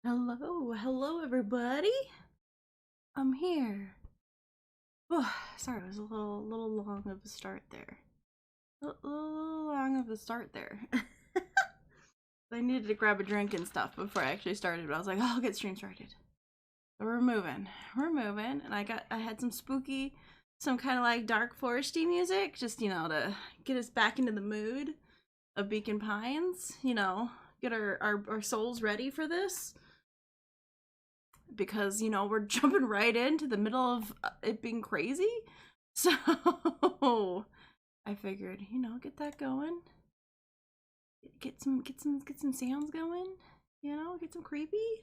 Hello everybody. I'm here. Oh, sorry, it was a little long of a start there. A little long of a start there. I needed to grab a drink and stuff before I actually started, but I was like, oh, I'll get stream started. So we're moving, and I had some kind of like dark foresty music, just to get us back into the mood of Beacon Pines. Get our souls ready for this. Because we're jumping right into the middle of it being crazy, so I figured get that going, get some sounds going, get some creepy,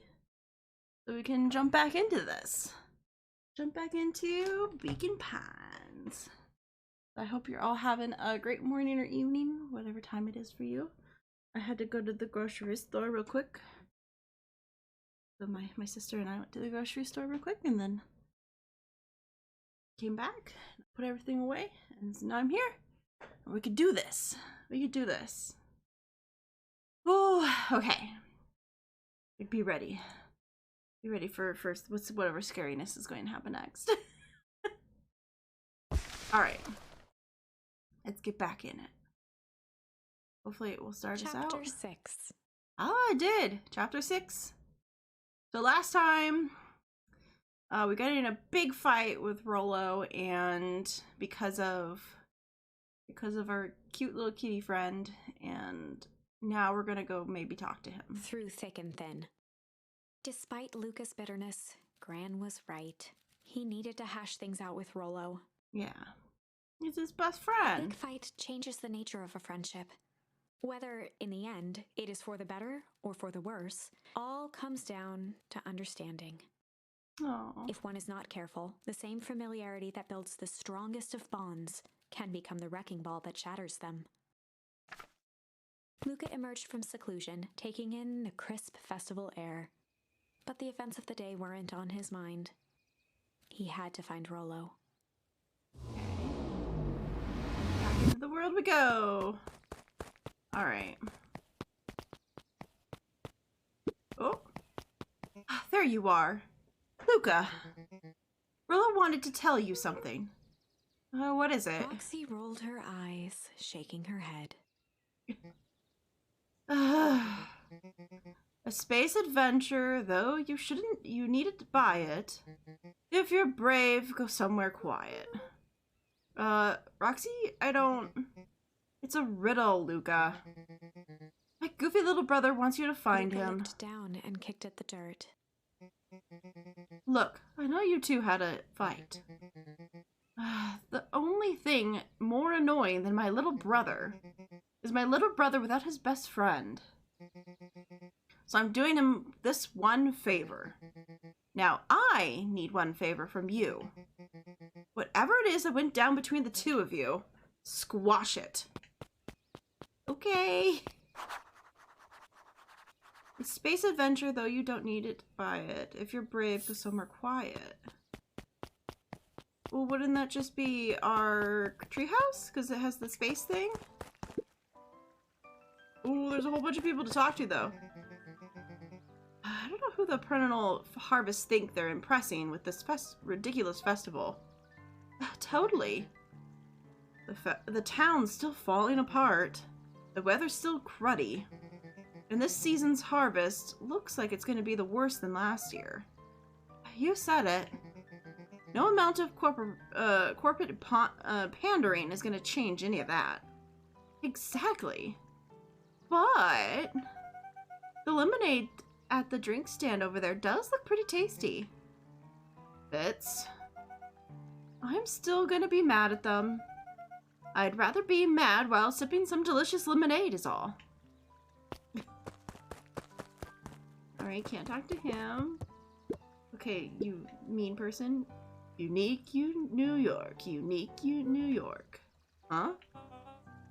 so we can jump back into Beacon Pines. I hope you're all having a great morning or evening, whatever time it is for you. I had to go to the grocery store real quick. So my sister and I went to the grocery store real quick and then came back, put everything away, and so now I'm here. And we could do this. Oh, okay. Be ready. Be ready for whatever scariness is going to happen next. Alright. Let's get back in it. Hopefully it will start us out. Chapter 6. Oh, I did! Chapter 6. So last time, we got in a big fight with Rollo, and because of our cute little kitty friend, and now we're gonna go maybe talk to him. Through thick and thin. Despite Luca's bitterness, Gran was right. He needed to hash things out with Rollo. Yeah. He's his best A friend. big fight changes the nature of a friendship. Whether, in the end, it is for the better or for the worse, all comes down to understanding. Aww. If one is not careful, the same familiarity that builds the strongest of bonds can become the wrecking ball that shatters them. Luca emerged from seclusion, taking in the crisp festival air. But the events of the day weren't on his mind. He had to find Rollo. Back into the world we go. Alright. Oh. There you are. Luca. Rollo wanted to tell you something. What is it? Roxy rolled her eyes, shaking her head. A space adventure, though you needed to buy it. If you're brave, go somewhere quiet. Roxy, it's a riddle, Luca. My goofy little brother wants you to find Luca him. looked down and kicked at the dirt. Look, I know you two had a fight. The only thing more annoying than my little brother is my little brother without his best friend. So I'm doing him this one favor. Now, I need one favor from you. Whatever it is that went down between the two of you, squash it. Okay. It's space adventure, though you don't need it to buy it. If you're brave, go somewhere quiet. Well, wouldn't that just be our treehouse? Because it has the space thing? Ooh, there's a whole bunch of people to talk to, though. I don't know who the perennial harvests think they're impressing with this ridiculous festival. Totally. The town's still falling apart. The weather's still cruddy. And this season's harvest looks like it's going to be the worse than last year. You said it. No amount of corporate pandering is going to change any of that. Exactly. But the lemonade at the drink stand over there does look pretty tasty. Fitz. I'm still going to be mad at them. I'd rather be mad while sipping some delicious lemonade is all. Alright, can't talk to him. Okay, you mean person. Unique, New York. Unique, New York. Huh?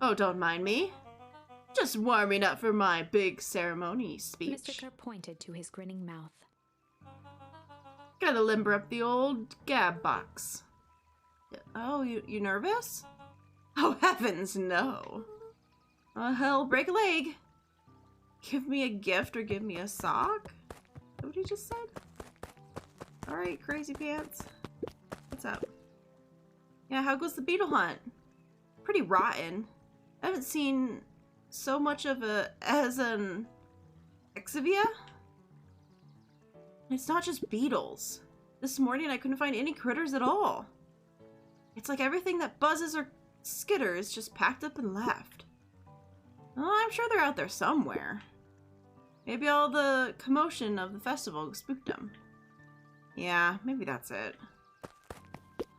Oh, don't mind me. Just warming up for my big ceremony speech. Mr. Kerr pointed to his grinning mouth. Gotta limber up the old gab box. Oh, you nervous? Oh, heavens, no. Hell, break a leg. Give me a gift or give me a sock? that what he just said? Alright, crazy pants. What's up? Yeah, how goes the beetle hunt? Pretty rotten. I haven't seen so much of as an Exivia. It's not just beetles. This morning I couldn't find any critters at all. It's like everything that buzzes or skitters just packed up and left. Oh, I'm sure they're out there somewhere. Maybe all the commotion of the festival spooked them. Yeah, maybe that's it.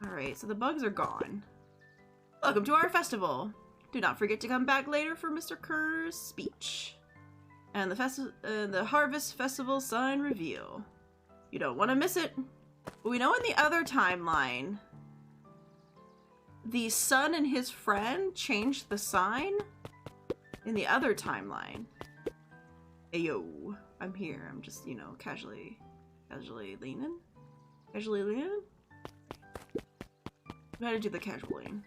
Alright, so the bugs are gone. Welcome to our festival. Do not forget to come back later for Mr. Kerr's speech. And the Harvest Festival sign reveal. You don't want to miss it. But we know in the other timeline, the son and his friend changed the sign in the other timeline. Hey yo, I'm here. I'm just, you know, casually leaning. Casually leaning? We gotta do the casual lean.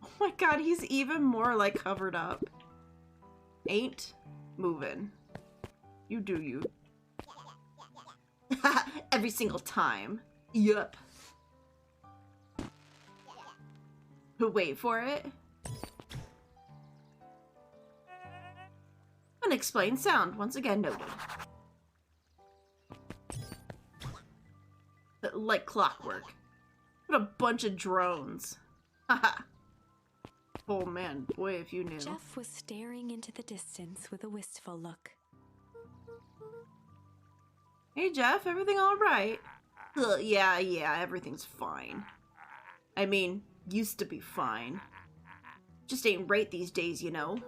Oh my god, he's even more like covered up. Ain't moving. You do you. Every single time. Yup. But wait for it. Unexplained sound, once again noted. Like clockwork. What a bunch of drones. Haha. Oh man, boy, if you knew. Jeff was staring into the distance with a wistful look. Hey Jeff, everything alright? Yeah, everything's fine. I mean, used to be fine. Just ain't right these days, you know.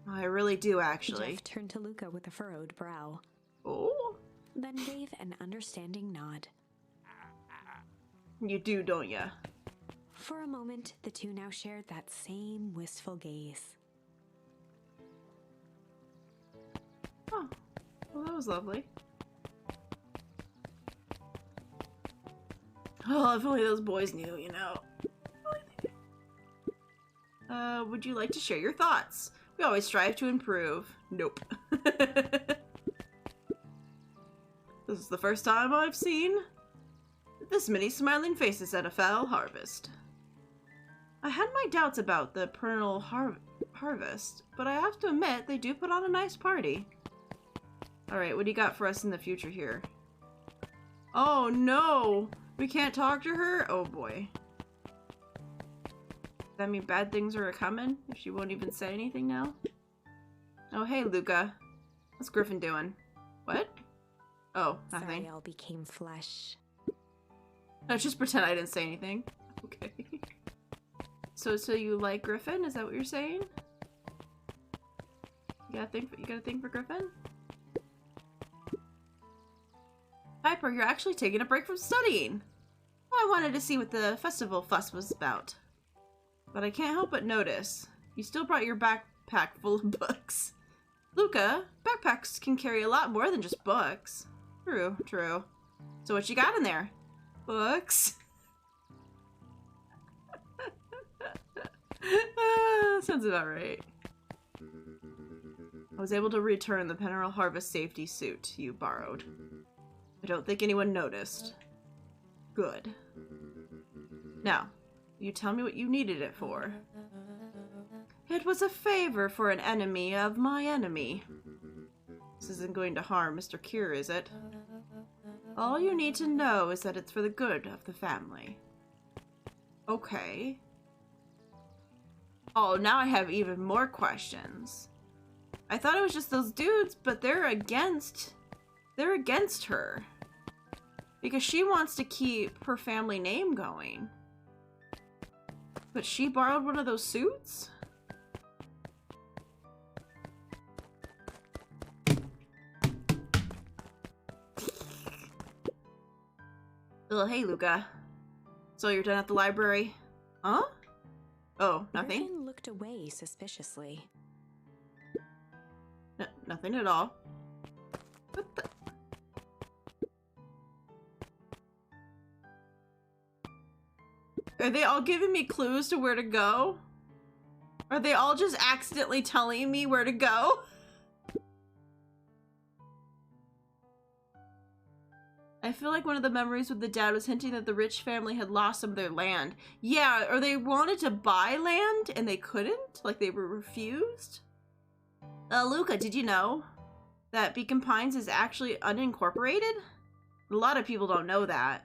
I really do, actually. Jeff turned to Luca with a furrowed brow. Oh? Then gave an understanding nod. You do, don't ya? For a moment, the two now shared that same wistful gaze. Oh, well that was lovely. Oh, if only those boys knew, you know. Would you like to share your thoughts? We always strive to improve. Nope. This is the first time I've seen this many smiling faces at a fowl harvest. I had my doubts about the perennial harvest, but I have to admit they do put on a nice party. Alright, what do you got for us in the future here? Oh no! We can't talk to her? Oh boy. Does that mean bad things are coming? If she won't even say anything now? Oh hey Luca. What's Griffin doing? What? Oh, nothing. Sorry, all became flesh. No, just pretend I didn't say anything. Okay. So you like Griffin? Is that what you're saying? You got a thing for Griffin? Piper, you're actually taking a break from studying. Well, I wanted to see what the festival fuss was about. But I can't help but notice. You still brought your backpack full of books. Luca, backpacks can carry a lot more than just books. True, true. So what you got in there? Books? Sounds about right. I was able to return the Perennial Harvest safety suit you borrowed. I don't think anyone noticed. Good. Now, you tell me what you needed it for. It was a favor for an enemy of my enemy. This isn't going to harm Mr. Kerr, is it? All you need to know is that it's for the good of the family. Okay. Oh, now I have even more questions. I thought it was just those dudes, but they're against her. Because she wants to keep her family name going. But she borrowed one of those suits? Oh, hey, Luca. So you're done at the library? Huh? Oh, nothing? Griffin looked away suspiciously. Nothing at all. What the? Are they all giving me clues to where to go? Are they all just accidentally telling me where to go? I feel like one of the memories with the dad was hinting that the rich family had lost some of their land. Yeah, or they wanted to buy land and they couldn't? Like they were refused? Luca, did you know that Beacon Pines is actually unincorporated? A lot of people don't know that.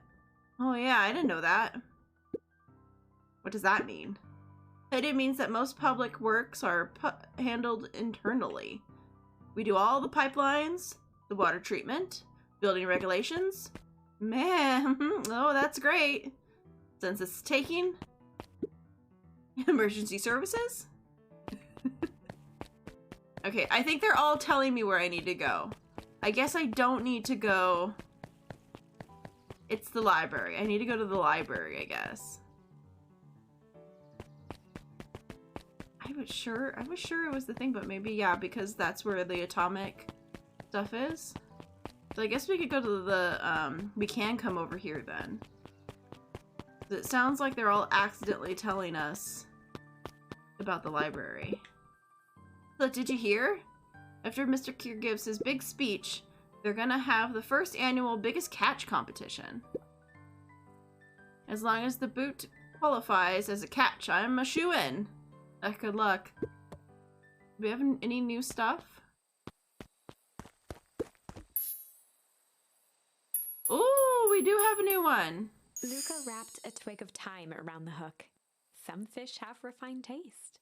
Oh yeah, I didn't know that. What does that mean? It means that most public works are handled internally. We do all the pipelines, the water treatment, building regulations. Man, oh, that's great. Census taking. Emergency services. Okay, I think they're all telling me where I need to go. I guess I don't need to go. It's the library. I need to go to the library, I guess. I was sure it was the thing, but maybe, yeah, because that's where the atomic stuff is. So I guess we could go to the, we can come over here then. It sounds like they're all accidentally telling us about the library. Look, did you hear? After Mr. Kier gives his big speech, they're gonna have the first annual biggest catch competition. As long as the boot qualifies as a catch, I'm a shoo-in. Good luck. Do we have any new stuff? Oh, we do have a new one. Luca wrapped a twig of thyme around the hook. Some fish have refined taste.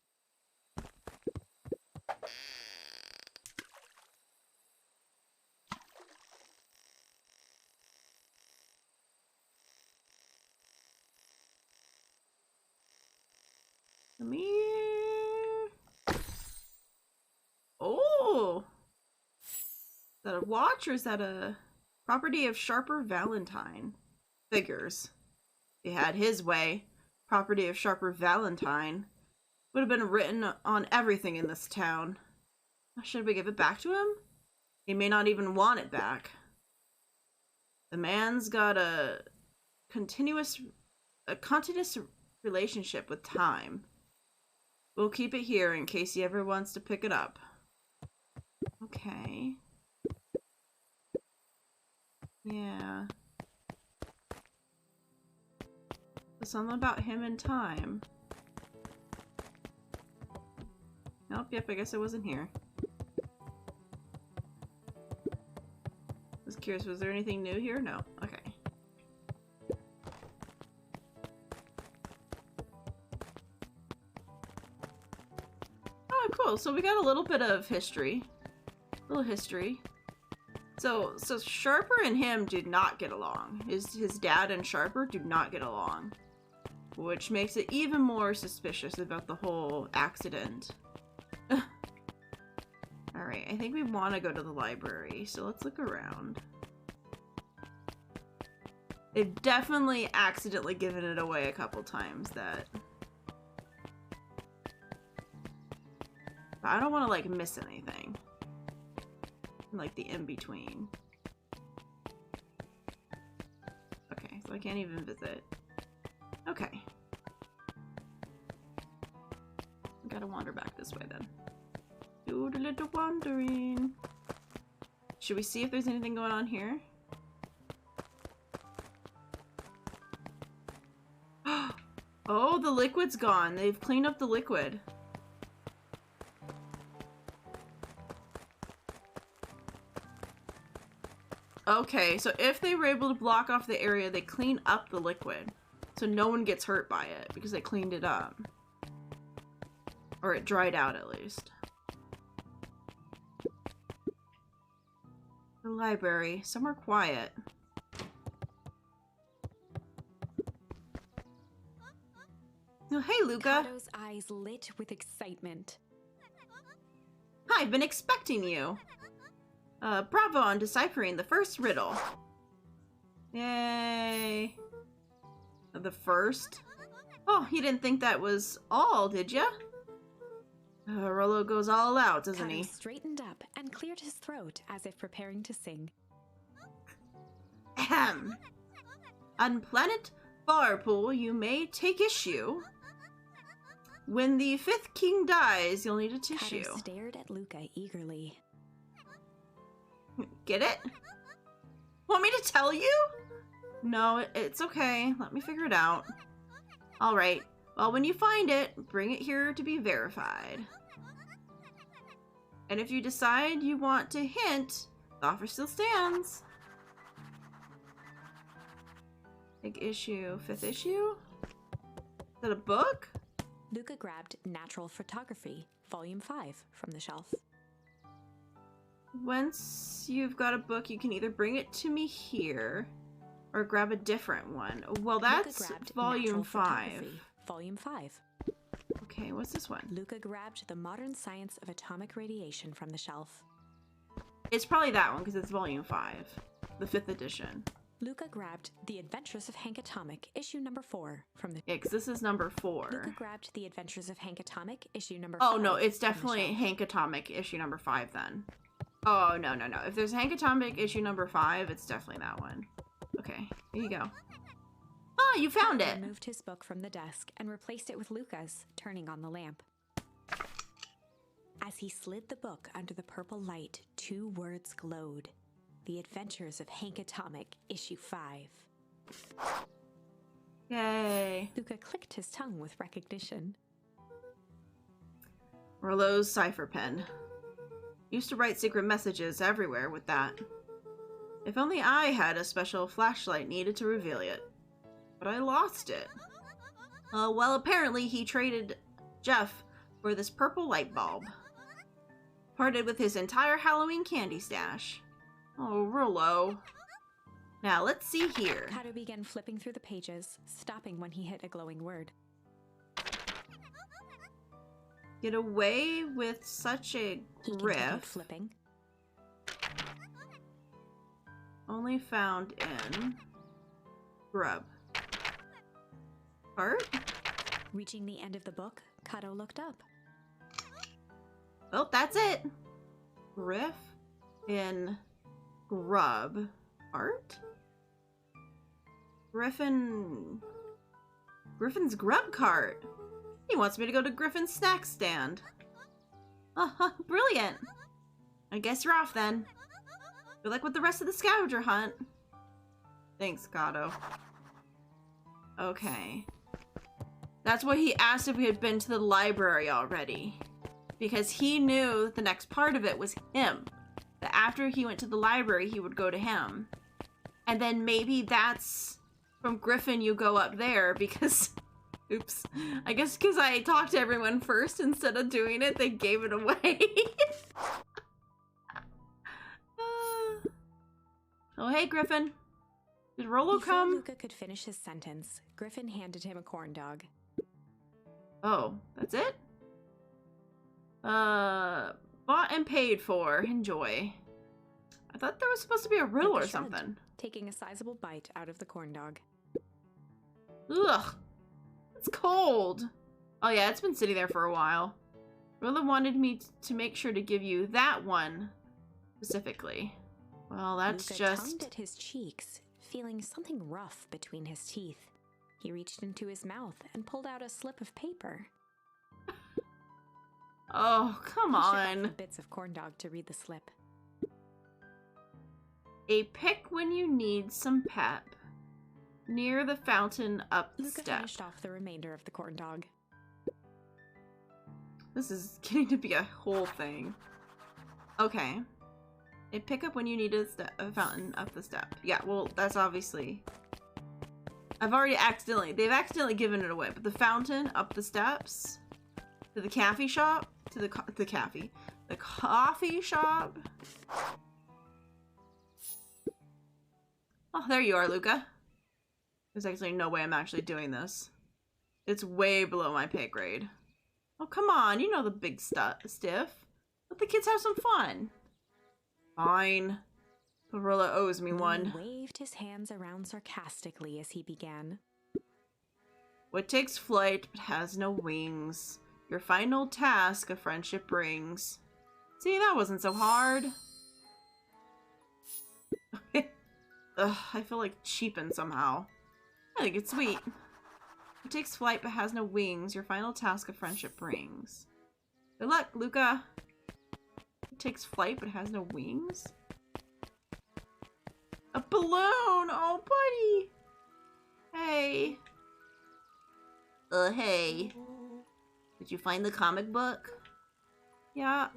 Come here. Oh! Is that a watch or is that a property of Sharper Valentine? Figures. If he had his way, property of Sharper Valentine would have been written on everything in this town. Should we give it back to him? He may not even want it back. The man's got a continuous relationship with time. We'll keep it here in case he ever wants to pick it up. Okay. Yeah. Something about him and time. Nope, yep, I guess it wasn't here. I was curious, was there anything new here? No. Okay. Oh, cool. So we got a little bit of history. A little history. So Sharper and him did not get along. His dad and Sharper do not get along. Which makes it even more suspicious about the whole accident. Alright, I think we want to go to the library, so let's look around. They've definitely accidentally given it away a couple times, that... But I don't want to, like, miss anything. Like, the in-between. Okay, so I can't even visit. Okay. We gotta wander back this way, then. Do a little wandering. Should we see if there's anything going on here? Oh, the liquid's gone. They've cleaned up the liquid. Okay, so if they were able to block off the area, they clean up the liquid. So no one gets hurt by it, because they cleaned it up. Or it dried out, at least. The library. Somewhere quiet. Oh, hey, Luca. Kato's eyes lit with excitement. I've been expecting you. Bravo on deciphering the first riddle. Yay. The first? Oh, you didn't think that was all, did ya? Rollo goes all out, doesn't he? Kato straightened up and cleared his throat as if preparing to sing. Ahem. On planet Farpool, you may take issue. When the fifth king dies, you'll need a tissue. Kato stared at Luca eagerly. Get it? Want me to tell you? No, it's okay. Let me figure it out. Alright. Well, when you find it, bring it here to be verified. And if you decide you want to hint, the offer still stands. Big issue. 5th issue? Is that a book? Luca grabbed Natural Photography, Volume 5, from the shelf. Once you've got a book, you can either bring it to me here or grab a different one. Well, that's Volume 5. Volume 5. Okay, what's this one? Luca grabbed The Modern Science of Atomic Radiation from the shelf. It's probably that one because it's Volume 5, the 5th edition. Luca grabbed The Adventures of Hank Atomic, issue number 4 from the... Yeah, because this is number 4. Luca grabbed The Adventures of Hank Atomic, issue number 5. Oh, no, it's definitely Hank Atomic, issue number 5 then. Oh, no. If there's Hank Atomic, issue number 5, it's definitely that one. Okay, here you go. Ah, you found it! He moved his book from the desk and replaced it with Luca's, turning on the lamp. As he slid the book under the purple light, 2 words glowed. The Adventures of Hank Atomic, issue 5. Yay. Luca clicked his tongue with recognition. Rouleau's cipher pen. Used to write secret messages everywhere with that. If only I had a special flashlight needed to reveal it. But I lost it. Well, apparently he traded Jeff for this purple light bulb. Parted with his entire Halloween candy stash. Oh, Rouleau. Now, let's see here. Kato began flipping through the pages, stopping when he hit a glowing word. Get away with such a He continued griff. flipping. Only found in Grub. Art? Reaching the end of the book, Kato looked up. Well, that's it. Griff in Grub. Art? Griffin's grub cart. He wants me to go to Griffin's snack stand. Brilliant. I guess you're off then. Good luck with the rest of the scavenger hunt. Thanks, Kato. Okay. That's why he asked if we had been to the library already. Because he knew the next part of it was him. That after he went to the library, he would go to him. And then maybe that's from Griffin you go up there because... Oops. I guess because I talked to everyone first instead of doing it, they gave it away. Oh, hey, Griffin. Did Rolo Before come? Luca could finish his sentence, Griffin handed him a corn dog. Oh, that's it? Bought and paid for. Enjoy. I thought there was supposed to be a riddle Luca or shrugged, something. taking a sizable bite out of the corn dog. Ugh. It's cold. Oh yeah, it's been sitting there for a while. Rilla wanted me to make sure to give you that one specifically. Well, that's Luca just... tongued at his cheeks, feeling something rough between his teeth. He reached into his mouth and pulled out a slip of paper. Oh, come He shook off on. the bits of corn dog to read the slip. A pick when you need some pep. Near the fountain up the Luca step. finished off the remainder of the corn dog. This is getting to be a whole thing. Okay. A pick up when you need a fountain up the step. Yeah, well, that's obviously... They've accidentally given it away, but the fountain up the steps to the cafe shop, to the coffee shop. Oh, there you are, Luca. There's actually no way I'm actually doing this. It's way below my pay grade. Oh, come on, you know the big stiff. Let the kids have some fun. Fine. Barilla owes me one. He waved his hands around sarcastically as he began. What takes flight but has no wings? Your final task a friendship brings. See, that wasn't so hard. Ugh, I feel like cheapened somehow. I think it's sweet. What takes flight but has no wings? Your final task a friendship brings. Good luck, Luca. It takes flight but has no wings? A balloon! balloon! Oh, buddy! Hey. Hey. Did you find the comic book? Yeah.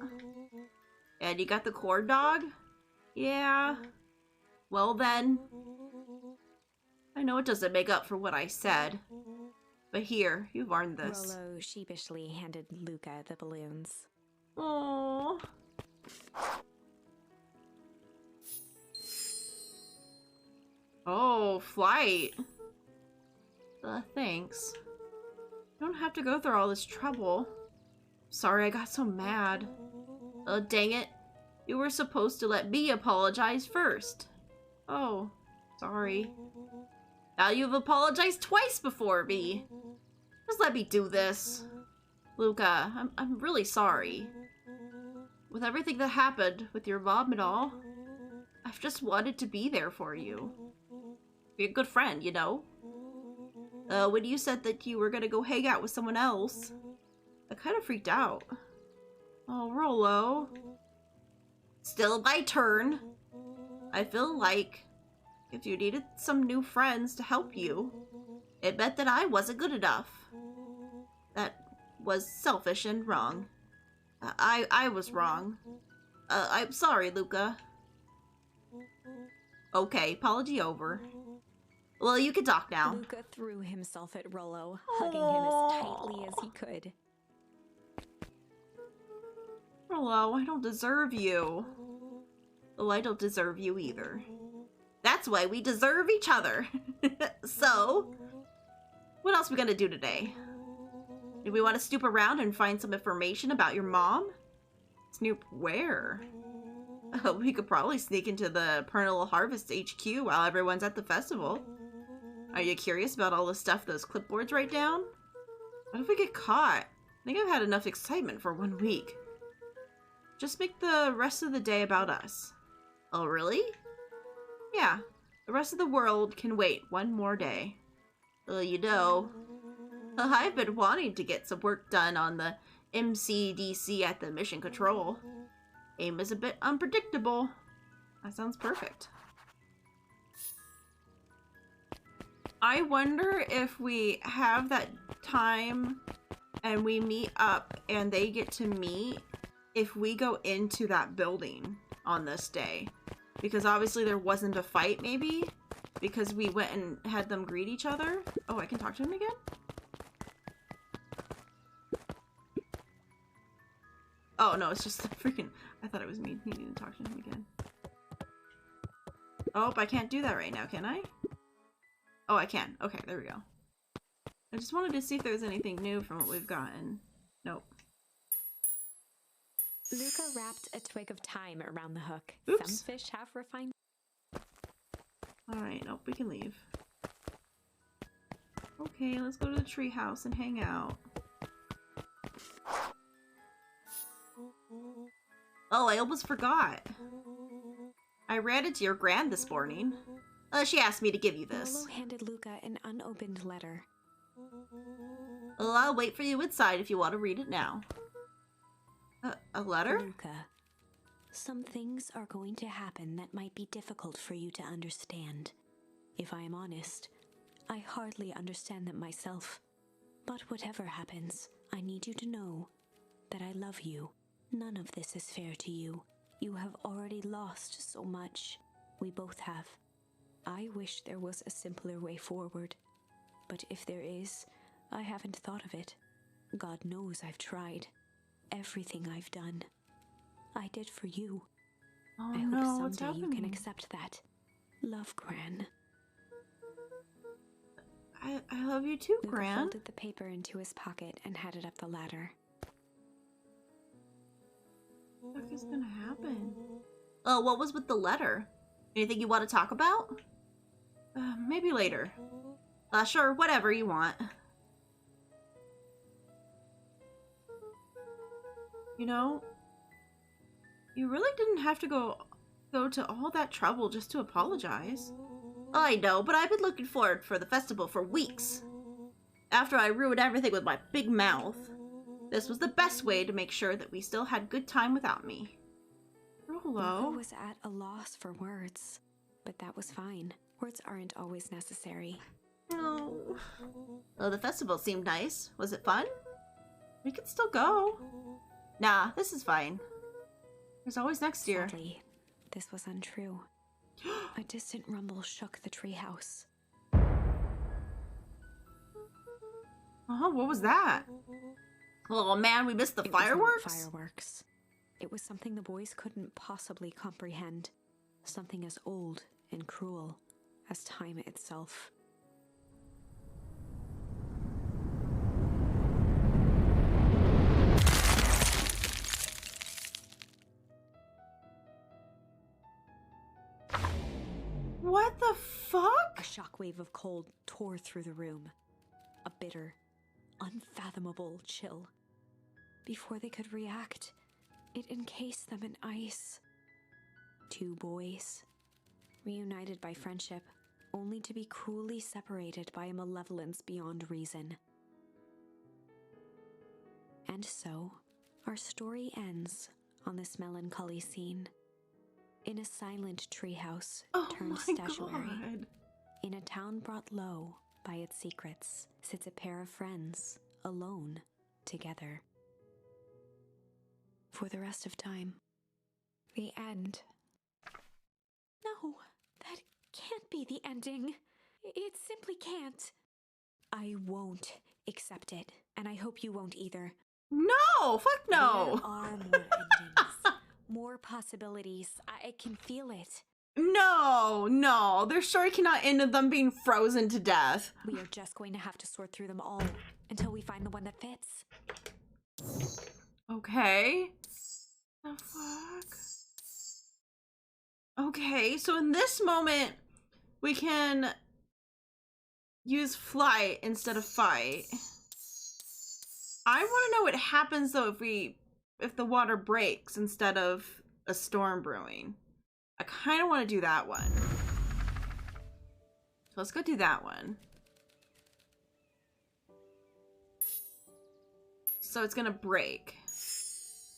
And you got the cord dog? Yeah. Well then. I know it doesn't make up for what I said. But here, you've earned this. Rollo sheepishly handed Luca the balloons. Aww. Oh, flight. Thanks. You don't have to go through all this trouble. Sorry I got so mad. Dang it. You were supposed to let me apologize first. Oh, sorry. Now you've apologized twice before me. Just let me do this. Luca, I'm really sorry. With everything that happened with your mom and all, I've just wanted to be there for you. Be a good friend, you know? When you said that you were gonna go hang out with someone else, I kind of freaked out. Oh, Rollo. Still my turn. I feel like if you needed some new friends to help you, it meant that I wasn't good enough. That was selfish and wrong. I was wrong. I'm sorry, Luca. Okay, apology over. Well, you can talk now. Luca threw himself at Rollo, hugging him as tightly as he could. Rollo, I don't deserve you. Well, I don't deserve you either. That's why we deserve each other. So, what else are we gonna do today? Do we want to snoop around and find some information about your mom? Snoop where? We could probably sneak into the Perennial Harvest HQ while everyone's at the festival. Are you curious about all the stuff those clipboards write down? What if we get caught? I think I've had enough excitement for 1 week. Just make the rest of the day about us. Oh, really? Yeah, the rest of the world can wait 1 more day. You know, I've been wanting to get some work done on the MCDC at the Mission Control. Aim is a bit unpredictable. That sounds perfect. I wonder if we have that time and we meet up and they get to meet, if we go into that building on this day. Because obviously there wasn't a fight, maybe? Because we went and had them greet each other. Oh, I can talk to him again? Oh, no, it's just the freaking... I thought it was me needing to talk to him again. Oh, I can't do that right now, can I? Oh, I can. Okay, there we go. I just wanted to see if there was anything new from what we've gotten. Nope. Luca wrapped a twig of thyme around the hook. Oops. Some fish have refined. Alright, nope, we can leave. Okay, let's go to the treehouse and hang out. Oh, I almost forgot. I ran into your grand this morning. She asked me to give you this. Rollo handed Luca an unopened letter. Well, I'll wait for you inside if you want to read it now. A letter? Luca, some things are going to happen that might be difficult for you to understand. If I am honest, I hardly understand them myself. But whatever happens, I need you to know that I love you. None of this is fair to you. You have already lost so much. We both have. I wish there was a simpler way forward. But if there is, I haven't thought of it. God knows I've tried. Everything I've done, I did for you. Oh I no, hope what's someday you can happening? accept that. Love, Gran. I love you too, Luca Gran. folded the paper into his pocket and headed up the ladder. What the fuck is gonna happen? Oh, what was with the letter? Anything you want to talk about? Maybe later. Sure, whatever you want. You know, you really didn't have to go to all that trouble just to apologize. I know, but I've been looking forward for the festival for weeks. After I ruined everything with my big mouth, this was the best way to make sure that we still had good time without me. Luca Hello. was at a loss for words. but that was fine. Words aren't always necessary. No. Well, the festival seemed nice. Was it fun? We could still go. Nah, this is fine. There's always next year. Sadly, this was untrue. A distant rumble shook the treehouse. Oh, what was that? Oh man, we missed the fireworks? It was not fireworks. It was something the boys couldn't possibly comprehend. Something as old and cruel as time itself. What the fuck? A shockwave of cold tore through the room. A bitter, unfathomable chill. Before they could react, it encased them in ice. Two boys, reunited by friendship, only to be cruelly separated by a malevolence beyond reason. And so, our story ends on this melancholy scene. In a silent treehouse turned statuary. God. In a town brought low by its secrets, sits a pair of friends, alone, together. For the rest of time. The end. No, that can't be the ending. It simply can't. I won't accept it, and I hope you won't either. No, fuck no. There are more endings, more possibilities. I can feel it. No, their story cannot end with them being frozen to death. We are just going to have to sort through them all until we find the one that fits. Okay. The fuck? Okay, so in this moment, we can use flight instead of fight. I want to know what happens though if the water breaks instead of a storm brewing. I kind of want to do that one. So let's go do that one. So it's gonna break.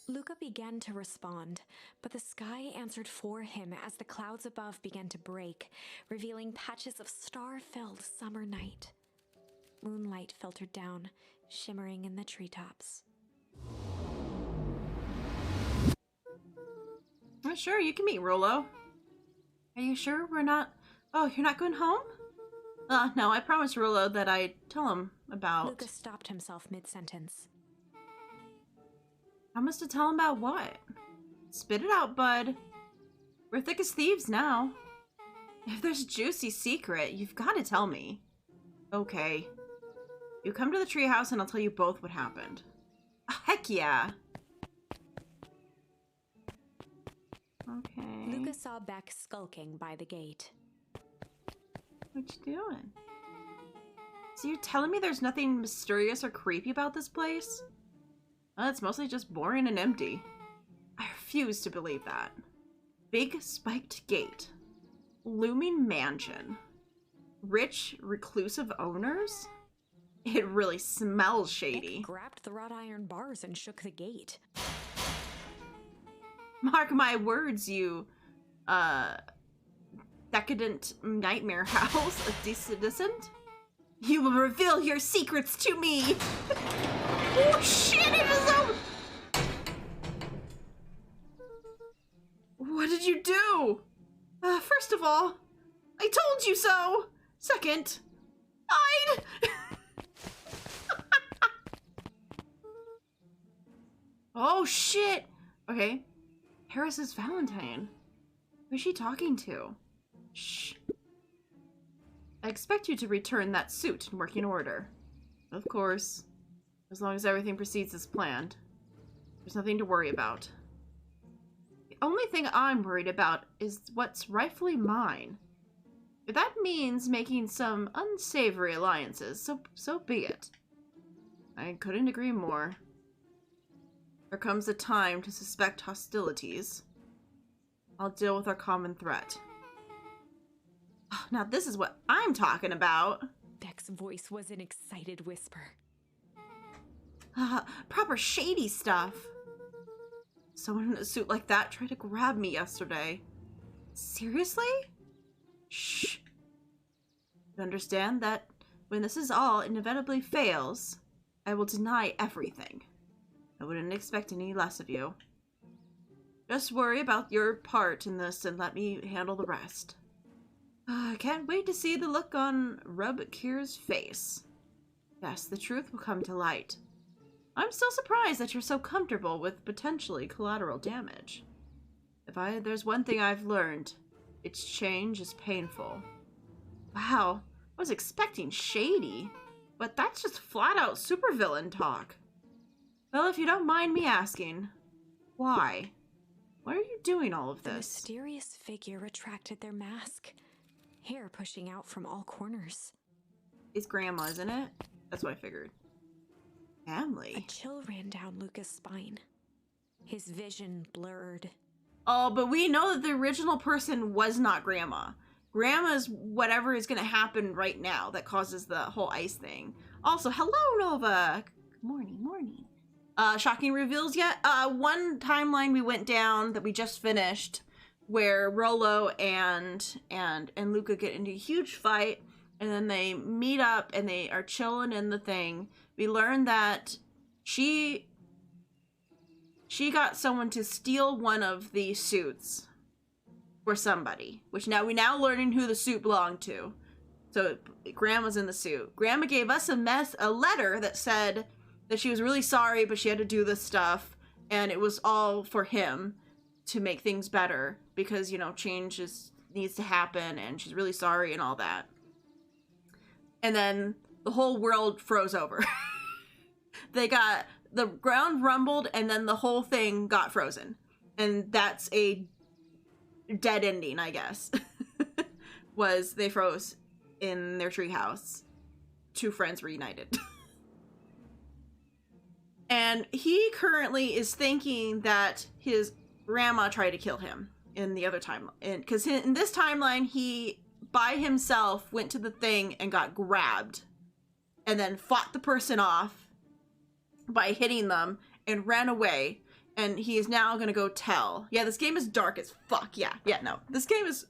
Luca began to respond, but the sky answered for him as the clouds above began to break, revealing patches of star-filled summer night. Moonlight filtered down, shimmering in the treetops. Sure, you can meet Rolo. Are you sure we're not... Oh, you're not going home? No, I promised Rolo that I'd tell him about... Luca stopped himself mid-sentence. Promise to tell him about what? Spit it out, bud. We're thick as thieves now. If there's a juicy secret, you've got to tell me. Okay. You come to the treehouse and I'll tell you both what happened. Heck yeah. Okay. Luca saw Beck skulking by the gate. What you doing? So you're telling me there's nothing mysterious or creepy about this place? Well, it's mostly just boring and empty. I refuse to believe that. Big spiked gate. Looming mansion. Rich, reclusive owners? It really smells shady. Beck grabbed the wrought iron bars and shook the gate. Mark my words, you, decadent nightmare house of decedent. You will reveal your secrets to me! Oh shit, it is over! What did you do? First of all, I told you so! Second, hide! Oh shit! Okay. Harris's Valentine. Who's she talking to? Shh. I expect you to return that suit in working order. Of course. As long as everything proceeds as planned. There's nothing to worry about. The only thing I'm worried about is what's rightfully mine. If that means making some unsavory alliances, so be it. I couldn't agree more. There comes a time to suspect hostilities. I'll deal with our common threat. Now this is what I'm talking about. Beck's voice was an excited whisper. Proper shady stuff. Someone in a suit like that tried to grab me yesterday. Seriously? You understand that when this is all inevitably fails, I will deny everything. I wouldn't expect any less of you. Just worry about your part in this and let me handle the rest. I can't wait to see the look on Rub Kier's face. Yes, the truth will come to light. I'm still surprised that you're so comfortable with potentially collateral damage. There's one thing I've learned, it's change is painful. Wow, I was expecting shady, but that's just flat out supervillain talk. Well, if you don't mind me asking, why? Why are you doing all of this? The mysterious figure retracted their mask, hair pushing out from all corners. It's Grandma, isn't it? That's what I figured. Family? A chill ran down Luca's spine. His vision blurred. Oh, but we know that the original person was not Grandma. Grandma's whatever is going to happen right now that causes the whole ice thing. Also, hello, Nova! Good morning. Shocking reveals yet? One timeline we went down that we just finished where Rolo and Luca get into a huge fight, and then they meet up and they are chilling in the thing. We learned that she got someone to steal one of the suits for somebody, which we now learning who the suit belonged to. So Grandma's in the suit. Grandma gave us a letter that said that she was really sorry, but she had to do this stuff, and it was all for him to make things better because, you know, change needs to happen, and she's really sorry and all that. And then the whole world froze over. The ground rumbled, and then the whole thing got frozen. And that's a dead ending, I guess. Was they froze in their treehouse. Two friends reunited. And he currently is thinking that his grandma tried to kill him in the other timeline. Because in this timeline, he, by himself, went to the thing and got grabbed. And then fought the person off by hitting them and ran away. And he is now going to go tell. Yeah, this game is dark as fuck. Yeah, no. This game is...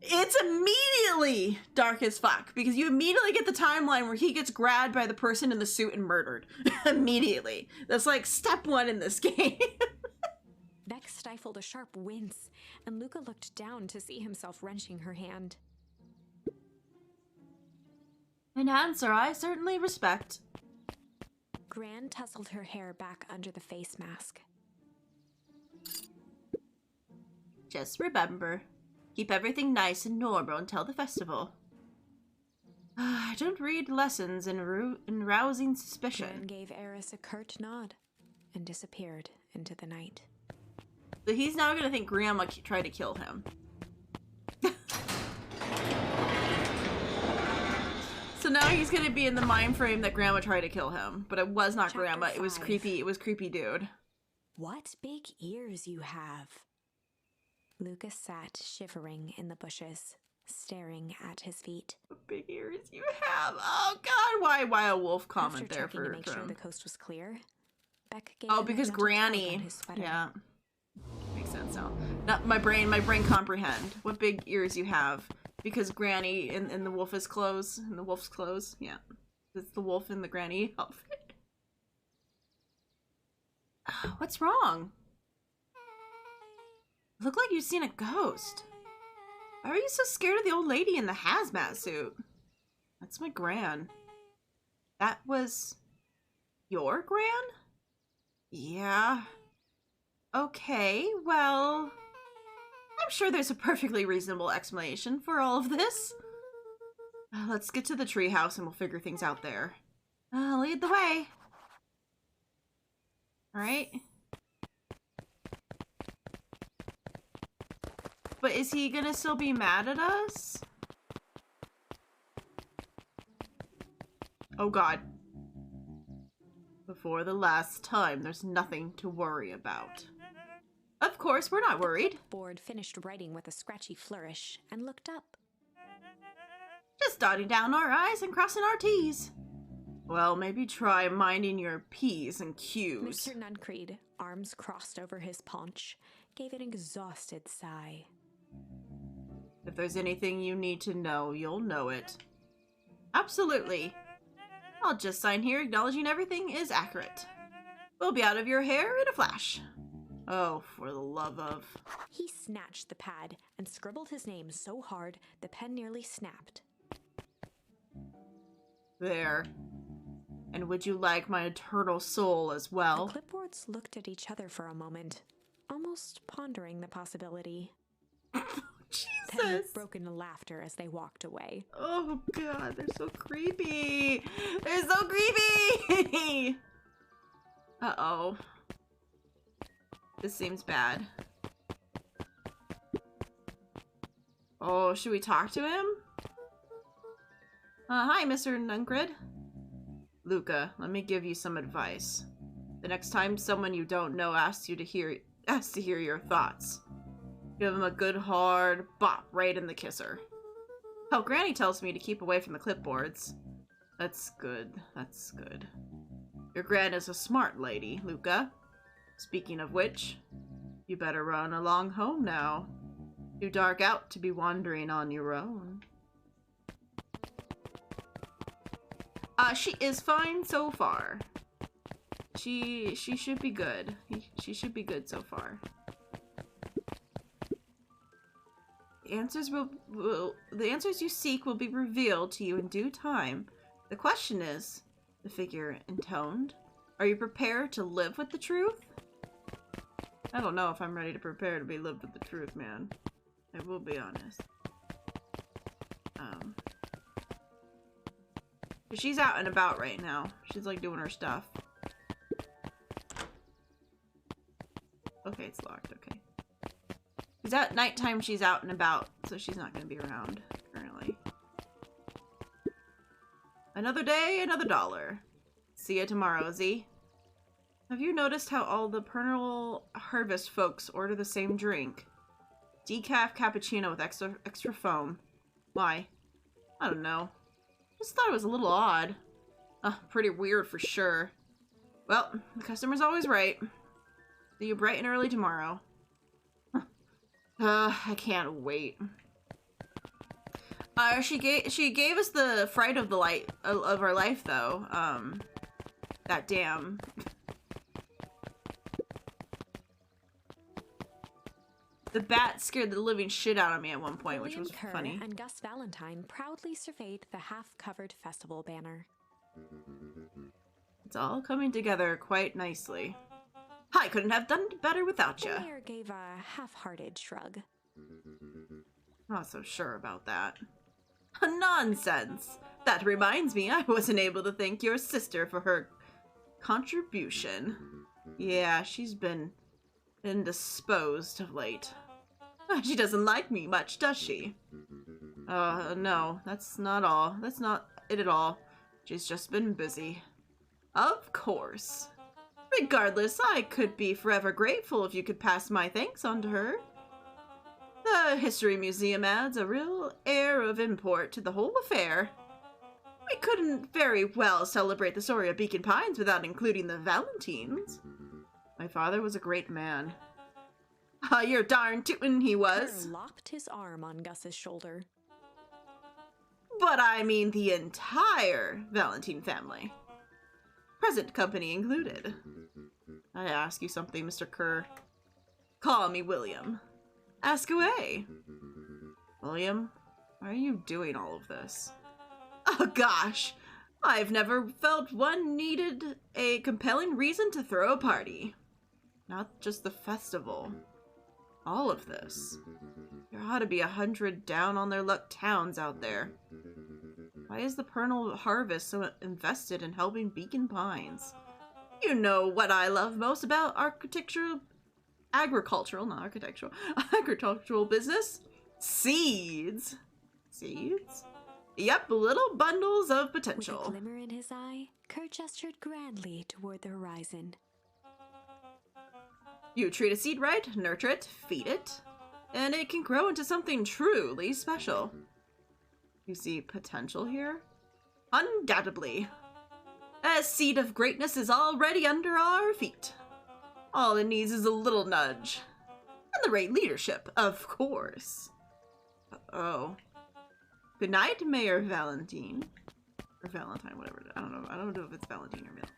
It's immediately dark as fuck, because you immediately get the timeline where he gets grabbed by the person in the suit and murdered. Immediately. That's like step one in this game. Vex stifled a sharp wince, and Luca looked down to see himself wrenching her hand. An answer I certainly respect. Gran tousled her hair back under the face mask. Just remember, keep everything nice and normal until the festival. I don't read lessons in rousing suspicion. Gran gave Eris a curt nod and disappeared into the night. So he's now going to think Grandma tried to kill him. So now he's going to be in the mind frame that Grandma tried to kill him. But it was not Chapter Grandma. It was 5. creepy. It was creepy dude. What big ears you have. Lucas sat shivering in the bushes, staring at his feet. What big ears you have. Oh God, why a wolf comment After there checking for to make sure the coast was clear, Beck gave Oh, him a because gentle tug Granny. on his sweater. Yeah. Makes sense now. Not my brain comprehend. What big ears you have. Because Granny in the wolf's clothes. In the wolf's clothes. Yeah. It's the wolf in the Granny outfit. What's wrong? Look like you've seen a ghost. Why are you so scared of the old lady in the hazmat suit? That's my Gran. That was your Gran? Yeah. Okay, well, I'm sure there's a perfectly reasonable explanation for all of this. Let's get to the treehouse and we'll figure things out there. Lead the way. Alright. But is he gonna still be mad at us? Oh God. Before the last time, there's nothing to worry about. Of course, we're not worried. Board finished writing with a scratchy flourish and looked up. Just dotting down our I's and crossing our T's. Well, maybe try minding your P's and Q's. Mr. Nuncreed, arms crossed over his paunch, gave an exhausted sigh. If there's anything you need to know, you'll know it. Absolutely. I'll just sign here acknowledging everything is accurate. We'll be out of your hair in a flash. Oh, for the love of... He snatched the pad and scribbled his name so hard the pen nearly snapped. There. And would you like my eternal soul as well? The clipboards looked at each other for a moment, almost pondering the possibility. Jesus! Then broke into laughter as they walked away. Oh god, they're so creepy! They're so creepy! Uh-oh. This seems bad. Oh, should we talk to him? Hi, Mr. Nuncred. Luca, let me give you some advice. The next time someone you don't know asks to hear your thoughts, give them a good hard bop right in the kisser. Oh, Granny tells me to keep away from the clipboards. That's good. That's good. Your Gran is a smart lady, Luca. Speaking of which, you better run along home now. Too dark out to be wandering on your own. She is fine so far. She should be good. She should be good so far. The answers you seek will be revealed to you in due time. The question is, the figure intoned, are you prepared to live with the truth? I don't know if I'm ready to prepare to be lived with the truth, man. I will be honest. She's out and about right now. She's like doing her stuff. Okay, it's locked. Okay. She's at nighttime. She's out and about, so she's not going to be around currently. Another day, another dollar. See ya tomorrow, Z. Have you noticed how all the Pearl Harvest folks order the same drink? Decaf cappuccino with extra foam. Why? I don't know. Just thought it was a little odd. Pretty weird for sure. Well, the customer's always right. See you bright and early tomorrow. I can't wait. She gave us the fright of our life though. That damn. The bat scared the living shit out of me at one point, which was funny. And Gus Valentine proudly surveyed the half-covered festival banner. It's all coming together quite nicely. I couldn't have done better without you. The mayor gave a half-hearted shrug. Not so sure about that. Nonsense! That reminds me, I wasn't able to thank your sister for her contribution. Yeah, she's been indisposed of late. She doesn't like me much, does she? No, that's not all. That's not it at all. She's just been busy. Of course. Regardless, I could be forever grateful if you could pass my thanks on to her. The History Museum adds a real air of import to the whole affair. We couldn't very well celebrate the story of Beacon Pines without including the Valentines. My father was a great man. You're darn tootin' he was. Kerr lopped his arm on Gus's shoulder. But I mean the entire Valentine family. Present company included. I ask you something, Mr. Kerr. Call me William. Ask away. William, why are you doing all of this? Oh gosh, I've never felt one needed a compelling reason to throw a party. Not just the festival. All of this. There ought to be 100 down on their luck towns out there. Why is the Pearl Harvest so invested in helping Beacon Pines? You know what I love most about agricultural business? Seeds. Seeds? Yep, little bundles of potential. With a glimmer in his eye, Kerr gestured grandly toward the horizon. You treat a seed right, nurture it, feed it, and it can grow into something truly special. You see potential here? Undoubtedly. A seed of greatness is already under our feet. All it needs is a little nudge. And the right leadership, of course. Uh-oh. Good night, Mayor Valentine. Or Valentine, whatever. I don't know. I don't know if it's Valentine or Valentine.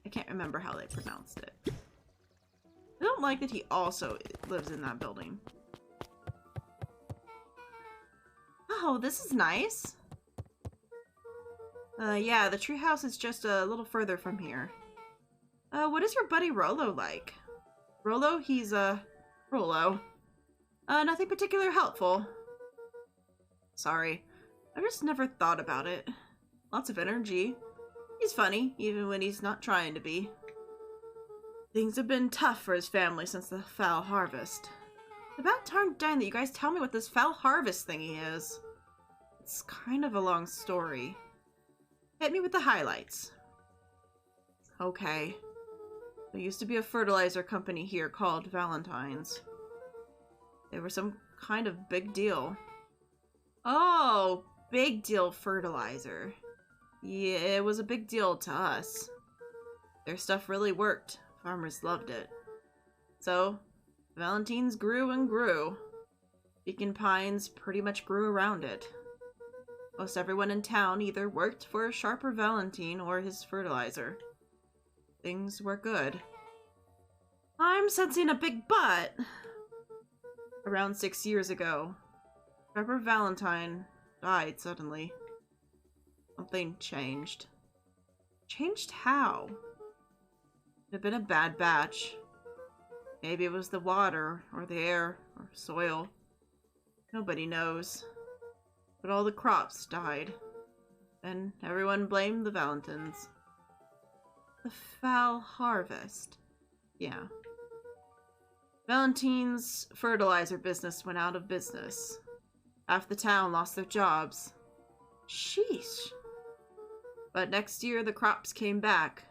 I can't remember how they pronounced it. I don't like that he also lives in that building. Oh, this is nice. Yeah, the treehouse is just a little further from here. What is your buddy Rolo like? Rolo? He's, Rolo. Nothing particular helpful. Sorry. I've just never thought about it. Lots of energy. He's funny, even when he's not trying to be. Things have been tough for his family since the foul harvest. It's about darn that you guys tell me what this foul harvest thingy is. It's kind of a long story. Hit me with the highlights. Okay. There used to be a fertilizer company here called Valentine's. They were some kind of big deal. Oh, big deal fertilizer. Yeah, it was a big deal to us. Their stuff really worked. Farmers loved it. So, Valentine's grew and grew. Beacon Pines pretty much grew around it. Most everyone in town either worked for a sharper Valentine or his fertilizer. Things were good. I'm sensing a big but. Around 6 years ago, Sharper Valentine died suddenly. Something changed. Changed how? It had been a bad batch. Maybe it was the water, or the air, or soil. Nobody knows. But all the crops died. And everyone blamed the Valentines. The foul harvest. Yeah. Valentine's fertilizer business went out of business. Half the town lost their jobs. Sheesh. But next year the crops came back.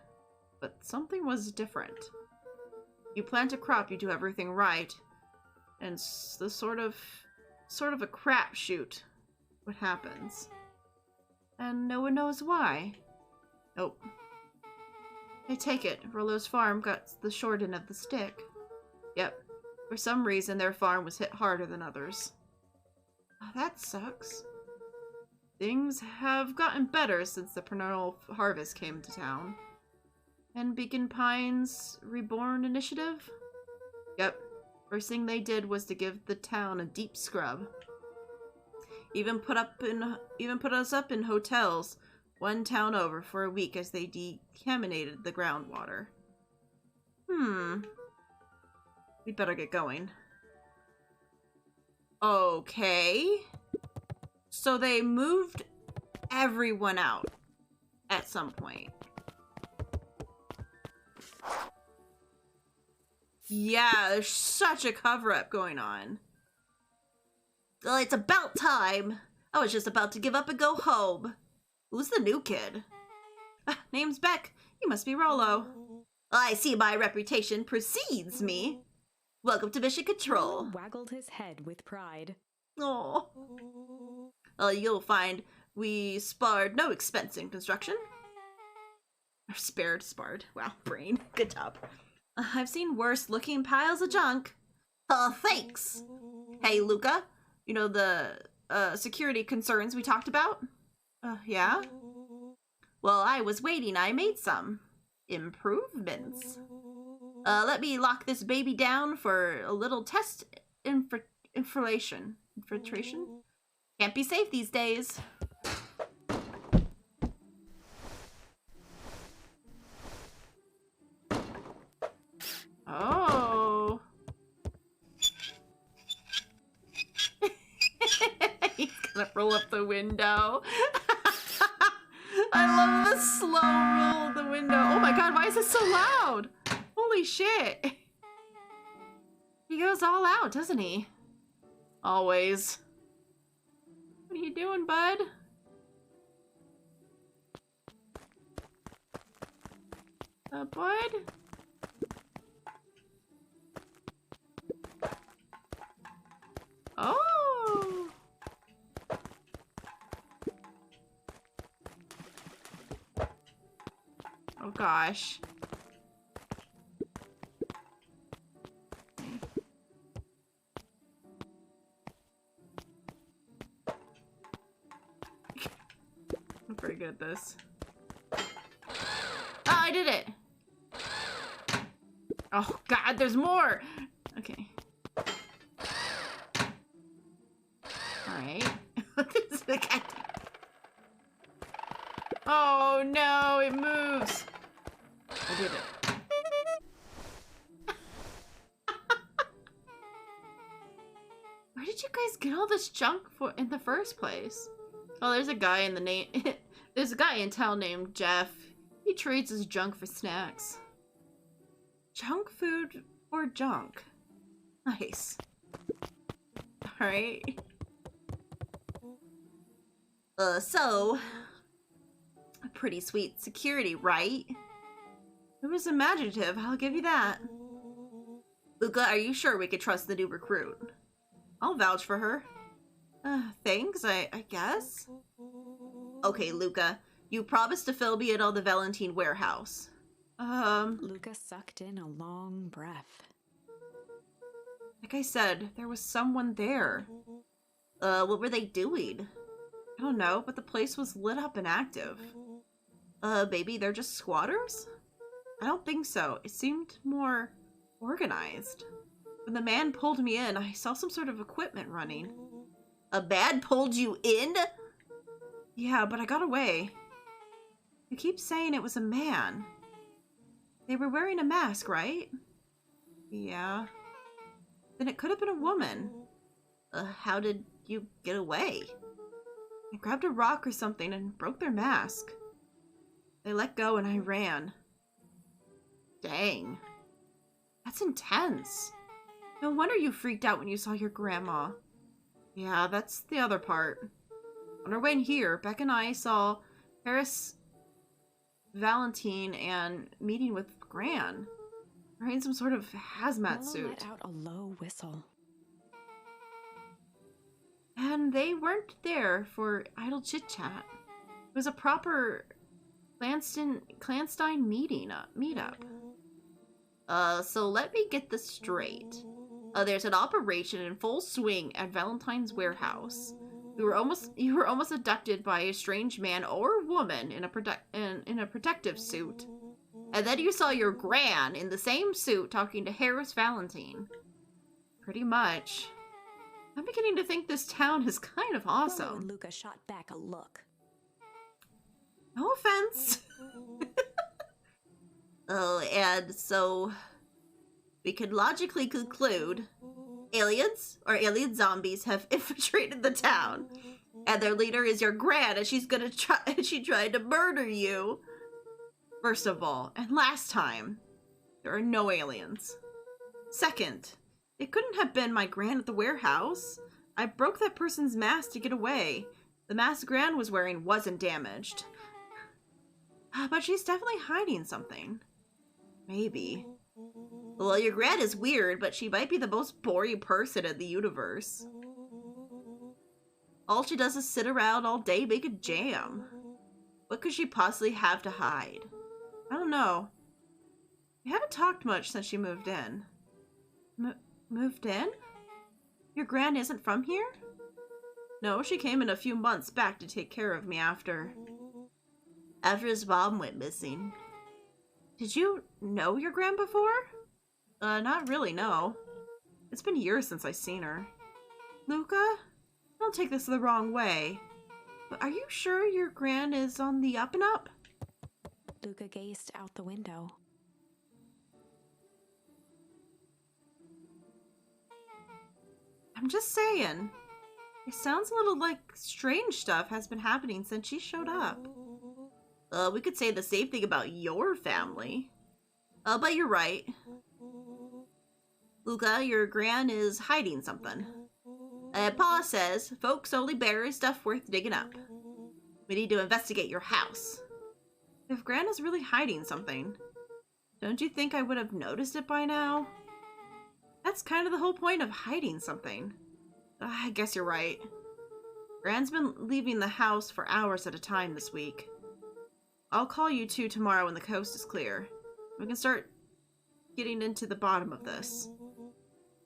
But something was different. You plant a crop, you do everything right. And the sort of a crapshoot. What happens? And no one knows why. Nope. I take it, Rolo's farm got the short end of the stick. Yep. For some reason, their farm was hit harder than others. Oh, that sucks. Things have gotten better since the perennial harvest came to town. And Beacon Pines Reborn Initiative? Yep. First thing they did was to give the town a deep scrub. Even put us up in hotels one town over for a week as they decontaminated the groundwater. We'd better get going. Okay. So they moved everyone out at some point. Yeah, there's such a cover-up going on. Well, it's about time. I was just about to give up and go home. Who's the new kid? Name's Beck. You must be Rolo. I see my reputation precedes me. Welcome to Mission Control. Rolo waggled his head with pride. Oh. You'll find we spared no expense in construction. Or sparred. Wow, brain. Good job. I've seen worse looking piles of junk. Thanks. Hey, Luca. You know the security concerns we talked about? Yeah? Well, I was waiting. I made some improvements. Let me lock this baby down for a little test infiltration. Can't be safe these days. Oh. He's gonna roll up the window. I love the slow roll of the window. Oh my god, why is it so loud? Holy shit. He goes all out, doesn't he? Always. What are you doing, bud? Bud? Oh! Oh gosh. pretty good at this. Oh, I did it! Oh god, there's more! Okay. Alright. What is the guy? Oh no, it moves! I did it. Where did you guys get all this junk for in the first place? Oh, there's a guy in the name. There's a guy in town named Jeff. He trades his junk for snacks. Junk food or junk? Nice. Alright. So... pretty sweet security, right? It was imaginative, I'll give you that. Luca, are you sure we could trust the new recruit? I'll vouch for her. Thanks, I guess? Okay, Luca, you promised to fill me in on the Valentine warehouse. Luca sucked in a long breath. Like I said, there was someone there. What were they doing? I don't know, but the place was lit up and active. Maybe they're just squatters? I don't think so. It seemed more organized. When the man pulled me in, I saw some sort of equipment running. A man pulled you in? Yeah, but I got away. You keep saying it was a man. They were wearing a mask, right? Yeah. Then it could have been a woman. How did you get away? I grabbed a rock or something and broke their mask. They let go and I ran. Dang. That's intense. No wonder you freaked out when you saw your grandma. Yeah, that's the other part. On our way in here, Beck and I saw Harris, Valentine, and meeting with Gran. Wearing some sort of hazmat suit. Let out a low whistle. And they weren't there for idle chit-chat. It was a proper clandestine meetup. So let me get this straight. There's an operation in full swing at Valentine's warehouse. You were almost abducted by a strange man or woman in a protective suit. And then you saw your Gran in the same suit talking to Harris Valentine. Pretty much. I'm beginning to think this town is kind of awesome. Luca shot back a look. No offense. Oh, and so we could logically conclude aliens or alien zombies have infiltrated the town, and their leader is your Gran, and she tried to murder you. First of all, and last time, there are no aliens. Second, it couldn't have been my Gran at the warehouse. I broke that person's mask to get away. The mask Gran was wearing wasn't damaged. But she's definitely hiding something. Maybe. Well, your Gran is weird, but she might be the most boring person in the universe. All she does is sit around all day making jam. What could she possibly have to hide? I don't know. We haven't talked much since she moved in. Moved in? Your Gran isn't from here? No, she came in a few months back to take care of me after his mom went missing. Did you know your Gran before? Not really, no. It's been years since I've seen her. Luca? Don't take this the wrong way. But are you sure your Gran is on the up and up? Luca gazed out the window. I'm just saying. It sounds a little like strange stuff has been happening since she showed up. We could say the same thing about your family. But you're right. Luca, your Gran is hiding something. Pa says folks only bury stuff worth digging up. We need to investigate your house. If Gran is really hiding something, don't you think I would have noticed it by now? That's kind of the whole point of hiding something. I guess you're right. Gran's been leaving the house for hours at a time this week. I'll call you two tomorrow when the coast is clear. We can start getting into the bottom of this.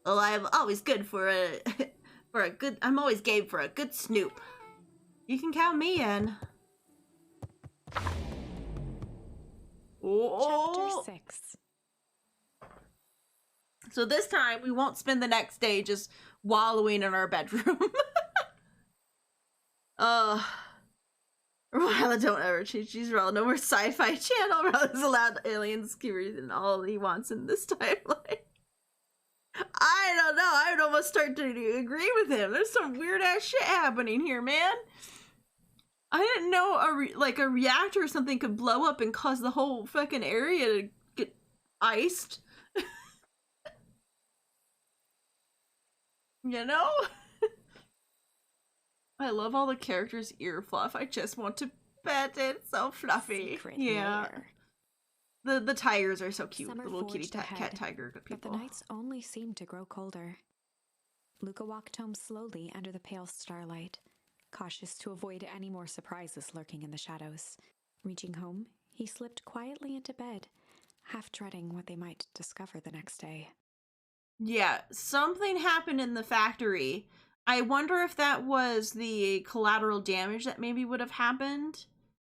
Well, I'm always good I'm always game for a good snoop. You can count me in. Oh. Chapter 6. So this time we won't spend the next day just wallowing in our bedroom. Rilla, don't ever change these. Rilla, no more sci-fi channel. Rilla's allowed aliens and all he wants in this timeline. I don't know. I would almost start to agree with him. There's some weird ass shit happening here, man. I didn't know a reactor or something could blow up and cause the whole fucking area to get iced. You know? I love all the characters' ear fluff. I just want to pet it. It's so fluffy. Secret yeah. lair. The tigers are so cute. Summer the little kitty forged ahead, cat tiger people. But the nights only seemed to grow colder. Luca walked home slowly under the pale starlight, cautious to avoid any more surprises lurking in the shadows. Reaching home, he slipped quietly into bed, half dreading what they might discover the next day. Yeah, something happened in the factory. I wonder if that was the collateral damage that maybe would have happened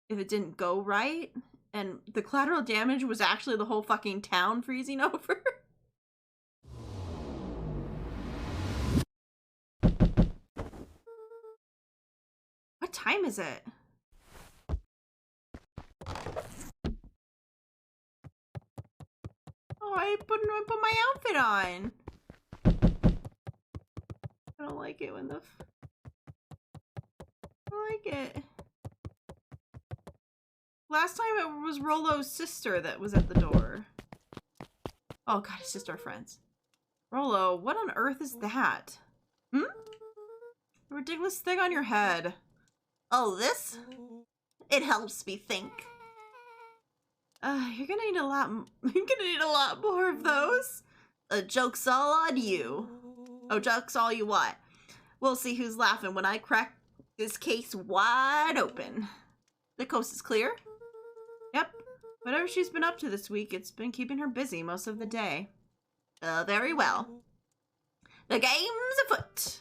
if it didn't go right. And the collateral damage was actually the whole fucking town freezing over. What time is it? Oh, I put my outfit on. I don't like it when the... I like it. Last time it was Rollo's sister that was at the door. Oh god, his sister are friends. Rollo, what on earth is that? A ridiculous thing on your head. Oh, this? It helps me think. You're gonna need a lot. You're gonna need a lot more of those. Joke's all on you. Oh, joke's all you what? We'll see who's laughing when I crack this case wide open. The coast is clear? Yep. Whatever she's been up to this week, it's been keeping her busy most of the day. Very well. The game's afoot.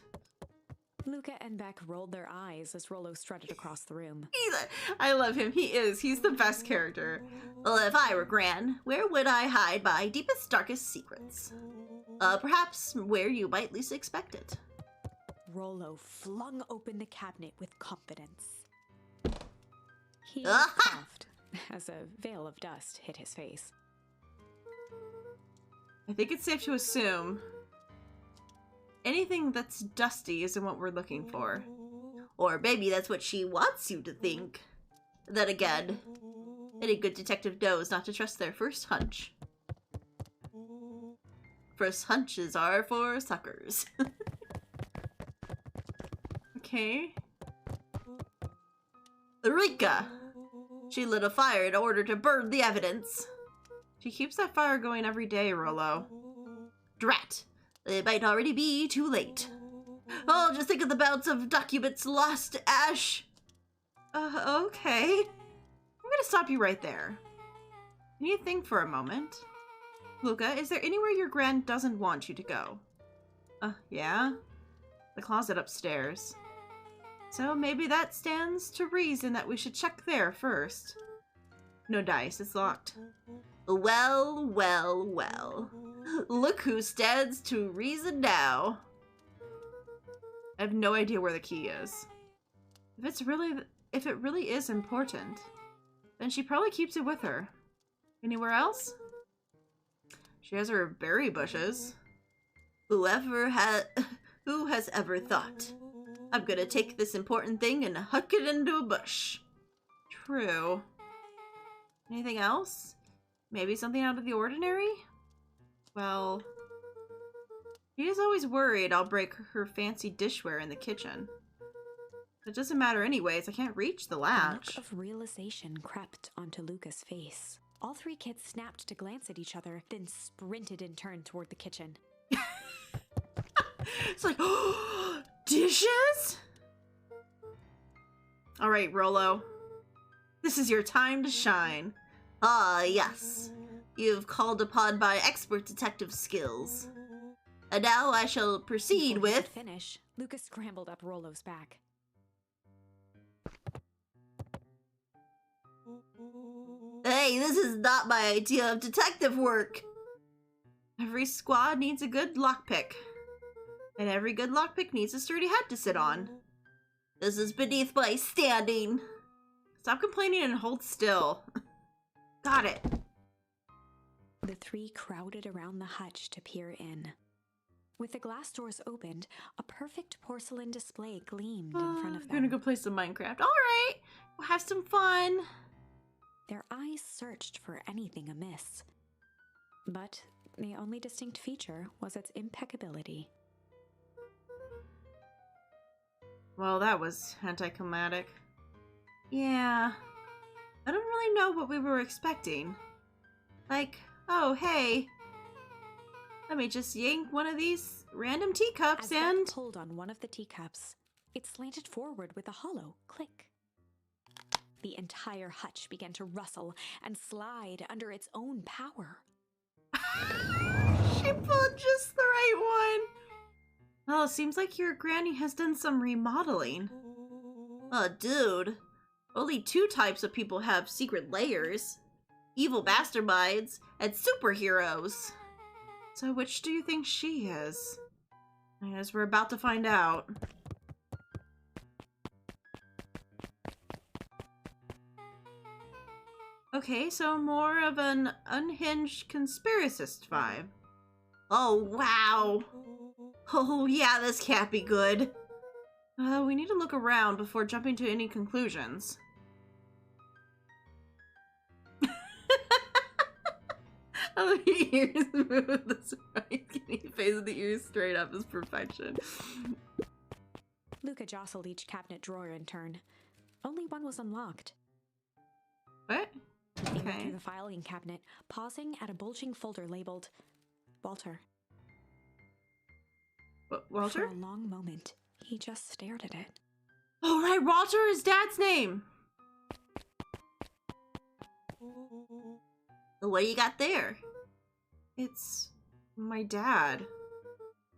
Luca and Beck rolled their eyes as Rollo strutted across the room. I love him. He's the best character. Well, if I were Gran, where would I hide my deepest, darkest secrets? Perhaps where you might least expect it. Rollo flung open the cabinet with confidence. He coughed as a veil of dust hit his face. I think it's safe to assume anything that's dusty isn't what we're looking for. Or maybe that's what she wants you to think. Then again, any good detective knows not to trust their first hunch. First hunches are for suckers. Okay. Eureka! She lit a fire in order to burn the evidence. She keeps that fire going every day, Rollo. Drat! It might already be too late. Oh, just think of the bounce of documents lost to ash. Okay. I'm gonna stop you right there. Can you think for a moment? Luca, is there anywhere your Gran doesn't want you to go? Yeah? The closet upstairs. So maybe that stands to reason that we should check there first. No dice, it's locked. Well, well, well. Look who stands to reason now. I have no idea where the key is. If it really is important, then she probably keeps it with her. Anywhere else? She has her berry bushes. Who has ever thought? I'm gonna take this important thing and huck it into a bush. True. Anything else? Maybe something out of the ordinary? Well, he is always worried I'll break her fancy dishware in the kitchen. It doesn't matter anyways, I can't reach the latch. A look of realization crept onto Luca's face. All three kids snapped to glance at each other, then sprinted in turn toward the kitchen. It's like, oh, dishes? Alright, Rollo. This is your time to shine. Ah, yes. You've called upon my expert detective skills. And now I shall proceed Before he with... could finish, Luca scrambled up Rollo's back. Hey, this is not my idea of detective work. Every squad needs a good lockpick. And every good lockpick needs a sturdy head to sit on. This is beneath my standing. Stop complaining and hold still. Got it. The three crowded around the hutch to peer in. With the glass doors opened, a perfect porcelain display gleamed in front of them. I'm gonna go play some Minecraft. Alright, we'll have some fun. Their eyes searched for anything amiss. But the only distinct feature was its impeccability. Well, that was anticlimactic. Yeah, I don't really know what we were expecting. Like, oh, hey, let me just yank one of these random teacups and... As Beth pulled on one of the teacups, it slanted forward with a hollow click. The entire hutch began to rustle and slide under its own power. She pulled just the right one. Well, it seems like your granny has done some remodeling. Dude. Only two types of people have secret layers. Evil masterminds and superheroes. So which do you think she is? I guess we're about to find out. Okay, so more of an unhinged conspiracist vibe. Oh, wow. Oh, yeah, this can't be good. We need to look around before jumping to any conclusions. Oh, the ears move this right. Phase the ears straight up is perfection. Luca jostled each cabinet drawer in turn. Only one was unlocked. What? He went Okay. through the filing cabinet, pausing at a bulging folder labeled Walter. Walter? For a long moment, he just stared at it. Oh, right, Walter is Dad's name. What do you got there? It's my dad.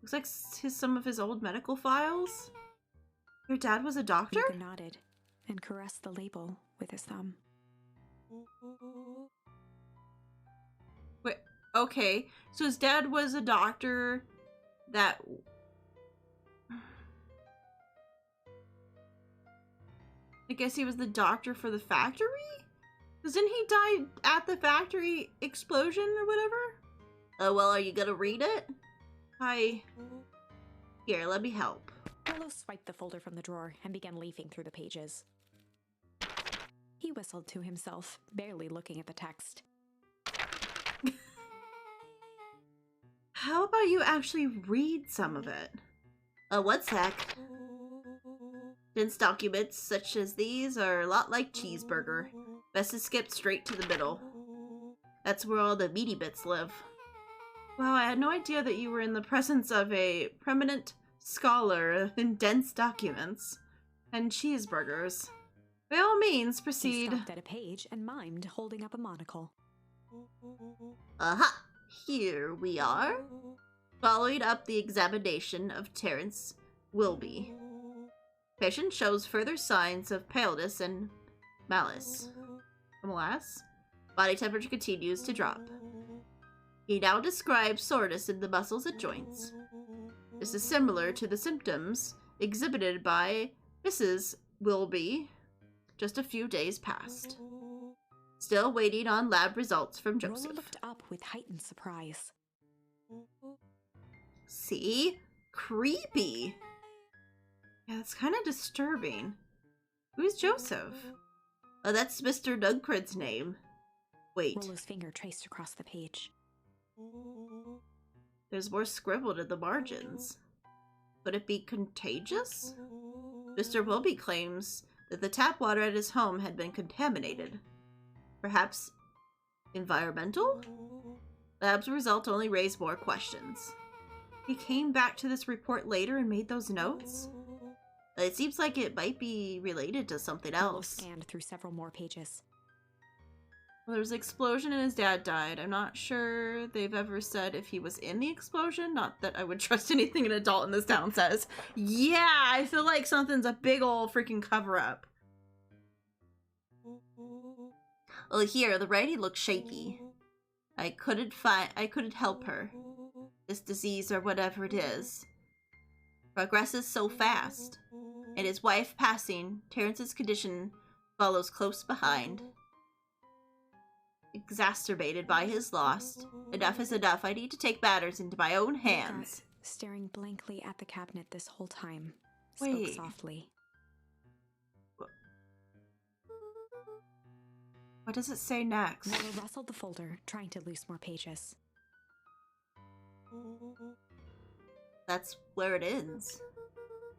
Looks like some of his old medical files. Your dad was a doctor? Luca nodded and caressed the label with his thumb. Wait, okay. So his dad was a doctor that... I guess he was the doctor for the factory? Because didn't he die at the factory explosion or whatever? Oh, well, are you gonna read it? Here, let me help. Willow swiped the folder from the drawer and began leafing through the pages. He whistled to himself, barely looking at the text. How about you actually read some of it? One sec. Dense documents such as these are a lot like cheeseburger. Best to skip straight to the middle. That's where all the meaty bits live. Wow, I had no idea that you were in the presence of a prominent scholar in dense documents and cheeseburgers. By all means, proceed. He stopped at a page and mimed, holding up a monocle. Aha! Here we are. Following up the examination of Terence Wilby. Patient shows further signs of paleness and malice. Body temperature continues to drop. He now describes soreness in the muscles and joints. This is similar to the symptoms exhibited by Mrs. Wilby just a few days past. Still waiting on lab results from Joseph. Rolla looked up with heightened surprise. See? Creepy. Yeah, that's kind of disturbing. Who's Joseph? Oh, that's Mr. Nugcred's name. Wait. Rolla's finger traced across the page. There's more scribbled in the margins. Could it be contagious? Mr. Wilby claims that the tap water at his home had been contaminated. Perhaps environmental? Lab's result only raised more questions. He came back to this report later and made those notes? It seems like it might be related to something Rolla else. scanned through several more pages. Well, there was an explosion and his dad died. I'm not sure they've ever said if he was in the explosion. Not that I would trust anything an adult in this town says. Yeah, I feel like something's a big ol' freaking cover-up. Well, here, the writing looks shaky. I couldn't help her. This disease or whatever it is progresses so fast. And his wife passing, Terrence's condition follows close behind. Exacerbated by his loss. Enough is enough. I need to take matters into my own hands. Staring blankly at the cabinet this whole time, Wait. spoke softly. What does it say next? Nella rustled the folder, trying to loose more pages. That's where it ends.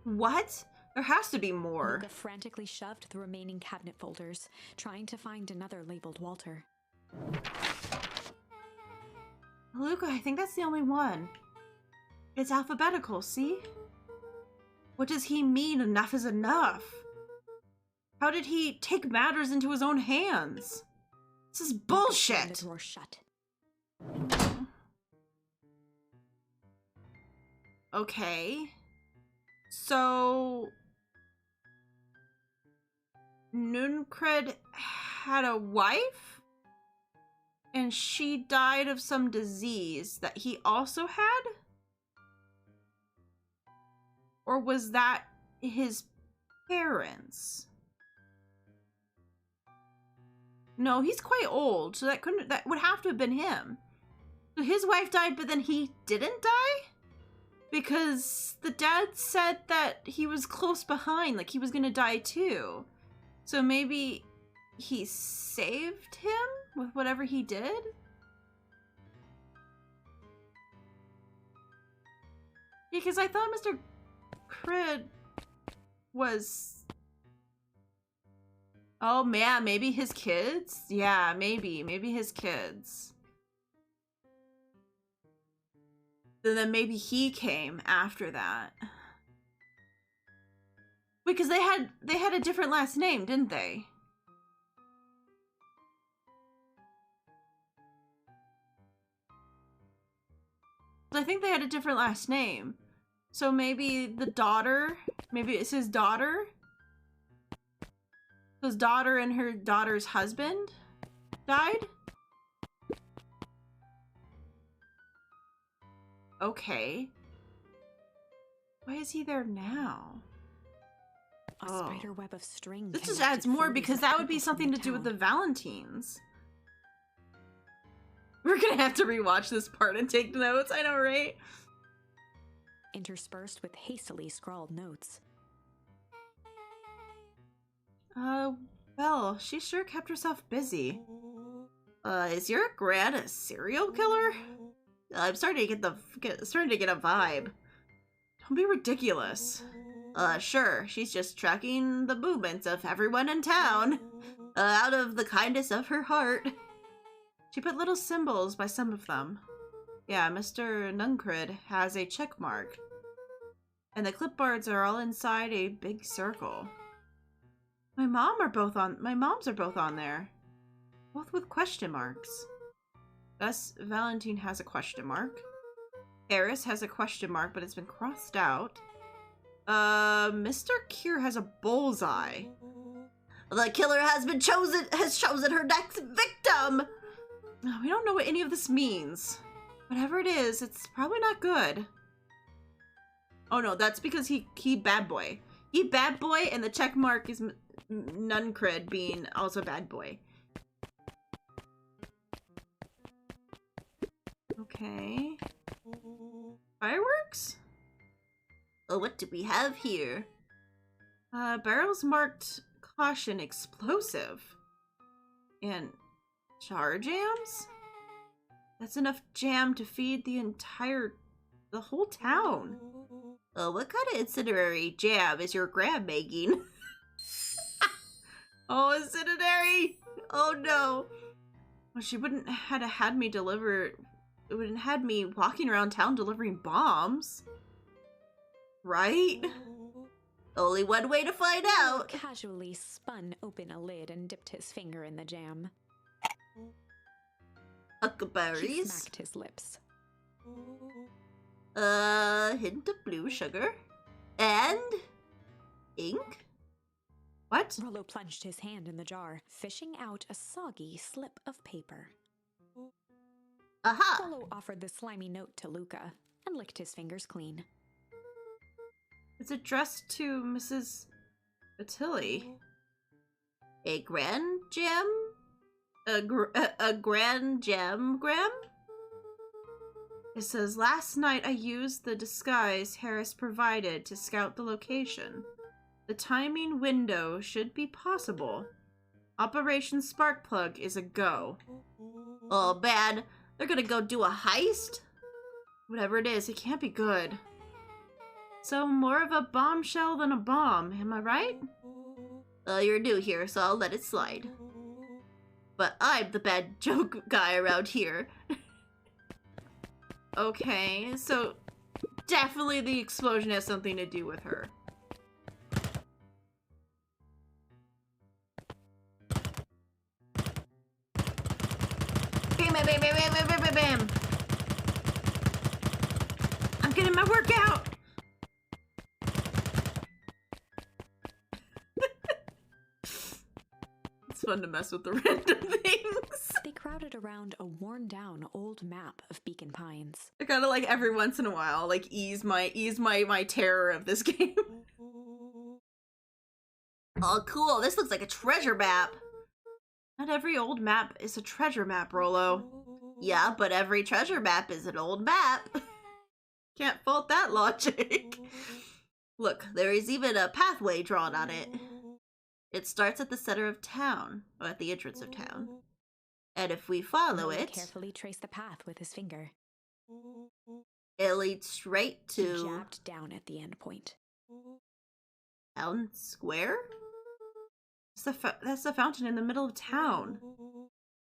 What? There has to be more. Luca frantically shoved the remaining cabinet folders, trying to find another labeled Walter. Luca, I think that's the only one. It's alphabetical, see? What does he mean, enough is enough? How did he take matters into his own hands? This is bullshit! The drawer shut. Okay. So... Nuncred had a wife? And she died of some disease that he also had? Or was that his parents? No, he's quite old, so that would have to have been him. So his wife died, but then he didn't die? Because the dad said that he was close behind, like he was gonna die too. So maybe he saved him with whatever he did? Because I thought Mr. Crid was... Oh man, maybe his kids? Yeah, maybe his kids. Then maybe he came after that. Because they had a different last name, didn't they? I think they had a different last name. So maybe the daughter, maybe it's his daughter? His daughter and her daughter's husband died? Okay. Why is he there now? A spider web of string. This just adds more because that would be something to do with the Valentines. We're gonna have to rewatch this part and take notes, I know, right? Interspersed with hastily scrawled notes. Well, she sure kept herself busy. Is your gran a serial killer? I'm starting to get a vibe. Don't be ridiculous. Sure, she's just tracking the movements of everyone in town. Out of the kindness of her heart. She put little symbols by some of them. Yeah, Mr. Nuncred has a check mark. And the clipboards are all inside a big circle. My moms are both on there. Both with question marks. Thus, Valentine has a question mark. Eris has a question mark, but it's been crossed out. Mr. Kier has a bullseye. The killer has chosen her next victim! We don't know what any of this means. Whatever it is, it's probably not good. Oh no, that's because he bad boy. He bad boy, and the check mark is Nuncred being also bad boy. Okay. Fireworks? Oh, what do we have here? Barrels marked caution explosive. And char jams? That's enough jam to feed the whole town. What kind of incendiary jam is your gran making? Oh, incendiary! Oh no! Well, she wouldn't have had me deliver. It wouldn't had me walking around town delivering bombs. Right? Only one way to find out. Casually spun open a lid and dipped his finger in the jam. Huckleberries. He smacked his lips. Hint of blue sugar. And ink. What? Rollo plunged his hand in the jar, fishing out a soggy slip of paper. Aha! Rollo offered the slimy note to Luca and licked his fingers clean. It's addressed to Mrs. Batilli. A grand gem? A grand gem, Graham? It says, last night I used the disguise Harris provided to scout the location. The timing window should be possible. Operation Sparkplug is a go. Oh, bad. They're gonna go do a heist? Whatever it is, it can't be good. So, more of a bombshell than a bomb, am I right? You're new here, so I'll let it slide. But I'm the bad joke guy around here. Okay, so definitely the explosion has something to do with her. Bam, bam, bam, bam, bam, bam, bam, bam. I'm getting my workout. It's fun to mess with the random things. They crowded around a worn-down old map of Beacon Pines. I gotta, like, every once in a while, like, ease my terror of this game. Oh, cool. This looks like a treasure map. Not every old map is a treasure map, Rollo. Yeah, but every treasure map is an old map. Can't fault that logic. Look, there is even a pathway drawn on it. It starts at the center of town, or at the entrance of town. And if we follow it, Carefully traced the path with his finger. it leads straight He to jabbed down at the end point. Town Square? That's the fountain in the middle of town.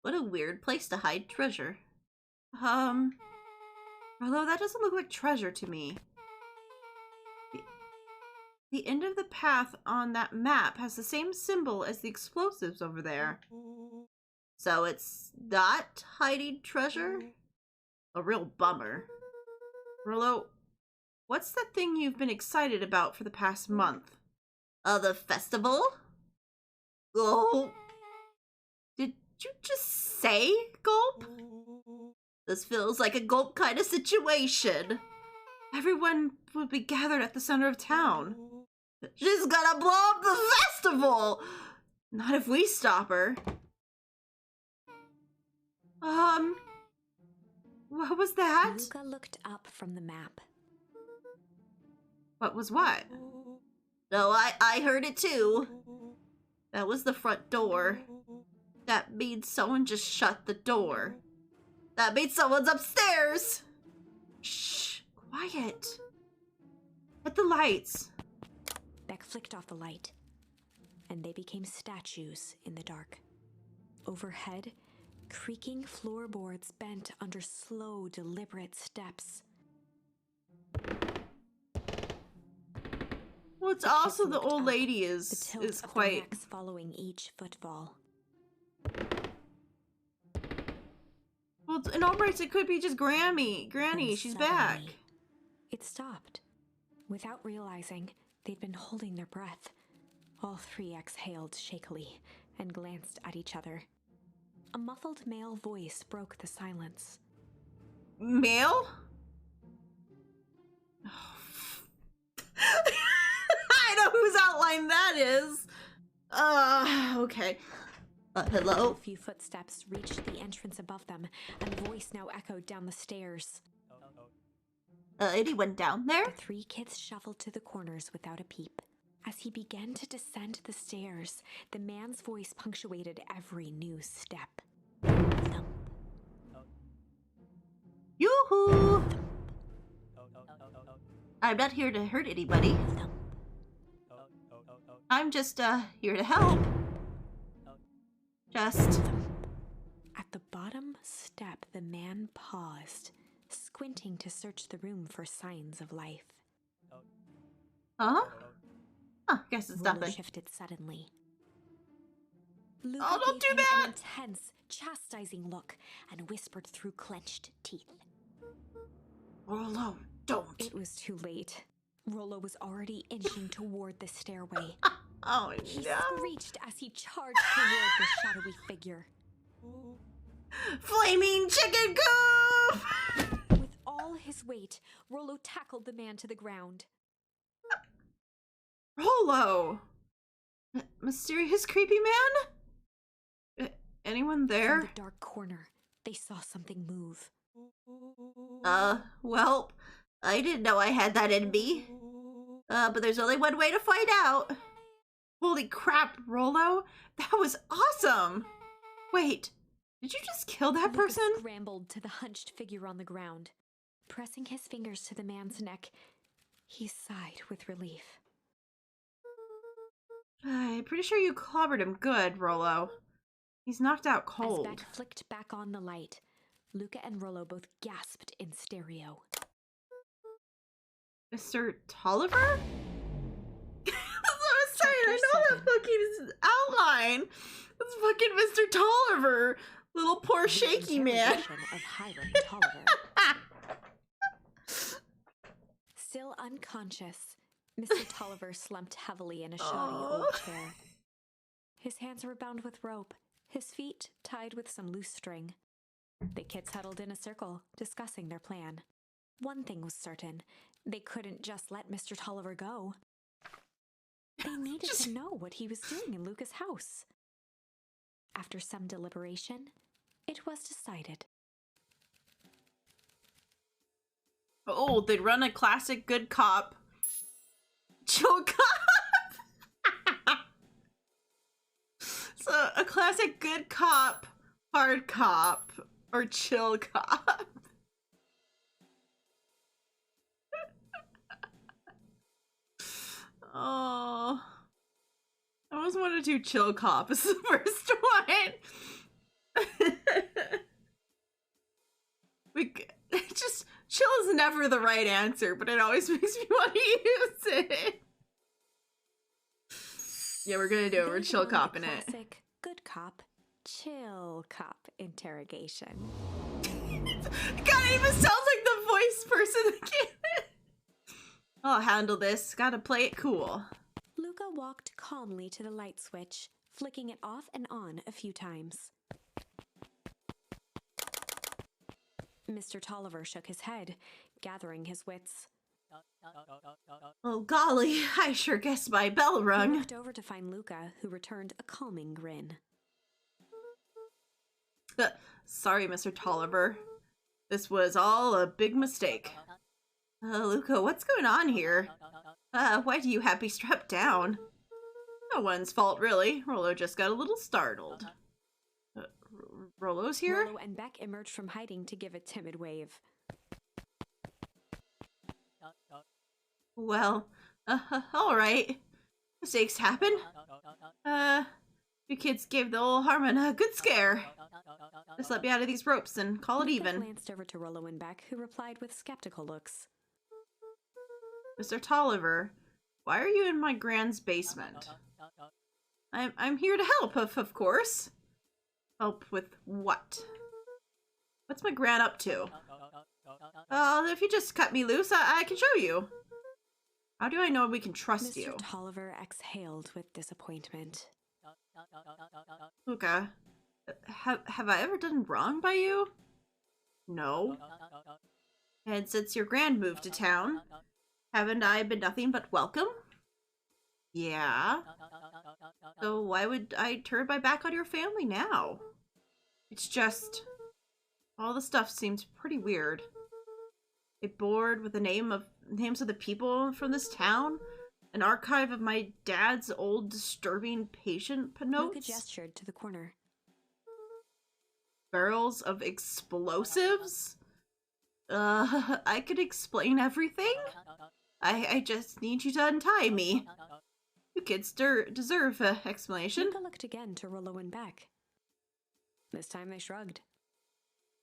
What a weird place to hide treasure. Although that doesn't look like treasure to me. The end of the path on that map has the same symbol as the explosives over there. So it's not hiding treasure? A real bummer. Rollo, what's that thing you've been excited about for the past month? The festival? Oh. Did you just say gulp? This feels like a gulp kind of situation. Everyone would be gathered at the center of town. She's gonna blow up the festival! Not if we stop her. What was that? Luca looked up from the map. What was what? No, I heard it too. That was the front door. That means someone just shut the door. That means someone's upstairs! Shh, quiet. Hit the lights. Beck flicked off the light, and they became statues in the dark. Overhead, creaking floorboards bent under slow, deliberate steps. Well, it's also the old lady is quite following each footfall. well. In all rights, it could be just Granny. And She's back. suddenly, it stopped. Without realizing, they'd been holding their breath. All three exhaled shakily and glanced at each other. A muffled male voice broke the silence. Male? I know whose outline that is. Okay. Hello? A few footsteps reached the entrance above them, and a voice now echoed down the stairs. Anyone down there? The three kids shuffled to the corners without a peep. As he began to descend the stairs, the man's voice punctuated every new step. Thump. Yoo-hoo! I'm not here to hurt anybody. Thump. I'm just, here to help. Just... At the bottom step, the man paused, squinting to search the room for signs of life. Huh? Huh, guess it's Rollo nothing. shifted suddenly. Luca Oh, don't gave do him that! an intense, chastising look and whispered through clenched teeth. Rollo, don't. It was too late. Rollo was already inching toward the stairway. Oh He no. screeched as he charged toward the shadowy figure. Flaming chicken coop! With all his weight, Rollo tackled the man to the ground. Rollo! Mysterious creepy man? Anyone there? From the dark corner, they saw something move. Well, I didn't know I had that in me. But there's only one way to find out. Holy crap, Rollo! That was awesome! Wait, did you just kill that Lucas person? scrambled to the hunched figure on the ground. Pressing his fingers to the man's neck, he sighed with relief. I'm pretty sure you clobbered him good, Rollo. He's knocked out cold. As Beck flicked back on the light, Luca and Rollo both gasped in stereo. Mr. Tolliver? That's what I was saying. I Chapter know 7. that fucking outline. That's fucking Mr. Tolliver. Little poor shaky man. Of Hiram Tolliver. Still unconscious, Mr. Tolliver slumped heavily in a shoddy old chair. His hands were bound with rope, his feet tied with some loose string. The kids huddled in a circle, discussing their plan. One thing was certain, they couldn't just let Mr. Tolliver go. They needed to know what he was doing in Luca's house. After some deliberation, it was decided. Oh, they'd run a classic good cop. Chill cop! So, a classic good cop, hard cop, or chill cop. Oh. I always wanted to do chill cop as the first one. Just chill is never the right answer, but it always makes me want to use it. Yeah, we're gonna do it. We're chill copping it. Classic good cop, chill cop interrogation. God, it even sounds like the voice person again. I'll handle this. Gotta play it cool. Luca walked calmly to the light switch, flicking it off and on a few times. Mr. Tolliver shook his head, gathering his wits. Oh golly, I sure guess my bell He rung. looked over to find Luca, who returned a calming grin. Sorry, Mr. Tolliver. This was all a big mistake. Luca, what's going on here? Why do you have me strapped down? No one's fault, really. Rollo just got a little startled. Rollo's here? Rollo and Beck emerged from hiding to give a timid wave. Well, alright. Mistakes happen. You kids gave the old Harmon a good scare. Just let me out of these ropes and call it Luca even. glanced over to Rollo and Beck, who replied with skeptical looks. Mr. Tolliver, why are you in my grand's basement? I'm here to help, of course. Help with what? What's my gran up to? If you just cut me loose, I can show you. How do I know we can trust you? Mr. Tolliver exhaled with disappointment. Luca, have I ever done wrong by you? No. And since your grand moved to town, haven't I been nothing but welcome? Yeah. So why would I turn my back on your family now? It's just... all the stuff seems pretty weird. A board with the names of the people from this town? An archive of my dad's old disturbing patient notes? Luca gestured to the corner. Barrels of explosives? I could explain everything? I just need you to untie me. You kids deserve an explanation. Luca looked again to Rollo and Beck. This time they shrugged.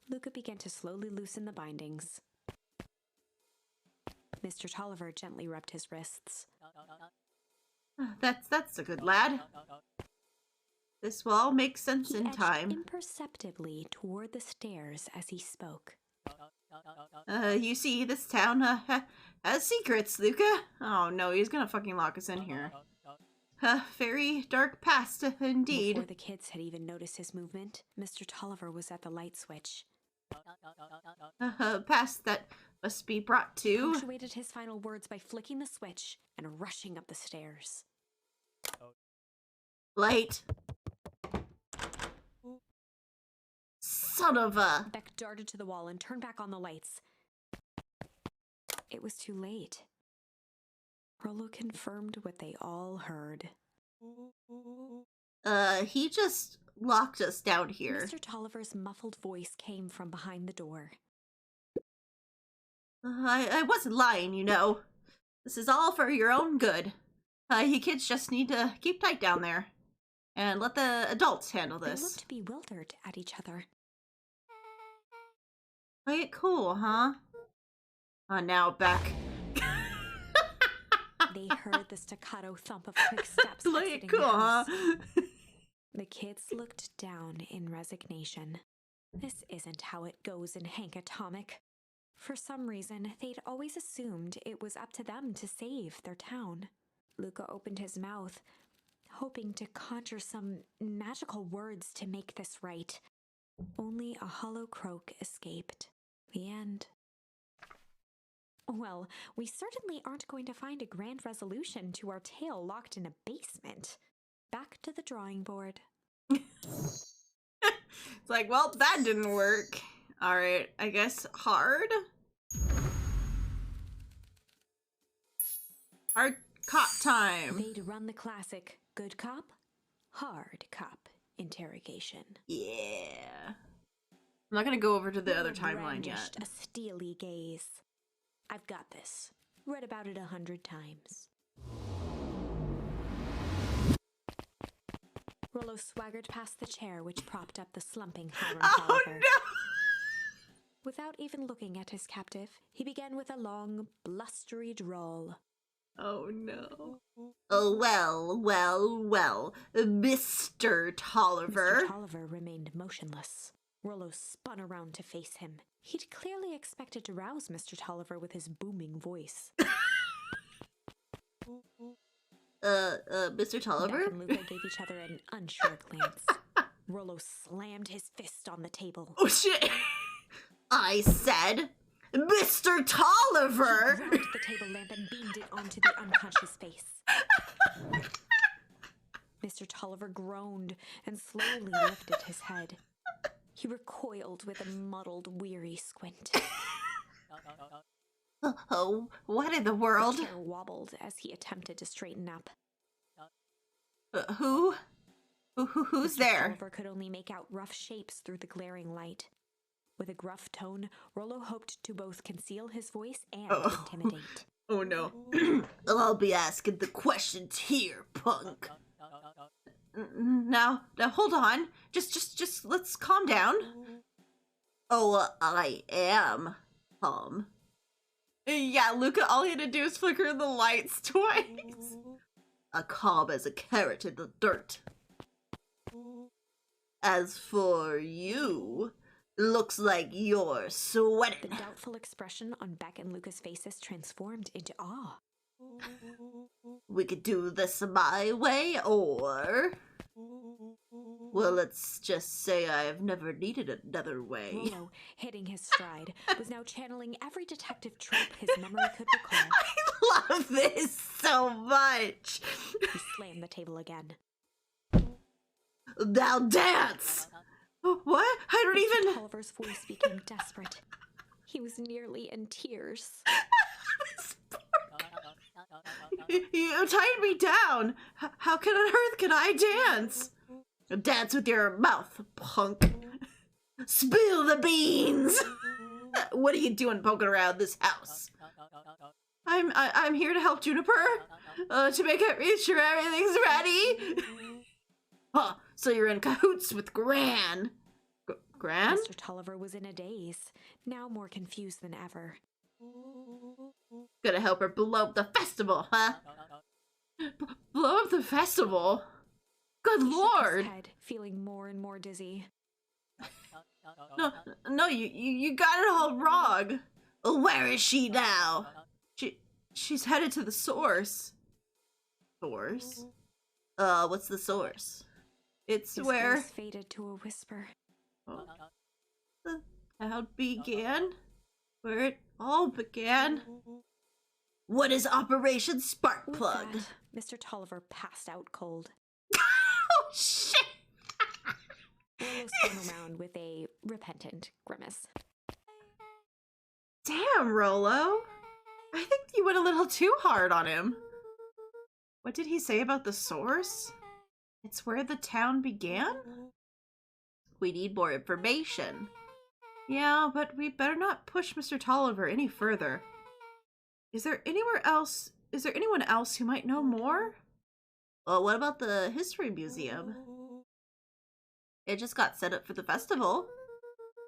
Luca began to slowly loosen the bindings. Mr. Tolliver gently rubbed his wrists. That's a good lad. This will all make sense He in edged time. imperceptibly toward the stairs as he spoke. You see, this town has secrets, Luca. Oh no, he's gonna fucking lock us in here. A very dark past, indeed. Before the kids had even noticed his movement, Mr. Tolliver was at the light switch. Past that must be brought to... Punctuated his final words by flicking the switch and rushing up the stairs. Light. Son of a... Beck darted to the wall and turned back on the lights. It was too late. Rollo confirmed what they all heard. He just locked us down here. Mr. Tolliver's muffled voice came from behind the door. I wasn't lying, you know. This is all for your own good. You kids just need to keep tight down there. And let the adults handle this. They looked bewildered at each other. Play it cool, huh? Now, Beck. They heard the staccato thump of quick steps. Play it exiting cool, the huh? house. The kids looked down in resignation. This isn't how it goes in Hank Atomic. For some reason, they'd always assumed it was up to them to save their town. Luca opened his mouth, hoping to conjure some magical words to make this right. Only a hollow croak escaped. The end. Well, we certainly aren't going to find a grand resolution to our tale locked in a basement. Back to the drawing board. It's like, well, that didn't work. Alright, I guess hard? Hard cop time. They'd run the classic good cop, hard cop interrogation. Yeah. I'm not gonna go over to the other timeline yet. Brandished a steely gaze. I've got this. Read about it 100 times. Rollo swaggered past the chair which propped up the slumping Hiram Oh Tolliver. no! Without even looking at his captive, he began with a long, blustery drawl. Oh no. Oh, well, Mr. Tolliver. Mr. Tolliver remained motionless. Rollo spun around to face him. He'd clearly expected to rouse Mr. Tolliver with his booming voice. Mr. Tolliver? Beck and Luca gave each other an unsure glance. Rollo slammed his fist on the table. Oh shit! I said, Mr. Tolliver! He grabbed the table lamp and beamed it onto the unconscious face. Mr. Tolliver groaned and slowly lifted his head. He recoiled with a muddled, weary squint. Oh, what in the world? The chair wobbled as he attempted to straighten up. Who's Mr. there? Tolliver could only make out rough shapes through the glaring light. With a gruff tone, Rollo hoped to both conceal his voice and intimidate. Oh no. I'll be asking the questions here, punk. Now, hold on. Just let's calm down. Oh, I am calm. Yeah, Luca, all he had to do is flicker the lights twice. Calm as a carrot in the dirt. As for you, looks like you're The sweating. doubtful expression on Beck and Luca's faces transformed into awe. We could do this my way, or... Well, let's just say I've never needed another way. Rollo, hitting his stride, was now channeling every detective trope his memory could recall. I love this so much. He slammed the table again. Now dance. What? I don't even... Tolliver's voice became desperate. He was nearly in tears. You tied me down. How on earth can I dance? Dance with your mouth, punk. Spill the beans. What are you doing poking around this house? I'm here to help Juniper. To make sure everything's ready. Huh, so you're in cahoots with Gran. Gran? Mr. Tolliver was in a daze, now more confused than ever. Gonna help her blow up the festival, huh? Blow up the festival? Good He shook lord! his head, feeling more and more dizzy. No, you got it all wrong. Where is she now? She's headed to the source. Source? What's the source? It's His where voice faded to a whisper. the town began. Where it all began. What is Operation With Sparkplug? that, Mr. Tolliver passed out cold. Oh, shit! Willow spun around with a repentant grimace. Damn, Rolo. I think you went a little too hard on him. What did he say about the source? It's where the town began? We need more information. Yeah, but we better not push Mr. Tolliver any further. Is there anyone else who might know more? Well, what about the History Museum? It just got set up for the festival.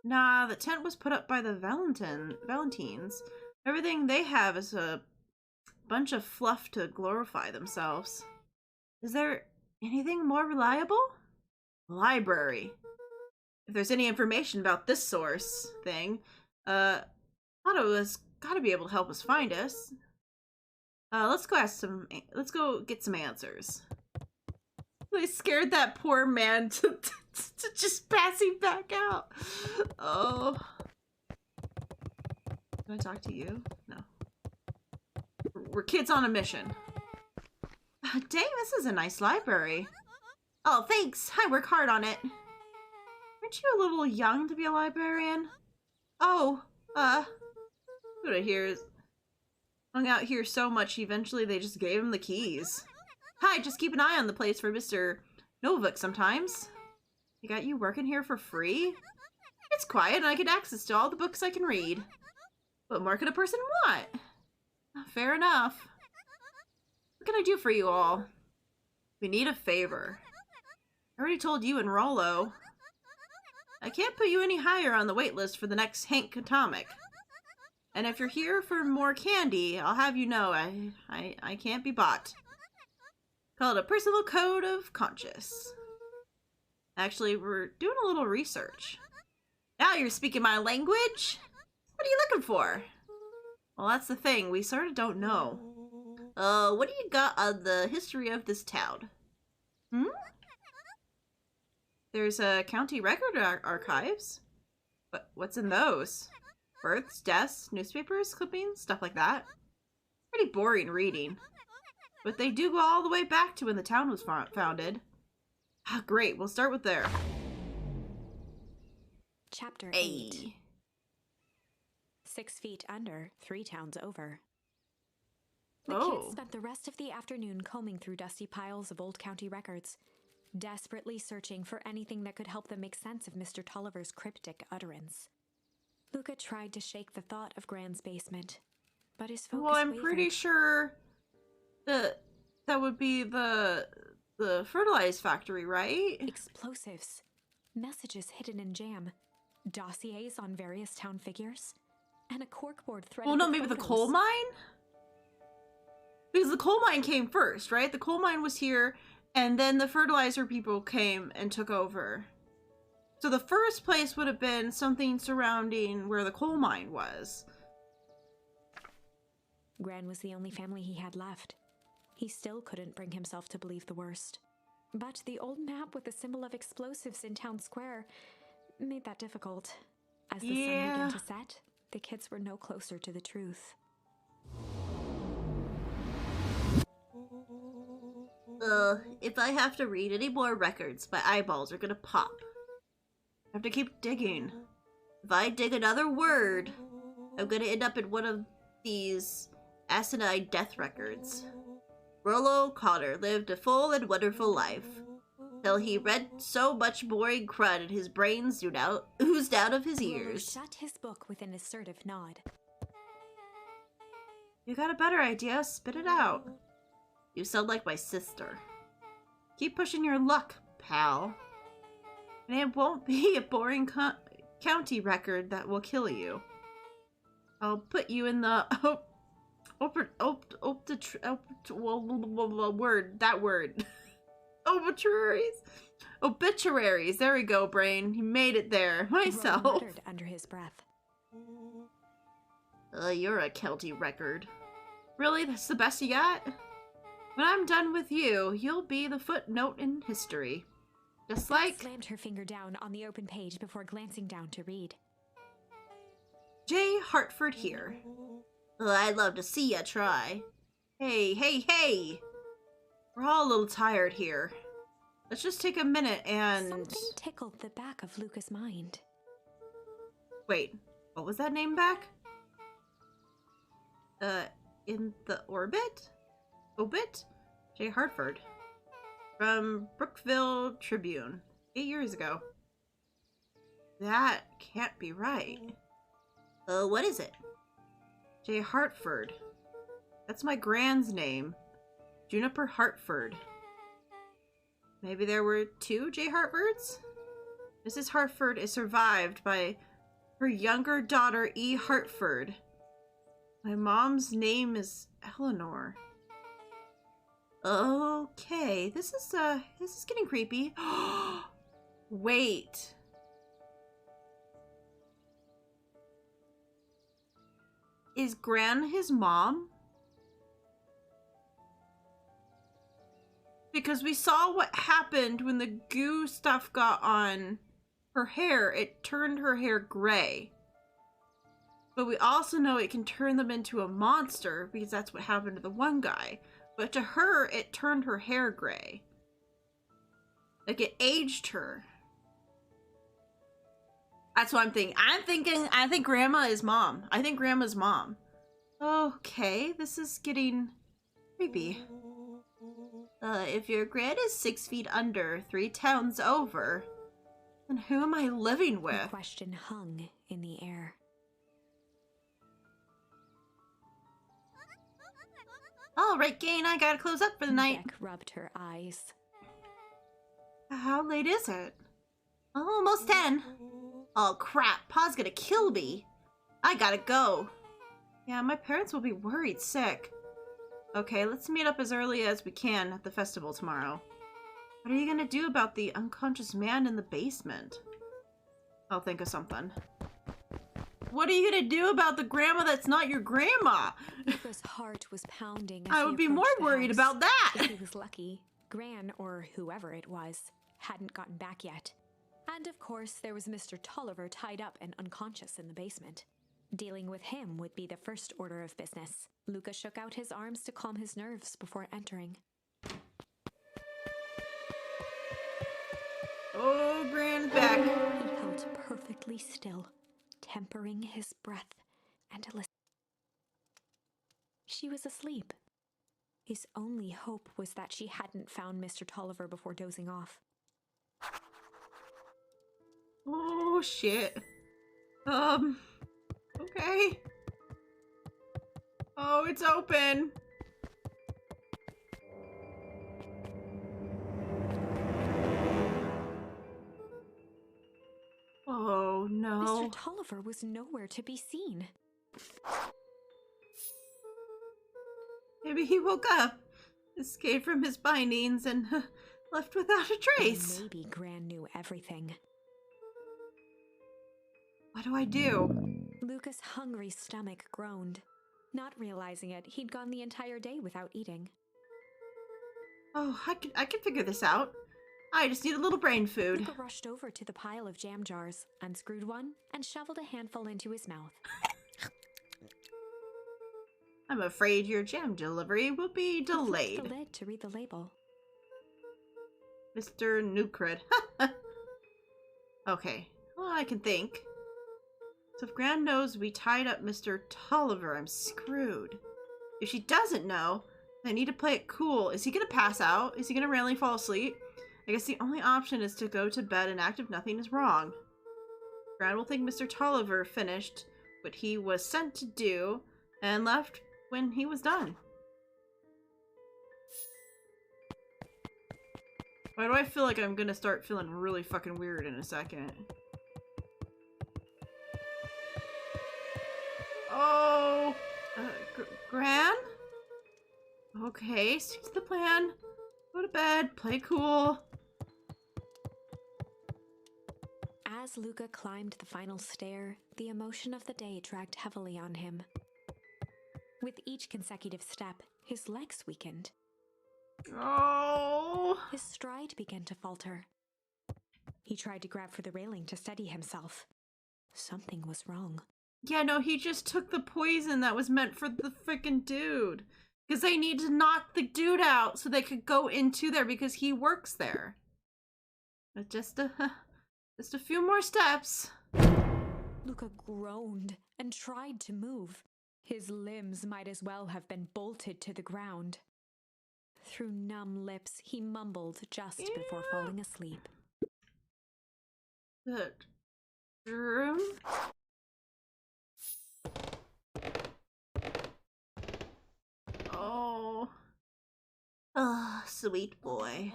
Nah, the tent was put up by the Valentines. Everything they have is a bunch of fluff to glorify themselves. Is there anything more reliable? Library. If there's any information about this source thing, Otto has gotta be able to help us find us. Let's go get some answers. They scared that poor man to just passing back out. Oh. Can I talk to you? No. We're kids on a mission. Dang, this is a nice library. Oh, thanks. I work hard on it. Aren't you a little young to be a librarian? Oh, hung out here so much, eventually they just gave him the keys. Hi, just keep an eye on the place for Mr. Novak sometimes. They got you working here for free? It's quiet and I get access to all the books I can read. What more could a person want? Fair enough. What can I do for you all? We need a favor. I already told you and Rollo. I can't put you any higher on the wait list for the next Hank Atomic. And if you're here for more candy, I'll have you know I can't be bought. Call it a personal code of conscience. Actually, we're doing a little research. Now you're speaking my language? What are you looking for? Well, that's the thing. We sort of don't know. What do you got on the history of this town? There's a county record archives. But what's in those? Births, deaths, newspapers, clippings, stuff like that. Pretty boring reading. But they do go all the way back to when the town was founded. Ah, great. We'll start with there. Chapter 8. 6 feet under, 3 towns over. The kids spent the rest of the afternoon combing through dusty piles of old county records, desperately searching for anything that could help them make sense of Mr. Tolliver's cryptic utterance. Luca tried to shake the thought of Gran's basement, but his focus I'm wavered. pretty sure that would be the fertilizer factory, right? Explosives, messages hidden in jam, dossiers on various town figures, and a corkboard thread. Well, no, maybe the coal mine? Because the coal mine came first, right? The coal mine was here, and then the fertilizer people came and took over. So the first place would have been something surrounding where the coal mine was. Gran was the only family he had left. He still couldn't bring himself to believe the worst. But the old map with the symbol of explosives in town square made that difficult. As the sun began to set, the kids were no closer to the truth. If I have to read any more records, my eyeballs are gonna pop. I have to keep digging. If I dig another word, I'm gonna end up in one of these asinine death records. Rollo Cotter lived a full and wonderful life, till he read so much boring crud and his brains oozed out of his ears. Rollo shut his book with an assertive nod. You got a better idea? Spit it out. You sound like my sister. Keep pushing your luck, pal. And it won't be a boring county record that will kill you. I'll put you in the obituaries. There we go, brain. You made it there. Myself. Rollo muttered under his breath. You're a county record. Really? That's the best you got? When I'm done with you, you'll be the footnote in history. Just like... Slammed her finger down on the open page before glancing down to read. J. Hartford here. I'd love to see ya try. Hey, hey, hey! We're all a little tired here. Let's just take a minute and... Something tickled the back of Luca's mind. Wait, what was that name back? In the orbit? Obit? J. Hartford. From Brookville Tribune. 8 years ago. That can't be right. What is it? J. Hartford. That's my grand's name. Juniper Hartford. Maybe there were 2 J. Hartfords? Mrs. Hartford is survived by her younger daughter, E. Hartford. My mom's name is Eleanor. Okay, this is getting creepy. Wait. Is Gran his mom? Because we saw what happened when the goo stuff got on her hair. It turned her hair gray. But we also know it can turn them into a monster because that's what happened to the one guy. But to her, it turned her hair gray. Like it aged her. That's what I'm thinking. I think Grandma is mom. I think Grandma's mom. Okay, this is getting creepy. If your grid is 6 feet under, 3 towns over, then who am I living with? The question hung in the air. All right, Gain, I gotta close up for the night. Beck rubbed her eyes. How late is it? Almost 10. Oh crap, Pa's gonna kill me. I gotta go. Yeah, my parents will be worried sick. Okay, let's meet up as early as we can at the festival tomorrow. What are you gonna do about the unconscious man in the basement? I'll think of something. What are you gonna do about the grandma that's not your grandma? Luca's heart was pounding. I would be more worried about that. If he was lucky, Gran, or whoever it was, hadn't gotten back yet. And of course, there was Mr. Tolliver tied up and unconscious in the basement. Dealing with him would be the first order of business. Luca shook out his arms to calm his nerves before entering. Oh, Gran's back. He held perfectly still, tempering his breath and listening. She was asleep. His only hope was that she hadn't found Mr. Tolliver before dozing off. Oh, shit. Okay. Oh, it's open. Oh, no. Mr. Tolliver was nowhere to be seen. Maybe he woke up, escaped from his bindings, and left without a trace. Maybe Gran knew everything. What do I do? Luca's hungry stomach groaned. Not realizing it, he'd gone the entire day without eating. Oh, I can figure this out. I just need a little brain food. Luca rushed over to the pile of jam jars, unscrewed one, and shoveled a handful into his mouth. I'm afraid your jam delivery will be delayed. He flipped the lid to read the label. Mr. Newcred. Okay, well, I can think. So if Gran knows we tied up Mr. Tolliver, I'm screwed. If she doesn't know, I need to play it cool. Is he gonna pass out? Is he gonna randomly fall asleep? I guess the only option is to go to bed and act if nothing is wrong. Gran will think Mr. Tolliver finished what he was sent to do and left when he was done. Why do I feel like I'm gonna start feeling really fucking weird in a second? Oh! Gran? Okay, stick to the plan. Go to bed, play cool. As Luca climbed the final stair, the emotion of the day dragged heavily on him. With each consecutive step, his legs weakened. Oh. His stride began to falter. He tried to grab for the railing to steady himself. Something was wrong. Yeah, no, he just took the poison that was meant for the freaking dude. Because they need to knock the dude out so they could go into there because he works there. But just a few more steps. Luca groaned and tried to move. His limbs might as well have been bolted to the ground. Through numb lips, he mumbled just before falling asleep. The room? Oh. Ah, sweet boy.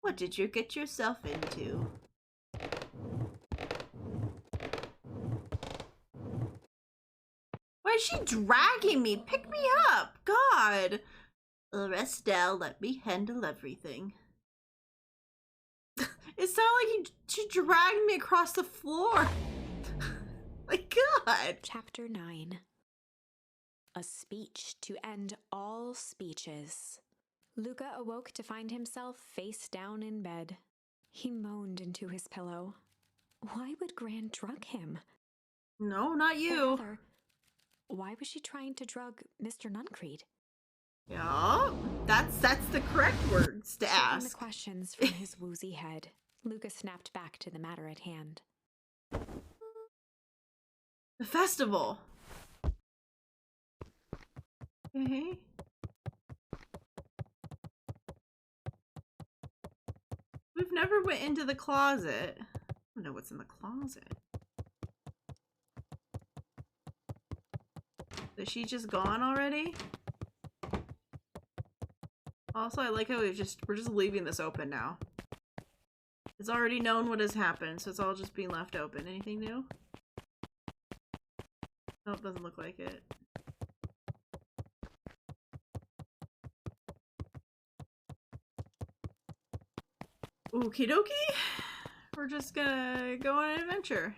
What did you get yourself into? Why is she dragging me? Pick me up! God! Rest now, let me handle everything. It sounded like she dragged me across the floor. My God! Chapter 9. A speech to end all speeches. Luca awoke to find himself face down in bed. He moaned into his pillow. Why would Gran drug him? No, not you. Or rather, why was she trying to drug Mr. Nuncreed? Yeah, that's the correct words to Shaking ask. the questions from his woozy head, Luca snapped back to the matter at hand. The festival. Okay. We've never went into the closet. I don't know what's in the closet. Is she just gone already? Also, I like how we're just leaving this open now. It's already known what has happened, so it's all just being left open. Anything new? Nope, doesn't look like it. Okie dokie. We're just gonna go on an adventure.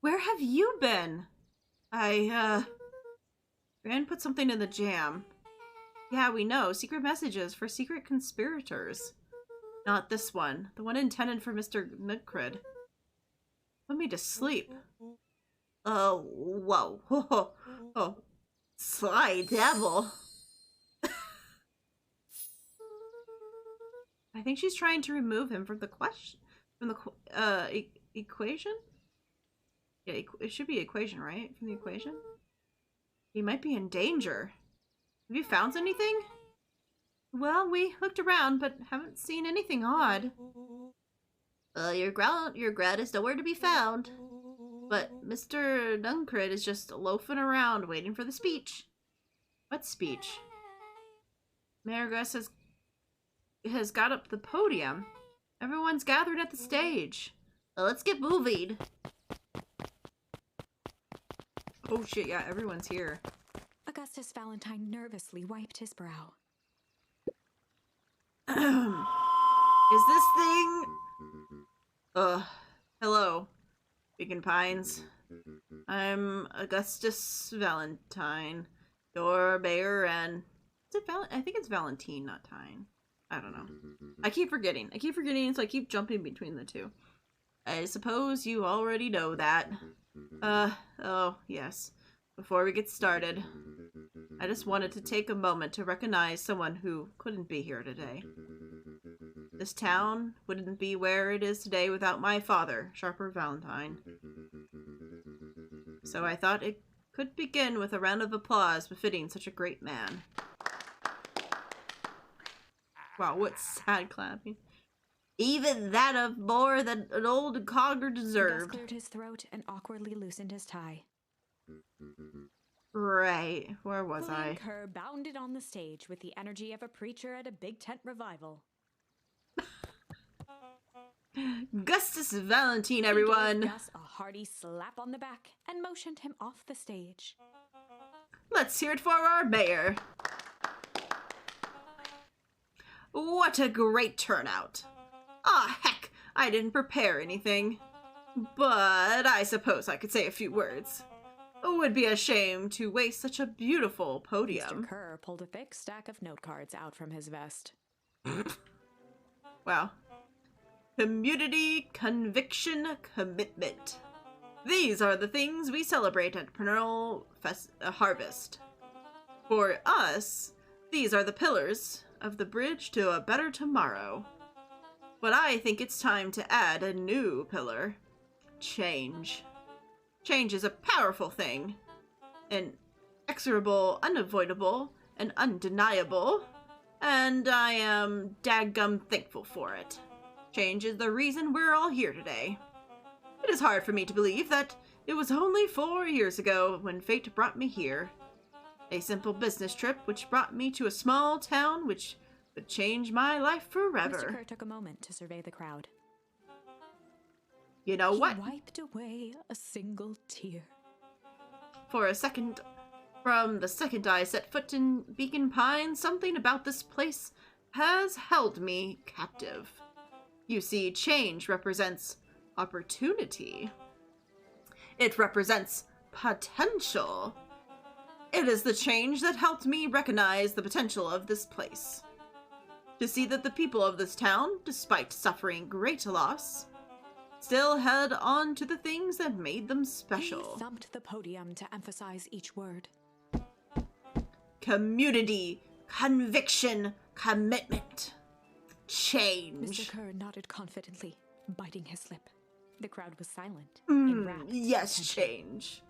Where have you been? Gran put something in the jam. Yeah, we know. Secret messages for secret conspirators. Not this one. The one intended for Mr. Nuncreed. Put me to sleep. Oh, whoa. Oh. Sly devil. I think she's trying to remove him from the question. From the, equation? Yeah, it should be equation, right? From the equation? He might be in danger. Have you found anything? Well, we looked around, but haven't seen anything odd. Your grad is nowhere to be found. But Mr. Nuncreed is just loafing around, waiting for the speech. What speech? Mayor Gus has got up the podium. Everyone's gathered at the stage. Let's get moving. Oh shit, yeah, everyone's here. Augustus Valentine nervously wiped his brow. Is this thing... hello, Beacon Pines. I'm Augustus Valentine, your mayor, and... I think it's Valentine, not Tyne. I don't know. I keep forgetting, so I keep jumping between the two. I suppose you already know that. Oh, yes. Before we get started, I just wanted to take a moment to recognize someone who couldn't be here today. This town wouldn't be where it is today without my father, Sharper Valentine. So I thought it could begin with a round of applause befitting such a great man. Wow, what sad clapping. Even that of more than an old cogger deserved. Gus cleared his throat and awkwardly loosened his tie. Right, where was I? Kerr bounded on the stage with the energy of a preacher at a big tent revival. Gustus Valentine, everyone! He gave Gus a hearty slap on the back and motioned him off the stage. Let's hear it for our mayor. What a great turnout. Ah, heck, I didn't prepare anything. But I suppose I could say a few words. It would be a shame to waste such a beautiful Mr. podium. Kerr pulled a thick stack of note cards out from his vest. Wow. Community, conviction, commitment. These are the things we celebrate at Perennial Harvest. For us, these are the pillars of the bridge to a better tomorrow. But I think it's time to add a new pillar. Change. Change is a powerful thing. Inexorable, unavoidable, and undeniable. And I am daggum thankful for it. Change is the reason we're all here today. It is hard for me to believe that it was only 4 years ago when fate brought me here. A simple business trip which brought me to a small town which would change my life forever. Mr. Kerr took a moment to survey the crowd. You know what? He wiped away a single tear. For a second, from the second I set foot in Beacon Pines, something about this place has held me captive. You see, change represents opportunity. It represents potential. It is the change that helped me recognize the potential of this place. To see that the people of this town, despite suffering great loss, still held on to the things that made them special. He thumped the podium to emphasize each word. Community, conviction, commitment, change. Mr. Kerr nodded confidently, biting his lip. The crowd was silent, in rapt Yes, attention. change.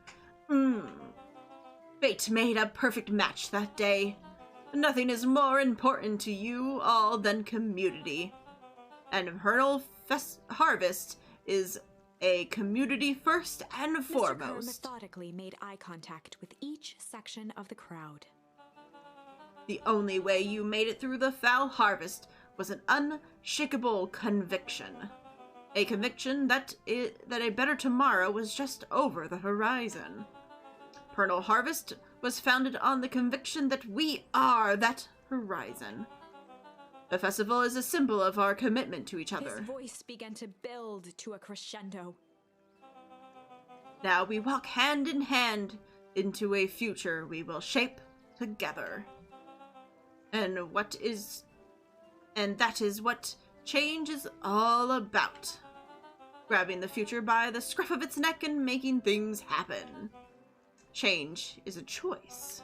Fate made a perfect match that day. Nothing is more important to you all than community. And Perennial Harvest is a community first and Mr. Kerr foremost. methodically made eye contact with each section of the crowd. The only way you made it through the foul harvest was an unshakable conviction. A conviction that a better tomorrow was just over the horizon. Perennial Harvest was founded on the conviction that we are that horizon. The festival is a symbol of our commitment to each other. His voice began to build to a crescendo. Now we walk hand in hand into a future we will shape together. And that is what change is all about. Grabbing the future by the scruff of its neck and making things happen. Change is a choice.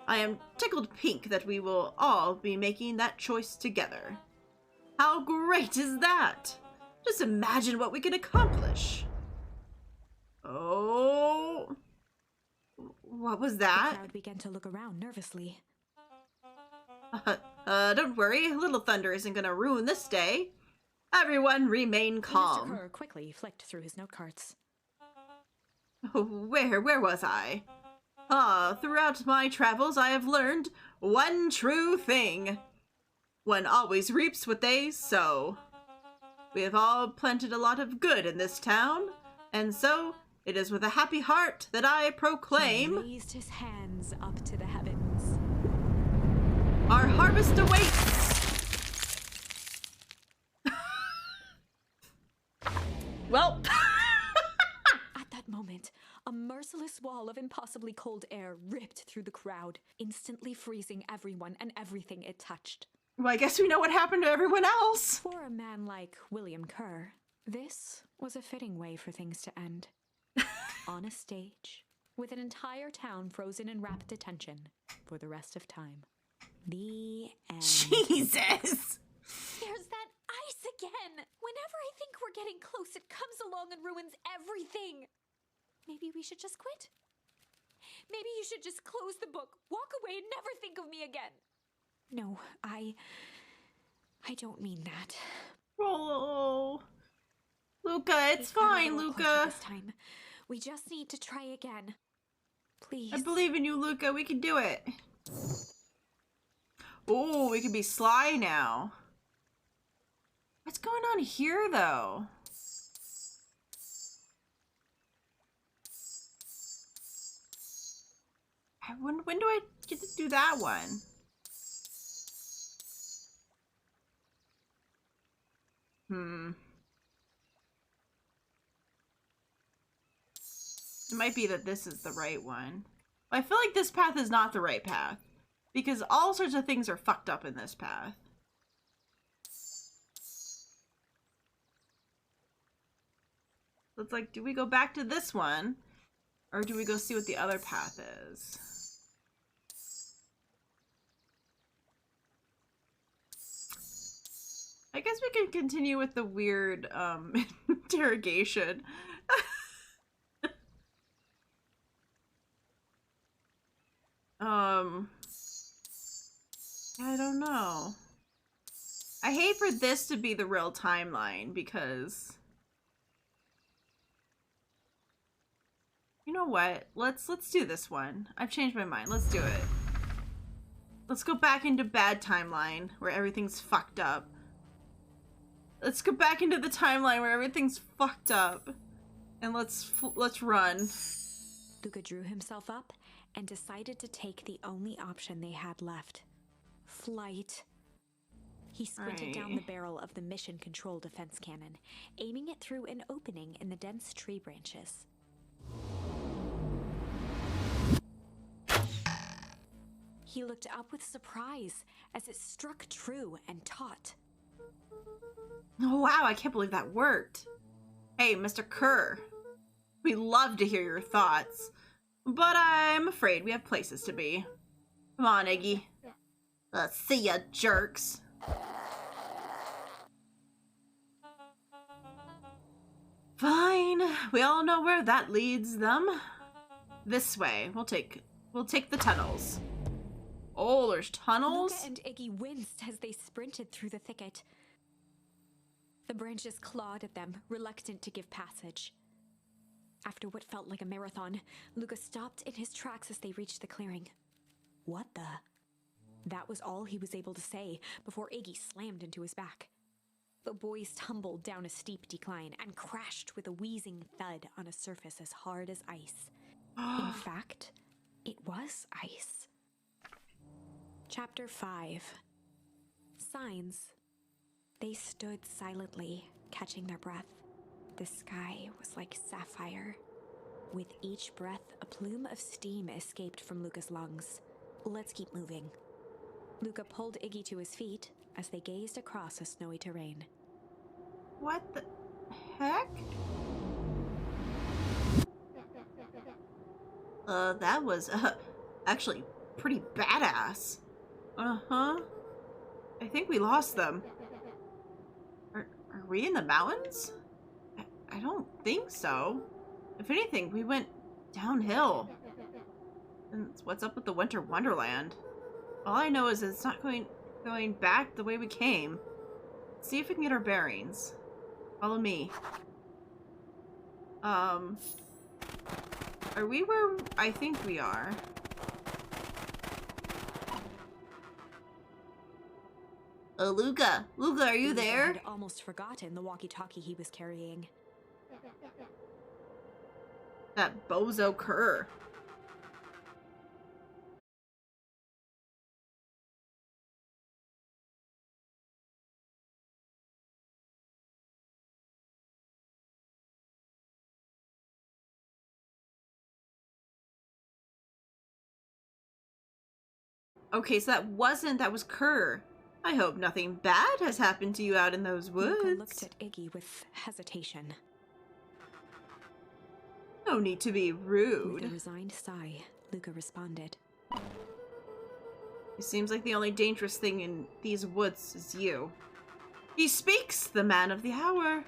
I am tickled pink that we will all be making that choice together. How great is that? Just imagine what we can accomplish. Oh, what was The that? crowd began to look around nervously. Don't worry, Little Thunder isn't gonna ruin this day. Everyone remain Mr. calm. Kerr quickly flicked through his note cards. Where was I? Throughout my travels I have learned one true thing. One always reaps what they sow. We have all planted a lot of good in this town, and so it is with a happy heart that I He proclaim raised his hands up to the heavens. our harvest awaits! Well, At that moment, a merciless wall of impossibly cold air ripped through the crowd, instantly freezing everyone and everything it touched. I guess we know what happened to everyone else. For a man like William Kerr, this was a fitting way for things to end. On a stage, with an entire town frozen in rapt attention for the rest of time. The end. Jesus! There's that ice again! Whenever I think we're getting close, it comes along and ruins everything! Maybe we should just quit? Maybe you should just close the book, walk away, and never think of me again. No, I don't mean that. Oh, Luca, it's We've come a fine, little closer Luca. This time. We just need to try again. Please. I believe in you, Luca. We can do it. Oh, we can be sly now. What's going on here, though? When do I get to do that one? It might be that this is the right one. But I feel like this path is not the right path. Because all sorts of things are fucked up in this path. It's like, do we go back to this one? Or do we go see what the other path is? I guess we can continue with the weird, interrogation. I don't know. I hate for this to be the real timeline because... You know what? Let's do this one. I've changed my mind. Let's do it. Let's go back into bad timeline where everything's fucked up. Let's go back into the timeline where everything's fucked up. And let's run. Luca drew himself up and decided to take the only option they had left. Flight. He sprinted down the barrel of the mission control defense cannon, aiming it through an opening in the dense tree branches. He looked up with surprise as it struck true and taut. Oh wow, I can't believe that worked. Hey, Mr. Kerr. We love to hear your thoughts, but I'm afraid we have places to be. Come on, Iggy. See ya, jerks. Fine. We all know where that leads them. This way. We'll take the tunnels. Oh, there's tunnels? Luca and Iggy winced as they sprinted through the thicket. The branches clawed at them, reluctant to give passage. After what felt like a marathon, Luca stopped in his tracks as they reached the clearing. What the? That was all he was able to say before Iggy slammed into his back. The boys tumbled down a steep decline and crashed with a wheezing thud on a surface as hard as ice. In fact, it was ice. Chapter 5. Signs. They stood silently, catching their breath. The sky was like sapphire. With each breath, a plume of steam escaped from Luca's lungs. Let's keep moving. Luca pulled Iggy to his feet as they gazed across a snowy terrain. What the heck? That was, actually pretty badass. Uh-huh. I think we lost them. Are we in the mountains? I don't think so. If anything, we went downhill. And what's up with the Winter Wonderland? All I know is it's not going back the way we came. Let's see if we can get our bearings. Follow me. Are we where I think we are? Oh, Luca! Luca, are you there? Luca had almost forgotten the walkie-talkie he was carrying. That bozo Kerr. Okay, so that was Kerr. I hope nothing bad has happened to you out in those woods. Luca looked at Iggy with hesitation. No need to be rude. With a resigned sigh, Luca responded. It seems like the only dangerous thing in these woods is you. He speaks, the man of the hour.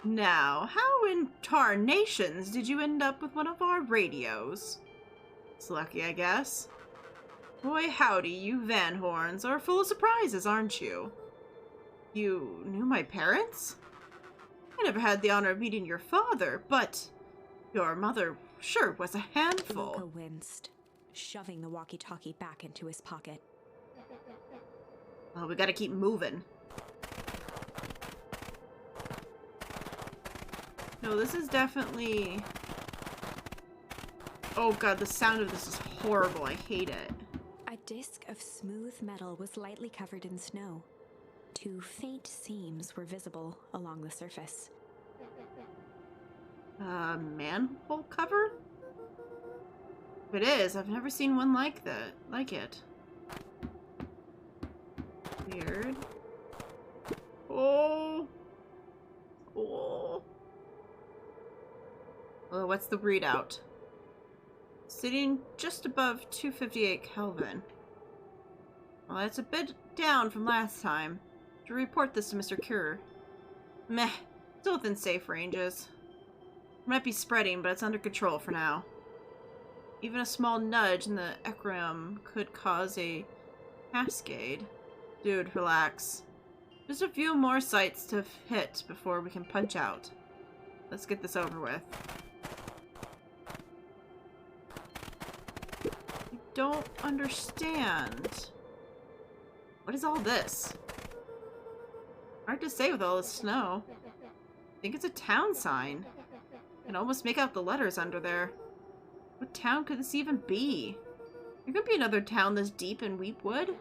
Now, how in tarnations did you end up with one of our radios? It's lucky, I guess. Boy howdy, you Van Horns are full of surprises, aren't you? You knew my parents? I never had the honor of meeting your father, but your mother sure was a handful. Luca winced, shoving the walkie-talkie back into his pocket. Well, we gotta keep moving. No, this is definitely... Oh god, the sound of this is horrible. I hate it. A disc of smooth metal was lightly covered in snow. Two faint seams were visible along the surface. Manhole cover? If it is, I've never seen one like it. Weird. Oh. Oh. Well, what's the readout? Sitting just above 258 Kelvin. Well, that's a bit down from last time. To report this to Mr. Cure. Meh. Still within safe ranges. Might be spreading, but it's under control for now. Even a small nudge in the equilibrium could cause a cascade. Dude, relax. Just a few more sites to hit before we can punch out. Let's get this over with. I don't understand. What is all this? Hard to say with all this snow. I think it's a town sign. I can almost make out the letters under there. What town could this even be? There could be another town this deep in Weepwood.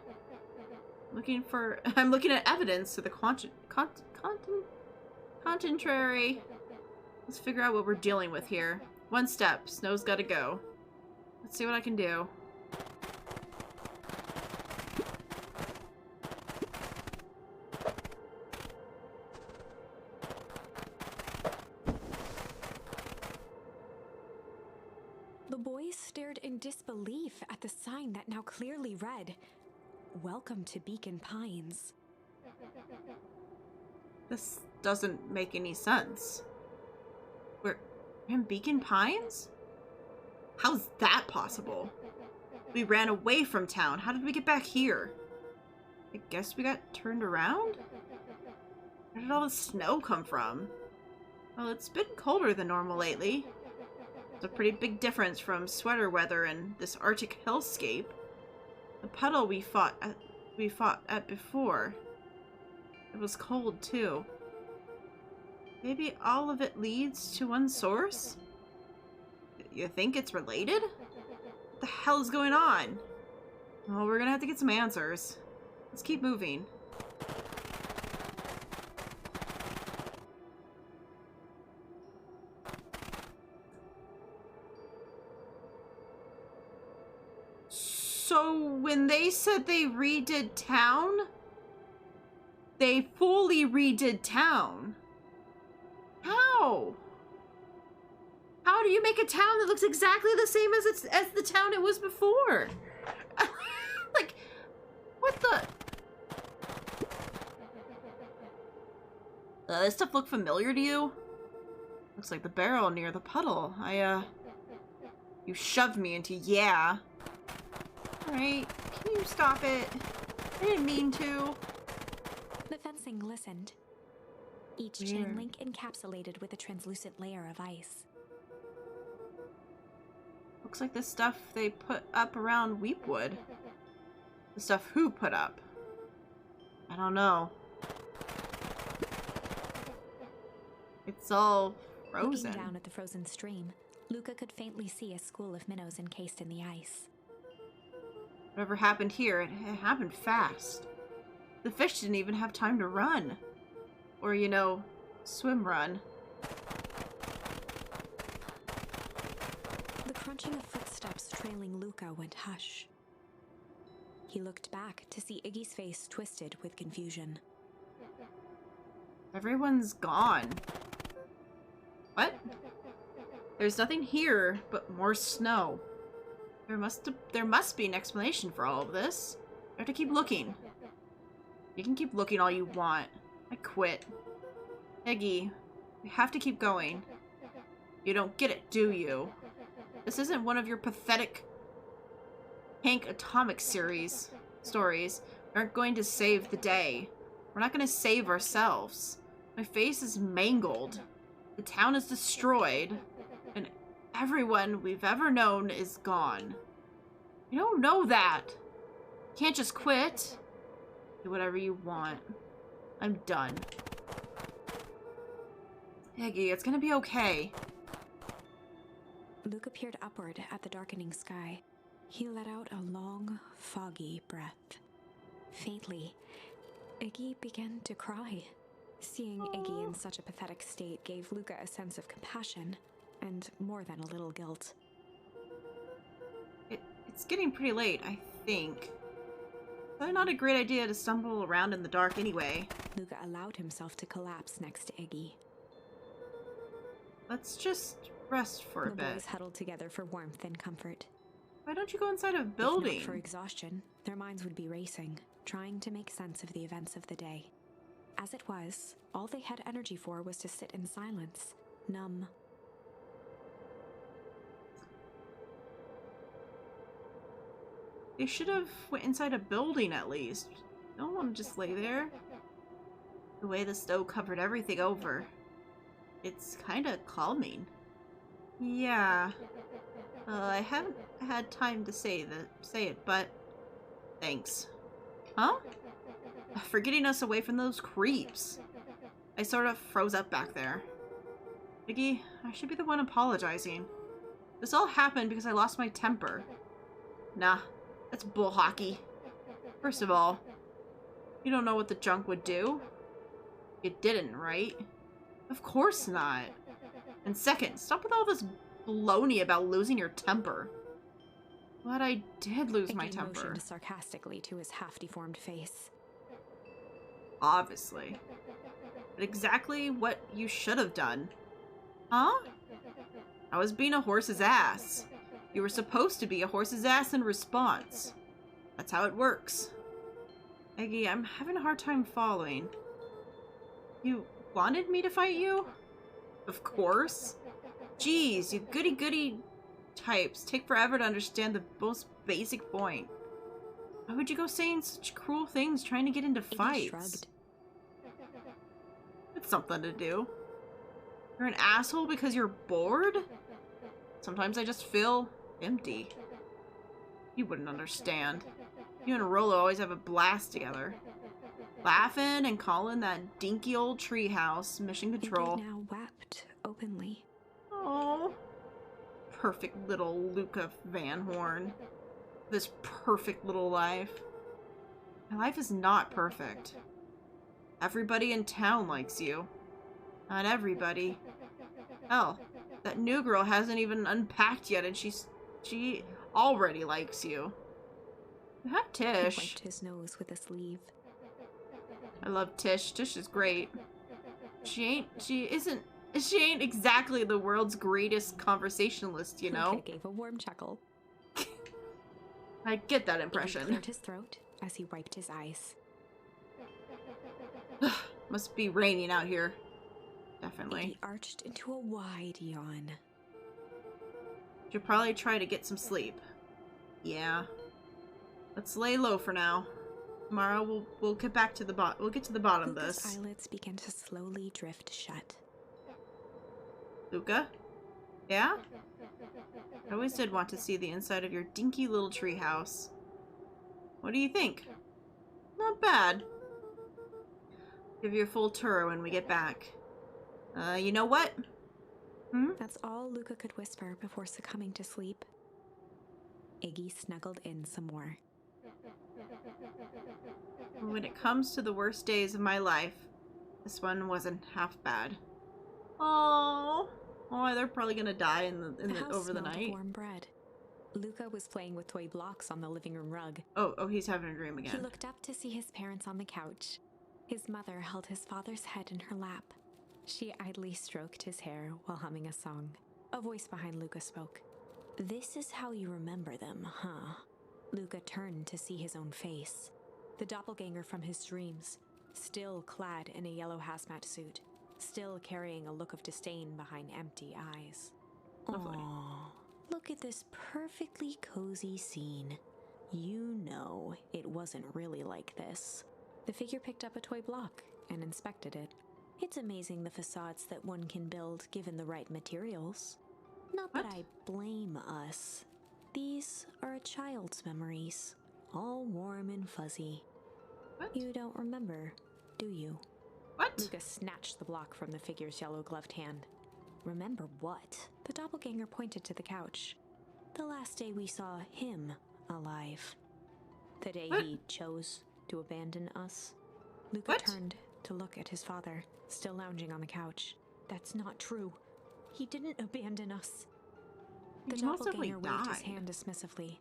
I'm looking at evidence to the contrary. Let's figure out what we're dealing with here. One step. Snow's gotta go. Let's see what I can do. The boys stared in disbelief at the sign that now clearly read, "Welcome to Beacon Pines." This doesn't make any sense. We're in Beacon Pines? How's that possible? We ran away from town. How did we get back here? I guess we got turned around? Where did all the snow come from? Well, it's been colder than normal lately. It's a pretty big difference from sweater weather and this Arctic hellscape. The puddle we fought at before. It was cold too. Maybe all of it leads to one source? You think it's related? What the hell is going on? Well, we're gonna have to get some answers. Let's keep moving. So when they said they redid town, they fully redid town. How? How do you make a town that looks exactly the same as the town it was before? Like, what the? This stuff look familiar to you? Looks like the barrel near the puddle. You shoved me into, yeah. Alright, can you stop it? I didn't mean to. The fencing glistened. Each chain link encapsulated with a translucent layer of ice. Looks like the stuff they put up around Weepwood. The stuff who put up? I don't know. It's all frozen. Looking down at the frozen stream, Luca could faintly see a school of minnows encased in the ice. Whatever happened here, it happened fast. The fish didn't even have time to run. Or, you know, swim run. The crunching of footsteps trailing Luca went hush. He looked back to see Iggy's face twisted with confusion. Everyone's gone. What? There's nothing here but more snow. There must be an explanation for all of this. I have to keep looking. You can keep looking all you want. I quit. Iggy, you have to keep going. You don't get it, do you? This isn't one of your pathetic Hank Atomic series stories. We aren't going to save the day. We're not going to save ourselves. My face is mangled. The town is destroyed. And everyone we've ever known is gone. You don't know that. You can't just quit. Do whatever you want. I'm done. Iggy, it's gonna be okay. Luca peered upward at the darkening sky. He let out a long, foggy breath. Faintly, Iggy began to cry, Seeing Iggy in such a pathetic state gave Luca a sense of compassion, and more than a little guilt. It's getting pretty late, I think. Probably not a great idea to stumble around in the dark anyway. Luca allowed himself to collapse next to Iggy. Let's just rest for a bit. The boys huddled together for warmth and comfort. Why don't you go inside a building? If not for exhaustion, their minds would be racing, trying to make sense of the events of the day. As it was, all they had energy for was to sit in silence, numb. They should have went inside a building at least. Don't want to just lay there. The way the snow covered everything over. It's kind of calming. Yeah. I haven't had time to say it, but thanks. Huh? For getting us away from those creeps. I sort of froze up back there. Iggy, I should be the one apologizing. This all happened because I lost my temper. Nah, that's bull hockey. First of all, you don't know what the junk would do. You didn't, right? Of course not. And second, stop with all this baloney about losing your temper. But I did lose my temper. Motioned sarcastically to his half-deformed face. Obviously. But exactly what you should have done. Huh? I was being a horse's ass. You were supposed to be a horse's ass in response. That's how it works. Eggy, I'm having a hard time following. You wanted me to fight you? Of course. Jeez, you goody-goody types take forever to understand the most basic point. Why would you go saying such cruel things trying to get into fights? Shrugged. It's something to do. You're an asshole because you're bored? Sometimes I just feel empty. You wouldn't understand. You and Rolo always have a blast together. Laughing and calling that dinky old treehouse mission control. They now wept openly. Oh, perfect little Luca Van Horn. This perfect little life. My life is not perfect. Everybody in town likes you. Not everybody. Hell, that new girl hasn't even unpacked yet and she already likes you. You have Tish. He wiped his nose with a sleeve. I love Tish. Tish is great. She ain't exactly the world's greatest conversationalist, you know? Luca gave a warm chuckle. I get that He impression. cleared his throat as he wiped his eyes. Must be raining out here. Definitely. He arched into a wide yawn. Should probably try to get some sleep. Yeah. Let's lay low for now. Tomorrow we'll get back to the we'll get to the bottom of Luca's this. eyelids began to slowly drift shut. Luca? Yeah? I always did want to see the inside of your dinky little treehouse. What do you think? Not bad. Give you a full tour when we get back. You know what? That's all Luca could whisper before succumbing to sleep. Iggy snuggled in some more. When it comes to the worst days of my life, this one wasn't half bad. Oh, they're probably gonna die in the house over the smelled of night. warm bread. Luca was playing with toy blocks on the living room rug. Oh, he's having a dream He again. looked up to see his parents on the couch. His mother held his father's head in her lap. She idly stroked his hair while humming a song. A voice behind Luca spoke. "This is how you remember them, huh?" Luca turned to see his own face. The doppelganger from his dreams, still clad in a yellow hazmat suit, still carrying a look of disdain behind empty eyes. Lovely. Aww, look at this perfectly cozy scene. You know it wasn't really like this. The figure picked up a toy block and inspected it. It's amazing the facades that one can build given the right materials. Not that What? I blame us. These are a child's memories, all warm and fuzzy. What? You don't remember, do you? What? Luca snatched the block from the figure's yellow-gloved hand. Remember what? The doppelganger pointed to the couch. The last day we saw him alive. The day What? he chose to abandon us. Luca What? turned to look at his father, still lounging on the couch. That's not true. He didn't abandon us. The He must have, doppelganger like, waved his died. hand dismissively.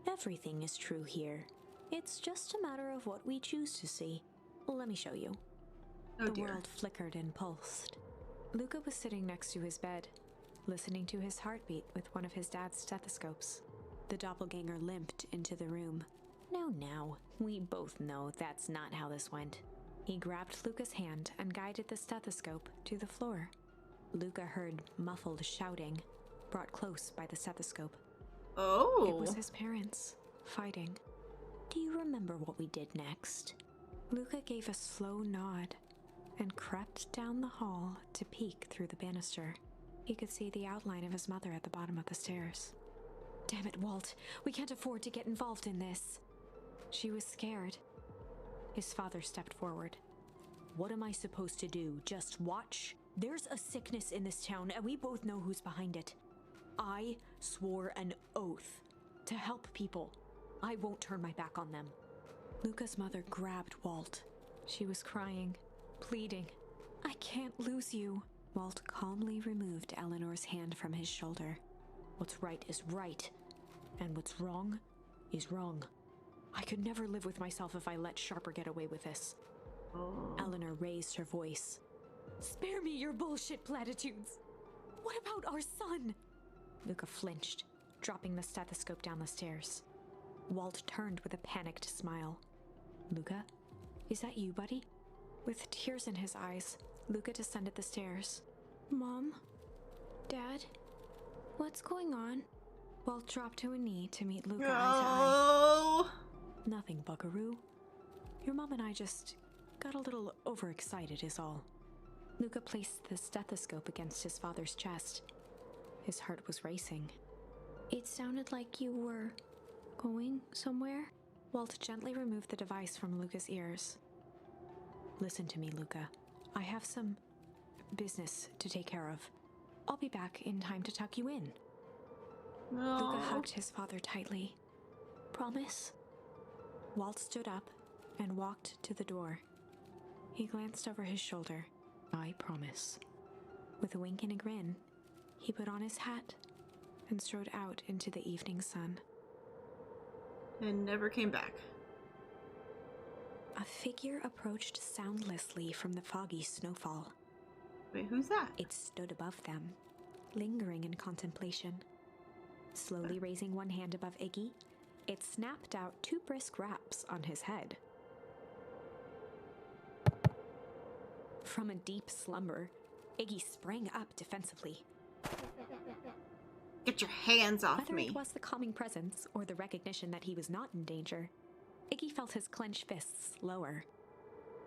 Everything is true here. It's just a matter of what we choose to see. Let me show you. Oh The dear. world flickered and pulsed. Luca was sitting next to his bed, listening to his heartbeat with one of his dad's stethoscopes. The doppelganger limped into the room. Now, we both know that's not how this went. He grabbed Luca's hand and guided the stethoscope to the floor. Luca heard muffled shouting, brought close by the stethoscope. Oh. It was his parents, fighting. Do you remember what we did next? Luca gave a slow nod and crept down the hall to peek through the banister. He could see the outline of his mother at the bottom of the stairs. Damn it, Walt. We can't afford to get involved in this. She was scared. His father stepped forward. What am I supposed to do? Just watch? There's a sickness in this town, and we both know who's behind it. I swore an oath to help people. I won't turn my back on them. Luca's mother grabbed Walt. She was crying, pleading. I can't lose you. Walt calmly removed Eleanor's hand from his shoulder. What's right is right, and what's wrong is wrong. I could never live with myself if I let Sharper get away with this. Oh. Eleanor raised her voice. Spare me your bullshit platitudes. What about our son? Luca flinched, dropping the stethoscope down the stairs. Walt turned with a panicked smile. Luca, is that you, buddy? With tears in his eyes, Luca descended the stairs. Mom? Dad? What's going on? Walt dropped to a knee to meet Luca eye to eye. Oh. Nothing, buckaroo. Your mom and I just got a little overexcited is all. Luca placed the stethoscope against his father's chest. His heart was racing. It sounded like you were going somewhere? Walt gently removed the device from Luca's ears. Listen to me, Luca. I have some business to take care of. I'll be back in time to tuck you in. No. Luca hugged his father tightly. Promise? Walt stood up and walked to the door. He glanced over his shoulder. I promise. With a wink and a grin, he put on his hat and strode out into the evening sun. And never came back. A figure approached soundlessly from the foggy snowfall. Wait, who's that? It stood above them, lingering in contemplation. Slowly raising one hand above Iggy, it snapped out 2 brisk raps on his head. From a deep slumber, Iggy sprang up defensively. Get your hands off Whether me. it was the calming presence or the recognition that he was not in danger, Iggy felt his clenched fists lower.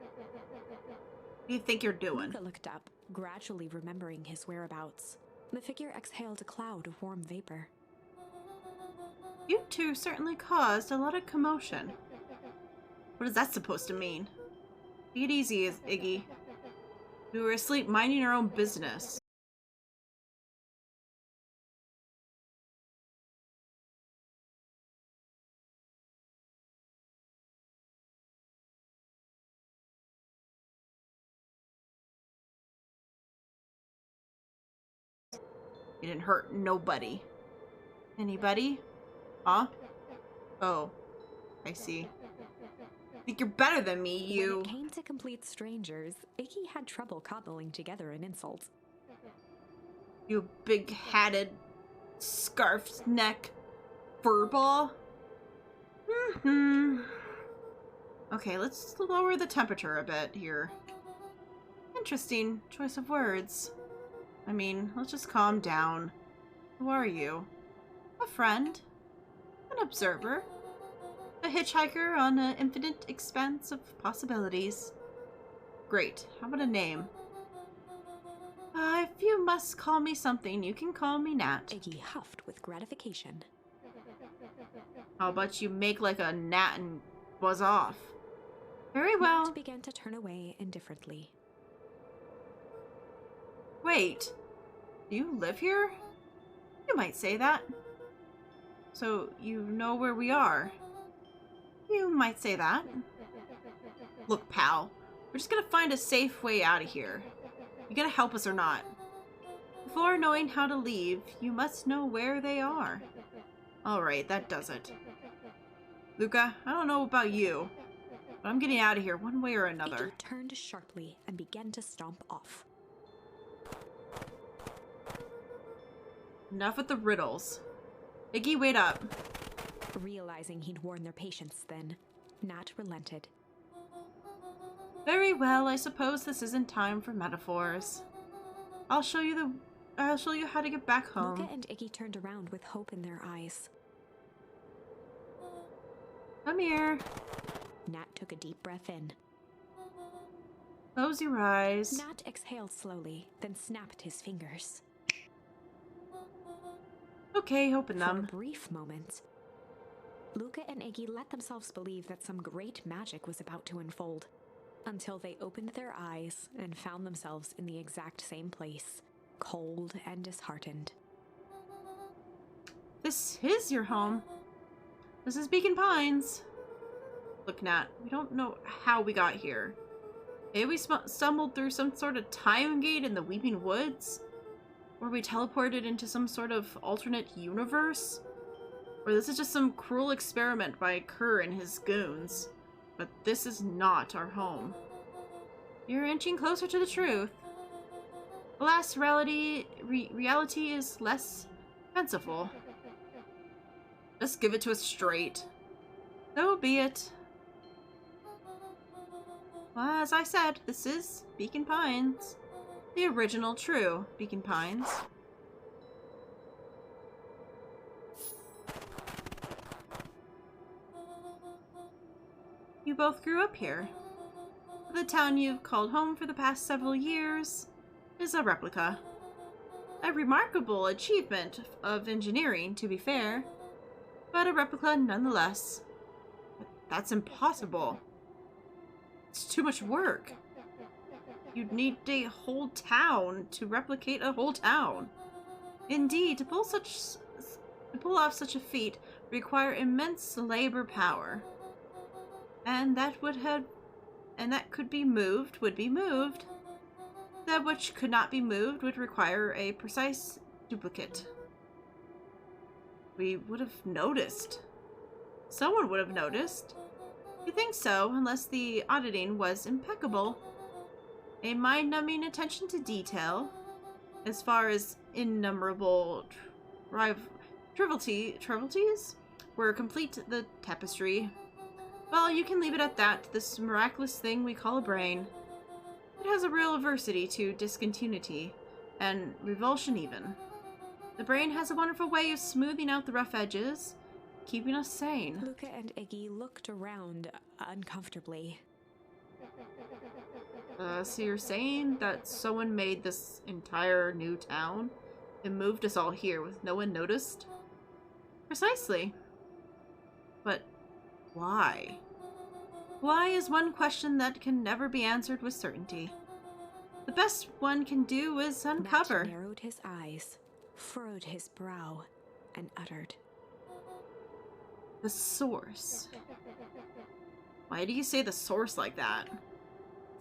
What do you think you're doing? Luca looked up, gradually remembering his whereabouts. The figure exhaled a cloud of warm vapor. You two certainly caused a lot of commotion. What is that supposed to mean? Take it easy, Iggy. We were asleep minding our own business. You didn't hurt nobody. Anybody? Huh? Oh, I see. Think you're better than me, you. When it came to complete strangers, Iggy had trouble cobbling together an insult. You big-hatted, scarfed neck furball. Okay, let's lower the temperature a bit here. Interesting choice of words. I mean, let's just calm down. Who are you? A friend? An observer? A hitchhiker on an infinite expanse of possibilities? Great. How about a name? If you must call me something, you can call me Nat. Iggy huffed with gratification. How about you make like a gnat and buzz off? Very well. Nat began to turn away indifferently. Wait, do you live here? You might say that. So you know where we are? You might say that. Look, pal, We're just gonna find a safe way out of here. You gonna help us or not? Before knowing how to leave, you must know where they are. Alright, that does it. Luca, I don't know about you, but I'm getting out of here one way or another. Iggy turned sharply and began to stomp off. Enough with the riddles. Iggy, wait up. Realizing he'd worn their patience then, Nat relented. Very well, I suppose this isn't time for metaphors. I'll show you how to get back home. Luca and Iggy turned around with hope in their eyes. Come here. Nat took a deep breath in. Close your eyes. Nat exhaled slowly, then snapped his fingers. Okay, open For them. a brief moment, Luca and Iggy let themselves believe that some great magic was about to unfold, until they opened their eyes and found themselves in the exact same place, cold and disheartened. This is your home. This is Beacon Pines. Look, Nat, we don't know how we got here. Maybe we stumbled through some sort of time gate in the Weeping Woods? Or we teleported into some sort of alternate universe? Or this is just some cruel experiment by Kerr and his goons. But this is not our home. You're inching closer to the truth. Alas, reality is less fanciful. Just give it to us straight. So be it. Well, as I said, this is Beacon Pines. The original true Beacon Pines. You both grew up here. The town you've called home for the past several years is a replica. A remarkable achievement of engineering, to be fair, but a replica nonetheless. That's impossible. It's too much work. You'd need a whole town to replicate a whole town. Indeed, to pull off such a feat require immense labor power. And that could be moved would be moved. That which could not be moved would require a precise duplicate. We would have noticed. Someone would have noticed. You think so, unless the auditing was impeccable. A mind-numbing attention to detail, as far as innumerable trivialities were complete the tapestry. Well, you can leave it at that, this miraculous thing we call a brain. It has a real aversity to discontinuity, and revulsion even. The brain has a wonderful way of smoothing out the rough edges, keeping us sane. Luca and Iggy looked around uncomfortably. So you're saying that someone made this entire new town and moved us all here with no one noticed? Precisely. But why? Why is one question that can never be answered with certainty. The best one can do is uncover. Matt narrowed his eyes, furrowed his brow, and uttered, The source. Why do you say the source like that?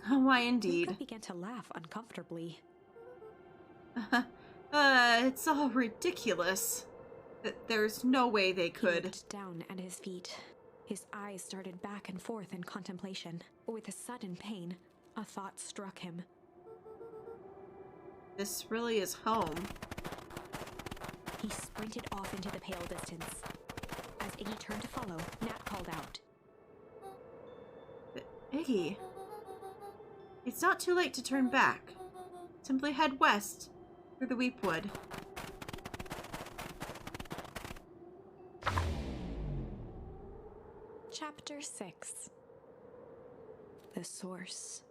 Why indeed. Luca began to laugh uncomfortably. It's all ridiculous. There's no way they He could. looked down at his feet. His eyes darted back and forth in contemplation. With a sudden pain, a thought struck him. This really is home. He sprinted off into the pale distance. As Iggy turned to follow, Nat called out. Iggy. It's not too late to turn back. Simply head west, through the Weepwood. Chapter 6. The Source.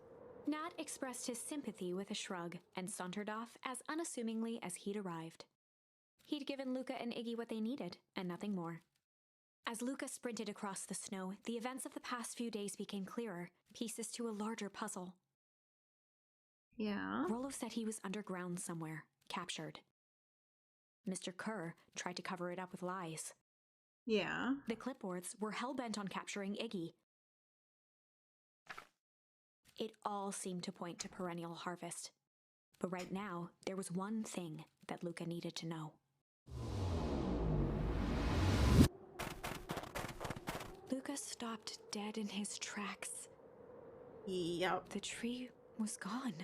Nat expressed his sympathy with a shrug and sauntered off as unassumingly as he'd arrived. He'd given Luca and Iggy what they needed, and nothing more. As Luca sprinted across the snow, the events of the past few days became clearer, pieces to a larger puzzle. Yeah. Rollo said he was underground somewhere, captured. Mr. Kerr tried to cover it up with lies. Yeah. The clipboards were hell-bent on capturing Iggy. It all seemed to point to perennial harvest. But right now, there was one thing that Luca needed to know. Luca stopped dead in his tracks. Yep. The tree was gone,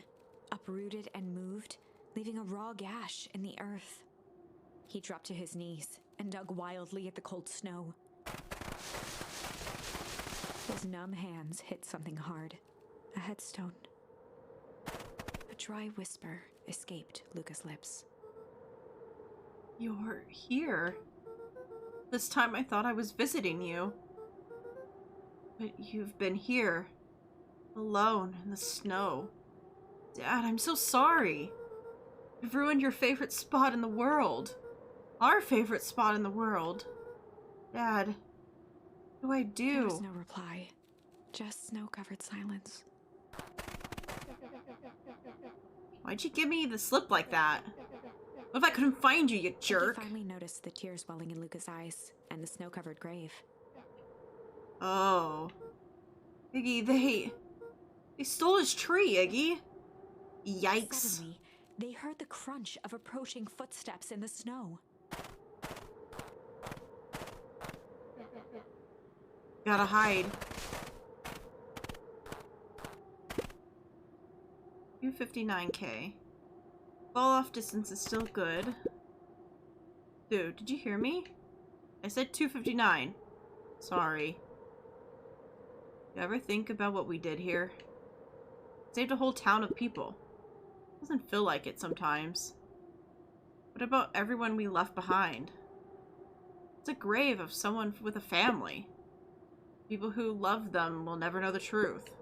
uprooted and moved, leaving a raw gash in the earth. He dropped to his knees and dug wildly at the cold snow. His numb hands hit something hard, a headstone. A dry whisper escaped Luca's lips. You're here. This time I thought I was visiting you. But you've been here, alone in the snow. Dad, I'm so sorry. I've ruined your favorite spot in the world. Our favorite spot in the world. Dad, what do I do? There was no reply, just snow-covered silence. Why'd you give me the slip like that? What if I couldn't find you, you jerk? He finally noticed the tears welling in Luca's eyes and the snow-covered grave. Oh. Iggy, they stole his tree, Iggy. Yikes. Suddenly, they heard the crunch of approaching footsteps in the snow. Gotta hide. 259k. Fall off distance is still good. Dude, did you hear me? I said 259. Sorry. You ever think about what we did here? Saved a whole town of people. Doesn't feel like it sometimes. What about everyone we left behind? It's a grave of someone with a family. People who love them will never know the truth.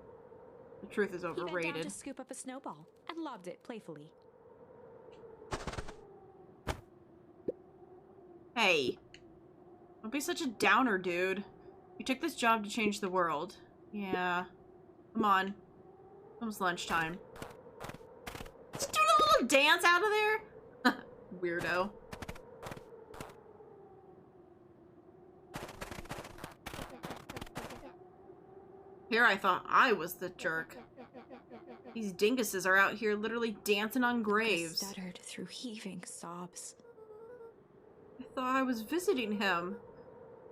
The truth is He bent down overrated. to scoop up a snowball and lobbed it playfully. Hey. Don't be such a downer, dude. You took this job to change the world. Yeah. Come on. Almost lunchtime. Just doing a little dance out of there? Weirdo. Here I thought I was the jerk. These dinguses are out here literally dancing on graves. He stuttered through heaving sobs. I thought I was visiting him,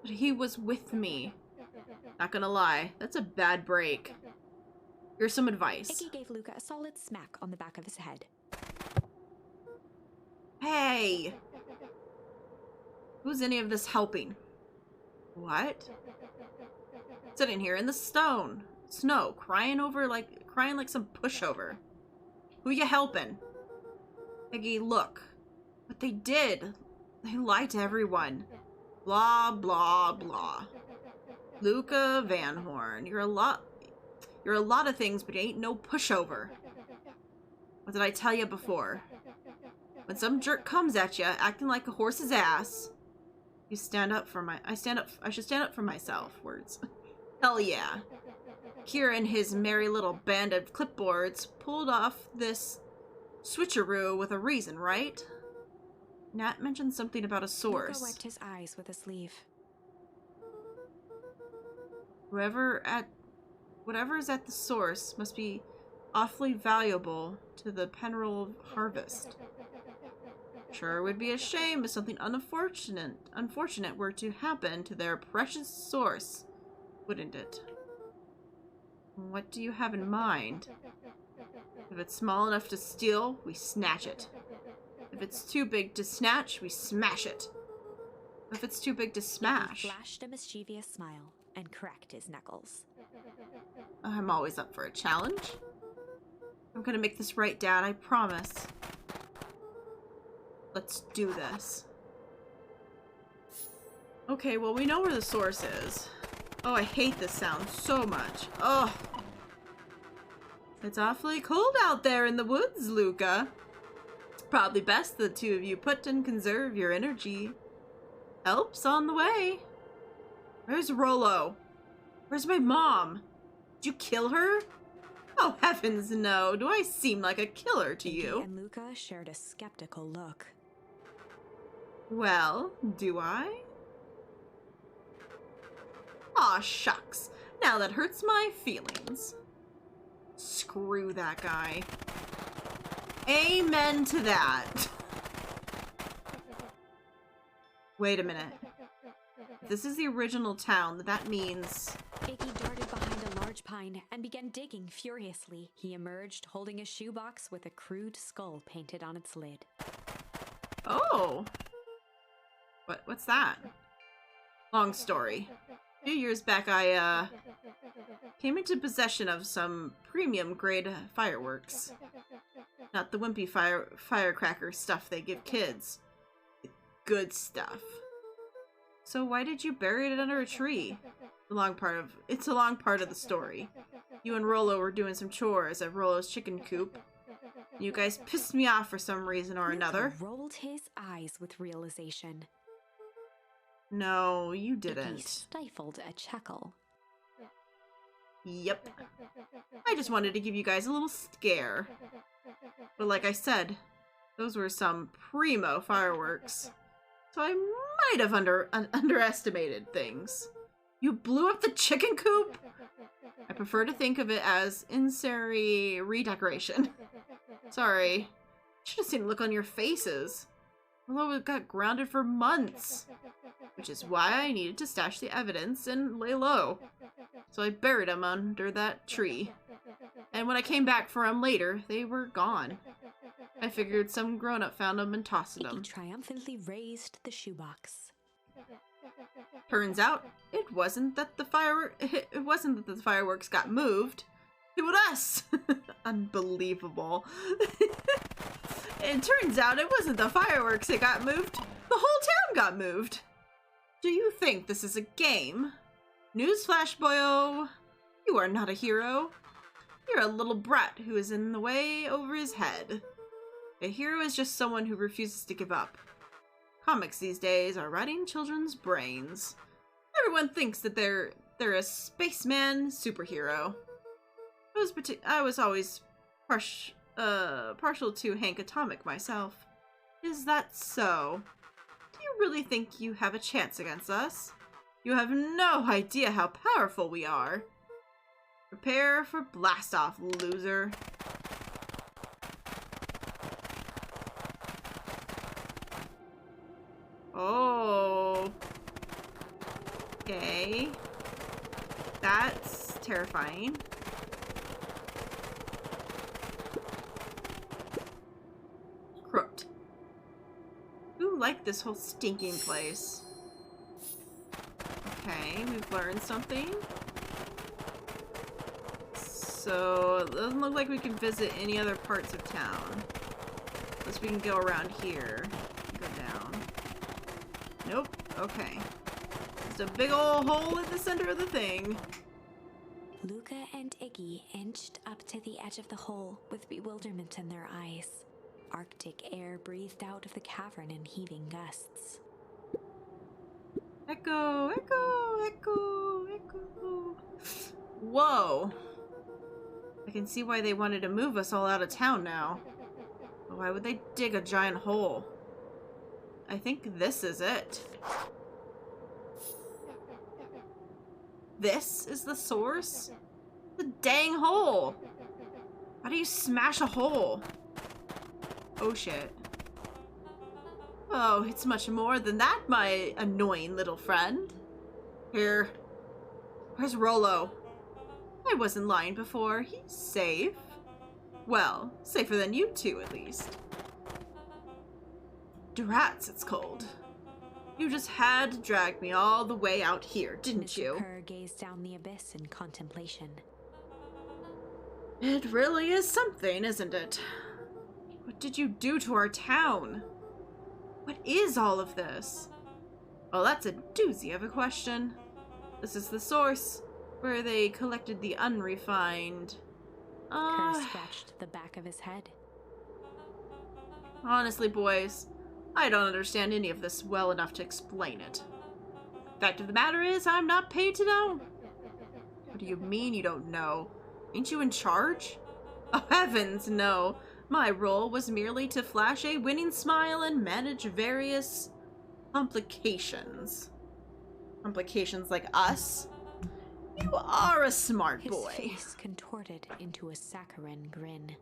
but he was with me. Not gonna lie, that's a bad break. Here's some advice. Iggy gave Luca a solid smack on the back of his head. Hey! Who's any of this helping? What? Sitting here in the snow, crying like some pushover. Who you helping? Iggy, look. What they did. They lied to everyone. Blah, blah, blah. Luca Van Horn, you're a lot of things, but you ain't no pushover. What did I tell you before? When some jerk comes at you, acting like a horse's ass, I should stand up for myself. Words. Hell yeah. Kira and his merry little band of clipboards pulled off this switcheroo with a reason, right? Nat mentioned something about a source. Luca wiped his eyes with a sleeve. Whatever is at the source must be awfully valuable to the Penroll harvest. Sure, it would be a shame if something unfortunate were to happen to their precious source, wouldn't it? What do you have in mind? If it's small enough to steal, we snatch it. If it's too big to snatch, we smash it. If it's too big to smash... He flashed a mischievous smile and cracked his knuckles. I'm always up for a challenge. I'm gonna make this right, Dad, I promise. Let's do this. Okay, well, we know where the source is. Oh, I hate this sound so much. Oh. It's awfully cold out there in the woods, Luca. It's probably best the two of you put and conserve your energy. Help's on the way. Where's Rollo? Where's my mom? Did you kill her? Oh, heavens no. Do I seem like a killer to you? Iggy and Luca shared a skeptical look. Well, do I? Aw, shucks. Now that hurts my feelings. screw that guy. Amen to that. Wait a minute. If this is the original town, that means... Iggy darted behind a large pine and began digging furiously. He emerged holding a shoebox with a crude skull painted on its lid. Oh! What's that? Long story. A few years back, I, came into possession of some premium-grade fireworks. Not the wimpy firecracker stuff they give kids. Good stuff. So why did you bury it under a tree? It's a long part of the story. You and Rollo were doing some chores at Rollo's chicken coop. You guys pissed me off for some reason or another. Luca rolled his eyes with realization. No, you Iggy didn't. stifled a chuckle. Yep. I just wanted to give you guys a little scare. But like I said, those were some primo fireworks. So I might have underestimated things. You blew up the chicken coop? I prefer to think of it as incendiary redecoration. Sorry. Should have seen the look on your faces. Although it got grounded for months. Which is why I needed to stash the evidence and lay low. So I buried them under that tree. And when I came back for them later, they were gone. I figured some grown-up found them and tossed them. Iggy triumphantly raised the shoebox. Turns out, it wasn't that the fireworks got moved. It was us. Unbelievable. It turns out it wasn't the fireworks that got moved. The whole town got moved. Do you think this is a game? Newsflash, boyo. You are not a hero. You're a little brat who is in the way over his head. A hero is just someone who refuses to give up. Comics these days are rotting children's brains. Everyone thinks that they're a spaceman superhero. I was always partial to Hank Atomic myself. Is that so? Do you really think you have a chance against us? You have no idea how powerful we are. Prepare for blast-off, loser. Oh. Okay. That's terrifying. Crooked. Who liked this whole stinking place? Okay, we've learned something. So, it doesn't look like we can visit any other parts of town. Unless we can go around here. Go down. Nope. Okay. Just a big ol' hole in the center of the thing. Luca and Iggy inched up to the edge of the hole with bewilderment in their eyes. Arctic air breathed out of the cavern in heaving gusts. Echo, echo, echo, echo. Whoa. I can see why they wanted to move us all out of town now. But why would they dig a giant hole? I think this is it. This is the source? The dang hole! How do you smash a hole? Oh shit. Oh, it's much more than that, my annoying little friend. Here. Where's Rollo? I wasn't lying before. He's safe. Well, safer than you two, at least. Drats, it's cold. You just had to drag me all the way out here, didn't Mr. you? Kerr gazed down the abyss in contemplation. It really is something, isn't it? What did you do to our town? What is all of this? Well, that's a doozy of a question. This is the source, where they collected the unrefined. Kerr scratched the back of his head. Honestly, boys, I don't understand any of this well enough to explain it. Fact of the matter is, I'm not paid to know. What do you mean you don't know? Ain't you in charge? Oh, heavens, no. My role was merely to flash a winning smile and manage various complications. Complications like us? You are a smart His boy. face contorted into a saccharine grin.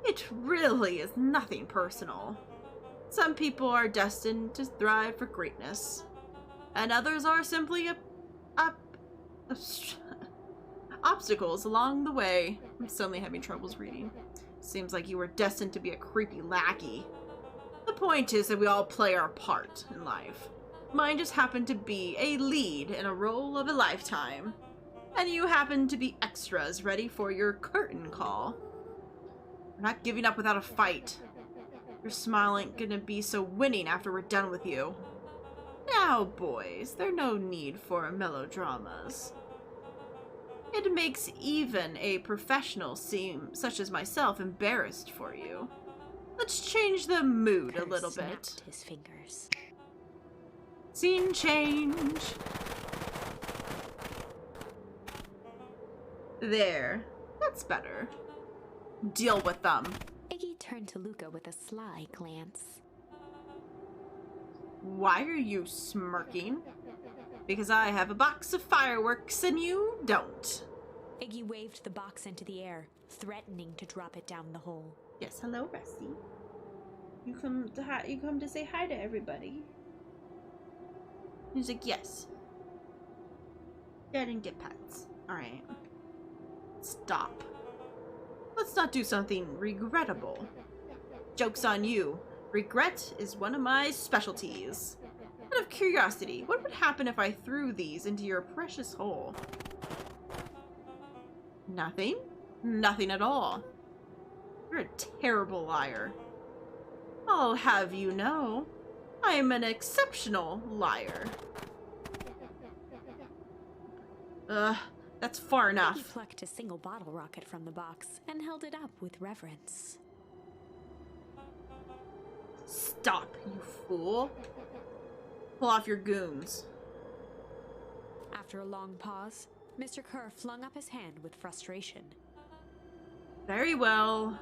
It really is nothing personal. Some people are destined to thrive for greatness, and others are simply obstacles along the way. I'm suddenly having troubles reading. Seems like you were destined to be a creepy lackey. The point is that we all play our part in life. Mine just happened to be a lead in a role of a lifetime, and you happen to be extras ready for your curtain call. We're not giving up without a fight. Your smile ain't gonna be so winning after we're done with you. Now, boys, there's no need for melodramas. It makes even a professional seem, such as myself, embarrassed for you. Let's change the mood a Kurt little snapped bit. his fingers. Scene change. There. That's better. Deal with them. Iggy turned to Luca with a sly glance. Why are you smirking? Because I have a box of fireworks and you don't. Iggy waved the box into the air, threatening to drop it down the hole. Yes, hello, Rusty. You come to say hi to everybody. He's like, yes. Yeah, I didn't get pets. Alright. Stop. Let's not do something regrettable. Joke's on you. Regret is one of my specialties. Out of curiosity, what would happen if I threw these into your precious hole? Nothing? Nothing at all. You're a terrible liar. I'll have you know, I am an exceptional liar. That's far Iggy enough. plucked a single bottle rocket from the box and held it up with reverence. Stop, you fool. Pull off your goons. After a long pause, Mr. Kerr flung up his hand with frustration. Very well.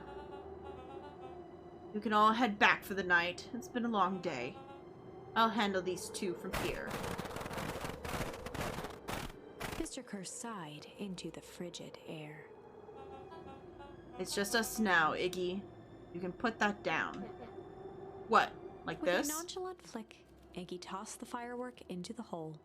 You can all head back for the night. It's been a long day. I'll handle these two from here. Mr. Kerr sighed into the frigid air. It's just us now, Iggy. You can put that down. What? Like With this? a nonchalant flick, Iggy tossed the firework into the hole.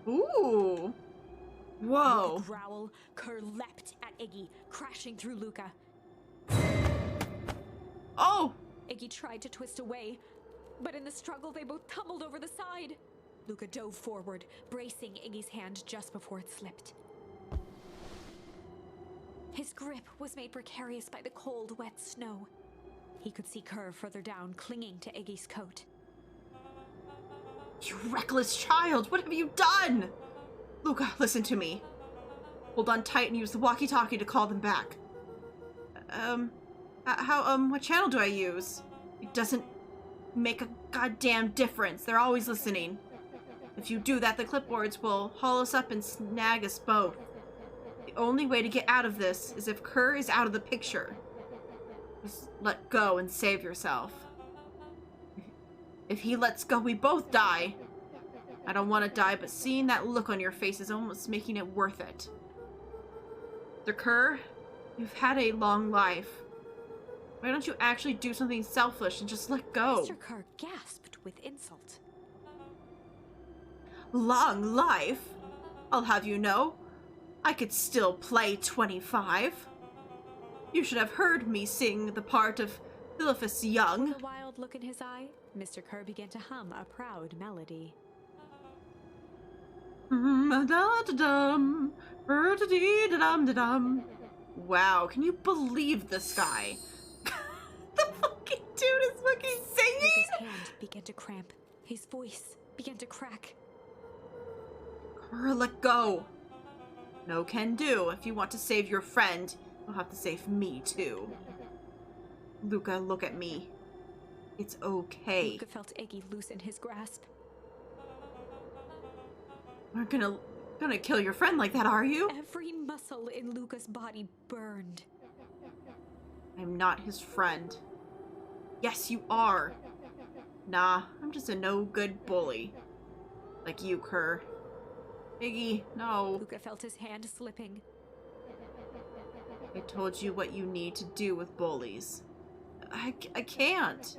Ooh. Whoa. With a growl, Kerr leapt at Iggy, crashing through Luca. Oh! Iggy tried to twist away, but in the struggle they both tumbled over the side. Luca dove forward, bracing Iggy's hand just before it slipped. His grip was made precarious by the cold, wet snow. He could see Kerr further down, clinging to Iggy's coat. You reckless child! What have you done? Luca, listen to me. Hold on tight and use the walkie-talkie to call them back. What channel do I use? It doesn't make a goddamn difference. They're always listening. If you do that, the clipboards will haul us up and snag us both. The only way to get out of this is if Kerr is out of the picture. Just let go and save yourself. If he lets go, we both die. I don't want to die, but seeing that look on your face is almost making it worth it. Mr. Kerr, you've had a long life. Why don't you actually do something selfish and just let go? Mr. Kerr gasped with insult. Long life? I'll have you know, I could still play 25. You should have heard me sing the part of Philippus Young. With a wild look in his eye, Mr. Kerr began to hum a proud melody. Wow, can you believe this guy? The fucking dude is fucking singing! Luca's hand began to cramp. His voice began to crack. Kerr, let go. No can do. If you want to save your friend, you'll have to save me too. Luca, look at me. It's okay. Luca felt Iggy loosen his grasp. We're gonna kill your friend like that, are you? Every muscle in Luca's body burned. I'm not his friend. Yes, you are. Nah, I'm just a no-good bully. Like you, Kerr. Iggy, no. Luca felt his hand slipping. I told you what you need to do with bullies. I can't.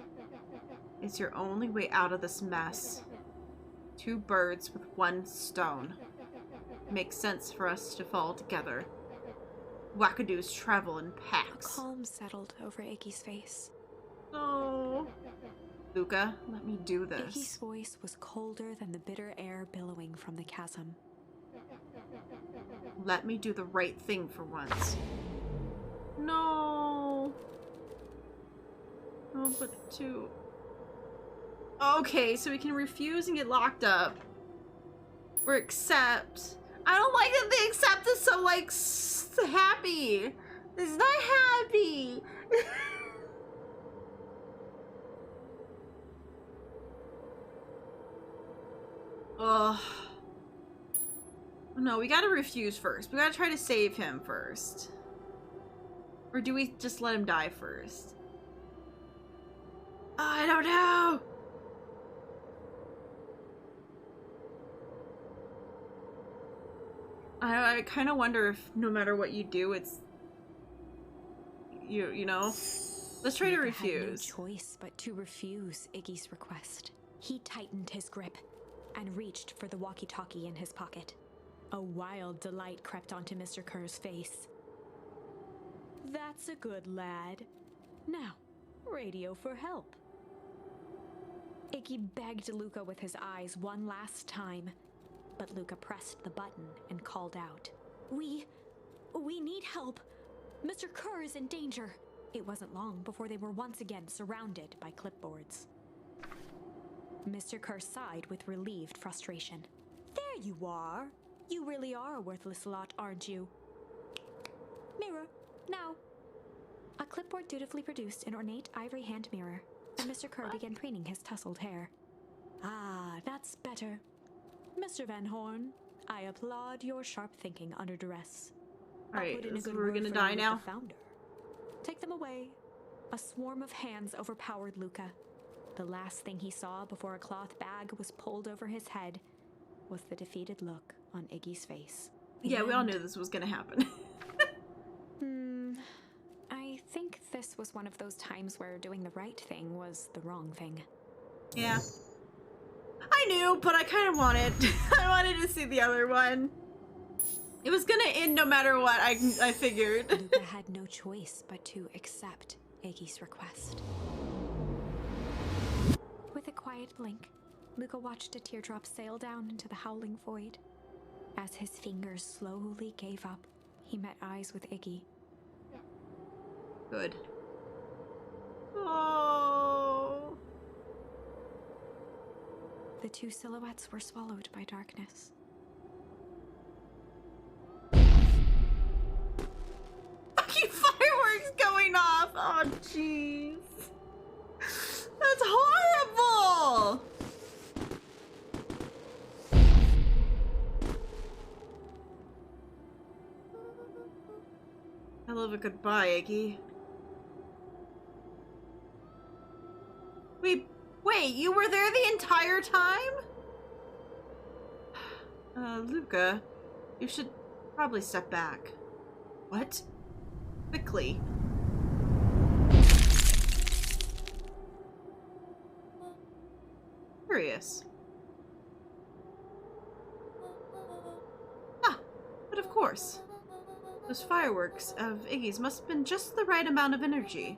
It's your only way out of this mess. 2 birds with 1 stone. It makes sense for us to fall together. Wackadoos travel in packs. A calm settled over Iggy's face. No. Luca, let me do Iggy's this. voice was colder than the bitter air billowing from the chasm. Let me do the right thing for once. No. Oh, but 2. Okay, so we can refuse and get locked up. Or accept. I don't like that the accept is so, like, happy. It's not happy. Ugh. No, we gotta refuse first. We gotta try to save him first. Or do we just let him die first? I don't know. I kind of wonder if no matter what you do, it's you know. Let's try to Luca refuse. had no choice but to refuse Iggy's request. He tightened his grip and reached for the walkie-talkie in his pocket. A wild delight crept onto Mr. Kerr's face. That's a good lad. Now, radio for help. Iggy begged Luca with his eyes one last time, but Luca pressed the button and called out. We need help. Mr. Kerr is in danger. It wasn't long before they were once again surrounded by clipboards. Mr. Kerr sighed with relieved frustration. There you are. You really are a worthless lot, aren't you? Mirror, now. A clipboard dutifully produced an ornate ivory hand mirror, and Mr. Kerr began preening his tousled hair. Ah, that's better. Mr. Van Horn, I applaud your sharp thinking under duress. Alright, Put in a good we're word gonna for die you with now. the founder. Take them away. A swarm of hands overpowered Luca. The last thing he saw before a cloth bag was pulled over his head was the defeated look on Iggy's face. Yeah, we all knew this was gonna happen. I think this was one of those times where doing the right thing was the wrong thing. Yeah. I knew, but I kind of wanted. I wanted to see the other one. It was gonna end no matter what, I figured. Luca had no choice but to accept Iggy's request. With a quiet blink, Luca watched a teardrop sail down into the howling void. As his fingers slowly gave up, he met eyes with Iggy. Good. Oh. The 2 silhouettes were swallowed by darkness. Fucking fireworks going off! Oh, jeez. That's horrible! I love a goodbye, Iggy. Wait, you were there the entire time? Luca, you should probably step back. What? Quickly. Curious. Ah, but of course. Those fireworks of Iggy's must have been just the right amount of energy.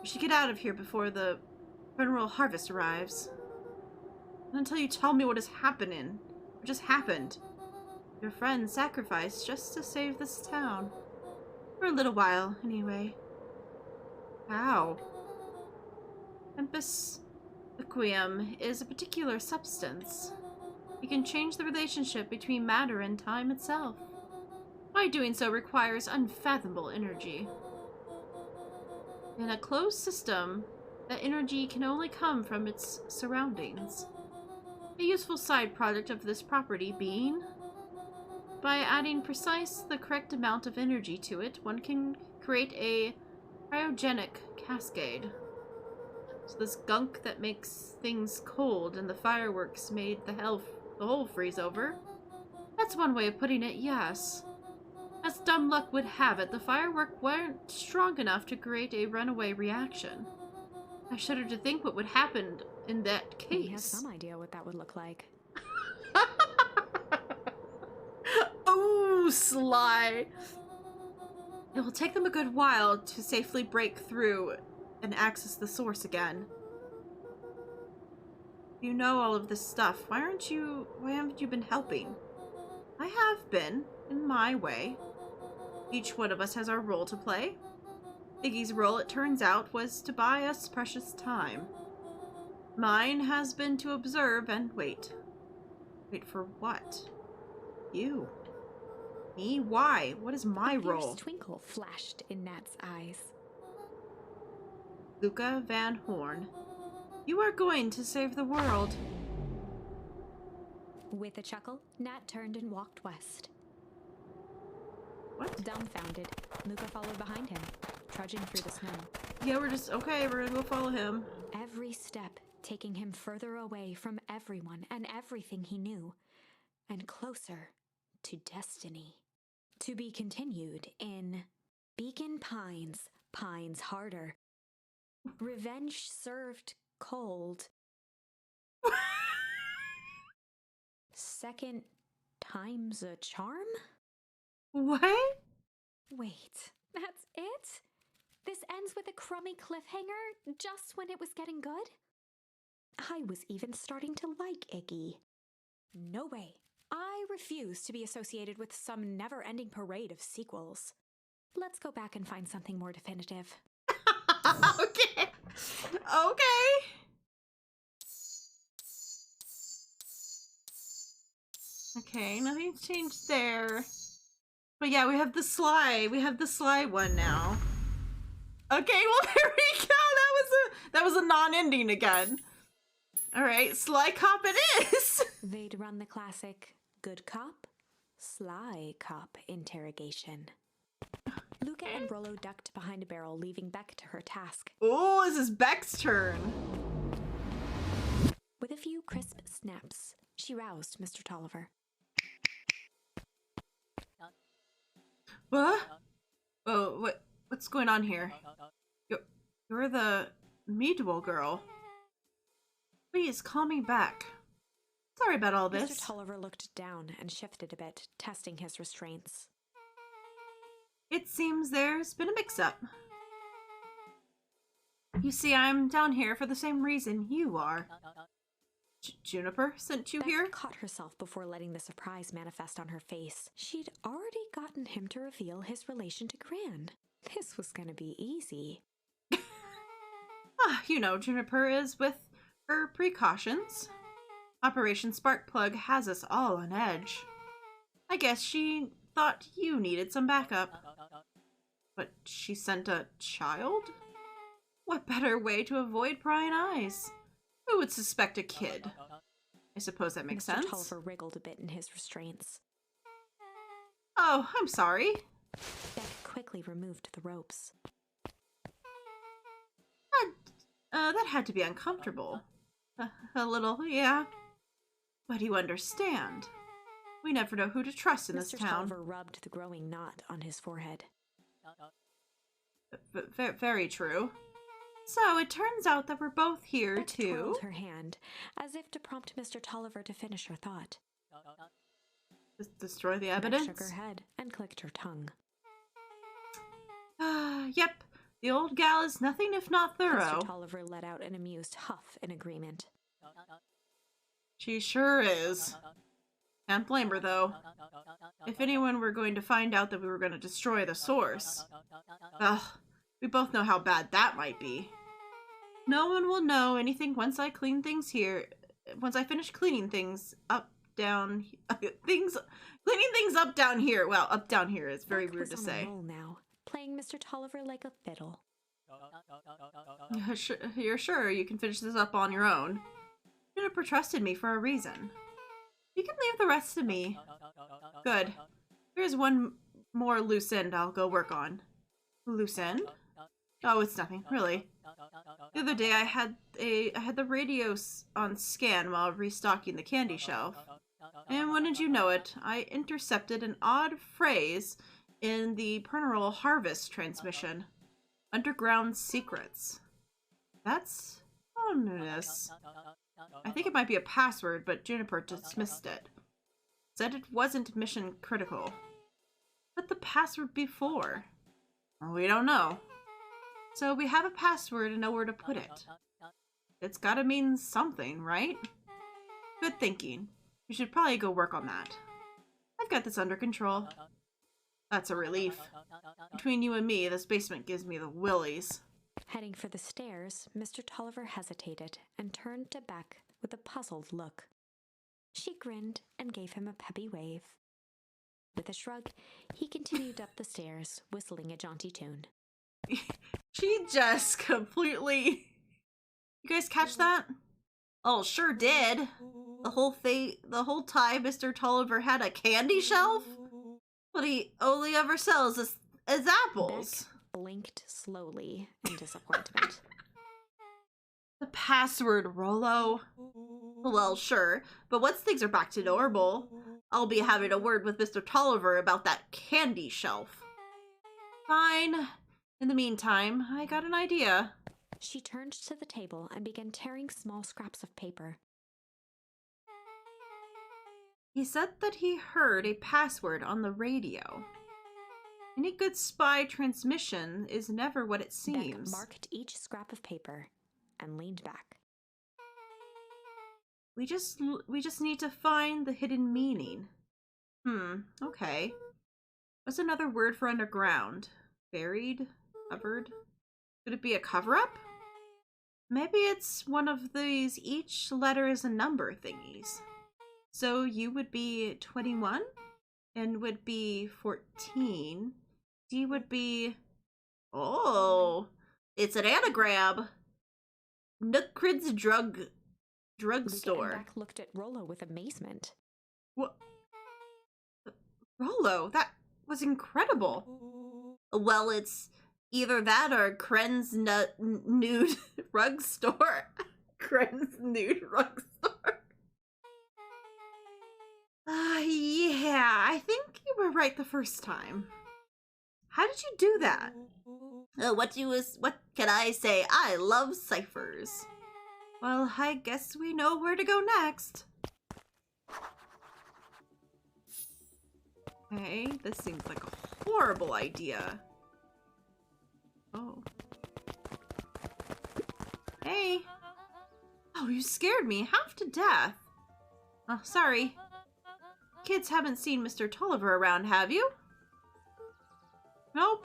We should get out of here before the funeral harvest arrives. Not until you tell me what is happening. What just happened. Your friend sacrificed just to save this town. For a little while, anyway. How? Tempus liquium is a particular substance. It can change the relationship between matter and time itself. By doing so requires unfathomable energy. In a closed system, that energy can only come from its surroundings. A useful side product of this property being, by adding the correct amount of energy to it, one can create a cryogenic cascade. So this gunk that makes things cold and the fireworks made the whole freeze over? That's one way of putting it, yes. As dumb luck would have it, the fireworks weren't strong enough to create a runaway reaction. I shudder to think what would happen in that case. We have some idea what that would look like. Oh, sly! It will take them a good while to safely break through and access the source again. You know all of this stuff. Why haven't you been helping? I have been, in my way. Each one of us has our role to play. Iggy's role, it turns out, was to buy us precious time. Mine has been to observe and wait. Wait for what? You. Me? Why? What is my role? A fierce twinkle flashed in Nat's eyes. Luca Van Horn. You are going to save the world. With a chuckle, Nat turned and walked west. What? Dumbfounded, Luca followed behind him, trudging through the snow. Yeah, we're gonna go follow him. Every step taking him further away from everyone and everything he knew, and closer to destiny. To be continued in Beacon Pines, Pines Harder. Revenge served cold. Second time's a charm? What? Wait, that's it? This ends with a crummy cliffhanger just when it was getting good? I was even starting to like Iggy. No way. I refuse to be associated with some never-ending parade of sequels. Let's go back and find something more definitive. Okay. Okay. Okay, nothing's changed there. But yeah, we have the sly one now. Okay, well there we go. That was a non-ending again. All right, sly cop it is. They'd run the classic good cop, sly cop interrogation. Luca and Rollo ducked behind a barrel, leaving Beck to her task. Oh, this is Beck's turn. With a few crisp snaps, she roused Mr. Tolliver. What? Oh, what's going on here? You're the Meadwell girl. Please, call me back. Sorry about all this. Mr. Tolliver looked down and shifted a bit, testing his restraints. It seems there's been a mix-up. You see, I'm down here for the same reason you are. Juniper sent you Beck here? caught herself before letting the surprise manifest on her face. She'd already gotten him to reveal his relation to Gran. This was gonna be easy. You know, Juniper is with her precautions. Operation Sparkplug has us all on edge. I guess she thought you needed some backup. But she sent a child? What better way to avoid prying eyes? Who would suspect a kid? I suppose that makes sense. Mr. Tolliver wriggled a bit in his restraints. Oh, I'm sorry. Beck quickly removed the ropes. That had to be uncomfortable. A little, yeah. But you understand. We never know who to trust in this Mr. town. Tolliver rubbed the growing knot on his forehead. Very true. So it turns out that we're both here Beck to twirled her hand, as if to prompt Mr. Tolliver to finish her thought. destroy the Beck evidence. shook her head and clicked her tongue. Yep. The old gal is nothing if not thorough. Mr. Tolliver let out an amused huff in agreement. She sure is. Can't blame her, though. If anyone were going to find out that we were going to destroy the source, well, we both know how bad that might be. No one will know anything once I clean things here. Once I finish cleaning things up, down, cleaning things up down here. Well, up down here is very Beck weird to was on a say. roll now, playing Mr. Tolliver like a fiddle. You're sure you can finish this up on your own? Juniper trusted me for a reason. You can leave the rest to me. Good. Here's one more loose end I'll go work on. Loose end? Oh, it's nothing, really. The other day I had the radio on scan while restocking the candy shelf. And wouldn't you know it, I intercepted an odd phrase in the Pernal Harvest transmission. Underground secrets. That's ominous. I think it might be a password, but Juniper dismissed it. Said it wasn't mission critical. But the password before? Well, we don't know. So we have a password and know where to put it. It's gotta mean something, right? Good thinking. We should probably go work on that. I've got this under control. That's a relief. Between you and me, this basement gives me the willies. Heading for the stairs, Mr. Tolliver hesitated and turned to Beck with a puzzled look. She grinned and gave him a peppy wave. With a shrug, he continued up the stairs, whistling a jaunty tune. She just completely... You guys catch that? Oh, sure did. The whole time Mr. Tolliver had a candy shelf? What he only ever sells is apples. Beck blinked slowly in disappointment. The password, Rollo. Well, sure, but once things are back to normal, I'll be having a word with Mr. Tolliver about that candy shelf. Fine. In the meantime, I got an idea. She turned to the table and began tearing small scraps of paper. He said that he heard a password on the radio. Any good spy transmission is never what it seems. Beck marked each scrap of paper and leaned back. We just need to find the hidden meaning. Okay. What's another word for underground? Buried? Covered? Could it be a cover-up? Maybe it's one of these each letter is a number thingies. So you would be 21? And would be 14. D would be... Oh! It's an anagram! Nookrid's drugstore. Beck looked at Rollo with amazement. What? Rollo, that was incredible. Well, it's either that or Kren's nude rug store. Kren's nude rug store. Yeah, I think you were right the first time. How did you do that? What can I say? I love ciphers. Well, I guess we know where to go next. Okay, this seems like a horrible idea. Oh. Hey. Oh, you scared me half to death. Oh, sorry. Kids haven't seen Mr. Tolliver around, have you? Nope.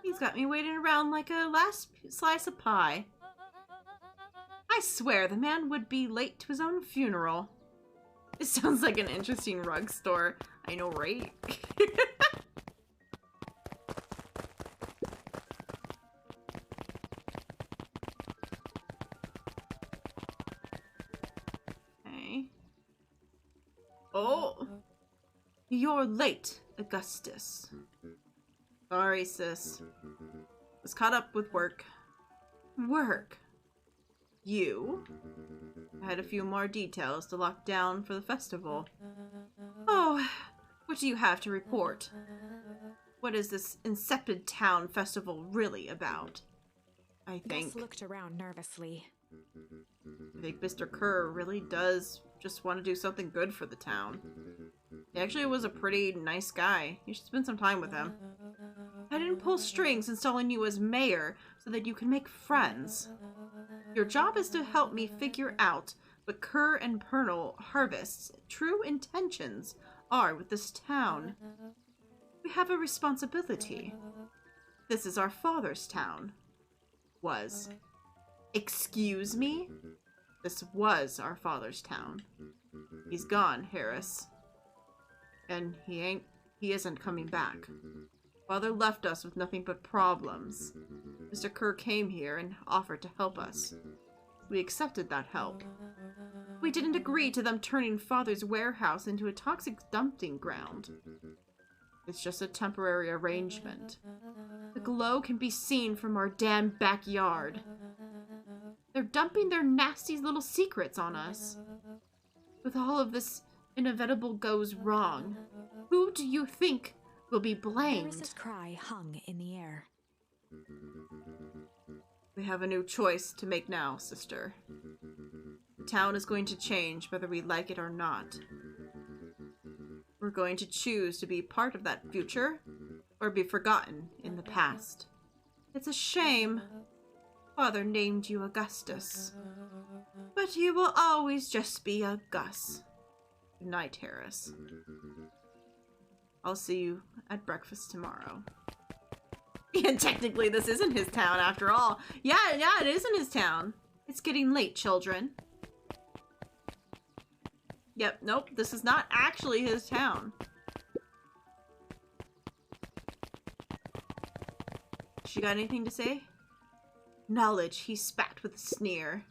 He's got me waiting around like a last slice of pie. I swear the man would be late to his own funeral. It sounds like an interesting rug store. I know, right? Okay. Oh! You're late, Augustus. Sorry, sis. Was caught up with work. Work? You? I had a few more details to lock down for the festival. Oh, what do you have to report? What is this Incepted Town festival really about? I think... Gus looked around nervously. I think Mr. Kerr really does just want to do something good for the town. He actually was a pretty nice guy. You should spend some time with him. I didn't pull strings installing you as mayor so that you can make friends. Your job is to help me figure out what Kerr and Pernal Harvest's true intentions are with this town. We have a responsibility. This is our father's town. Was. Excuse me? This was our father's town. He's gone, Harris. And he isn't coming back. Father left us with nothing but problems. Mr. Kerr came here and offered to help us. We accepted that help. We didn't agree to them turning Father's warehouse into a toxic dumping ground. It's just a temporary arrangement. The The glow can be seen from our damn backyard. They're dumping their nasty little secrets on us. With all of this inevitable goes wrong, who do you think will be blamed? Iris's cry hung in the air. We have a new choice to make now, sister. The town is going to change whether we like it or not. We're going to choose to be part of that future or be forgotten in the past. It's a shame Father named you Augustus, but you will always just be a Gus. Good night, Harris. I'll see you at breakfast tomorrow. And technically this isn't his town after all. Yeah, it isn't his town. It's getting late, children. Yep, nope, this is not actually his town. She got anything to say? Knowledge, he spat with a sneer.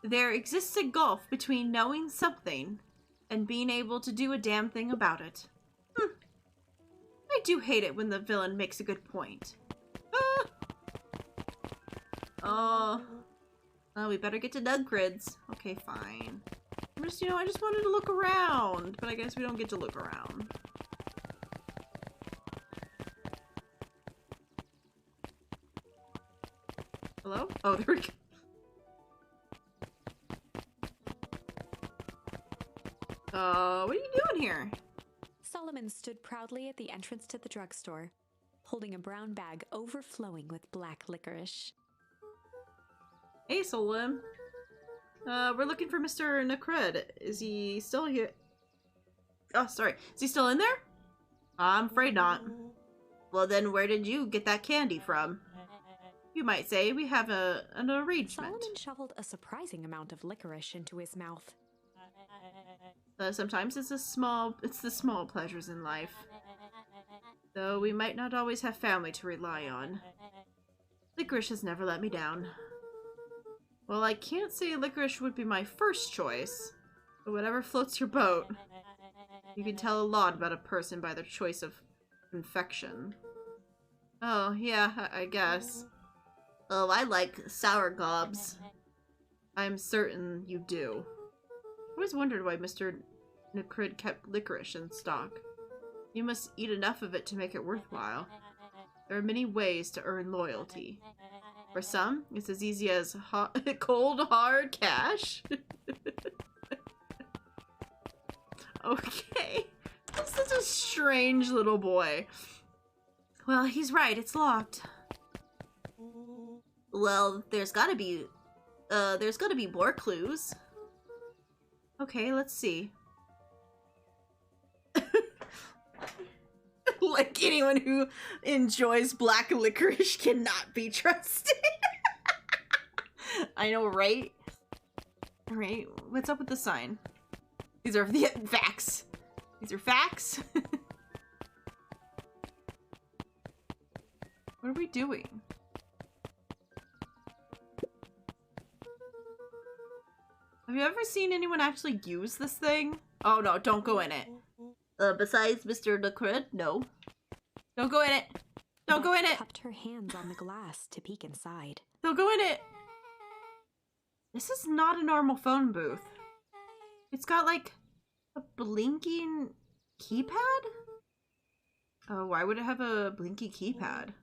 There exists a gulf between knowing something and being able to do a damn thing about it. I do hate it when the villain makes a good point. Oh, we better get to Nugcrids. Okay, fine. I just wanted to look around, but I guess we don't get to look around. Hello? Oh, there we go. What are you doing here? Solomon stood proudly at the entrance to the drugstore, holding a brown bag overflowing with black licorice. Hey, Solomon. We're looking for Mr. Nacred. Is he still here? Oh, sorry. Is he still in there? I'm afraid not. Well, then where did you get that candy from? You might say we have an arrangement. Solomon shoveled a surprising amount of licorice into his mouth. Sometimes it's the small pleasures in life. Though we might not always have family to rely on. Licorice has never let me down. Well, I can't say licorice would be my first choice, but whatever floats your boat. You can tell a lot about a person by their choice of confection. Oh, yeah, I guess. Oh, I like sour gobs. I'm certain you do. I always wondered why Mr. Nacrid kept licorice in stock. You must eat enough of it to make it worthwhile. There are many ways to earn loyalty. For some, it's as easy as cold, hard cash. Okay. That's such a strange little boy. Well, he's right. It's locked. Well, there's gotta be more clues. Okay, let's see. Like anyone who enjoys black licorice cannot be trusted. I know, right? Alright, what's up with the sign? These are the facts. These are facts. What are we doing? Have you ever seen anyone actually use this thing? Oh no, don't go in it. Besides Mr. Nacrid, no. Don't go in it. Don't go in it. Cupped her hands on the glass to peek inside. Don't go in it. This is not a normal phone booth. It's got like a blinking keypad? Oh, why would it have a blinky keypad?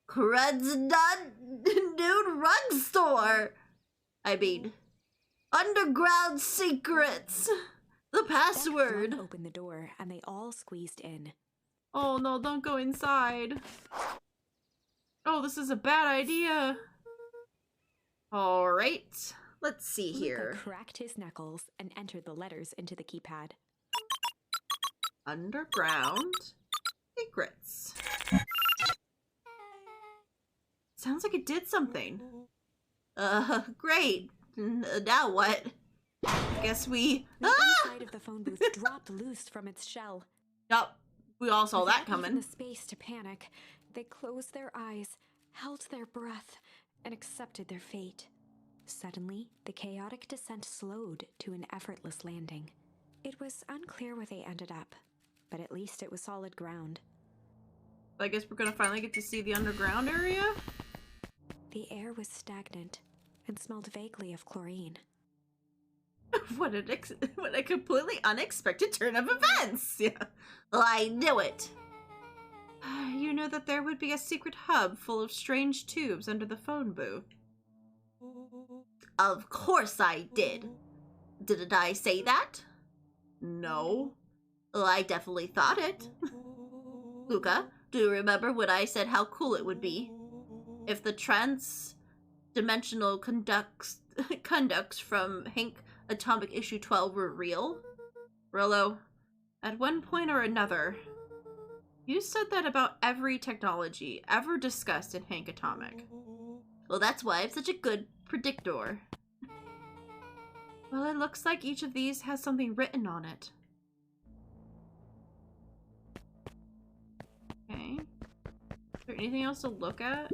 Cred's not nude rug store. I mean, underground secrets. The password. Flung opened the door and they all squeezed in. Oh no, don't go inside. Oh, this is a bad idea. Alright, let's see here. Luca cracked his knuckles and entered the letters into the keypad. Underground secrets. Sounds like it did something. Great. Now what? Guess we... The inside of the phone booth dropped loose from its shell. Yup, we all saw that Without even coming. the space to panic, they closed their eyes, held their breath, and accepted their fate. Suddenly, the chaotic descent slowed to an effortless landing. It was unclear where they ended up, but at least it was solid ground. I guess we're gonna finally get to see the underground area? The air was stagnant and smelled vaguely of chlorine. What a completely unexpected turn of events! Yeah. I knew it! You knew that there would be a secret hub full of strange tubes under the phone booth. Of course I did. Didn't I say that? No. Well, I definitely thought it. Luca, do you remember when I said how cool it would be if the trans-dimensional conducts from Hank Atomic Issue 12 were real? Rollo, at one point or another, you said that about every technology ever discussed in Hank Atomic. Well, that's why I'm such a good predictor. Well, it looks like each of these has something written on it. Okay. Is there anything else to look at?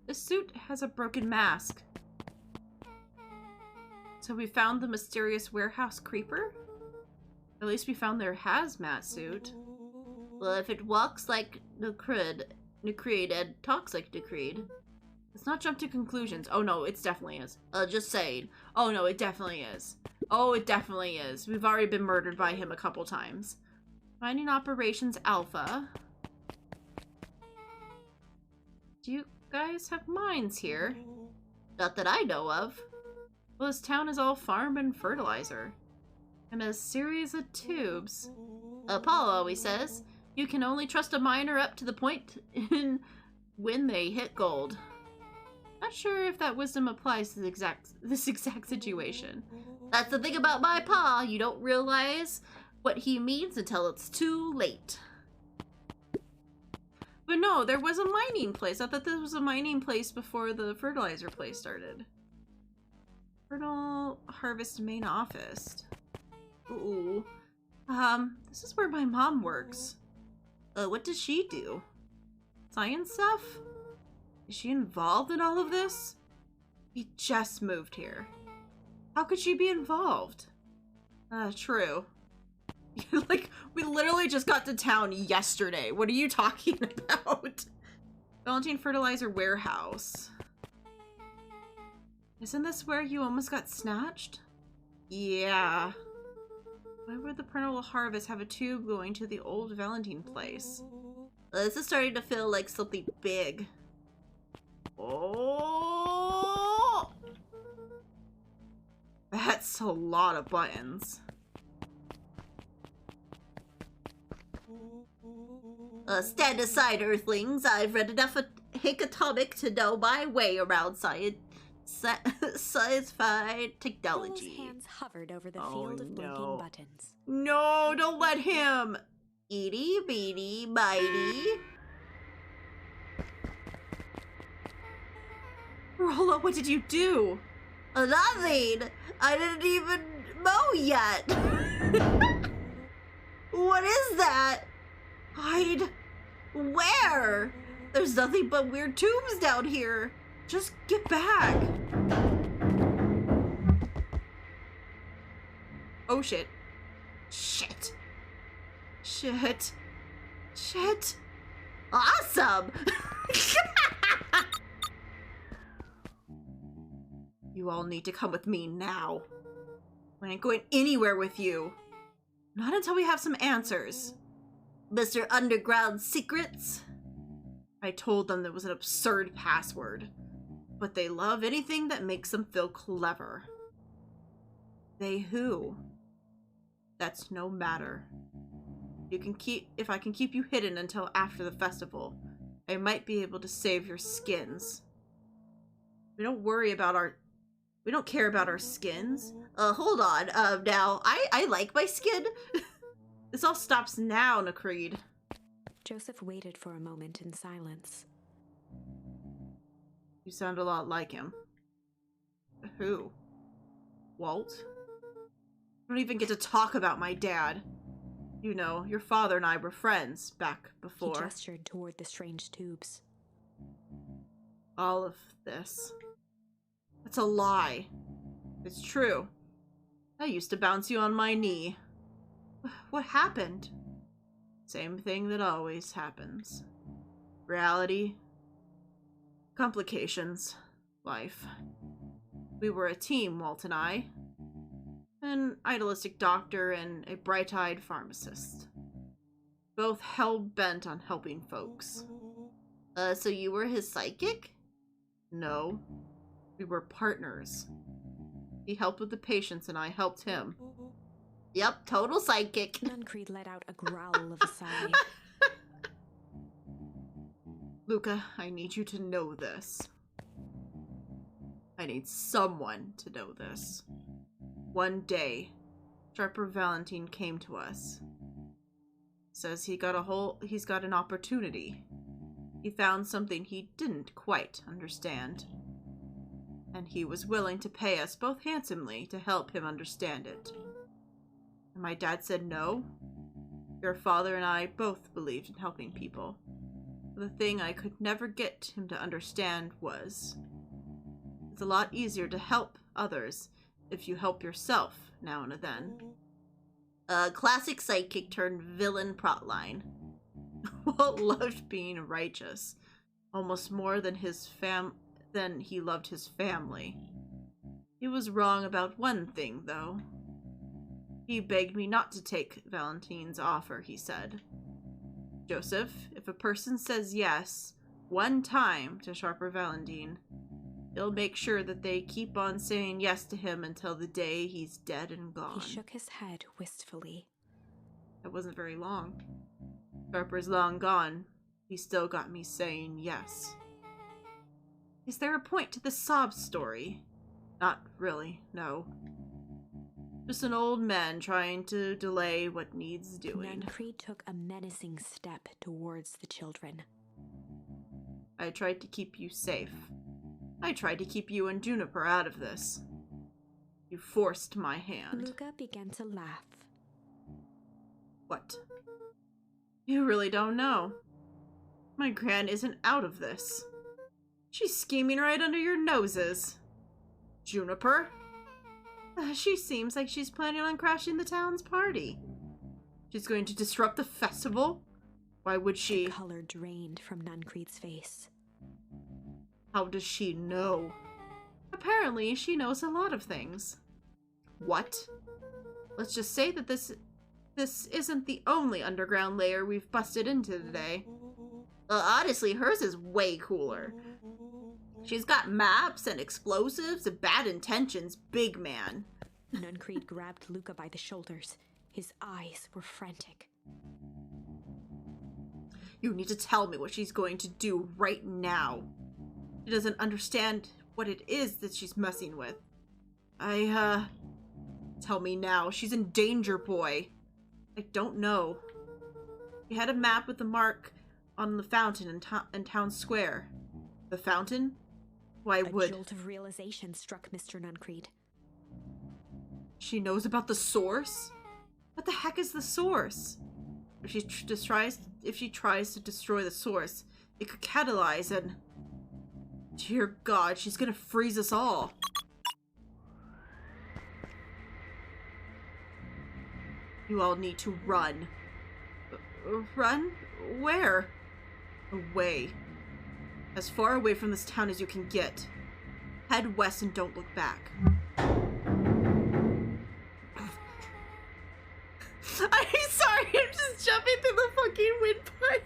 This suit has a broken mask. So we found the mysterious warehouse creeper? At least we found their hazmat suit. Well, if it walks like Nucreed and talks like Nucreed, let's not jump to conclusions. Oh no, it definitely is. Just saying. Oh no, it definitely is. Oh, it definitely is. We've already been murdered by him a couple times. Finding Operations Alpha. Do you guys have mines here? Not that I know of. Well, this town is all farm and fertilizer. And a series of tubes. Paul always says, you can only trust a miner up to the point in when they hit gold. Not sure if that wisdom applies to this exact situation. That's the thing about my pa. You don't realize what he means until it's too late. But no, there was a mining place. I thought this was a mining place before the fertilizer place started. Fertile Harvest main office. Ooh. This is where my mom works. What does she do? Science stuff? Is she involved in all of this? We just moved here. How could she be involved? True. Like, we literally just got to town yesterday. What are you talking about? Valentine Fertilizer Warehouse. Isn't this where you almost got snatched? Yeah. Why would the Perennial Harvest have a tube going to the old Valentine place? This is starting to feel like something big. Oh! That's a lot of buttons. Stand aside, Earthlings. I've read enough of Hank Atomic to know my way around science-fied technology. Rollo's hands hovered over the field of blinking buttons. No, don't let him! Eeny, meeny, mighty. Rollo, what did you do? Nothing! I didn't even mow yet! What is that? Hide. Where? There's nothing but weird tubes down here. Just get back. Oh shit. Shit. Shit. Shit. Awesome! You all need to come with me now. I ain't going anywhere with you. Not until we have some answers. Mr. Underground Secrets? I told them there was an absurd password, but they love anything that makes them feel clever. They who? That's no matter. If I can keep you hidden until after the festival, I might be able to save your skins. We don't care about our skins. Hold on. Now, I like my skin. This all stops now, Nucreed. Joseph waited for a moment in silence. You sound a lot like him. Who? Walt? I don't even get to talk about my dad. You know, your father and I were friends back before. He gestured toward the strange tubes. All of this. That's a lie. It's true. I used to bounce you on my knee. What happened? Same thing that always happens. Reality. Complications. Life. We were a team, Walt and I. An idealistic doctor and a bright-eyed pharmacist. Both hell-bent on helping folks. So you were his psychic? No. We were partners. He helped with the patients and I helped him. Yep, total psychic. Nuncreed let out a growl of a sigh. Luca, I need you to know this. I need someone to know this. One day, Sharper Valentine came to us. Says he's got an opportunity. He found something he didn't quite understand. And he was willing to pay us both handsomely to help him understand it. And my dad said no. Your father and I both believed in helping people. The thing I could never get him to understand was, it's a lot easier to help others if you help yourself now and then. A classic sidekick turned villain plotline. Walt loved being righteous, almost more than he loved his family. He was wrong about one thing, though. He begged me not to take Valentine's offer, he said. Joseph, if a person says yes one time to Sharper Valentine, he'll make sure that they keep on saying yes to him until the day he's dead and gone. He shook his head wistfully. That wasn't very long. Sharper's long gone. He still got me saying yes. Is there a point to the sob story? Not really, no. Just an old man trying to delay what needs doing. Nuncreed took a menacing step towards the children. I tried to keep you safe. I tried to keep you and Juniper out of this. You forced my hand. Luca began to laugh. What? You really don't know. My gran isn't out of this. She's scheming right under your noses. Juniper? She seems like she's planning on crashing the town's party. She's going to disrupt the festival? Why would she? The color drained from Nuncreed's face. How does she know? Apparently, she knows a lot of things. What? Let's just say that this isn't the only underground layer we've busted into today. Honestly, hers is way cooler. She's got maps and explosives and bad intentions, big man. Nuncreed grabbed Luca by the shoulders. His eyes were frantic. You need to tell me what she's going to do right now. She doesn't understand what it is that she's messing with. Tell me now. She's in danger, boy. I don't know. He had a map with the mark on the fountain in town square. The fountain? Why would... A jolt of realization struck Mr. Nuncreed. She knows about the source? What the heck is the source? If she tries to destroy the source, it could catalyze and... Dear God, she's gonna freeze us all. You all need to run. Run? Where? Away. As far away from this town as you can get. Head west and don't look back. I'm sorry, I'm just jumping through the fucking windpipe.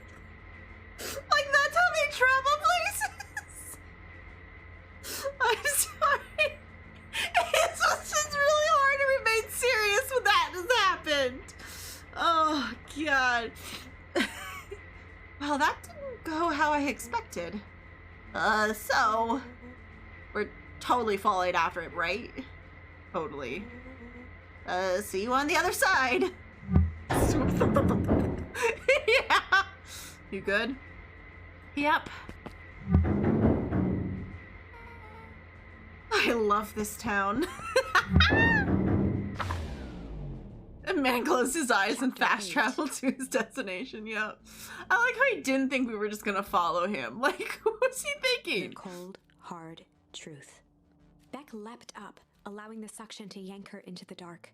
Like, that's how they travel places? I'm sorry. It's really hard to remain serious when that has happened. Oh, God. Well, that didn't go how I expected. So... We're totally falling after it, right? Totally. See you on the other side. Yeah. You good? Yep. I love this town. The man closed his eyes and fast traveled to his destination. Yep. I like how he didn't think we were just gonna follow him. Like, what was he thinking? The cold, hard truth. Beck leapt up, allowing the suction to yank her into the dark.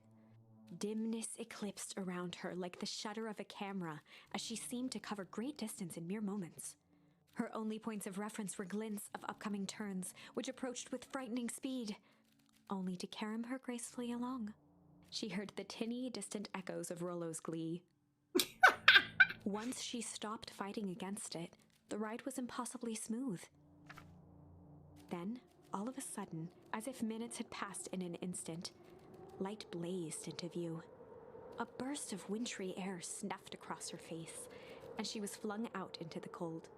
Dimness eclipsed around her like the shutter of a camera as she seemed to cover great distance in mere moments. Her only points of reference were glints of upcoming turns, which approached with frightening speed, only to carom her gracefully along. She heard the tinny, distant echoes of Rollo's glee. Once she stopped fighting against it, the ride was impossibly smooth. Then, all of a sudden, as if minutes had passed in an instant, light blazed into view. A burst of wintry air snuffed across her face, and she was flung out into the cold.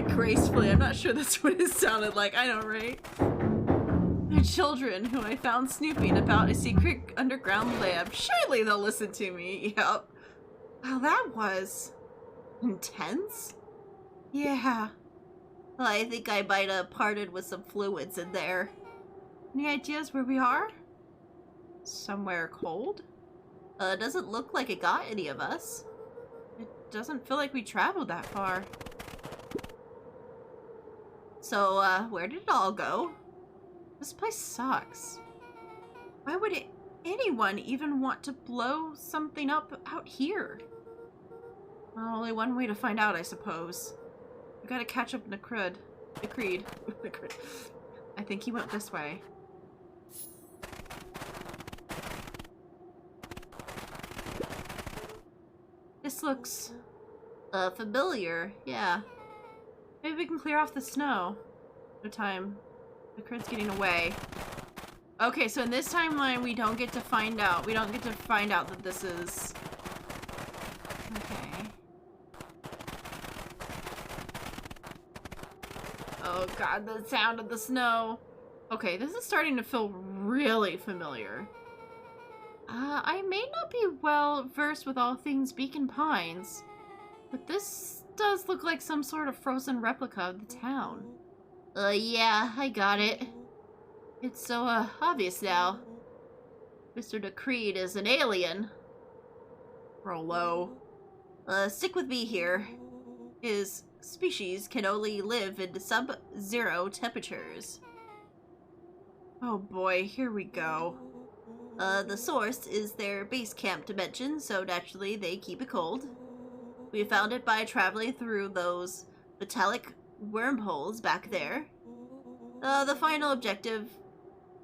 Gracefully, I'm not sure that's what it sounded like. I know, right? The children who I found snooping about a secret underground lab. Surely they'll listen to me. Yep. Wow, that was intense. Yeah. Well, I think I might have parted with some fluids in there. Any ideas where we are? Somewhere cold? Doesn't look like it got any of us. It doesn't feel like we traveled that far. So, where did it all go? This place sucks. Why would anyone even want to blow something up out here? Well, only one way to find out, I suppose. We gotta catch up the Creed. I think he went this way. This looks familiar, yeah. Maybe we can clear off the snow. No time. The Creed's getting away. Okay, so in this timeline we don't get to find out. We don't get to find out that this is... Okay. Oh god, the sound of the snow. Okay, this is starting to feel really familiar. I may not be well versed with all things Beacon Pines, but this does look like some sort of frozen replica of the town. Yeah, I got it. It's so, obvious now. Mr. Decreed is an alien. Rollo. Stick with me here. His species can only live in sub-zero temperatures. Oh boy, here we go. The source is their base camp dimension, so naturally they keep it cold. We found it by traveling through those metallic wormholes back there. The final objective,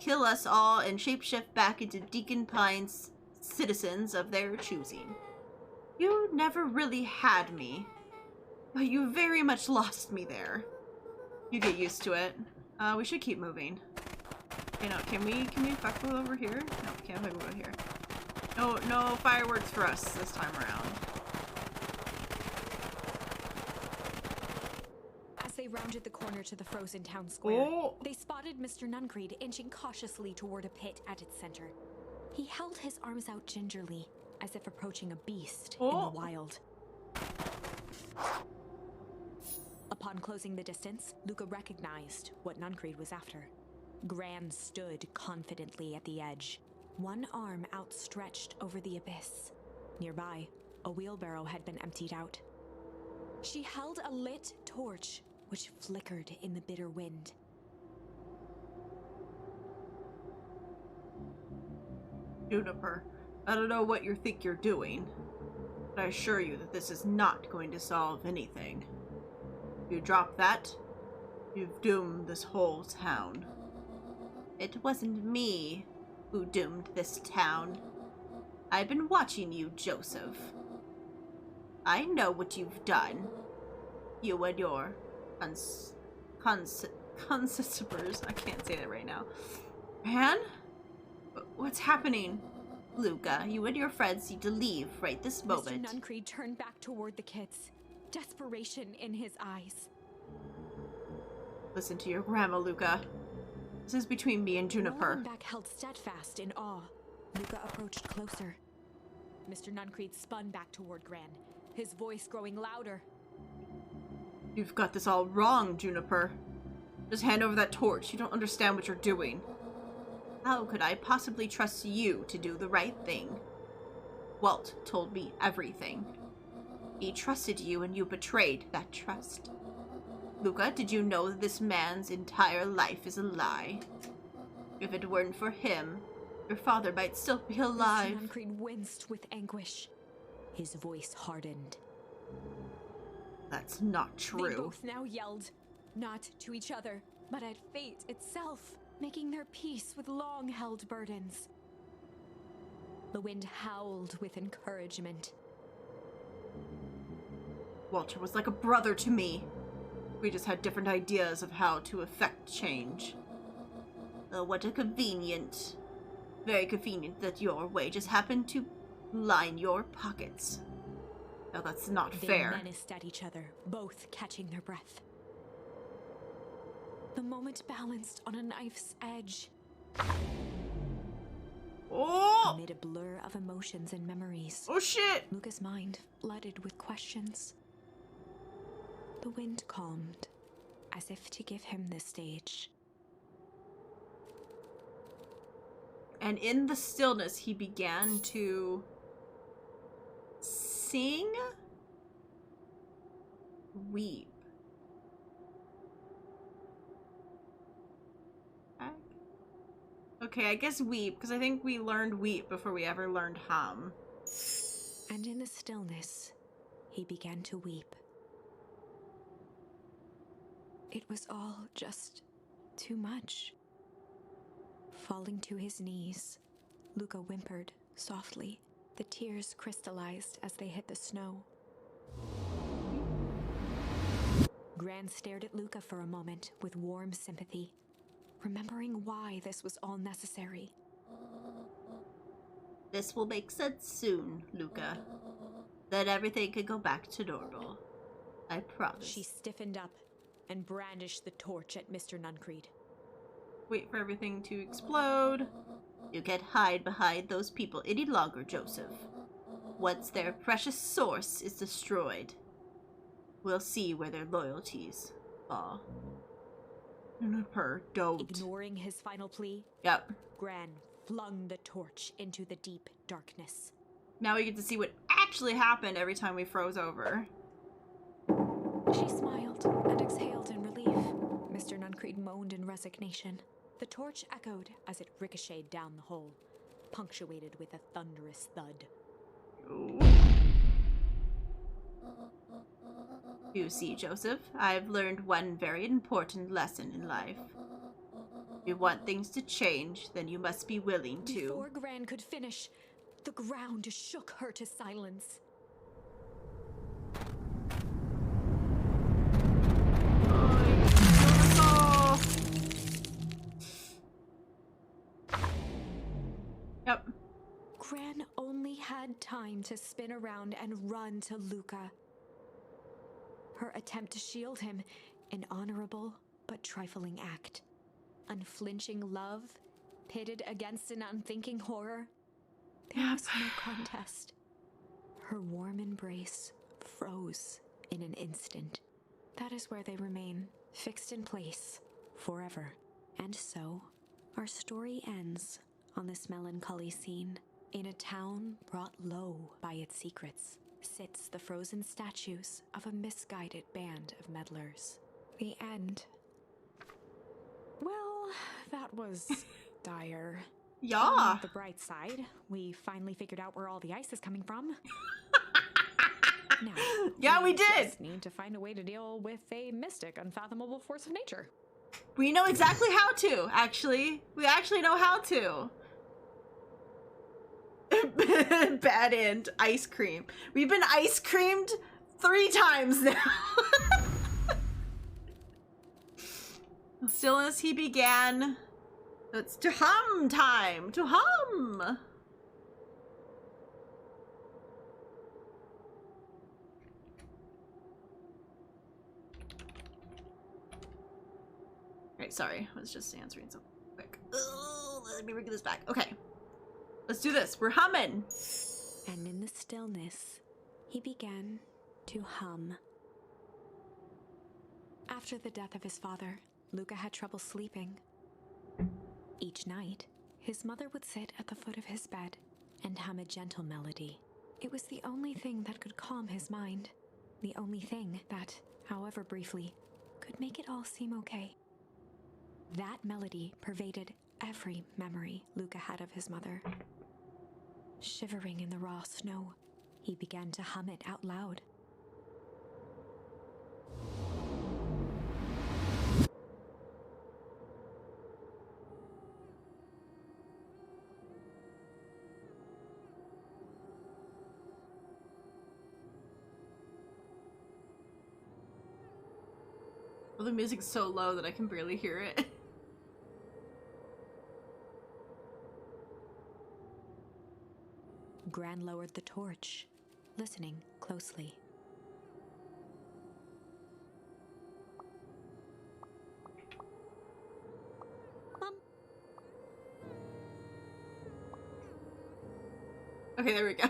kill us all and shapeshift back into Deacon Pines citizens of their choosing. You never really had me, but you very much lost me there. You get used to it. We should keep moving. Okay, no, can we fuck over here? No, we can't fuck over here. No fireworks for us this time around. As they rounded the corner to the frozen town square, they spotted Mr. Nuncreed inching cautiously toward a pit at its center. He held his arms out gingerly, as if approaching a beast in the wild. Upon closing the distance, Luca recognized what Nuncreed was after. Gran stood confidently at the edge, one arm outstretched over the abyss. Nearby, a wheelbarrow had been emptied out. She held a lit torch, which flickered in the bitter wind. Juniper, I don't know what you think you're doing, but I assure you that this is not going to solve anything. If you drop that, you've doomed this whole town. It wasn't me who doomed this town. I've been watching you, Joseph. I know what you've done. You and your consisters. I can't say that right now. Man? What's happening? Luca, you and your friends need to leave right this moment. Mr. Nuncreed turned back toward the kids, desperation in his eyes. Listen to your grandma, Luca. This is between me and Juniper. Back held steadfast in awe. Luca approached closer. Mr. Nuncreed spun back toward Gran, his voice growing louder. You've got this all wrong, Juniper. Just hand over that torch. You don't understand what you're doing. How could I possibly trust you to do the right thing? Walt told me everything. He trusted you and you betrayed that trust. Luca, did you know that this man's entire life is a lie? If it weren't for him, your father might still be Mr. alive. Nuncreed winced with anguish. His voice hardened. That's not They true. both now yelled, not to each other, but at fate itself, making their peace with long-held burdens. The wind howled with encouragement. Walter was like a brother to me. We just had different ideas of how to effect change. Oh, what a convenient. Very convenient that your wages happen to line your pockets. Now that's not fair. They menaced at each other, both catching their breath. The moment balanced on a knife's edge. Oh! Amid a blur of emotions and memories, Oh shit! Luca's mind flooded with questions. The wind calmed, as if to give him the stage. And in the stillness, he began to sing, weep. Okay, I guess weep, because I think we learned weep before we ever learned hum. And in the stillness, he began to weep. It was all just too much. Falling to his knees, Luca whimpered softly. The tears crystallized as they hit the snow. Gran stared at Luca for a moment with warm sympathy, remembering why this was all necessary. This will make sense soon, Luca. Then everything can go back to normal. I promise. She stiffened up and brandished the torch at Mr. Nuncreed. Wait for everything to explode. You can't hide behind those people any longer, Joseph. Once their precious source is destroyed, we'll see where their loyalties fall. Don't. Ignoring his final plea, Yep. Gran flung the torch into the deep darkness. Now we get to see what actually happened every time we froze over. She smiled and exhaled in relief. Mr. Nuncreed moaned in resignation. The torch echoed as it ricocheted down the hole, punctuated with a thunderous thud. Ooh. You see, Joseph, I've learned one very important lesson in life. If you want things to change, then you must be willing to. Before Gran could finish, the ground shook her to silence. Yep. Gran only had time to spin around and run to Luca. Her attempt to shield him, an honorable but trifling act. Unflinching love, pitted against an unthinking horror. There was no contest. Her warm embrace froze in an instant. That is where they remain, fixed in place, forever. And so, our story ends on this melancholy scene. In a town brought low by its secrets, sits the frozen statues of a misguided band of meddlers. The end. Well, that was dire. Yeah. On the bright side, we finally figured out where all the ice is coming from. Now, Yeah, we did. just need to find a way to deal with a mystic, unfathomable force of nature. We know exactly how to, actually. We actually know how to. Bad end. Ice cream. We've been ice creamed 3 times now. Still as he began. It's to hum time. To hum. Right, sorry. I was just answering something quick. Ugh, let me bring this back. Okay. Let's do this. We're humming. And in the stillness, he began to hum. After the death of his father, Luca had trouble sleeping. Each night, his mother would sit at the foot of his bed and hum a gentle melody. It was the only thing that could calm his mind. The only thing that, however briefly, could make it all seem okay. That melody pervaded every memory Luca had of his mother. Shivering in the raw snow, he began to hum it out loud. Well, the music's so low that I can barely hear it. Gran lowered the torch, listening closely. Mom. Okay, there we go.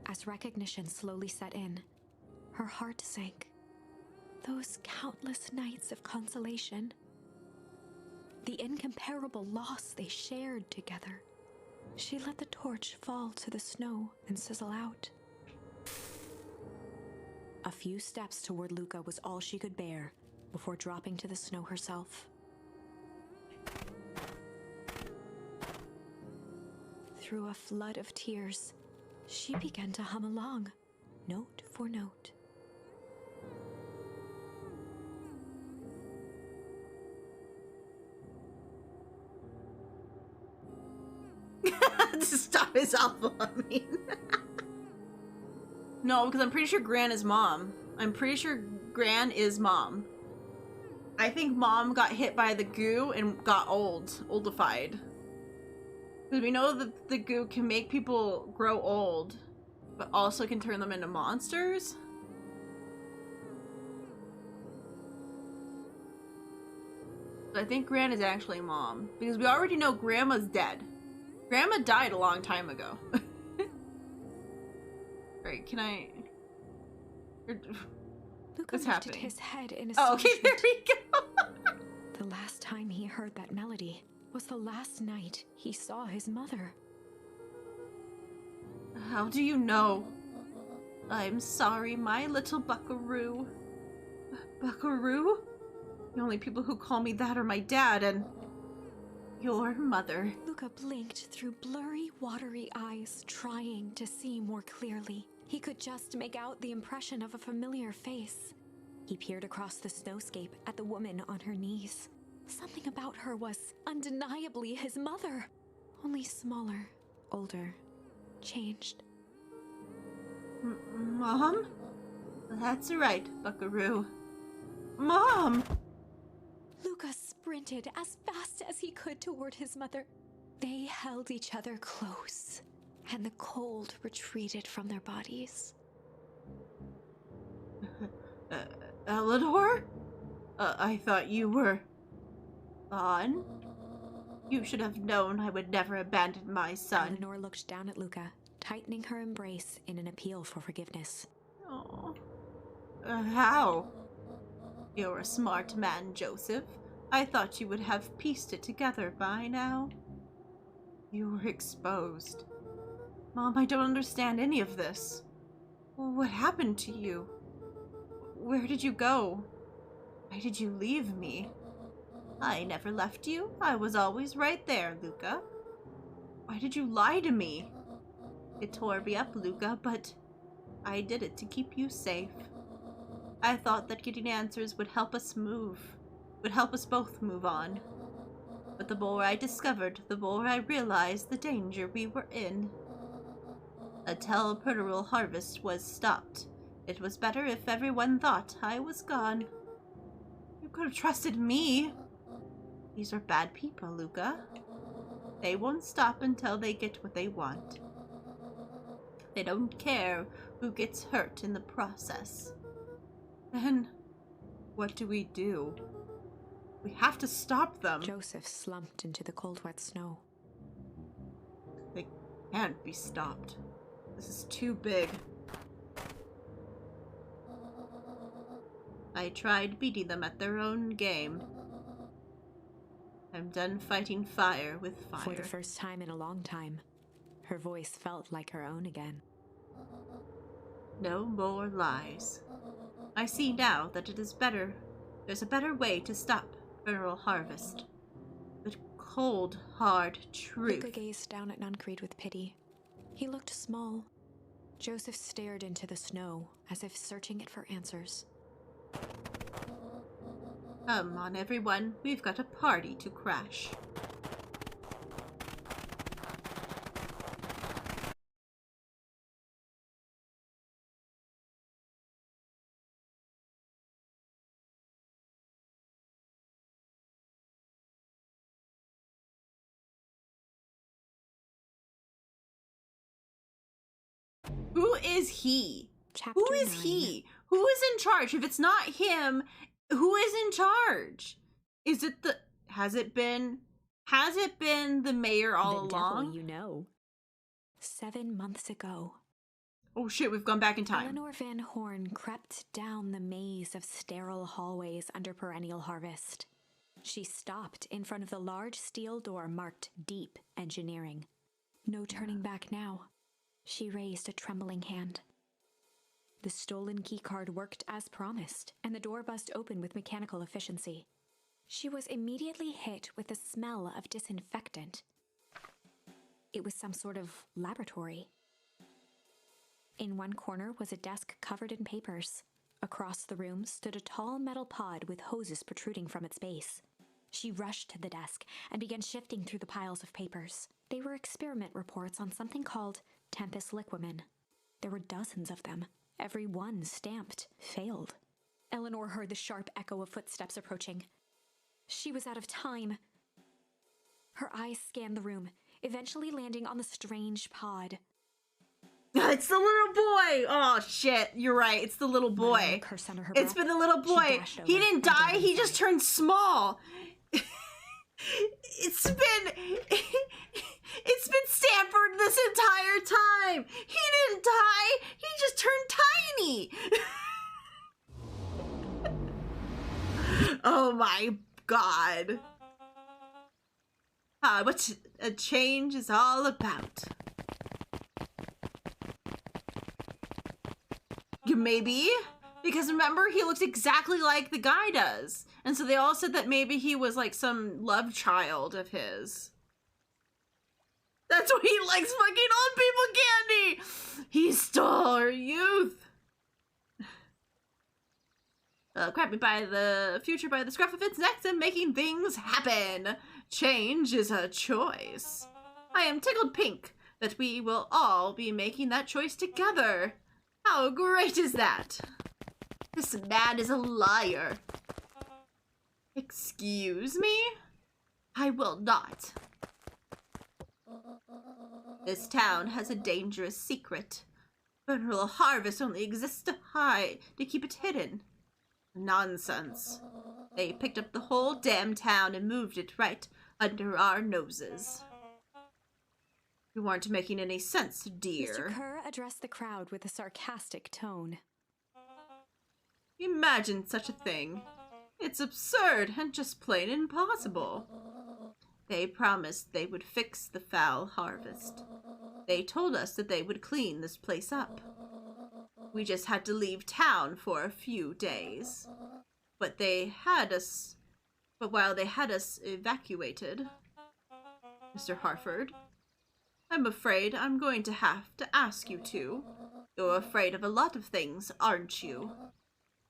As recognition slowly set in, her heart sank. Those countless nights of consolation. The incomparable loss they shared together. She let the torch fall to the snow and sizzle out. A few steps toward Luca was all she could bear before dropping to the snow herself. Through a flood of tears, she began to hum along, note for note. To stop his album, I mean. No, because I'm pretty sure Gran is mom. I'm pretty sure Gran is mom. I think mom got hit by the goo and got oldified. Because we know that the goo can make people grow old, but also can turn them into monsters. But I think Gran is actually mom. Because we already know Grandma's dead. Grandma died a long time ago. Right, can I... Luca What's lifted happening? his head in Oh, okay, there astonishment. we go. The last time he heard that melody was the last night he saw his mother. How do you know? I'm sorry, my little buckaroo. Buckaroo? The only people who call me that are my dad and... your mother. Luca blinked through blurry, watery eyes, trying to see more clearly. He could just make out the impression of a familiar face. He peered across the snowscape at the woman on her knees. Something about her was undeniably his mother. Only smaller, older, changed. Mom? That's right, buckaroo. Mom! Luca sprinted as fast as he could toward his mother. They held each other close, and the cold retreated from their bodies. Eleanor? I thought you were... gone? You should have known I would never abandon my son. Eleanor looked down at Luca, tightening her embrace in an appeal for forgiveness. Oh. How? You're a smart man, Joseph. I thought you would have pieced it together by now. You were exposed. Mom, I don't understand any of this. What happened to you? Where did you go? Why did you leave me? I never left you. I was always right there, Luca. Why did you lie to me? It tore me up, Luca, but I did it to keep you safe. I thought that getting answers would help us both move on. But the more I discovered, the more I realized the danger we were in. Until Perderil harvest was stopped, it was better if everyone thought I was gone. You could have trusted me. These are bad people, Luca. They won't stop until they get what they want. They don't care who gets hurt in the process. Then, what do we do? We have to stop them. Joseph slumped into the cold, wet snow. They can't be stopped. This is too big. I tried beating them at their own game. I'm done fighting fire with fire. For the first time in a long time, her voice felt like her own again. No more lies. I see now that it is better. There's a better way to stop Perderil harvest. But cold, hard truth. Luca gazed down at Nuncreed with pity. He looked small. Joseph stared into the snow, as if searching it for answers. Come on, everyone. We've got a party to crash. Who is he? Chapter Who is 9. he? Who is in charge? If it's not him, who is in charge? Is it the... Has it been the mayor all The along? devil you know. 7 months ago, Oh shit, we've gone back in time. Eleanor Van Horn crept down the maze of sterile hallways under perennial harvest. She stopped in front of the large steel door marked Deep Engineering. No turning back now. She raised a trembling hand. The stolen keycard worked as promised, and the door buzzed open with mechanical efficiency. She was immediately hit with the smell of disinfectant. It was some sort of laboratory. In one corner was a desk covered in papers. Across the room stood a tall metal pod with hoses protruding from its base. She rushed to the desk and began shifting through the piles of papers. They were experiment reports on something called Tempus Liquamen. There were dozens of them, every one stamped failed. Eleanor heard the sharp echo of footsteps approaching. She was out of time. Her eyes scanned the room, eventually landing on the strange pod. It's the little boy! Oh shit, you're right, it's the little boy. Curse under her It's breath. been the little She boy. dashed over He didn't and die, dove he just inside. turned small. It's been Stanford this entire time. He didn't die, he just turned tiny. Oh my god. What a change is all about. Maybe? Because remember, he looks exactly like the guy does. And so they all said that maybe he was like some love child of his. That's why he likes fucking old people candy! He stole her youth! Grab me by the future by the scruff of its neck and making things happen. Change is a choice. I am tickled pink that we will all be making that choice together. How great is that? This man is a liar. Excuse me? I will not. This town has a dangerous secret. Funeral harvest only exists to hide, to keep it hidden. Nonsense. They picked up the whole damn town and moved it right under our noses. You aren't making any sense, dear. Mr. Kerr addressed the crowd with a sarcastic tone. Imagine such a thing. It's absurd and just plain impossible. They promised they would fix the foul harvest. They told us that they would clean this place up. We just had to leave town for a few days. But while they had us evacuated, Mr. Harford, I'm afraid I'm going to have to ask you to. You're afraid of a lot of things, aren't you?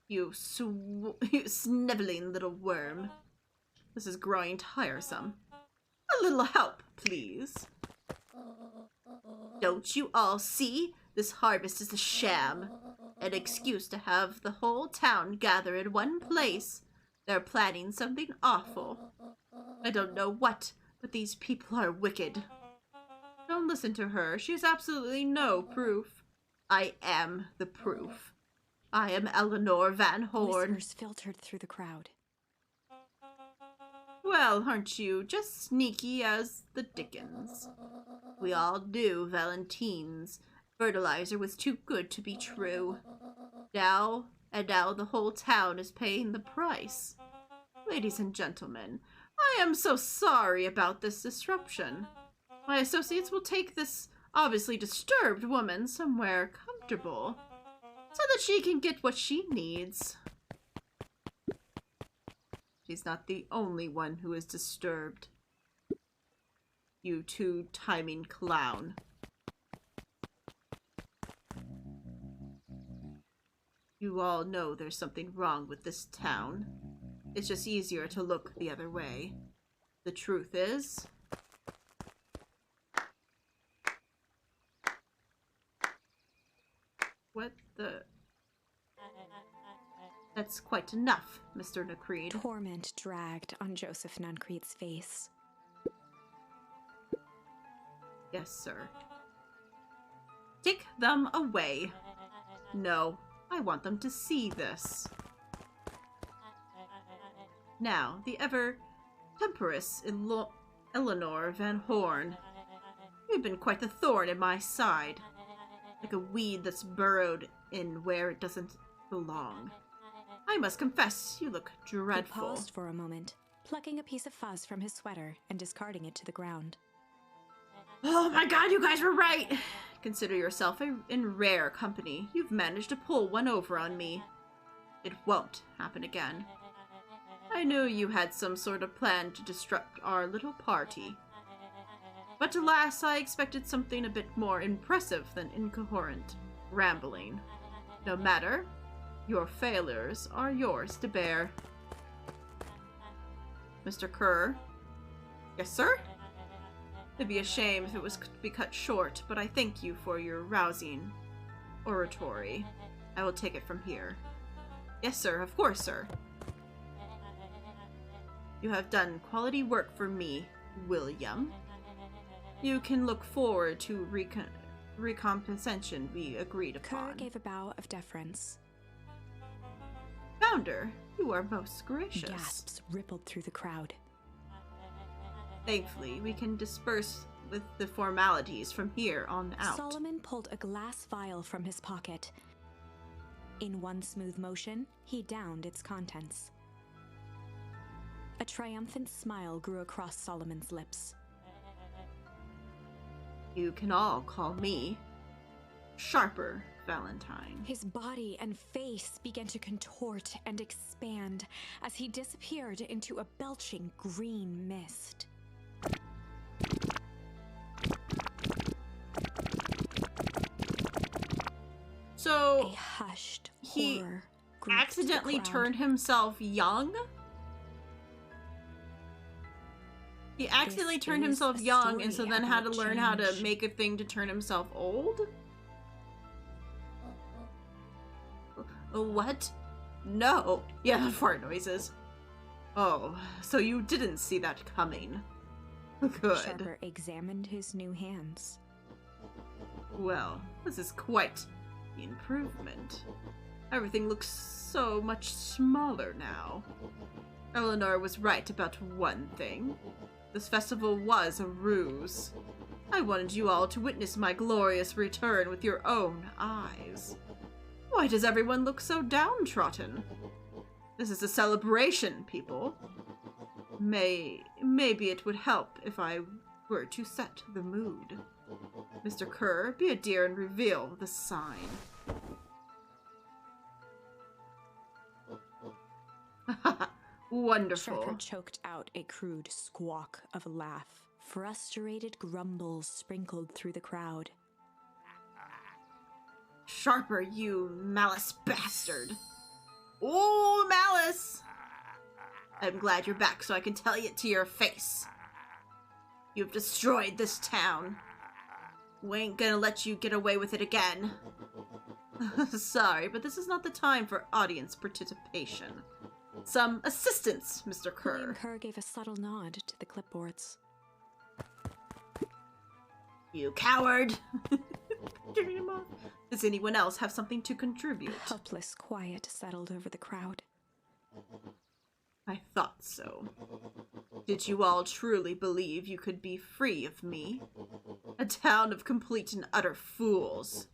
You sniveling little worm. This is growing tiresome. A little help, please. Don't you all see? This harvest is a sham. An excuse to have the whole town gather in one place. They're planning something awful. I don't know what, but these people are wicked. Don't listen to her. She has absolutely no proof. I am the proof. I am Eleanor Van Horn. Whispers filtered through the crowd. Well, aren't you just sneaky as the dickens? We all knew Valentine's fertilizer was too good to be true. Now the whole town is paying the price. Ladies and gentlemen, I am so sorry about this disruption. My associates will take this obviously disturbed woman somewhere comfortable so that she can get what she needs. She's not the only one who is disturbed. you two-timing clown. You all know there's something wrong with this town. It's just easier to look the other way. The truth is... What the... That's quite enough, Mr. Nacreed. Torment dragged on Joseph Nuncreed's face. Yes, sir. Take them away. No, I want them to see this. Now, the ever-temperous Eleanor Van Horn. You've been quite the thorn in my side. Like a weed that's burrowed in where it doesn't belong. I must confess, you look dreadful. He paused for a moment, plucking a piece of fuzz from his sweater and discarding it to the ground. Oh my god, you guys were right! Consider yourself in rare company. You've managed to pull one over on me. It won't happen again. I knew you had some sort of plan to disrupt our little party. But alas, I expected something a bit more impressive than incoherent rambling. No matter, your failures are yours to bear. Mr. Kerr? Yes, sir? It'd be a shame if it was to be cut short, but I thank you for your rousing oratory. I will take it from here. Yes, sir. Of course, sir. You have done quality work for me, William. You can look forward to recompensation we agreed upon. Kerr gave a bow of deference. Founder, you are most gracious. Gasps rippled through the crowd. Thankfully, we can disperse with the formalities from here on out. Solomon pulled a glass vial from his pocket. In one smooth motion, he downed its contents. A triumphant smile grew across Solomon's lips. You can all call me Sharper Valentine. His body and face began to contort and expand as he disappeared into a belching green mist. So A hushed he horror gripped accidentally the crowd. turned himself young? He accidentally This turned is himself a young and so story then had to about learn how to change. make a thing to turn himself old? What? No. Yeah, fart noises. Oh, so you didn't see that coming. Good. Sharper examined his new hands. Well, this is quite the improvement. Everything looks so much smaller now. Eleanor was right about one thing. This festival was a ruse. I wanted you all to witness my glorious return with your own eyes. Why does everyone look so downtrodden? This is a celebration, people. Maybe it would help if I were to set the mood. Mr. Kerr, be a dear and reveal the sign. Wonderful. Sharper choked out a crude squawk of a laugh. Frustrated grumbles sprinkled through the crowd. Sharper, you malice bastard. Oh, malice! I'm glad you're back so I can tell it to your face. You've destroyed this town. We ain't gonna let you get away with it again. Sorry, but this is not the time for audience participation. Some assistance, Mr. William Kerr. Kerr gave a subtle nod to the clipboards. You coward! Turning him off. Does anyone else have something to contribute? Helpless quiet settled over the crowd. I thought so. Did you all truly believe you could be free of me? A town of complete and utter fools.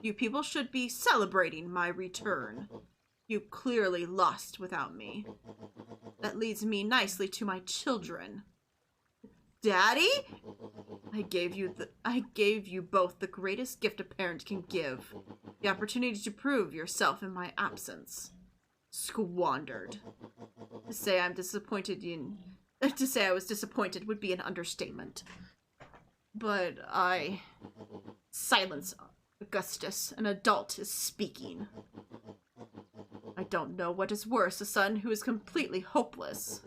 You people should be celebrating my return. You clearly lost without me. That leads me nicely to my children. Daddy? I gave you both the greatest gift a parent can give. The opportunity to prove yourself in my absence. Squandered. To say I was disappointed would be an understatement. But Silence, Augustus. An adult is speaking. I don't know what is worse, a son who is completely hopeless,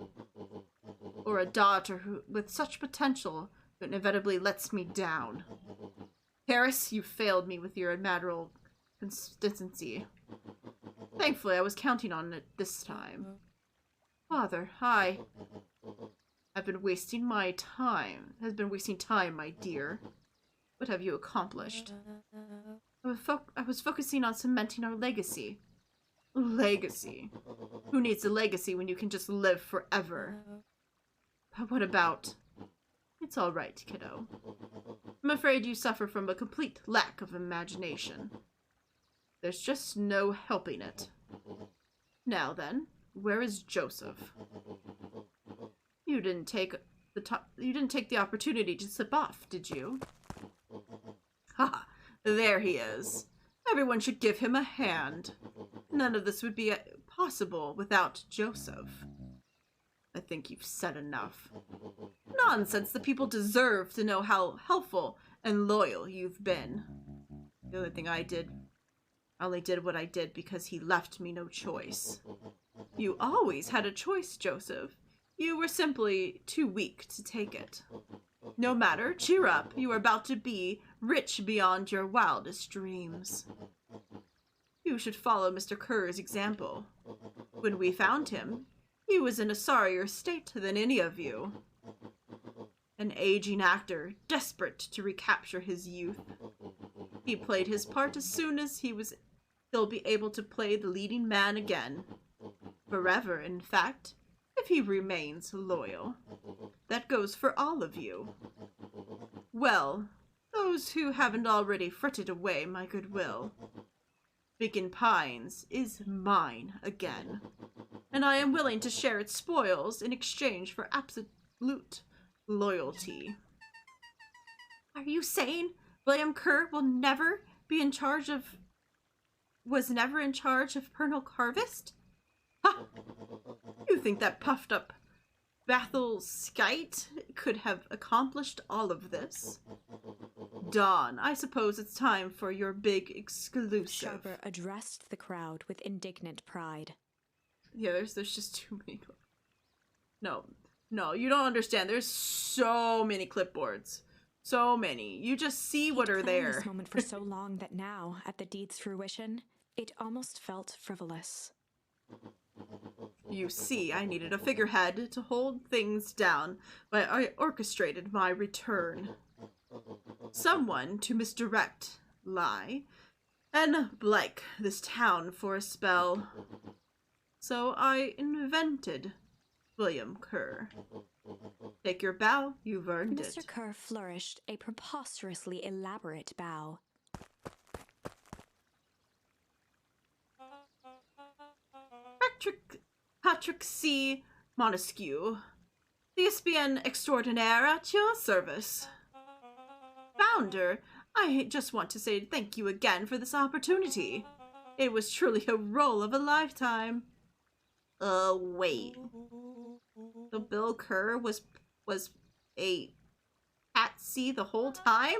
or a daughter with such potential that inevitably lets me down. Harris, you failed me with your admirable consistency. Thankfully, I was counting on it this time. Father, I've been wasting my time. Has been wasting time, my dear. What have you accomplished? I was focusing on cementing our legacy. Legacy? Who needs a legacy when you can just live forever? But what about... It's all right, kiddo. I'm afraid you suffer from a complete lack of imagination. There's just no helping it. Now then, where is Joseph? You didn't take the opportunity to slip off, did you? Ha! There he is. Everyone should give him a hand. None of this would be possible without Joseph. I think you've said enough. Nonsense, the people deserve to know how helpful and loyal you've been. The only thing I only did what I did because he left me no choice. You always had a choice, Joseph. You were simply too weak to take it. No matter, cheer up. You are about to be rich beyond your wildest dreams. You should follow Mr. Kerr's example. When we found him, he was in a sorrier state than any of you. An aging actor, desperate to recapture his youth. He played his part as soon as he'll be able to play the leading man again. Forever, in fact, if he remains loyal. That goes for all of you. Well, those who haven't already frittered away my goodwill. Beacon Pines is mine again, and I am willing to share its spoils in exchange for absolute loyalty. Are you saying William Kerr was never in charge of Pernal Harvest? Ha! You think that puffed up Bathel Skite could have accomplished all of this? Dawn, I suppose it's time for your big exclusive. Sharper addressed the crowd with indignant pride. Yeah, there's just too many. No, you don't understand. There's so many clipboards. So many. You just see what are there. This moment for so long that now, at the deed's fruition, it almost felt frivolous. You see, I needed a figurehead to hold things down, but I orchestrated my return. Someone to misdirect, lie, and blank this town for a spell. So I invented William Kerr. Take your bow, you've earned it. Mr. Kerr flourished a preposterously elaborate bow. Patrick C. Montesquieu, thespian extraordinaire at your service. Founder, I just want to say thank you again for this opportunity. It was truly a role of a lifetime. Wait. So Bill Kerr was a patsy the whole time?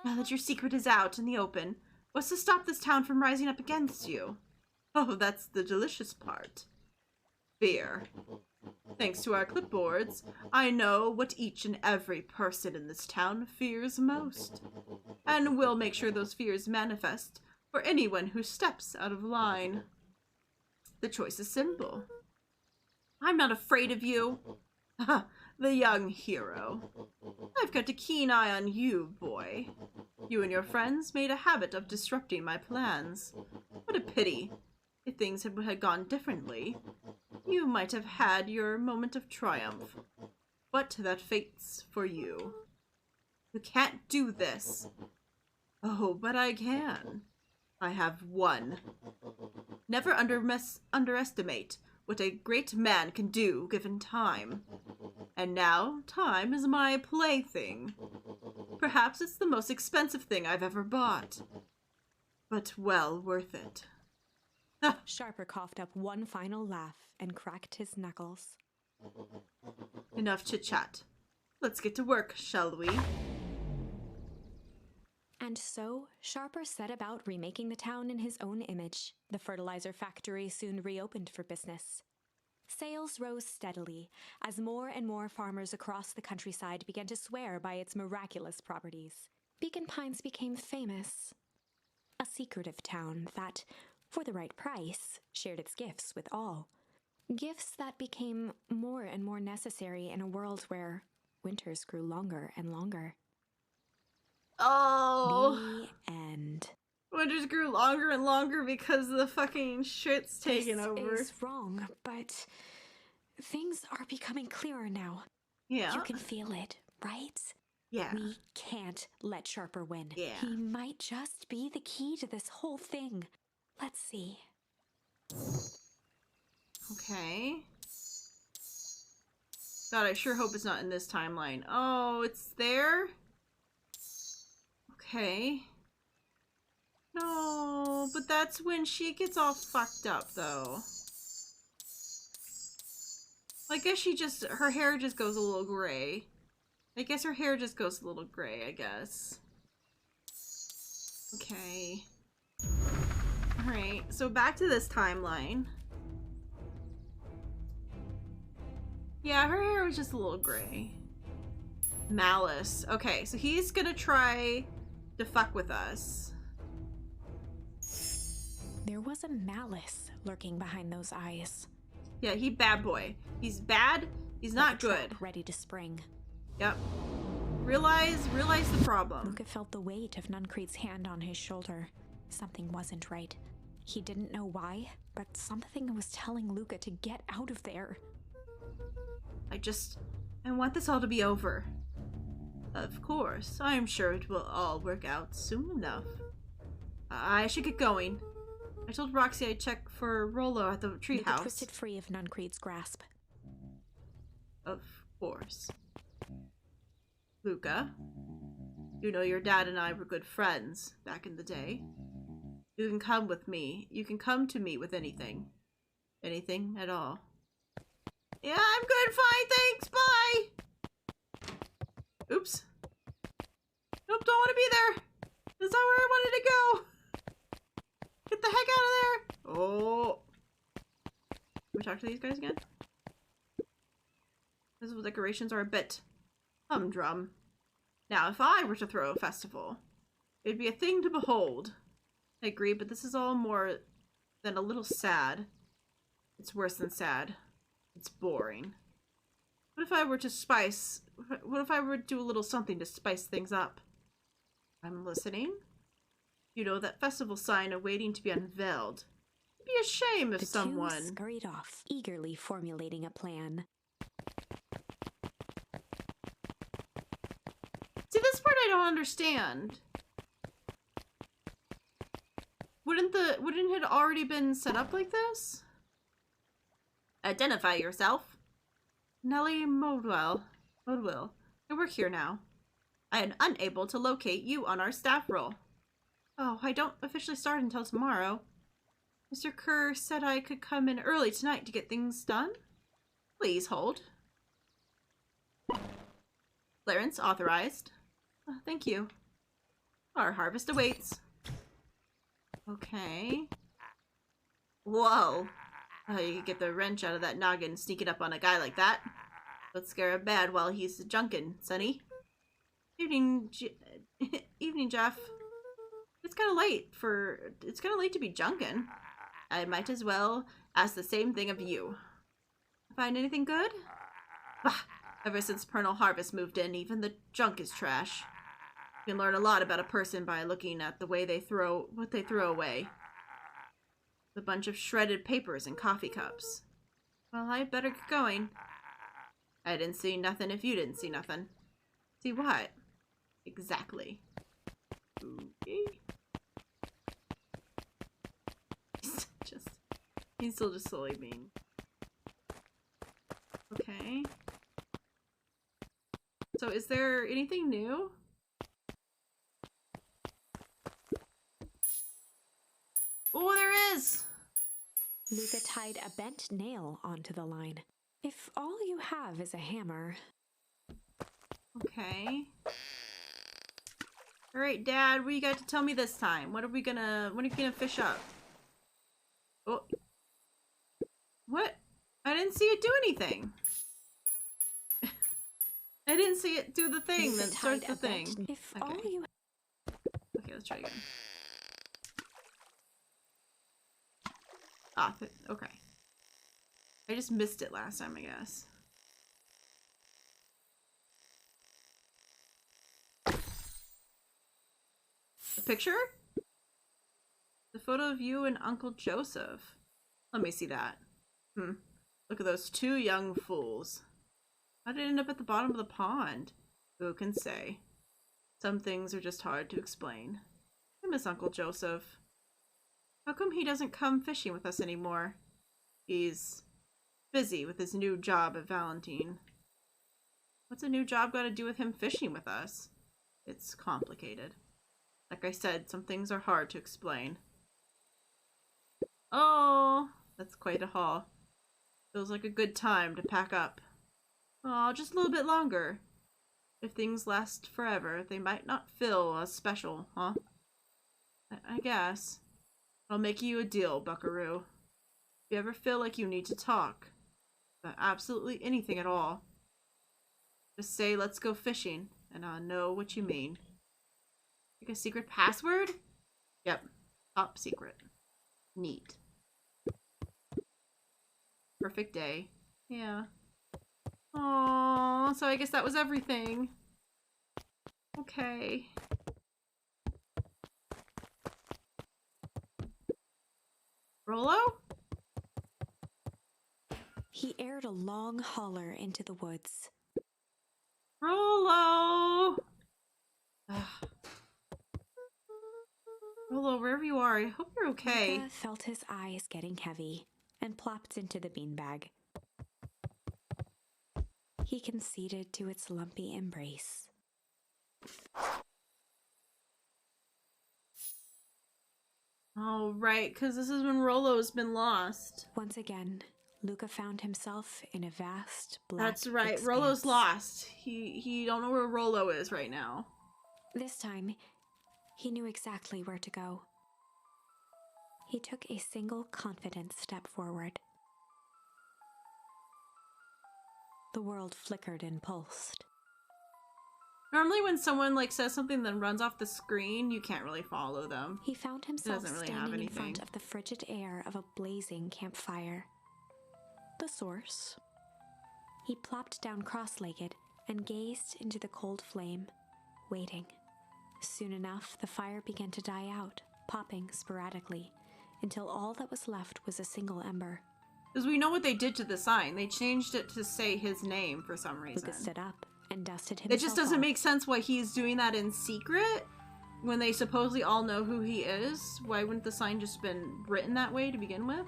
Now that your secret is out in the open, what's to stop this town from rising up against you? Oh, that's the delicious part. Fear. Thanks to our clipboards, I know what each and every person in this town fears most. And we'll make sure those fears manifest for anyone who steps out of line. The choice is simple. I'm not afraid of you. The young hero. I've got a keen eye on you, boy. You and your friends made a habit of disrupting my plans. What a pity. If things had gone differently, you might have had your moment of triumph. But that fate's for you. You can't do this. Oh, but I can. I have won. Never underestimate what a great man can do given time. And now, time is my plaything. Perhaps it's the most expensive thing I've ever bought. But well worth it. Sharper coughed up one final laugh and cracked his knuckles. Enough chit-chat. Let's get to work, shall we? And so, Sharper set about remaking the town in his own image. The fertilizer factory soon reopened for business. Sales rose steadily as more and more farmers across the countryside began to swear by its miraculous properties. Beacon Pines became famous. A secretive town that, for the right price, shared its gifts with all. Gifts that became more and more necessary in a world where winters grew longer and longer. Oh! The end. Winters grew longer and longer because the fucking shit's taken over. This is wrong, but things are becoming clearer now. Yeah. You can feel it, right? Yeah. We can't let Sharper win. Yeah. He might just be the key to this whole thing. Let's see. Okay. God, I sure hope it's not in this timeline. Oh, it's there? Okay. No, but that's when she gets all fucked up, though. I guess she just, her hair just goes a little gray. I guess her hair just goes a little gray, I guess. Okay. Alright, so back to this timeline. Yeah, her hair was just a little gray. Malice. Okay, so he's gonna try to fuck with us. There was a malice lurking behind those eyes. Yeah, he bad boy. He's bad. He's not Like a good. trap ready to spring. Yep. Realize the problem. Luca felt the weight of Nuncrete's hand on his shoulder. Something wasn't right. He didn't know why, but something was telling Luca to get out of there. I want this all to be over. Of course, I'm sure it will all work out soon enough. I should get going. I told Roxy I'd check for Rollo at the Luca treehouse. twisted free of Nuncrete's grasp. Of course. Luca, you know your dad and I were good friends back in the day. You can come with me. You can come to me with anything. Anything at all. Yeah, I'm good, fine, thanks, bye! Oops. Nope, don't want to be there. That's not where I wanted to go. Get the heck out of there. Oh. Can we talk to these guys again? Festival decorations are a bit humdrum. Now, if I were to throw a festival, it'd be a thing to behold. I agree, but this is all more than a little sad. It's worse than sad. It's boring. What if I were to what if I were to do a little something to spice things up? I'm listening. You know, that festival sign awaiting to be unveiled. It'd be a shame if The someone... two scurried off, eagerly formulating a plan. See, this part I don't understand. Wouldn't it already been set up like this? Identify yourself. Nellie Modwell. I work here now. I am unable to locate you on our staff roll. Oh, I don't officially start until tomorrow. Mr. Kerr said I could come in early tonight to get things done. Please hold. Clearance authorized. Thank you. Our harvest awaits. Okay. Whoa. You could get the wrench out of that noggin sneaking up on a guy like that. Don't scare him bad while he's junkin', sonny. Evening, Evening, Jeff. It's kind of late to be junkin'. I might as well ask the same thing of you. Find anything good? Bah, ever since Pernal Harvest moved in, even the junk is trash. You can learn a lot about a person by looking at the way what they throw away. A bunch of shredded papers and coffee cups. Well, I'd better get going. I didn't see nothing if you didn't see nothing. See what? Exactly. Okay. He's still just slowly being... Okay. So is there anything new? Oh, there is! Luca tied a bent nail onto the line. If all you have is a hammer... Okay. Alright, Dad, what do you got to tell me this time? What are you gonna fish up? Oh. What? I didn't see it do anything. I didn't see it do the thing that starts the thing. If Okay. all you Okay, let's try again. Ah, okay. I just missed it last time, I guess. A picture? The photo of you and Uncle Joseph. Let me see that. Look at those two young fools. How did it end up at the bottom of the pond? Who can say? Some things are just hard to explain. I miss Uncle Joseph. How come he doesn't come fishing with us anymore? He's busy with his new job at Valentine. What's a new job got to do with him fishing with us? It's complicated. Like I said, some things are hard to explain. Oh, that's quite a haul. Feels like a good time to pack up. Oh, just a little bit longer. If things last forever, they might not feel as special, huh? I guess. I'll make you a deal, Buckaroo. If you ever feel like you need to talk about absolutely anything at all, just say, let's go fishing, and I'll know what you mean. Like a secret password? Yep. Top secret. Neat. Perfect day. Yeah. Aww, so I guess that was everything. Okay. Rollo? He aired a long holler into the woods. Rollo! Rollo, wherever you are, I hope you're okay. Luca felt his eyes getting heavy and plopped into the beanbag. He conceded to its lumpy embrace. Oh, right, because this is when Rollo's been lost. Once again, Luca found himself in a vast black That's right, expanse. Rollo's lost. He don't know where Rollo is right now. This time, he knew exactly where to go. He took a single confident step forward. The world flickered and pulsed. Normally when someone like says something then runs off the screen, you can't really follow them. He found himself doesn't really have standing in anything. front of the frigid air of a blazing campfire. The source. He plopped down cross-legged and gazed into the cold flame, waiting. Soon enough, the fire began to die out, popping sporadically, until all that was left was a single ember. Because we know what they did to the sign. They changed it to say his name for some reason. Luca stood up and dusted himself It just doesn't off. make sense why he's doing that in secret when they supposedly all know who he is. Why wouldn't the sign just been written that way to begin with?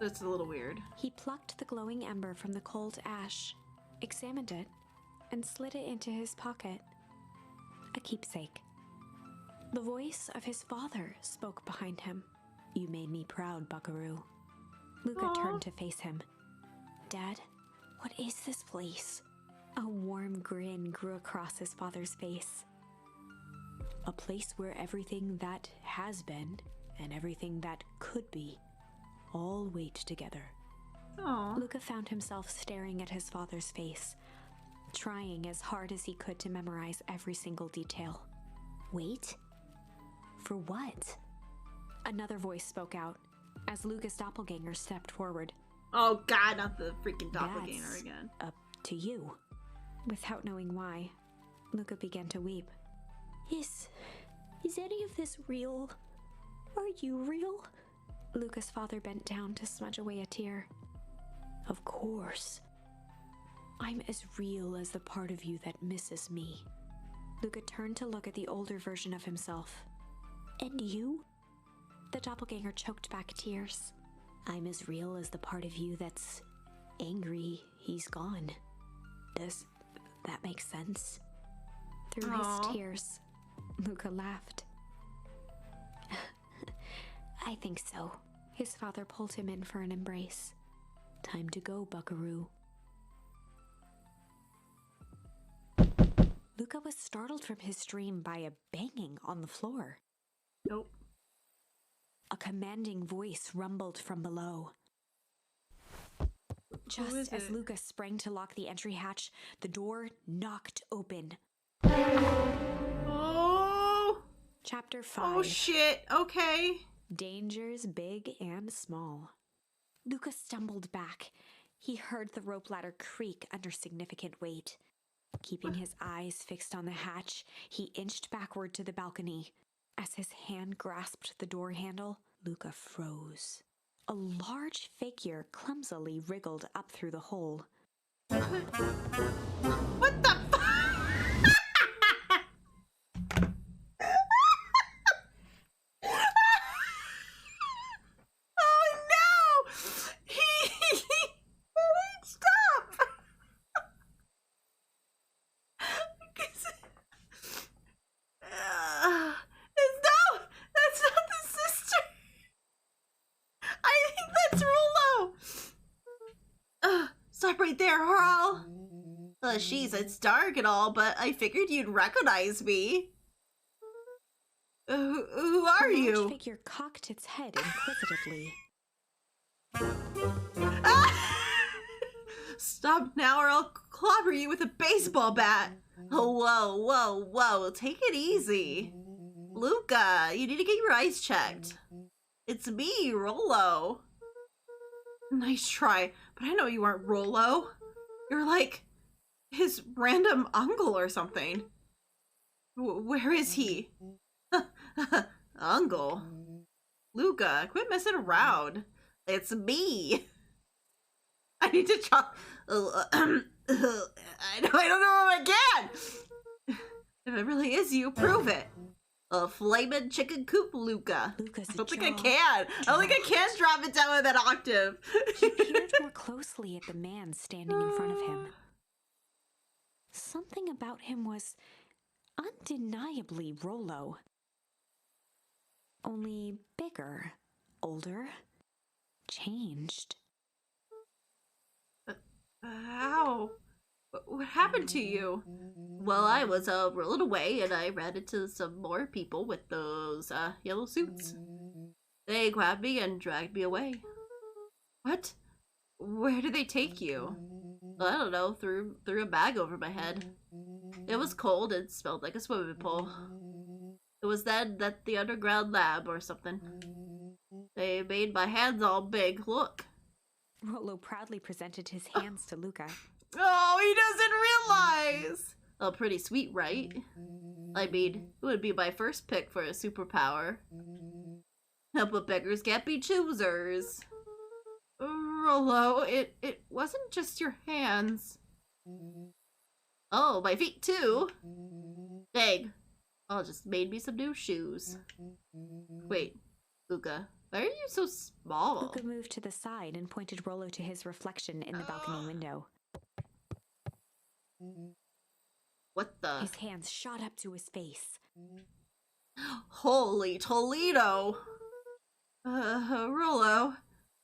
That's a little weird. He plucked the glowing ember from the cold ash, examined it, and slid it into his pocket. A keepsake. The voice of his father spoke behind him. You made me proud, Buckaroo. Luca Aww. turned to face him. Dad, what is this place? A warm grin grew across his father's face. A place where everything that has been and everything that could be all wait together. Aww. Luca found himself staring at his father's face, trying as hard as he could to memorize every single detail. Wait? For what? Another voice spoke out as Luca's doppelganger stepped forward. Oh god, not the freaking doppelganger That's again. up to you. Without knowing why, Luca began to weep. Is any of this real? Are you real? Luca's father bent down to smudge away a tear. Of course. I'm as real as the part of you that misses me. Luca turned to look at the older version of himself. And you? The doppelganger choked back tears. I'm as real as the part of you that's angry he's gone. Does that make sense? Through Aww. his tears, Luca laughed. I think so. His father pulled him in for an embrace. Time to go, Buckaroo. Luca was startled from his dream by a banging on the floor. Nope. A commanding voice rumbled from below. Who is Just as it? Luca sprang to lock the entry hatch, the door knocked open. Oh! Chapter 5. Oh shit, okay. Dangers big and small. Luca stumbled back. He heard the rope ladder creak under significant weight. Keeping his eyes fixed on the hatch, he inched backward to the balcony. As his hand grasped the door handle, Luca froze. A large figure clumsily wriggled up through the hole. What the Oh no! He stop! That's not the sister. I think that's Rolo. Stop right there, Harl. She's it's dark and all, but I figured you'd recognize me. Who are The large you? figure cocked its head inquisitively. Stop now or I'll clobber you with a baseball bat. Oh, whoa. Take it easy. Luca, you need to get your eyes checked. It's me, Rolo. Nice try, but I know you aren't Rolo. You're like his random uncle or something. Where is he? Uncle? Luca, quit messing around. It's me. I need to try. I don't know if I can. If it really is you, prove it. A flaming chicken coop, Luca. Luca's I don't think I jaw can. I don't think I can drop it down with that octave. He peered more closely at the man standing in front of him. Something about him was undeniably Rolo. Only bigger, older, changed. How? What happened to you? Well, I was rolling away and I ran into some more people with those yellow suits. They grabbed me and dragged me away. What? Where did they take you? I don't know, threw a bag over my head. It was cold and smelled like a swimming pool. It was then that the underground lab or something. They made my hands all big, look. Rolo proudly presented his hands to Luca. Oh, he doesn't realize! Oh, pretty sweet, right? I mean, it would be my first pick for a superpower. But beggars can't be choosers. Rolo, it wasn't just your hands. Oh, my feet too. Dang. Oh, just made me some new shoes. Wait, Luca, why are you so small? Luca moved to the side and pointed Rolo to his reflection in the balcony window. What the? His hands shot up to his face. Holy Toledo! Rolo,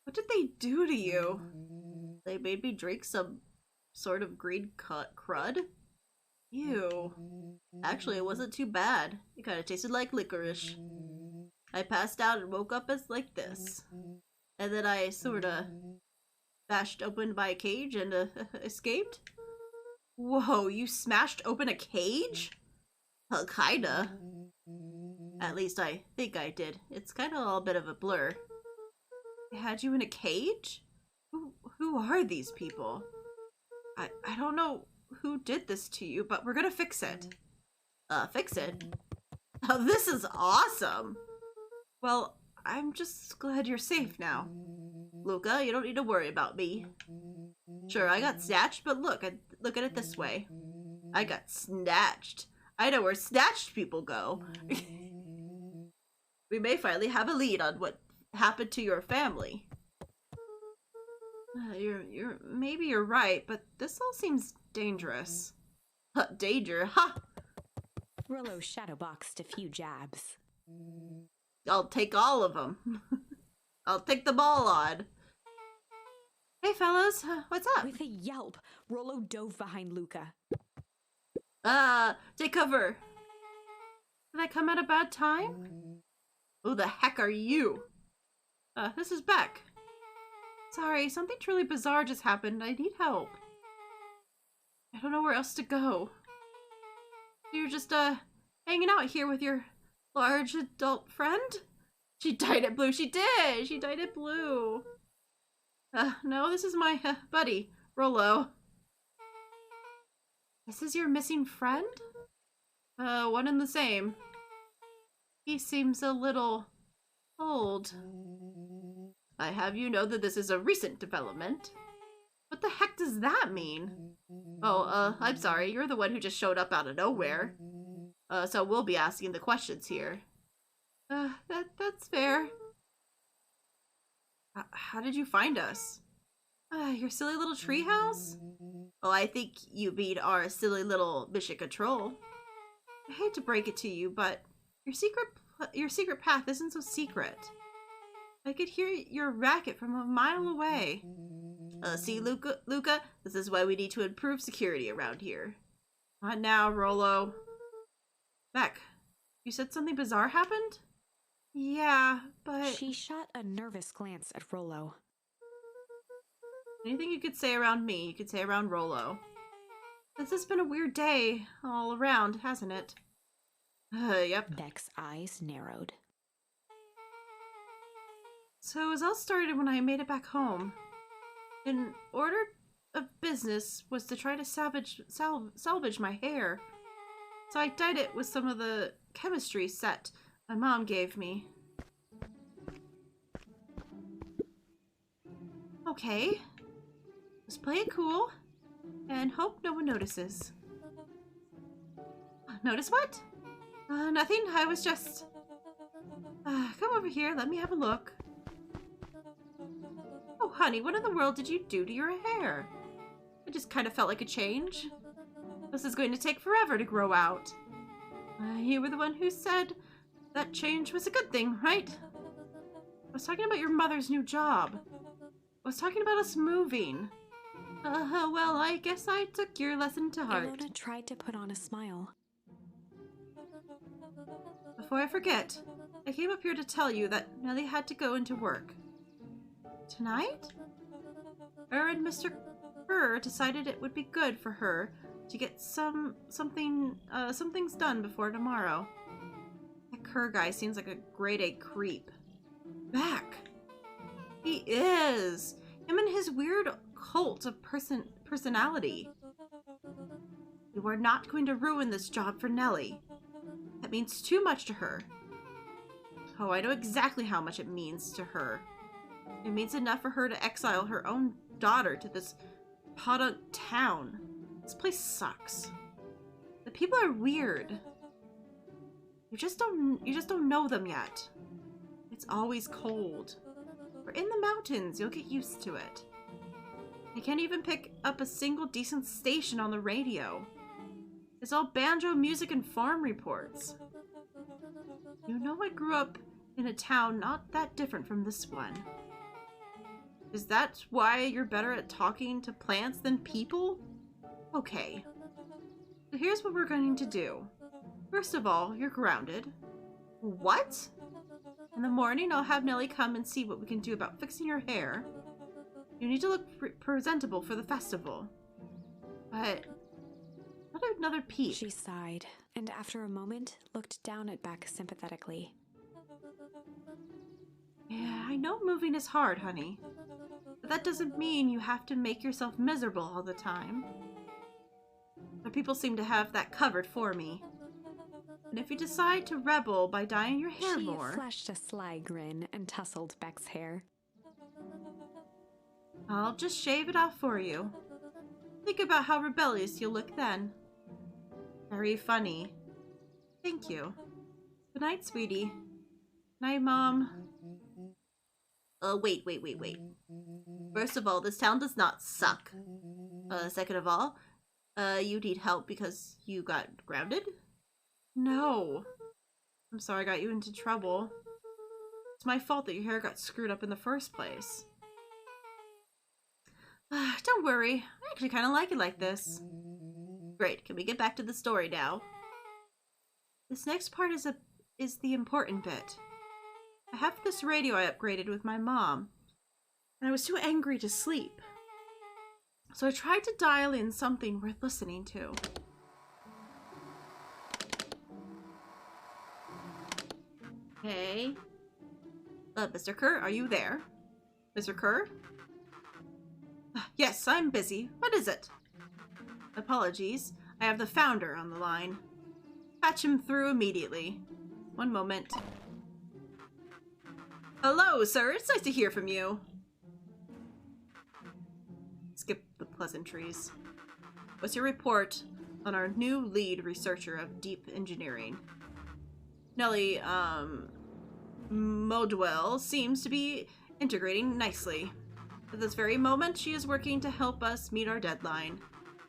what did they do to you? They made me drink some sort of green crud? Ew. Actually, it wasn't too bad. It kind of tasted like licorice. I passed out and woke up as like this. And then I sorta bashed open my cage and escaped. Whoa, you smashed open a cage? Kinda. At least I think I did. It's kinda all a bit of a blur. They had you in a cage? Who are these people? I don't know who did this to you, but we're gonna fix it. Fix it? Oh, this is awesome! Well, I'm just glad you're safe now. Luca, you don't need to worry about me. Sure, I got snatched, but look at it this way. I got snatched. I know where snatched people go. We may finally have a lead on what happened to your family. Maybe you're right, but this all seems dangerous. Danger, ha! Rolo shadowboxed a few jabs. I'll take all of them. I'll take them all on. Hey fellas, what's up? With a yelp, Rolo dove behind Luca. Take cover. Did I come at a bad time? Who the heck are you? This is Beck. Sorry, something truly bizarre just happened. I need help. I don't know where else to go. You're just, hanging out here with your large adult friend? She dyed it blue. She did! She dyed it blue. No, this is my, buddy, Rollo. This is your missing friend? One and the same. He seems a little old. I have you know that this is a recent development. What the heck does that mean? Oh, I'm sorry, you're the one who just showed up out of nowhere. So we'll be asking the questions here. That's fair. How did you find us? Your silly little treehouse? Oh, I think you mean our silly little mission control. I hate to break it to you, but your secret path isn't so secret. I could hear your racket from a mile away. See, Luca, this is why we need to improve security around here. Not now, Rollo. Beck, you said something bizarre happened? Yeah, but... She shot a nervous glance at Rollo. Anything you could say around me, you could say around Rollo. This has been a weird day all around, hasn't it? Yep. Beck's eyes narrowed. So it was all started when I made it back home. In order of business was to try to salvage my hair. So I dyed it with some of the chemistry set my mom gave me. Okay. Just play it cool and hope no one notices. Notice what? Nothing. I was just... come over here. Let me have a look. Oh, honey, what in the world did you do to your hair? It just kind of felt like a change. This is going to take forever to grow out. You were the one who said that change was a good thing, right? I was talking about your mother's new job. I was talking about us moving. Well, I guess I took your lesson to heart. Ilona tried to put on a smile. Before I forget, I came up here to tell you that Nellie had to go into work. Tonight? Her and Mr. Kerr decided it would be good for her to get some things done before tomorrow. That Kerr guy seems like a grade A creep. Beck! He is! Him and his weird cult of personality. You are not going to ruin this job for Nellie. That means too much to her. Oh, I know exactly how much it means to her. It means enough for her to exile her own daughter to this podunk town. This place sucks. The people are weird. You just don't know them yet. It's always cold. We're in the mountains. You'll get used to it. They can't even pick up a single decent station on the radio. It's all banjo music and farm reports. You know, I grew up in a town not that different from this one. Is that why you're better at talking to plants than people? Okay. So here's what we're going to do. First of all, you're grounded. What? In the morning, I'll have Nellie come and see what we can do about fixing your hair. You need to look presentable for the festival. But... not another peep. She sighed, and after a moment, looked down at Beck sympathetically. Yeah, I know moving is hard, honey. But that doesn't mean you have to make yourself miserable all the time. Other people seem to have that covered for me. And if you decide to rebel by dyeing your hair more... She flashed a sly grin and tousled Beck's hair. I'll just shave it off for you. Think about how rebellious you'll look then. Very funny. Thank you. Good night, sweetie. Night, Mom. Wait. First of all, this town does not suck. Second of all, you need help because you got grounded? No. I'm sorry I got you into trouble. It's my fault that your hair got screwed up in the first place. Don't worry. I actually kind of like it like this. Great, can we get back to the story now? This next part is the important bit. I have this radio I upgraded with my mom, and I was too angry to sleep. So I tried to dial in something worth listening to. Hey. Mr. Kerr, are you there? Mr. Kerr? Yes, I'm busy. What is it? Apologies. I have the founder on the line. Patch him through immediately. One moment. Hello, sir. It's nice to hear from you. Skip the pleasantries. What's your report on our new lead researcher of deep engineering? Nellie, Modwell seems to be integrating nicely. At this very moment, she is working to help us meet our deadline.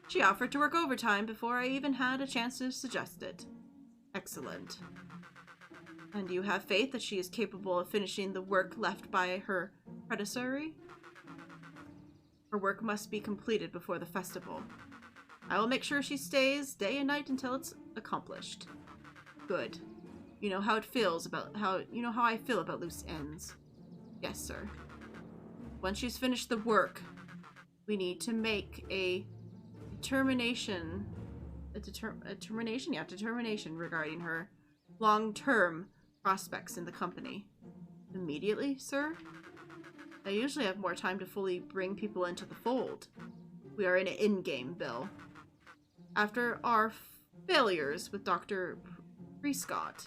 She offered to work overtime before I even had a chance to suggest it. Excellent. And you have faith that she is capable of finishing the work left by her predecessor? Her work must be completed before the festival. I will make sure she stays day and night until it's accomplished. Good. You know how it feels about how I feel about loose ends. Yes, sir. Once she's finished the work, we need to make a determination regarding her long-term prospects in the company. Immediately, sir? I usually have more time to fully bring people into the fold. We are in an in-game, Bill. After our failures with Dr. Prescott,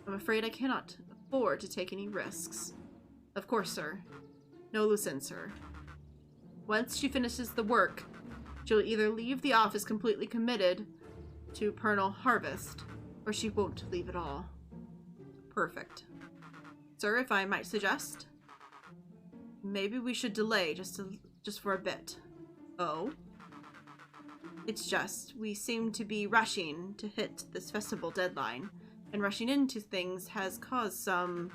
I'm afraid I cannot afford to take any risks. Of course, sir. No loose ends, sir. Once she finishes the work, she'll either leave the office completely committed to Pernal Harvest, or she won't leave at all. Perfect. Sir, if I might suggest, maybe we should delay just for a bit. Oh? It's just, we seem to be rushing to hit this festival deadline, and rushing into things has caused some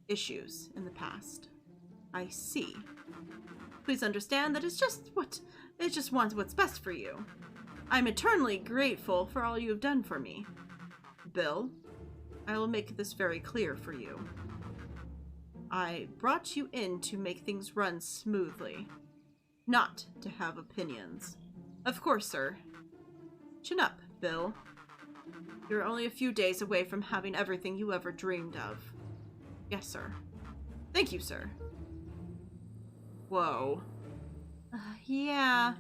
issues in the past. I see. Please understand that it just wants what's best for you. I'm eternally grateful for all you have done for me. Bill, I will make this very clear for you. I brought you in to make things run smoothly, not to have opinions. Of course, sir. Chin up, Bill. You're only a few days away from having everything you ever dreamed of. Yes, sir. Thank you, sir. Whoa. Yeah.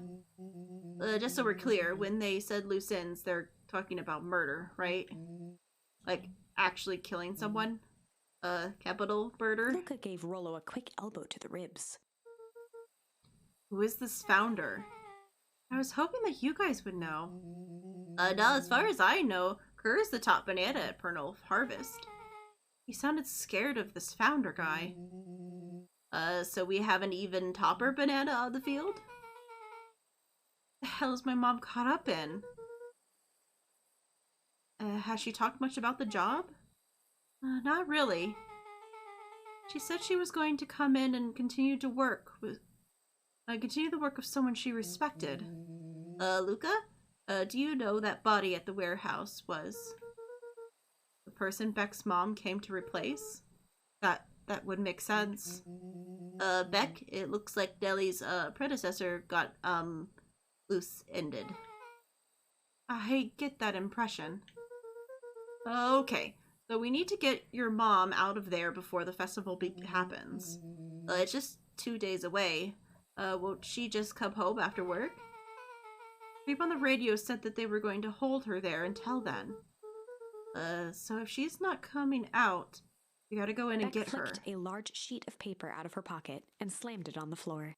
Just so we're clear, when they said loose ends, they're talking about murder, right? Like, actually killing someone? Capital murder? Luca gave Rollo a quick elbow to the ribs. Who is this founder? I was hoping that you guys would know. No, as far as I know, Kerr is the top banana at Pernal Harvest. He sounded scared of this founder guy. So we have an even topper banana on the field? The hell is my mom caught up in? Has she talked much about the job? Not really. She said she was going to come in and continue the work of someone she respected. Luca? Do you know that body at the warehouse was the person Beck's mom came to replace? That would make sense. Beck, it looks like Nellie's predecessor got loose-ended. I get that impression. Okay, so we need to get your mom out of there before the festival happens. It's just 2 days away. Won't she just come home after work? People on the radio said that they were going to hold her there until then. So if she's not coming out, we gotta go in and Beck get her. flipped a large sheet of paper out of her pocket and slammed it on the floor.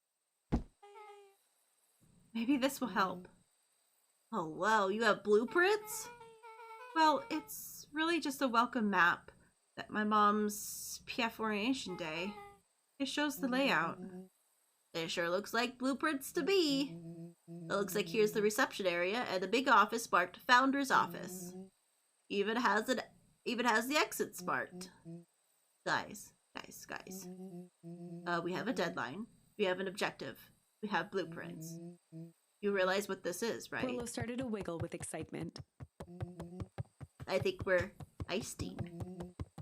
Maybe this will help. Oh, wow, you have blueprints? Well, it's really just a welcome map that my mom's PF orientation day. It shows the layout. It sure looks like blueprints to me. It looks like here's the reception area and the big office marked Founder's Office. Even has the exit marked. Guys. We have a deadline. We have an objective. We have blueprints. You realize what this is, right? Willow started to wiggle with excitement. I think we're heisting.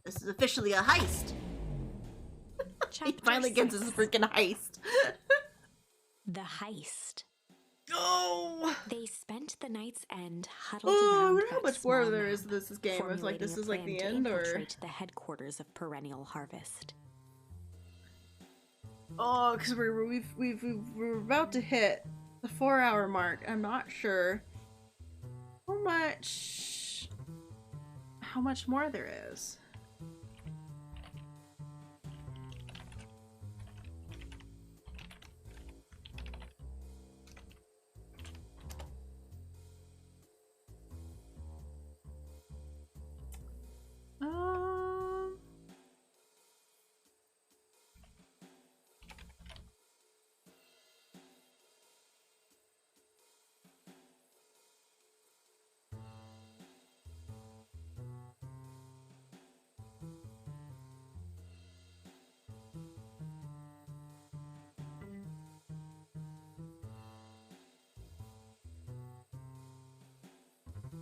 This is officially a heist. He finally gets his freaking heist. The heist. Oh! They spent the night's end huddled Oh, I around wonder how that much more small there is map, to this game. It's like, this formulating a is like plan the to end, or... infiltrate the headquarters of Perennial Harvest. Oh, because we're about to hit the 4-hour mark. I'm not sure how much more there is.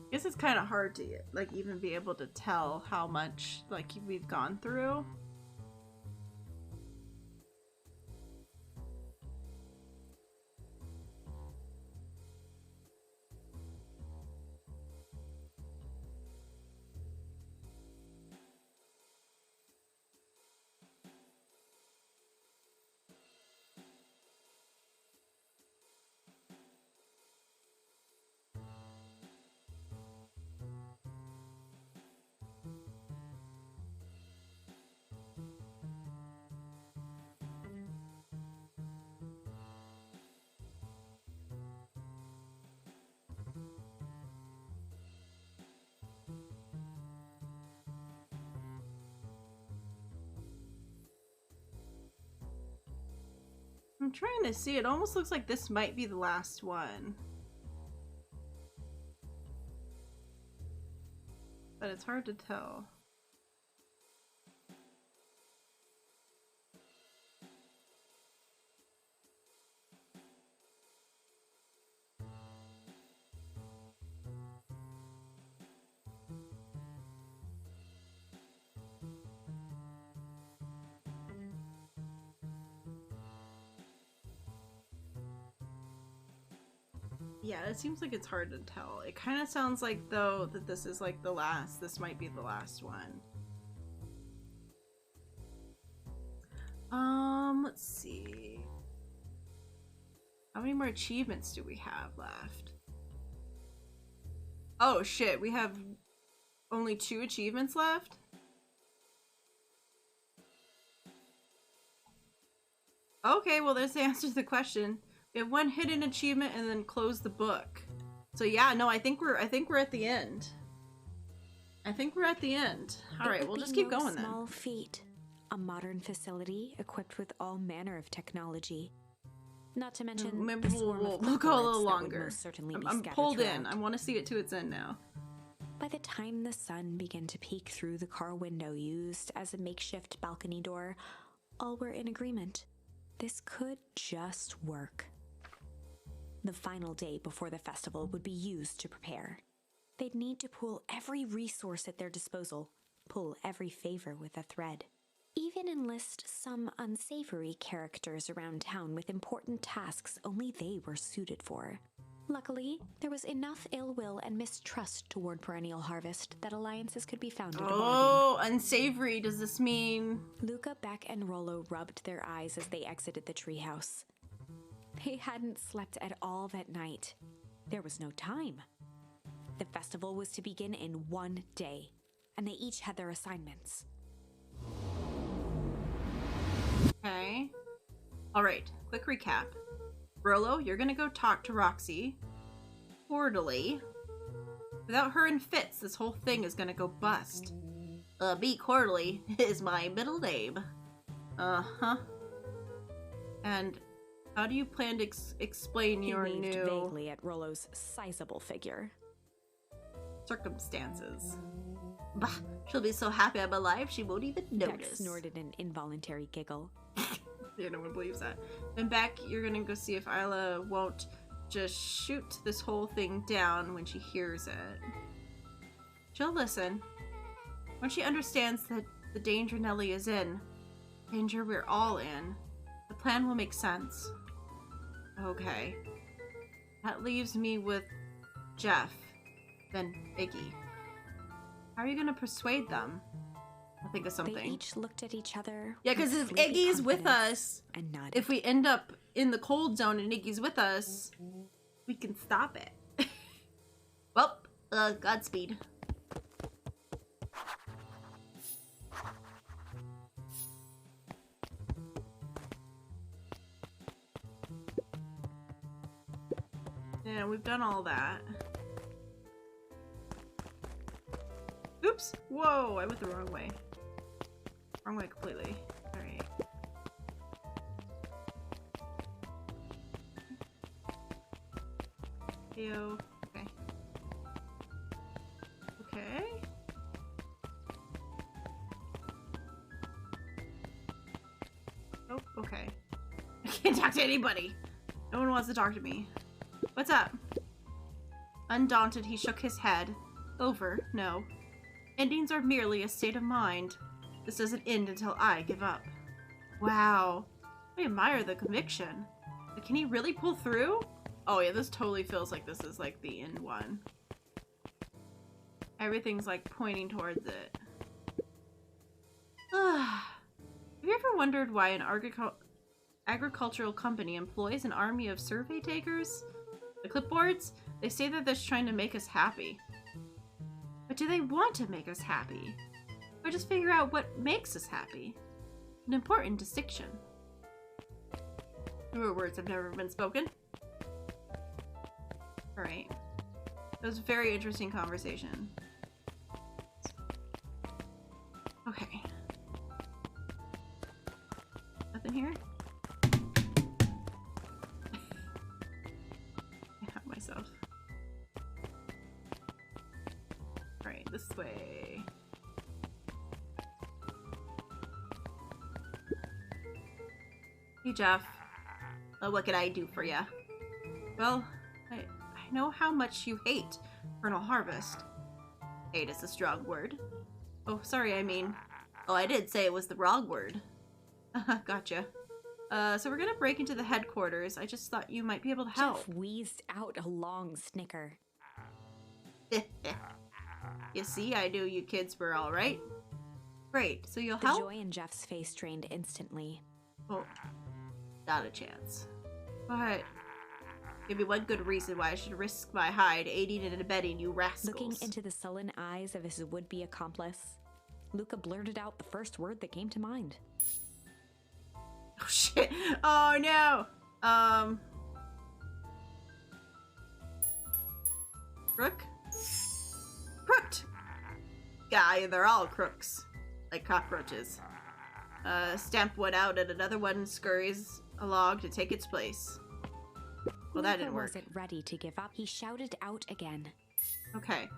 I guess it's kind of hard to like even be able to tell how much like we've gone through. I'm trying to see. It almost looks like this might be the last one. But it's hard to tell. Yeah, it seems like it's hard to tell. It kind of sounds like, though, that this is like the last. This might be the last one. Let's see. How many more achievements do we have left? Oh shit, we have only 2 achievements left? Okay, well, there's the answer to the question. We have 1 hidden achievement and then close the book. So yeah, no, I think we're at the end. I think we're at the end. All right, we'll just keep going then. Small feat. A modern facility equipped with all manner of technology. Not to mention, Maybe the swarm of we'll go a little corporates that would longer. most certainly be I'm scattered pulled in. throughout. I want to see it to its end now. By the time the sun began to peek through the car window used as a makeshift balcony door, all were in agreement. This could just work. The final day before the festival would be used to prepare. They'd need to pool every resource at their disposal, pull every favor with a thread. Even enlist some unsavory characters around town with important tasks only they were suited for. Luckily, there was enough ill will and mistrust toward Perennial Harvest that alliances could be founded. Oh, unsavory. Does this mean... Luca, Beck, and Rollo rubbed their eyes as they exited the treehouse. They hadn't slept at all that night. There was no time. The festival was to begin in 1 day, and they each had their assignments. Okay. Alright, quick recap. Rollo, you're gonna go talk to Roxy. Quarterly. Without her in fits, this whole thing is gonna go bust. B. Quarterly is my middle name. Uh-huh. And how do you plan to explain your He waved new vaguely at Rollo's sizable figure. circumstances? Bah, she'll be so happy I'm alive she won't even Beck notice. snorted an involuntary giggle. Yeah, no one believes that. Then back, you're gonna go see if Isla won't just shoot this whole thing down when she hears it. She'll listen. When she understands that the danger Nellie is in, danger we're all in, the plan will make sense. Okay. That leaves me with Jeff, then Iggy. How are you gonna persuade them? I'll think of something. They each looked at each other. Yeah, because if Iggy's with us, and nodded. if we end up in the cold zone and Iggy's with us, we can stop it. Well, Godspeed. Yeah, we've done all that. Oops! Whoa, I went the wrong way. Wrong way completely. Alright. Ew. Okay. Okay. Oh, okay. I can't talk to anybody. No one wants to talk to me. What's up? Undaunted, he shook his head. Over, no. Endings are merely a state of mind. This doesn't end until I give up. Wow. I admire the conviction. But can he really pull through? Oh yeah, this totally feels like this is like the end one. Everything's like pointing towards it. Have you ever wondered why an agricultural company employs an army of survey takers? The clipboards? They say that they're trying to make us happy. But do they want to make us happy? Or just figure out what makes us happy? An important distinction. Newer words have never been spoken. Alright. That was a very interesting conversation. Okay. Nothing here? I have myself. Alright, this way. Hey, Jeff. What can I do for ya? Well, I know how much you hate Colonel Harvest. Hate is a strong word. Oh, sorry, I mean... Oh, I did say it was the wrong word. Gotcha. So we're gonna break into the headquarters. I just thought you might be able to help. Jeff wheezed out a long snicker. You see, I knew you kids were alright. Great, so you'll The help? joy in Jeff's face drained instantly. Oh, not a chance. But give me one good reason why I should risk my hide aiding and abetting you rascals. Looking into the sullen eyes of his would-be accomplice, Luca blurted out the first word that came to mind. Oh shit! Oh no! Crook? Crooked! Yeah, they're all crooks. Like cockroaches. Stamp one out and another one scurries along to take its place. Well, that didn't work. Luca wasn't ready to give up. He shouted out again. Okay.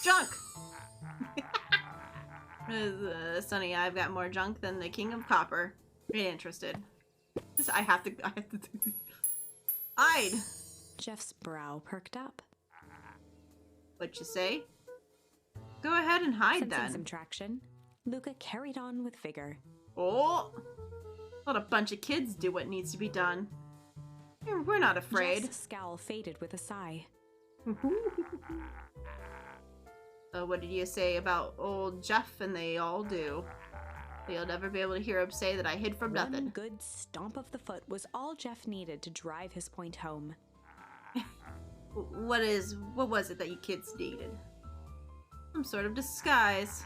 Junk! Sonny, I've got more junk than the King of Copper. Ain't interested. I have to hide! Jeff's brow perked up. What'd you say? Go ahead and hide Sensing then. some traction, Luca carried on with vigor. Oh! Let a bunch of kids do what needs to be done. We're not afraid. Jeff's scowl faded with a sigh. What did you say about old Jeff and they all do? You'll never be able to hear him say that I hid from One nothing. good stomp of the foot was all Jeff needed to drive his point home. What was it that you kids needed? Some sort of disguise.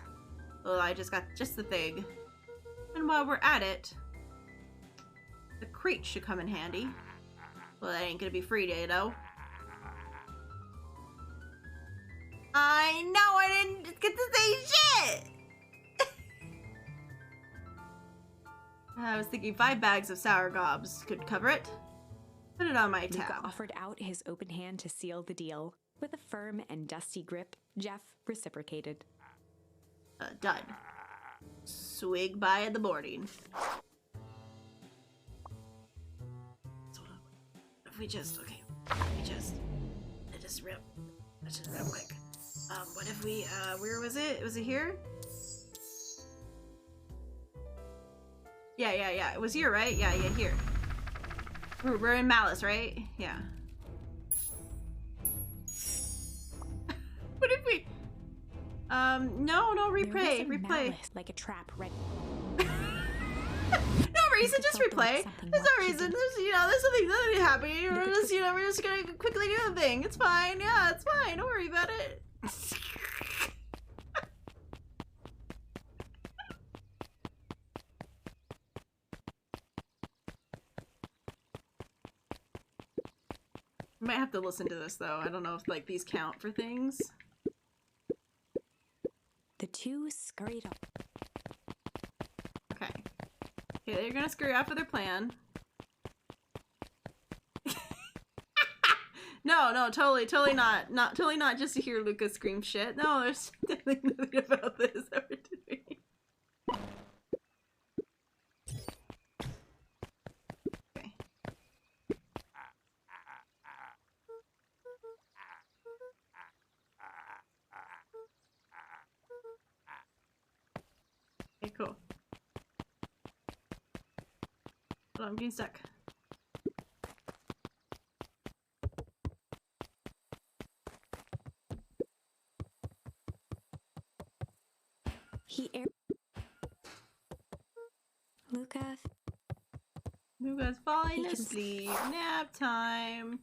Well, I just got just the thing. And while we're at it, the crate should come in handy. Well, that ain't gonna be free, you know. I know I didn't get to say shit! I was thinking 5 bags of sour gobs could cover it. Put it on my Luca tab. offered out his open hand to seal the deal. With a firm and dusty grip, Jeff reciprocated. Done. Swig by in the morning. if we just, okay, just real quick. What if we, where was it? Was it here? Yeah. It was here, right? Yeah, here. We're in Malice, right? Yeah. What if we... no, replay. Malice, like a trap, right? No reason, just replay. There's no reason. There's nothing happening. We're just gonna quickly do the thing. It's fine. Yeah, it's fine. Don't worry about it. I might have to listen to this though. I don't know if like these count for things. The two scurried up. Okay, they're gonna scurry off with their plan. No, totally not just to hear Lucas scream shit. No, there's definitely nothing about this that we're doing. Okay. Okay, cool. Hold on, I'm getting stuck. Luca's falling asleep. Nap time.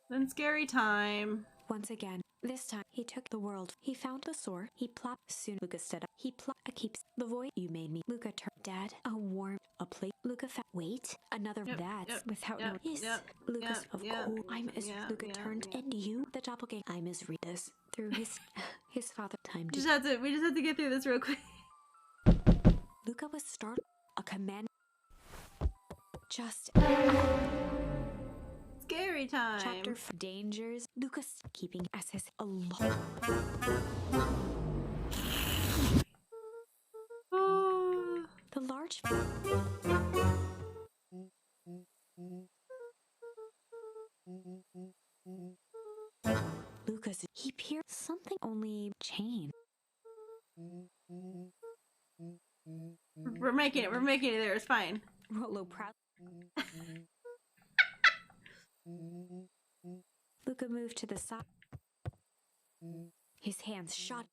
Then scary time. Once again, this time he took the world. He found the sword. He plopped. Soon Luca stood up. He plopped a keeps. The void you made me. Luca turned. Dad, a warm, a plate. Luca found. Wait, another. That's without notice. Lucas, of course. I'm as Luca turned, and you, the doppelganger. I'm as Rita's through his father. Time. We just have to get through this real quick. Luca was startled. A command. Just scary time. Chapter for dangers. Lucas keeping as his alone. The large. Lucas, he peered something only chain. We're making it there. It's fine. Rollo proud. Luca moved to the side. His hands shot.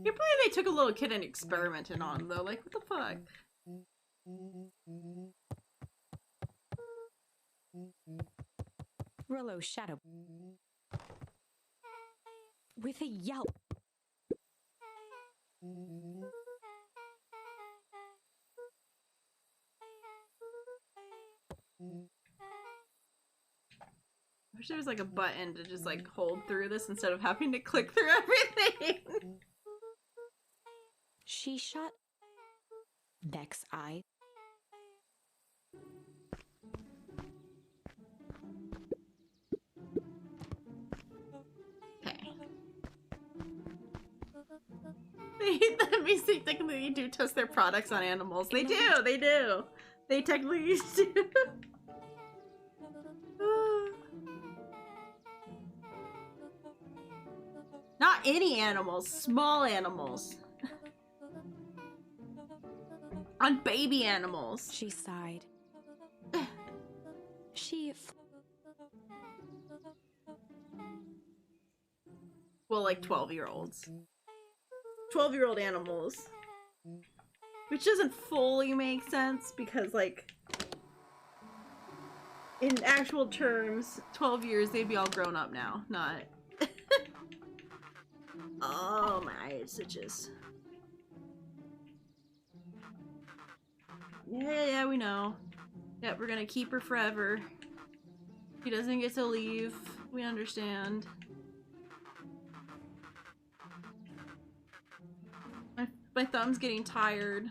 Can't believe they took a little kid and experimented on him though. Like, what the fuck? Rollo shadow. With a yelp. I wish there was like a button to just like hold through this instead of having to click through everything. She shut Beck's eye. They technically do test their products on animals. They do. They technically do. Not any animals, small animals. On baby animals. She sighed. Well, like 12-year-olds. 12-year-old animals. Which doesn't fully make sense because, like, in actual terms, 12 years, they'd be all grown up now, not... Oh, my stitches. Yeah, we know. Yep, we're gonna keep her forever. He doesn't get to leave. We understand. My thumb's getting tired.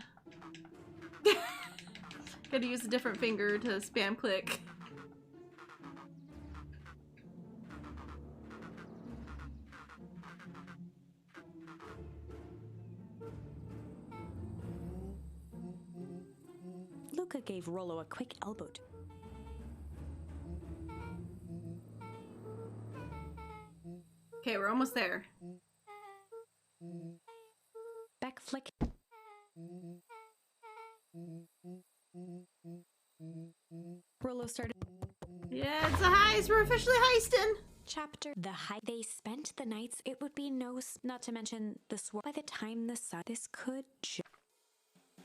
Gotta use a different finger to spam click. Luca gave Rollo a quick elbow. Okay, we're almost there. Beck flicked. Rollo started. Yeah, it's a heist. We're officially heisting. Chapter the high they spent the nights. It would be not to mention the swirl. By the time the sun, this could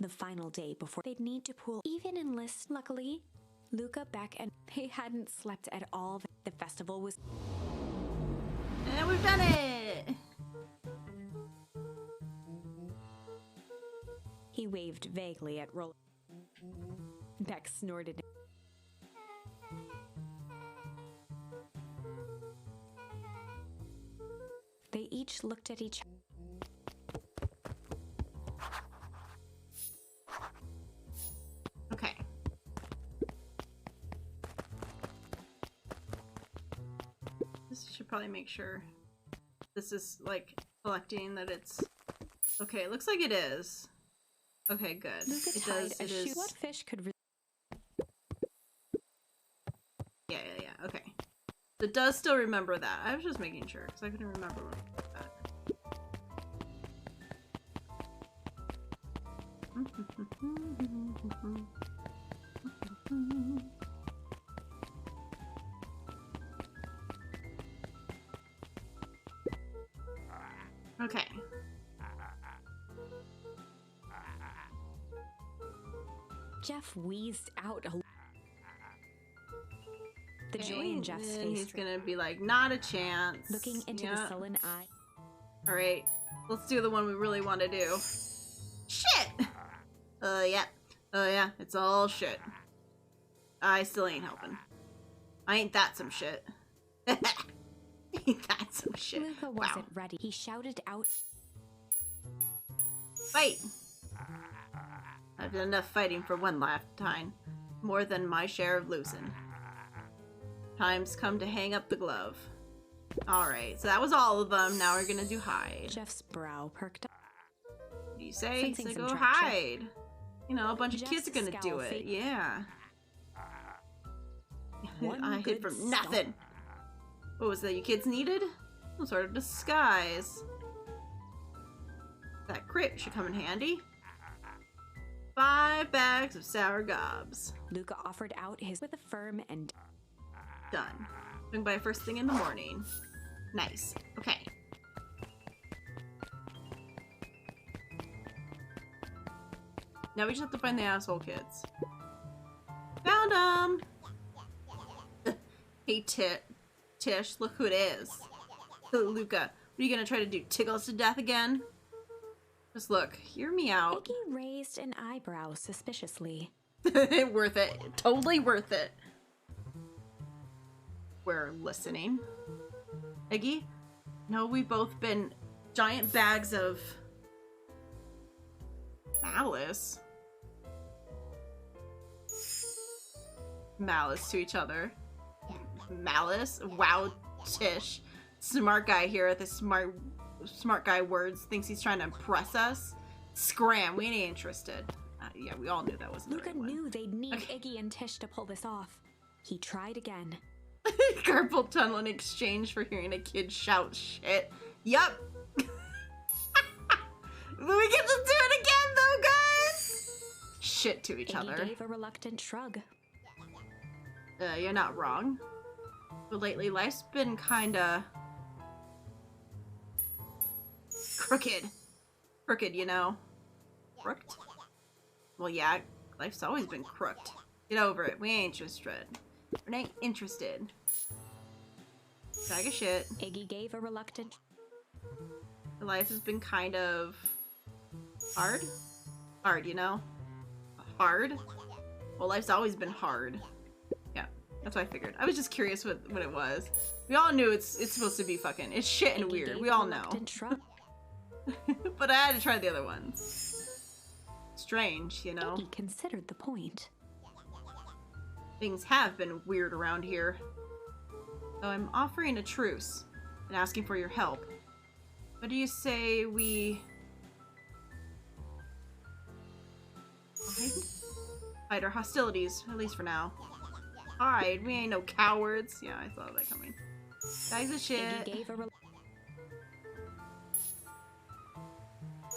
the final day before they'd need to pool, even enlist. Luckily, Luca, Beck, and they hadn't slept at all. The festival was. And we've done it. He waved vaguely at Rollo. Beck snorted. They each looked at each other. Okay. This should probably make sure this is like collecting that it's okay. It looks like it is. Okay, good. Luca It tied does. a It shoe. is. What fish could? Yeah. Okay. It does still remember that. I was just making sure because I couldn't remember when I did that. Okay. Jeff wheezed out. The joy Okay, in Jeff's and face. he's gonna be like, not a chance. Looking into the sullen eye. Alright, let's do the one we really want to do. Shit! Yeah. Yeah, it's all shit. I still ain't helping. I ain't that some shit. Ain't that some shit. Luca wasn't ready. He shouted out. Fight! I've done enough fighting for one lifetime. More than my share of losing. Time's come to hang up the glove. Alright, so that was all of them. Now we're gonna do hide. Jeff's brow perked up. What do you say? Sensing So some go traction. hide. You know, a bunch of Jeff's kids are gonna do scowl it. fade- Yeah. One I hid good from stomp. nothing. What was that you kids needed? Some sort of disguise. That crit should come in handy. 5 bags of sour gobs. Luca offered out his with a firm and Done. Swing by first thing in the morning. Nice. Okay. Now we just have to find the asshole kids. Found them! Hey, Tish, look who it is. Luca, what are you gonna try to do? Tickle us to death again? Just look, hear me out. Iggy raised an eyebrow suspiciously. Worth it. Totally worth it. We're listening. Iggy? No, we've both been giant bags of malice. Malice to each other. Malice? Wow, Tish. Smart guy here with his smart guy words thinks he's trying to impress us. Scram, we ain't interested. Yeah, we all knew that wasn't Luca the right one. knew they'd need Okay. Iggy and Tish to pull this off. He tried again. Carpal tunnel in exchange for hearing a kid shout shit. Yup. We get to do it again though, guys! Shit to each Iggy other. gave a reluctant shrug. You're not wrong. But lately, life's been kinda crooked. Crooked, you know? Crooked? Well, yeah, life's always been crooked. Get over it. We ain't interested. We ain't interested. Bag of shit. Iggy gave a reluctant. Life has been kind of hard. Hard, you know? Hard? Well, life's always been hard. Yeah, that's what I figured. I was just curious what it was. We all knew it's supposed to be fucking, it's shit and Iggy weird. gave We a all know. reluctant shrug. But I had to try the other ones. Strange, you know? Iggy considered the point. Things have been weird around here. So I'm offering a truce and asking for your help. What do you say we... Hide our hostilities, at least for now. Hide, we ain't no cowards. Yeah, I saw that coming. Bags of shit. Iggy gave a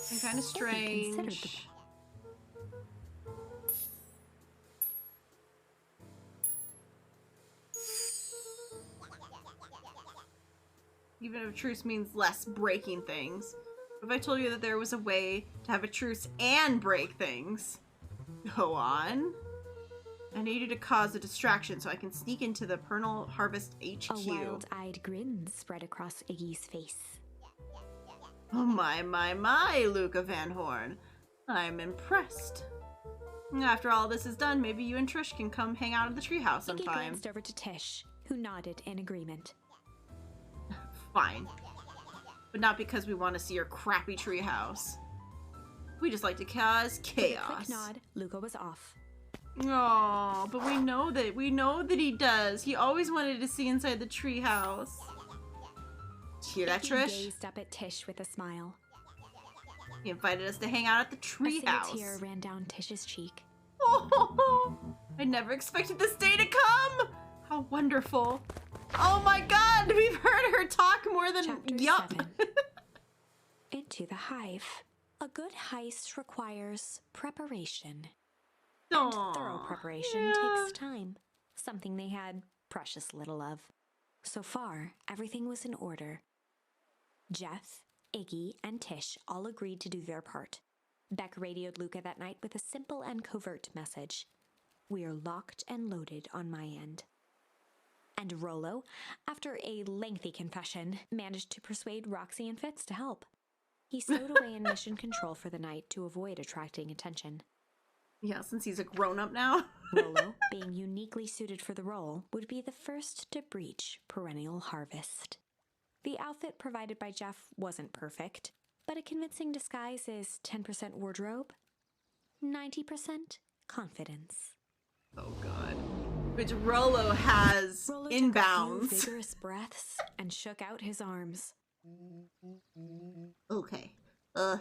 And kind of strange. Even if a truce means less breaking things. If I told you that there was a way to have a truce and break things? Go on. I need you to cause a distraction so I can sneak into the Pernal Harvest HQ. A wild-eyed grin spread across Iggy's face. Oh my, Luca Van Horn. I'm impressed. After all this is done, maybe you and Trish can come hang out at the treehouse sometime. Iggy glanced over to Tish, who nodded in agreement. Fine. But not because we want to see your crappy treehouse. We just like to cause chaos. With a quick nod, Luca was off. Oh, but we know that he does. He always wanted to see inside the treehouse. Hear that, Trish? He gazed up at Tish with a smile. He invited us to hang out at the treehouse. A tear ran down Tish's cheek. Oh, I never expected this day to come. How wonderful. Oh my god, we've heard her talk more than Chapter yup. 7. Into the hive. A good heist requires preparation. And thorough preparation takes time, something they had precious little of. So far, everything was in order. Jeff, Iggy, and Tish all agreed to do their part. Beck radioed Luca that night with a simple and covert message. "We're locked and loaded on my end." And Rollo, after a lengthy confession, managed to persuade Roxy and Fitz to help. He stowed away in mission control for the night to avoid attracting attention. Yeah, since he's a grown-up now. Rollo, being uniquely suited for the role, would be the first to breach perennial harvest. The outfit provided by Jeff wasn't perfect, but a convincing disguise is 10% wardrobe, 90% confidence. Oh god. Which Rollo has Rollo inbounds. took a few vigorous breaths and shook out his arms. Okay.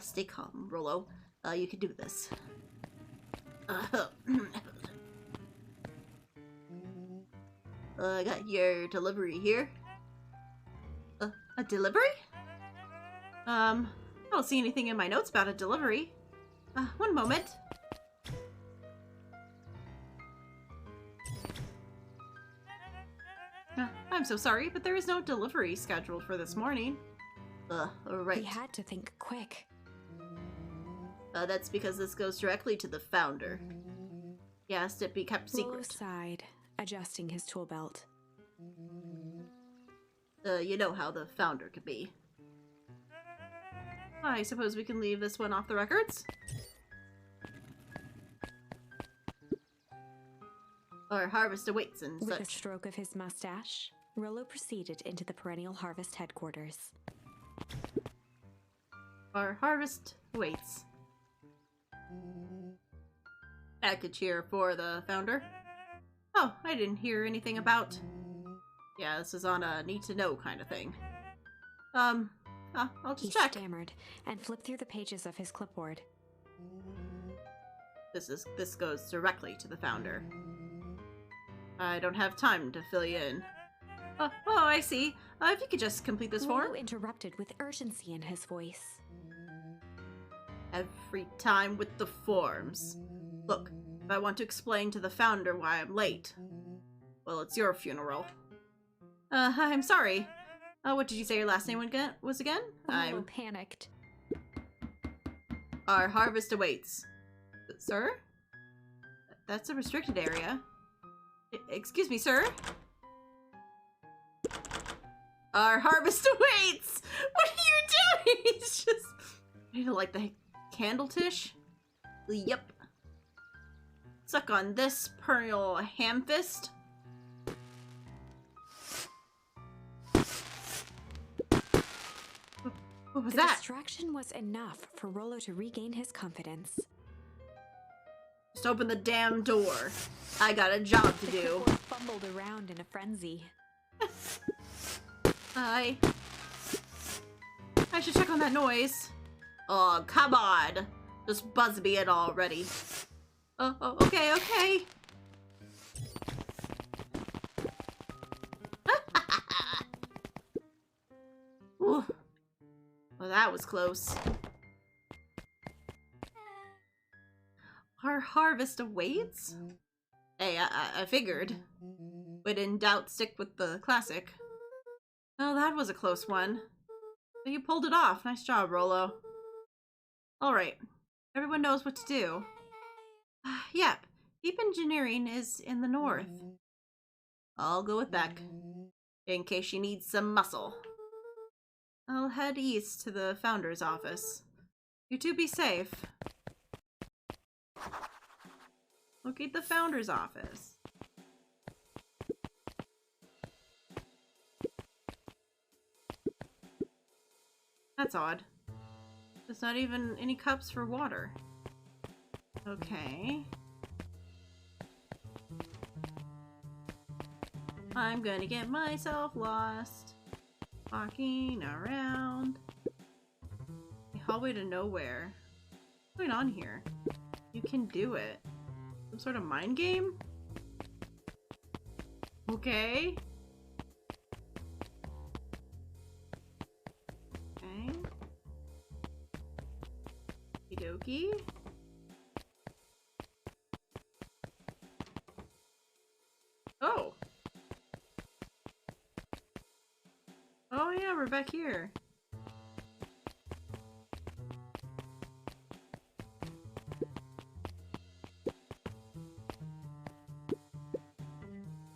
Stay calm, Rollo. You can do this. I got your delivery here. A delivery? I don't see anything in my notes about a delivery. One moment. I'm so sorry, but there is no delivery scheduled for this morning. Right. He had to think quick. That's because this goes directly to the founder. He asked it be kept Rollo secret. sighed, adjusting his tool belt. You know how the founder could be. I suppose we can leave this one off the records? Our harvest awaits and With such. a stroke of his mustache, Rollo proceeded into the Perennial Harvest headquarters. Our harvest awaits. Package here for the founder. Oh, I didn't hear anything about... Yeah, this is on a need-to-know kind of thing. I'll just He check. stammered and flipped through the pages of his clipboard. This goes directly to the founder. I don't have time to fill you in. Oh, I see. If you could just complete this Rollo form. interrupted with urgency in his voice. Every time with the forms. Look, if I want to explain to the founder why I'm late, well, it's your funeral. I'm sorry. What did you say your last name was again? Rollo panicked. Our harvest awaits. Sir? That's a restricted area. Excuse me, sir? Our harvest awaits! What are you doing? He's just... I need to light the candle, Tish. Yep. Suck on this, perennial ham fist. What was The that? distraction was enough for Rollo to regain his confidence. Just open the damn door. I got a job to The do. clipboard fumbled around in a frenzy. I should check on that noise. Oh, come on. Just buzz me in already. Oh, okay, okay. Ooh. Well, that was close. Our harvest awaits? Hey, I figured. When in doubt, stick with the classic. Oh, that was a close one. But you pulled it off. Nice job, Rolo. Alright. Everyone knows what to do. Yep. Deep engineering is in the north. I'll go with Beck, in case she needs some muscle. I'll head east to the founder's office. You two be safe. Locate the founder's office. That's odd. There's not even any cups for water. Okay. I'm gonna get myself lost. Walking around. A hallway to nowhere. What's going on here? You can do it. Some sort of mind game? Okay. Okay. Okie dokie. Oh. Oh yeah, we're back here.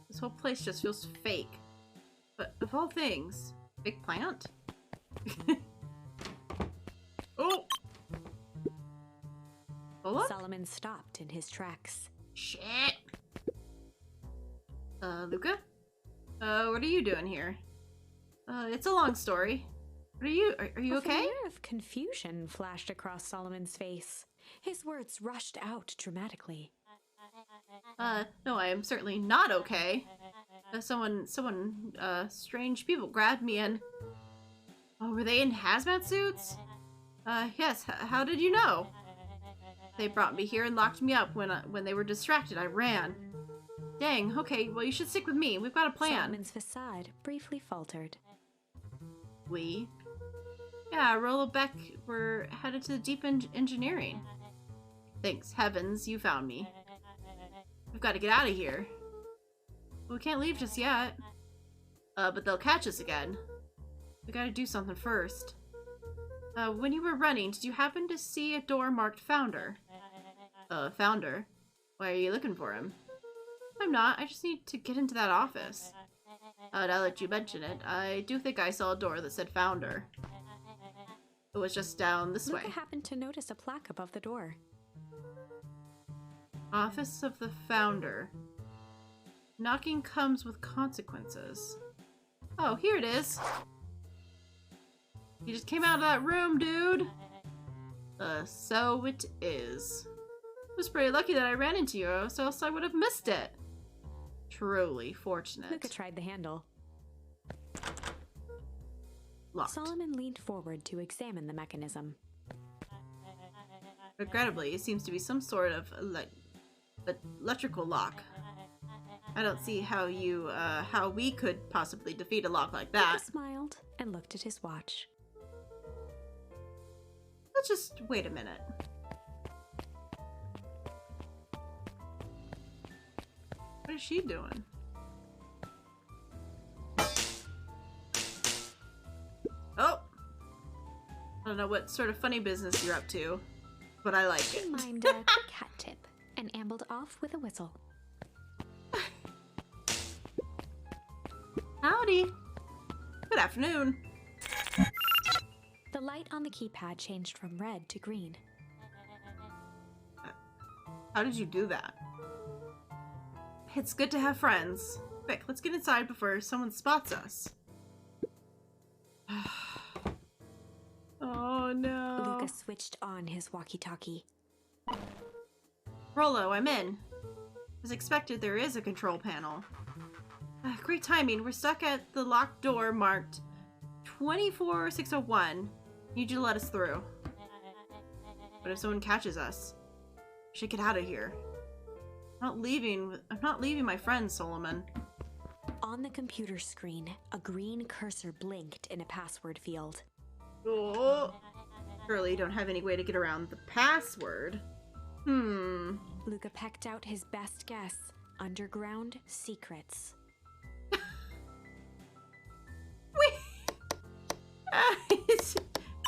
This whole place just feels fake. But of all things, big plant? Oh! Hold up. Solomon stopped in his tracks. Shit! Luca? What are you doing here? It's a long story. What are you A okay? flare of confusion flashed across Solomon's face. His words rushed out dramatically. No, I am certainly not okay. Strange people grabbed me and... Oh, were they in hazmat suits? Yes, how did you know? They brought me here and locked me up when they were distracted. I ran. Dang, okay, well you should stick with me. We've got a plan. Solomon's facade briefly faltered. We? Yeah, Rolo Beck, we're headed to the deep engineering. Thanks heavens, you found me. We've got to get out of here. We can't leave just yet. But they'll catch us again. We gotta do something first. When you were running, did you happen to see a door marked Founder? Founder? Why are you looking for him? I'm not. I just need to get into that office. Now that you mention it, I do think I saw a door that said Founder. It was just down this way. Luca happened to notice a plaque above the door. Office of the Founder. Knocking comes with consequences. Oh, here it is. You just came out of that room, dude. So it is. I was pretty lucky that I ran into you, or else I would have missed it. Truly fortunate. Luca tried the handle. Locked. Solomon leaned forward to examine the mechanism. Regrettably, it seems to be some sort of electrical lock. I don't see how we could possibly defeat a lock like that. Luca smiled and looked at his watch. Let's just wait a minute. What is she doing? Oh! I don't know what sort of funny business you're up to, but I like it. She mimed a quick hat tip and ambled off with a whistle. Howdy! Good afternoon. The light on the keypad changed from red to green. How did you do that? It's good to have friends. Quick, let's get inside before someone spots us. Oh no. Luca switched on his walkie-talkie. Rolo, I'm in. As expected, there is a control panel. Great timing. We're stuck at the locked door marked 24601. Need you to let us through. What if someone catches us? Should get out of here. I'm not leaving my friend, Solomon. On the computer screen, a green cursor blinked in a password field. Oh. Surely you don't have any way to get around the password. Luca pecked out his best guess. Underground secrets.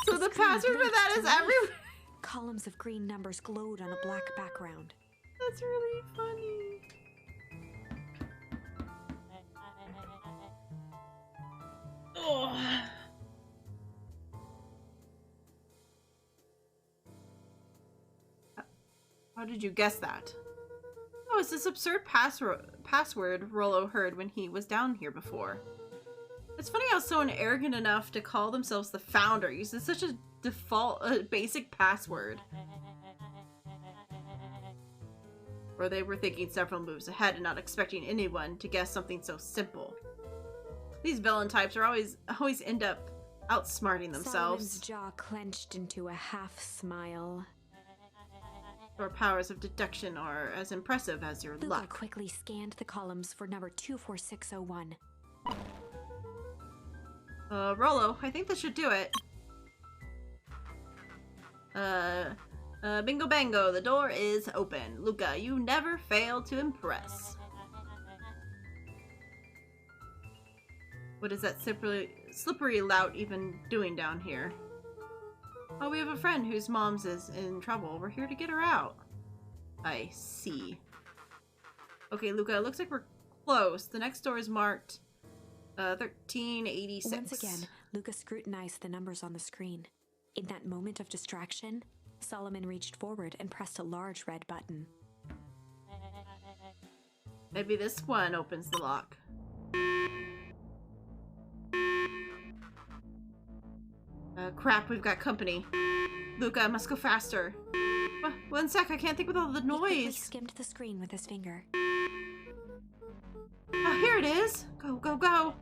So the password for that is everywhere. Columns of green numbers glowed on a black background. That's really funny. Oh. How did you guess that? Oh, it's this absurd password Rollo heard when he was down here before. It's funny how someone arrogant enough to call themselves the founder uses such a default, basic password. Or they were thinking several moves ahead and not expecting anyone to guess something so simple. These villain types are always end up outsmarting themselves. Solomon's jaw clenched into a half smile. Your powers of deduction are as impressive as your Luca luck. quickly scanned the columns for number 24601. Rollo, I think this should do it. Bingo bango, the door is open. Luca, you never fail to impress. What is that slippery lout even doing down here? Oh, we have a friend whose mom's is in trouble. We're here to get her out. I see. Okay, Luca, it looks like we're close. The next door is marked 1386. Once again, Luca scrutinized the numbers on the screen. In that moment of distraction, Solomon reached forward and pressed a large red button. Maybe this one opens the lock. Crap, we've got company. Luca, I must go faster. One sec, I can't think with all the He quickly noise. skimmed the screen with his finger. Oh, here it is. Go, go, go.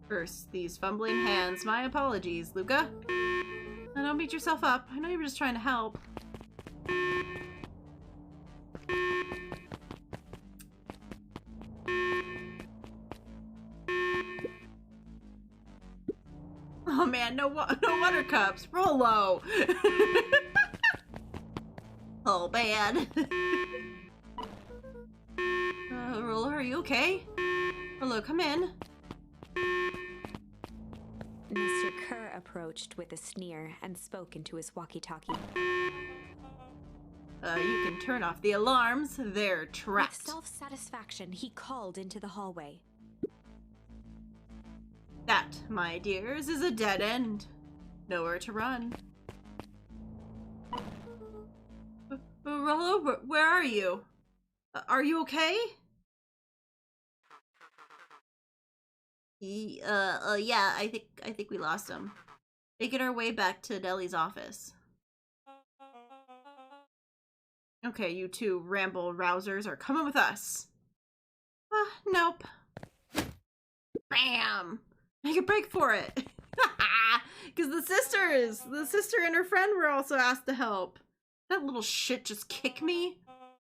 First, these fumbling hands. My apologies, Luca. Now don't beat yourself up. I know you were just trying to help. Oh man, no water cups. Rollo. Oh man. Rollo, are you okay? Rollo, come in. Mr. Kerr approached with a sneer and spoke into his walkie-talkie. You can turn off the alarms. They're With trapped. self-satisfaction, he called into the hallway. That, my dears, is a dead end. Nowhere to run. Rollo, where are you? Are you okay? Yeah, I think we lost him. Making our way back to Deli's office. Okay, you two ramble rousers are coming with us. Nope. Bam! Make a break for it. Because the sister and her friend were also asked to help. That little shit just kick me.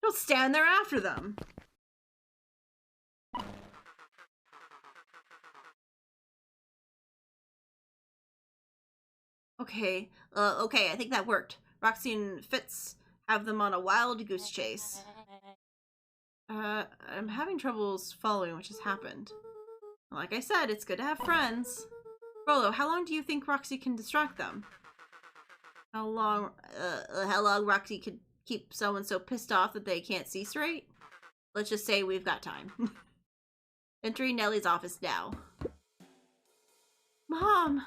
Don't stand there after them. Okay, I think that worked. Roxy and Fitz have them on a wild goose chase. I'm having troubles following what just happened. Like I said, it's good to have friends. Rollo, how long do you think Roxy can distract them? How long Roxy could keep someone so pissed off that they can't see straight? Let's just say we've got time. Entering Nellie's office now. Mom!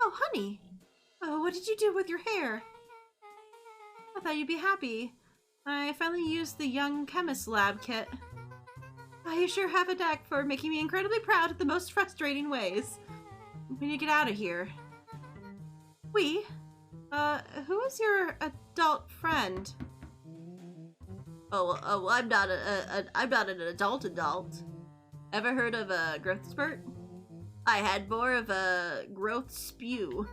Oh, honey. Oh, what did you do with your hair? I thought you'd be happy. I finally used the young chemist lab kit. Oh, you sure have a knack for making me incredibly proud in the most frustrating ways. We need to get out of here. Who is your adult friend? Oh, I'm not an adult. Ever heard of a growth spurt? I had more of a growth spew.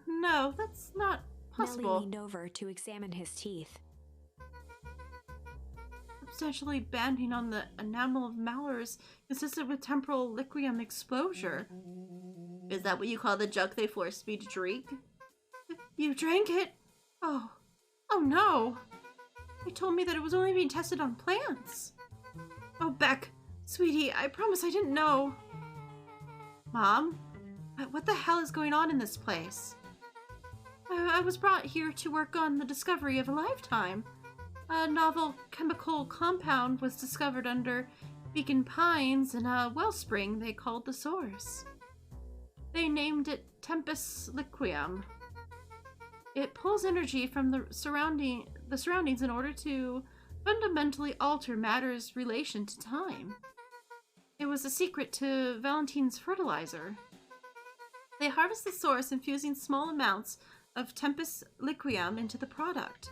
No, that's not possible? leaned over to examine his teeth. Substantially banding on the enamel of molars consistent with temporal liquium exposure. Is that what you call the junk they forced me to drink? You drank it? Oh. Oh no. They told me that it was only being tested on plants. Oh, Beck. Sweetie, I promise I didn't know. Mom? What the hell is going on in this place? I was brought here to work on the discovery of a lifetime. A novel chemical compound was discovered under Beacon Pines in a wellspring they called the source. They named it Tempus Liquium. It pulls energy from the surroundings in order to fundamentally alter matter's relation to time. It was a secret to Valentine's fertilizer. They harvest the source, infusing small amounts of Tempus Liquium into the product.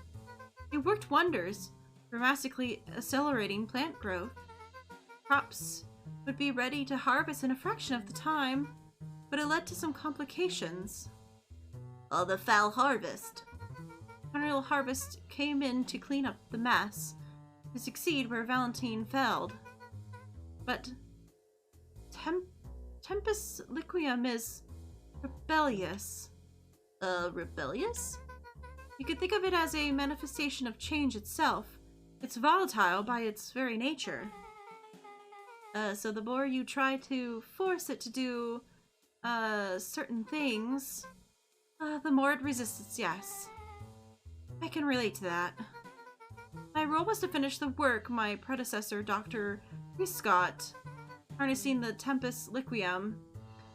It worked wonders, dramatically accelerating plant growth. Crops would be ready to harvest in a fraction of the time, but it led to some complications. The foul harvest. Colonel Harvest came in to clean up the mess, to succeed where Valentine failed. But Tempus Liquium is rebellious. Rebellious? You could think of it as a manifestation of change itself. It's volatile by its very nature. So the more you try to force it to do certain things, the more it resists, yes. I can relate to that. My role was to finish the work my predecessor, Dr. Prescott, harnessing the Tempus Liquium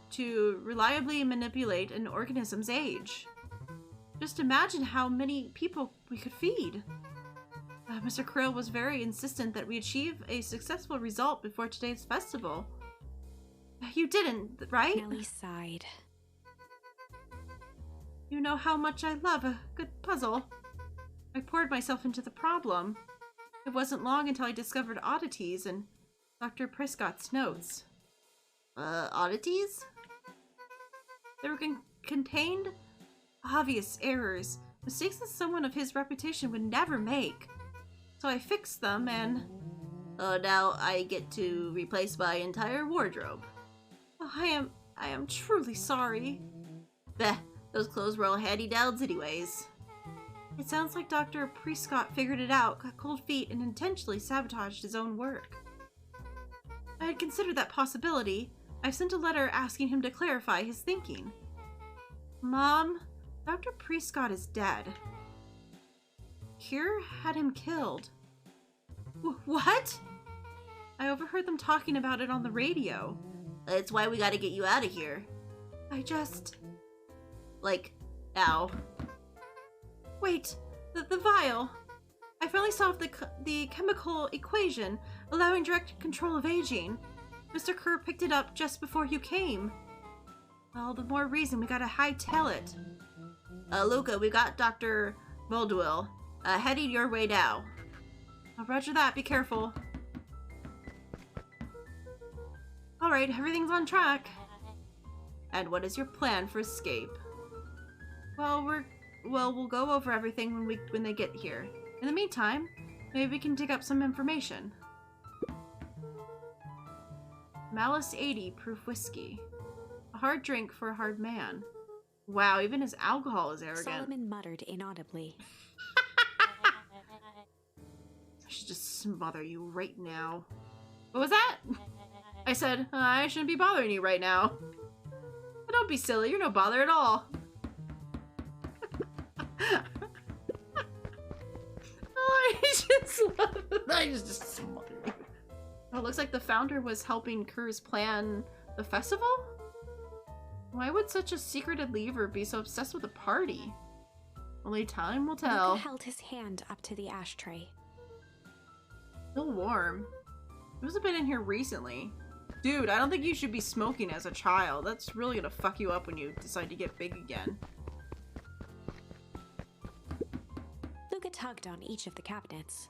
to reliably manipulate an organism's age. Just imagine how many people we could feed. Mr. Krill was very insistent that we achieve a successful result before today's festival. You didn't, right? Nellie sighed. You know how much I love a good puzzle. I poured myself into the problem. It wasn't long until I discovered oddities in Dr. Prescott's notes. Oddities? They were contained obvious errors, mistakes that someone of his reputation would never make. So I fixed them and... now I get to replace my entire wardrobe. Oh, I am truly sorry. Beh, those clothes were all hand-me-downs anyways. It sounds like Dr. Prescott figured it out, got cold feet, and intentionally sabotaged his own work. I had considered that possibility. I've sent a letter asking him to clarify his thinking. Mom, Dr. Prescott is dead. Cure had him killed. What? I overheard them talking about it on the radio. That's why we gotta get you out of here. I just... Like, now. Wait, the vial. I finally solved the chemical equation, allowing direct control of aging. Mr. Kerr picked it up just before you came. Well, the more reason we gotta hightail it. Luca, we got Dr. Moldwell. Heading your way now. Roger that, be careful. Alright, everything's on track. And what is your plan for escape? Well, we'll go over everything when they get here. In the meantime, maybe we can dig up some information. Malice 80 proof whiskey. A hard drink for a hard man. Wow, even his alcohol is arrogant. Solomon muttered inaudibly. I should just smother you right now. What was that? I said, I shouldn't be bothering you right now. But don't be silly, you're no bother at all. I just smother you. Oh, it looks like the founder was helping Kerr's plan the festival? Why would such a secreted leaver be so obsessed with a party? Only time will tell. Luca held his hand up to the ashtray. Still warm. It must have been in here recently. Dude, I don't think you should be smoking as a child. That's really gonna fuck you up when you decide to get big again. Luca tugged on each of the cabinets.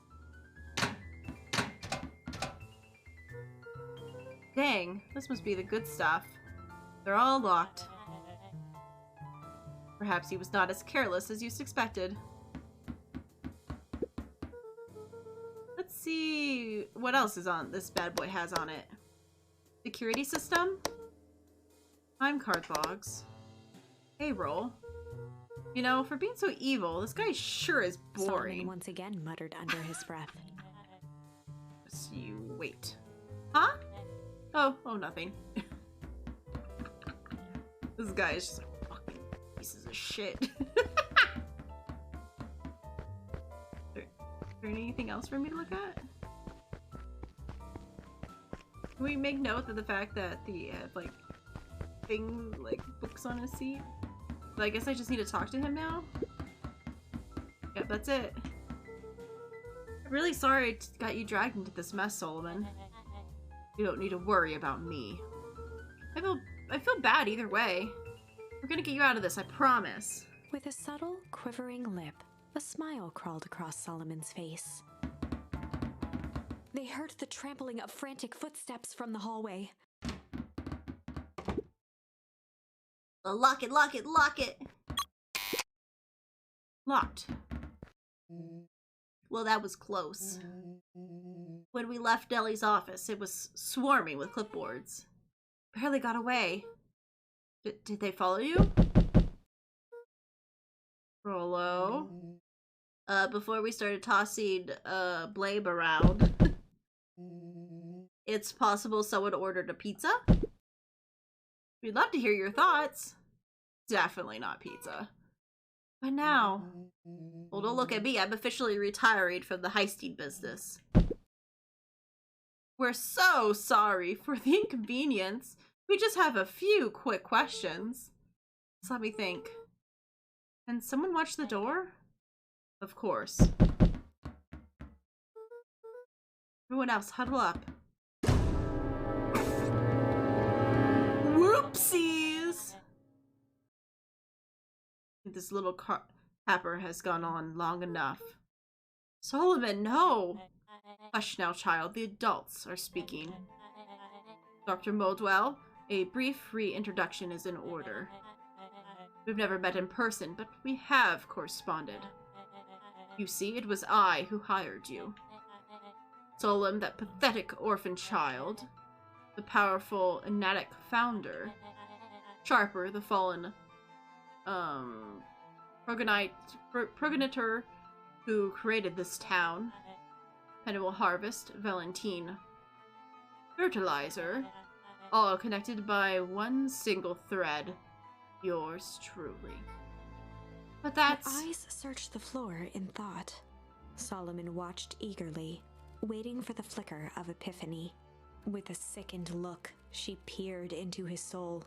Dang, this must be the good stuff. They're all locked. Perhaps he was not as careless as you suspected. Let's see what else is on this bad boy has on it. Security system? Time card logs. Payroll. You know, for being so evil, this guy sure is boring. Solomon once again muttered under his breath. So you wait. Huh? Oh, nothing. This guy is just like fucking pieces of shit. Is there anything else for me to look at? Can we make note of the fact that the like things like books on his seat? But I guess I just need to talk to him now. Yep, that's it. I'm really sorry I got you dragged into this mess, Solomon. You don't need to worry about me. I feel bad either way. We're gonna get you out of this, I promise. With a subtle, quivering lip, a smile crawled across Solomon's face. They heard the trampling of frantic footsteps from the hallway. Lock it, lock it, lock it! Locked. Well, that was close. When we left Deli's office, it was swarming with clipboards. Barely got away. Did they follow you? Rollo? Before we started tossing, blame around. It's possible someone ordered a pizza? We'd love to hear your thoughts. Definitely not pizza. But now... Well, don't look at me. I'm officially retiring from the heisting business. We're so sorry for the inconvenience. We just have a few quick questions. So let me think. Can someone watch the door? Of course. Everyone else, huddle up. Whoopsies! This little capper has gone on long enough. Solomon, no! Hush now, child. The adults are speaking. Dr. Moldwell, a brief reintroduction is in order. We've never met in person, but we have corresponded. You see, it was I who hired you. Solom, that pathetic orphan child. The powerful Anatic founder. Sharper, the fallen, progenitor who created this town. Pennuel Harvest, Valentine. Fertilizer. All connected by one single thread. Yours truly. But that's... Her eyes searched the floor in thought. Solomon watched eagerly, waiting for the flicker of epiphany. With a sickened look, she peered into his soul.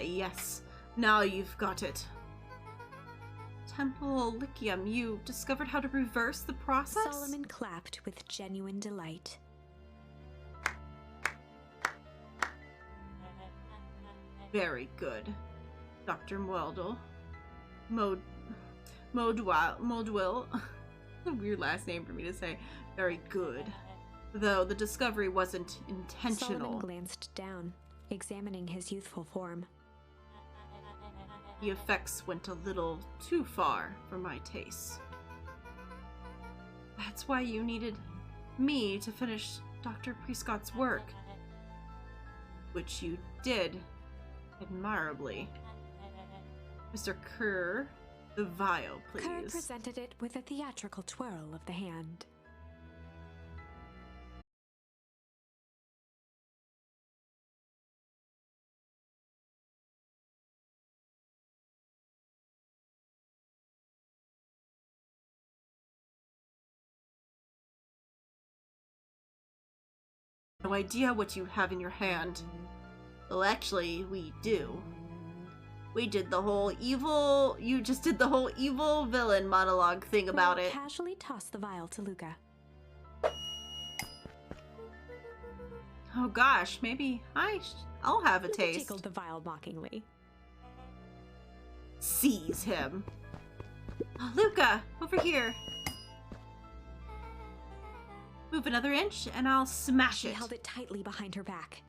Yes, now you've got it. Temple Lycium, you discovered how to reverse the process? Solomon clapped with genuine delight. Very good, Dr. Moldwell. A weird last name for me to say. Very good. Though the discovery wasn't intentional. Solomon glanced down, examining his youthful form. The effects went a little too far for my taste. That's why you needed me to finish Dr. Prescott's work. Which you did admirably. Mr. Kerr, the vial, please. Kerr presented it with a theatrical twirl of the hand. No idea what you have in your hand. Well, actually, we do. We did the whole evil... You just did the whole evil villain monologue thing about it. Casually tossed the vial to Luca. Oh gosh, maybe I'll have a Luca taste. tickled the vial mockingly. Seize him. Oh, Luca, over here. Move another inch and I'll smash She it. held it tightly behind her back.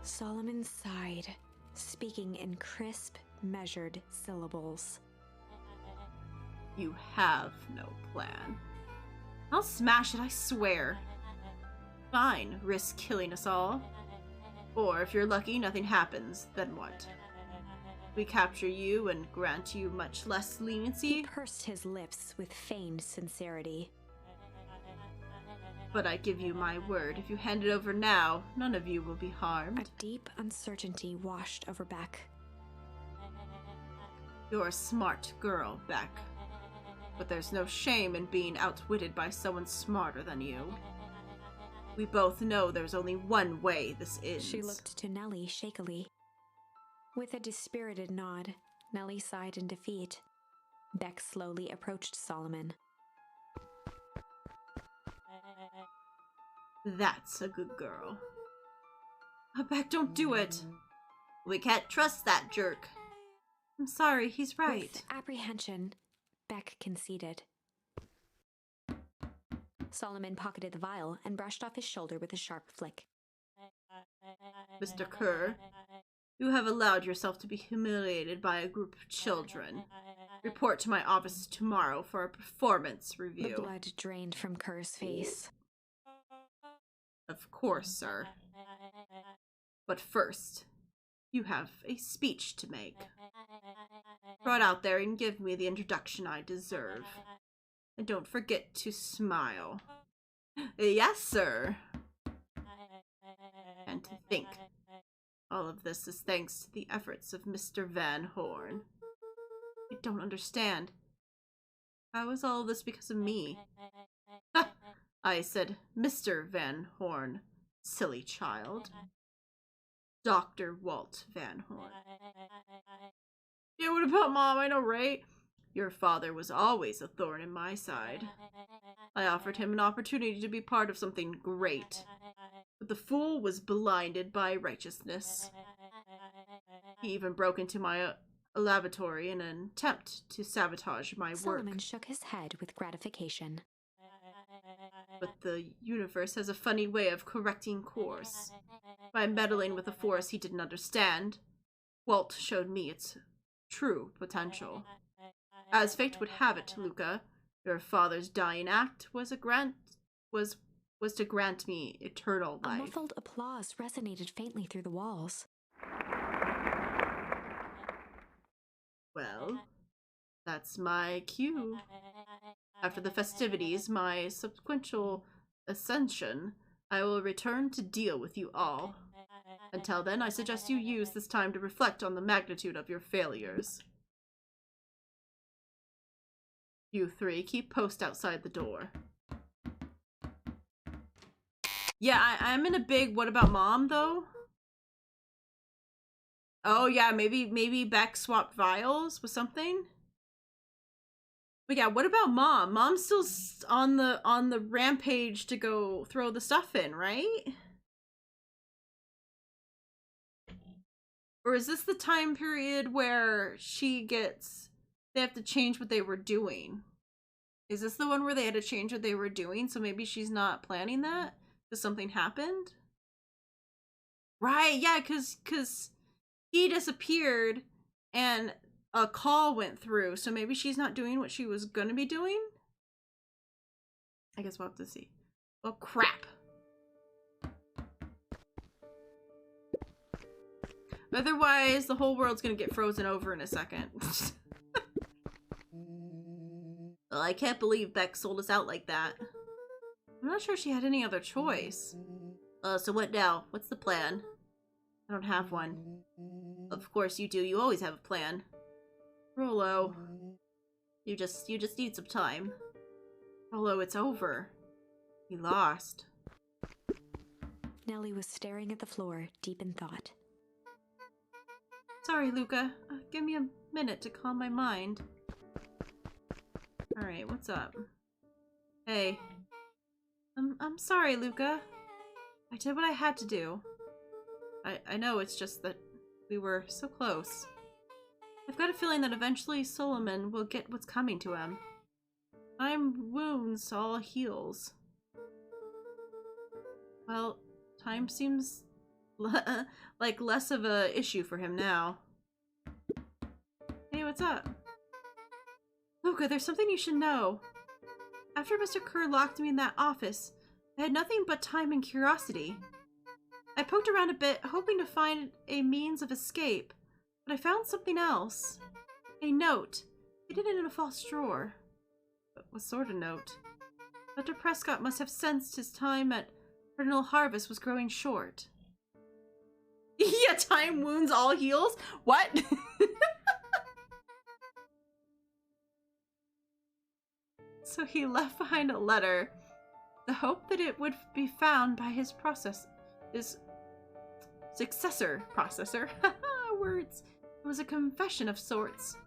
Solomon sighed, speaking in crisp, measured syllables. You have no plan. I'll smash it, I swear. Fine, risk killing us all. Or if you're lucky, nothing happens, then what? We capture you and grant you much less leniency? He pursed his lips with feigned sincerity. But I give you my word, if you hand it over now, none of you will be harmed. A deep uncertainty washed over Beck. You're a smart girl, Beck. But there's no shame in being outwitted by someone smarter than you. We both know there's only one way this ends. She looked to Nellie shakily. With a dispirited nod, Nellie sighed in defeat. Beck slowly approached Solomon. That's a good girl. Oh, Beck, don't do it. We can't trust that jerk. I'm sorry, he's right. With apprehension, Beck conceded. Solomon pocketed the vial and brushed off his shoulder with a sharp flick. Mr. Kerr, you have allowed yourself to be humiliated by a group of children. Report to my office tomorrow for a performance review. The blood drained from Kerr's face. Of course, sir. But first, you have a speech to make. Trot out there and give me the introduction I deserve. And don't forget to smile. Yes, sir. And to think, all of this is thanks to the efforts of Mr. Van Horn. I don't understand. How is all of this because of me? I said Mr. Van Horn, silly child. Dr. Walt Van Horn. Yeah, what about Mom? I know, right? Your father was always a thorn in my side. I offered him an opportunity to be part of something great, but the fool was blinded by righteousness. He even broke into my laboratory in an attempt to sabotage my work. Solomon shook his head with gratification. But the universe has a funny way of correcting course. By meddling with a force he didn't understand, Walt showed me its true potential. As fate would have it, Luca, your father's dying act was to grant me eternal life. A muffled applause resonated faintly through the walls. Well, that's my cue. After the festivities, my subsequent ascension, I will return to deal with you all. Until then, I suggest you use this time to reflect on the magnitude of your failures. You three, keep post outside the door. Yeah, I'm in a big what about Mom, though? Oh, yeah, maybe Beck swapped vials with something? But yeah, what about Mom? Mom's still on the rampage to go throw the stuff in, right? Or is this the time period where they have to change what they were doing? Is this the one where they had to change what they were doing? So maybe she's not planning that? Because something happened? Right, yeah, because he disappeared and a call went through. So maybe she's not doing what she was going to be doing? I guess we'll have to see. Oh, crap. Otherwise, the whole world's gonna get frozen over in a second. Well, I can't believe Beck sold us out like that. I'm not sure she had any other choice. So what now? What's the plan? I don't have one. Of course you do. You always have a plan. Rollo. You just need some time. Rollo, it's over. We lost. Nellie was staring at the floor, deep in thought. Sorry, Luca. Give me a minute to calm my mind. Alright, what's up? Hey. I'm sorry, Luca. I did what I had to do. I know, it's just that we were so close. I've got a feeling that eventually Solomon will get what's coming to him. Time wounds all heals. Well, time seems like less of a issue for him now. Hey, what's up? Luca, there's something you should know. After Mr. Kerr locked me in that office, I had nothing but time and curiosity. I poked around a bit, hoping to find a means of escape, but I found something else. A note, hidden in a false drawer. But what sort of note? Dr. Prescott must have sensed his time at Perennial Harvest was growing short. Yeah, time wounds all heals? What? So he left behind a letter, the hope that it would be found by his successor. Words. It was a confession of sorts.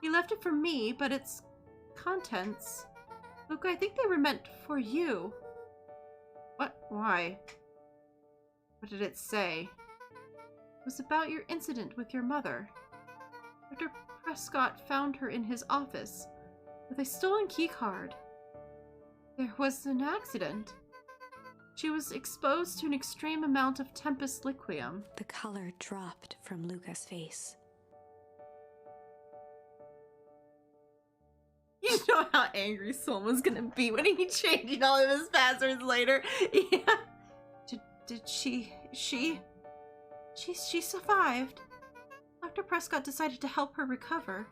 He left it for me, but its contents... Look, I think they were meant for you. What? Why? What did it say? It was about your incident with your mother. Dr. Prescott found her in his office with a stolen keycard. There was an accident. She was exposed to an extreme amount of Tempus liquium. The color dropped from Luca's face. You know how angry Sol was gonna be when he changed all of his passwords later. Yeah. Did she survived. Dr. Prescott decided to help her recover.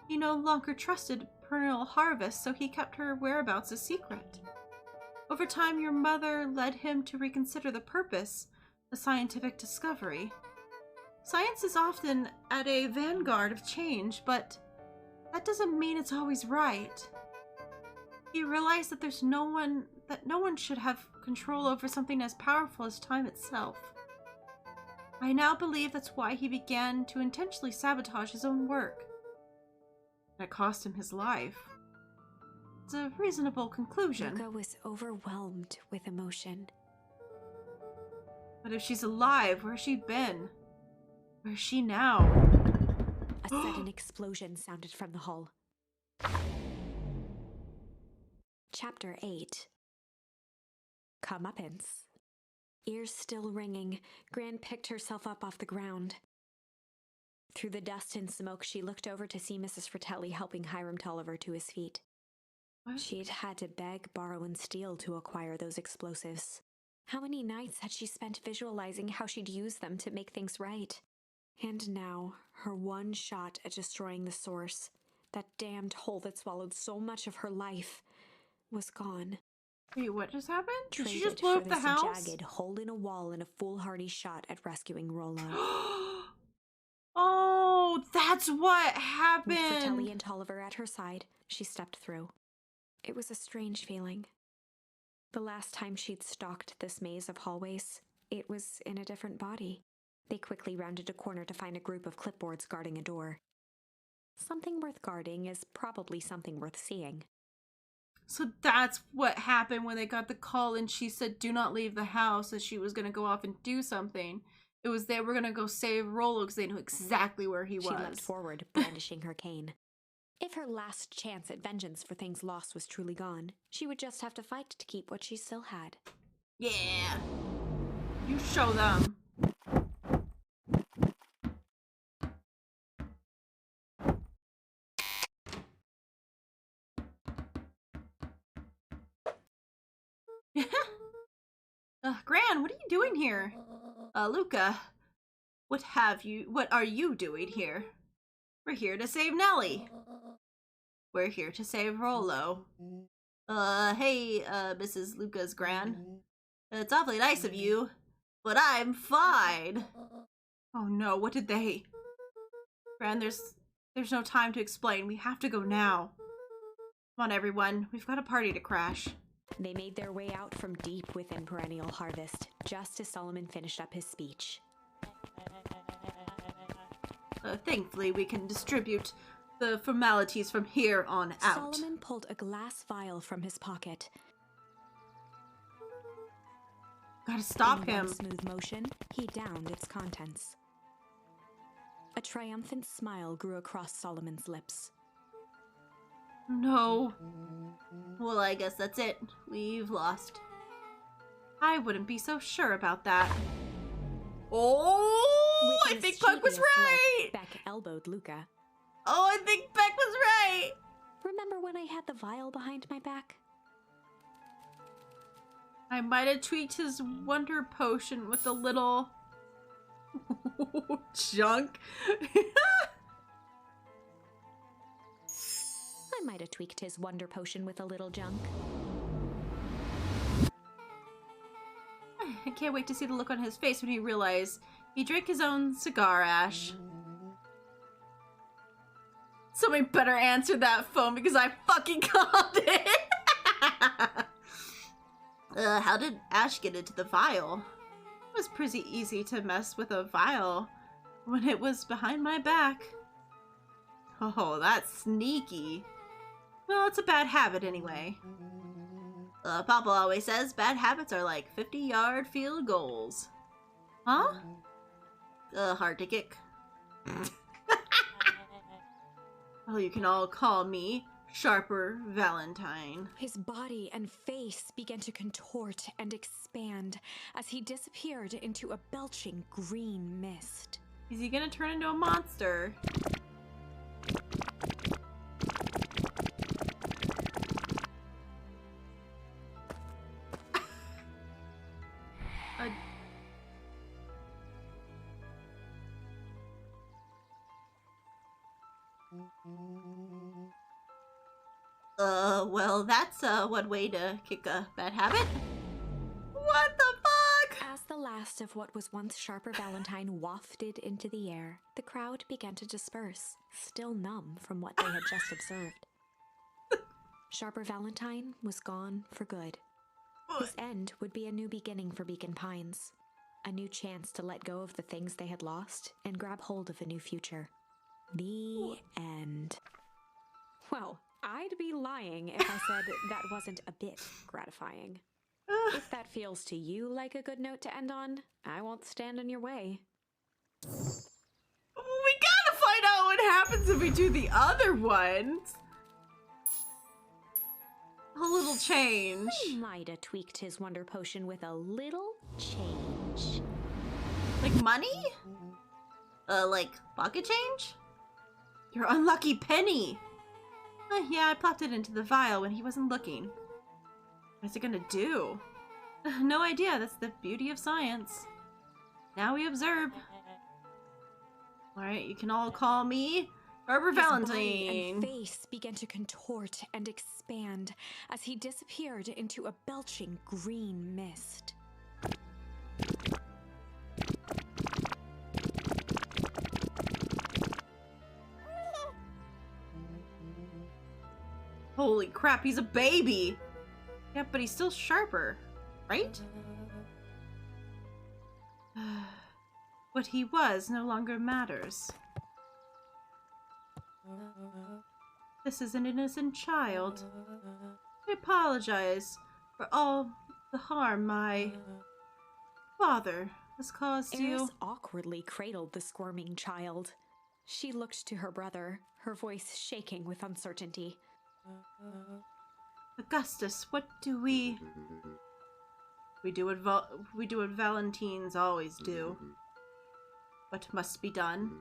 He no longer trusted Perennial Harvest, so he kept her whereabouts a secret. Over time, your mother led him to reconsider the purpose of scientific discovery. Science is often at a vanguard of change, but that doesn't mean it's always right. He realized that no one should have control over something as powerful as time itself. I now believe that's why he began to intentionally sabotage his own work. That cost him his life. It's a reasonable conclusion. Luca was overwhelmed with emotion. But if she's alive, where's she been? Where's she now? A sudden explosion sounded from the hull. Chapter 8. Comeuppance. Ears still ringing, Gran picked herself up off the ground. Through the dust and smoke, she looked over to see Mrs. Fratelli helping Hiram Tolliver to his feet. What? She'd had to beg, borrow, and steal to acquire those explosives. How many nights had she spent visualizing how she'd use them to make things right? And now, her one shot at destroying the source, that damned hole that swallowed so much of her life, was gone. Wait, what just happened? Did she Traded just blow for up the this house? jagged hole in a wall and a foolhardy shot at rescuing Rollo. Oh, that's what happened. With Fratelli and Tolliver at her side, she stepped through. It was a strange feeling. The last time she'd stalked this maze of hallways, it was in a different body. They quickly rounded a corner to find a group of clipboards guarding a door. Something worth guarding is probably something worth seeing. So that's what happened when they got the call and she said, do not leave the house, as she was going to go off and do something. It was they were going to go save Rollo because they knew exactly where he was. She leapt forward, brandishing her cane. If her last chance at vengeance for things lost was truly gone, she would just have to fight to keep what she still had. Yeah. You show them. Gran, what are you doing here? Luca, what are you doing here? We're here to save Nellie. We're here to save Rollo. Hey, Mrs. Luca's Gran. It's awfully nice of you, but I'm fine. Oh no, what did they? Gran, there's no time to explain. We have to go now. Come on, everyone. We've got a party to crash. They made their way out from deep within Perennial Harvest, just as Solomon finished up his speech. Thankfully, we can distribute the formalities from here on out. Solomon pulled a glass vial from his pocket. Gotta stop In him. one smooth motion, he downed its contents. A triumphant smile grew across Solomon's lips. No. Well, I guess that's it. We've lost. I wouldn't be so sure about that. Oh, With I think Puck was mischievous right! look, Beck elbowed Luca. Oh, I think Beck was right! Remember when I had the vial behind my back? I might have tweaked his wonder potion with a little... junk. I might have tweaked his wonder potion with a little junk. I can't wait to see the look on his face when he realized he drank his own cigar ash. Somebody better answer that phone because I fucking called it. How did Ash get into the vial? It was pretty easy to mess with a vial when it was behind my back. Oh, that's sneaky. Well, it's a bad habit anyway. Papa always says bad habits are like 50-yard field goals. Huh? Hard to kick. Well, you can all call me Sharper Valentine. His body and face began to contort and expand as he disappeared into a belching green mist. Is he gonna turn into a monster? Well, that's one way to kick a bad habit. What the fuck? As the last of what was once Sharper Valentine wafted into the air, the crowd began to disperse, still numb from what they had just observed. Sharper Valentine was gone for good. His end would be a new beginning for Beacon Pines, a new chance to let go of the things they had lost and grab hold of a new future. The end. Well, I'd be lying if I said that wasn't a bit gratifying. If that feels to you like a good note to end on, I won't stand in your way. We gotta find out what happens if we do the other ones. A little change. He might have tweaked his wonder potion with a little change. Like money? Like pocket change? Your unlucky penny. Yeah, I plopped it into the vial when he wasn't looking. What's it gonna do? No idea. That's the beauty of science. Now we observe. Alright, you can all call me Sharper Valentine. His body and face began to contort and expand as he disappeared into a belching green mist. Holy crap, he's a baby! Yeah, but he's still Sharper, right? What he was no longer matters. This is an innocent child. I apologize for all the harm my father has caused you. Eris awkwardly cradled the squirming child. She looked to her brother, her voice shaking with uncertainty. Augustus, what do we... We do what Valentines always do. What must be done?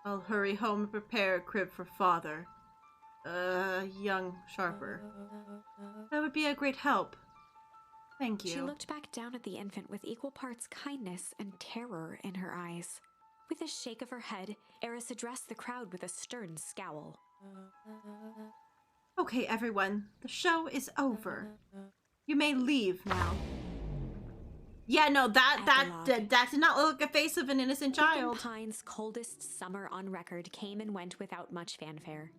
I'll hurry home and prepare a crib for father. Young Sharper. That would be a great help. Thank you. She looked back down at the infant with equal parts kindness and terror in her eyes. With a shake of her head, Eris addressed the crowd with a stern scowl. Okay, everyone. The show is over. You may leave now. Yeah, no, that did not look like a face of an innocent child. Beacon Pines' coldest summer on record came and went without much fanfare.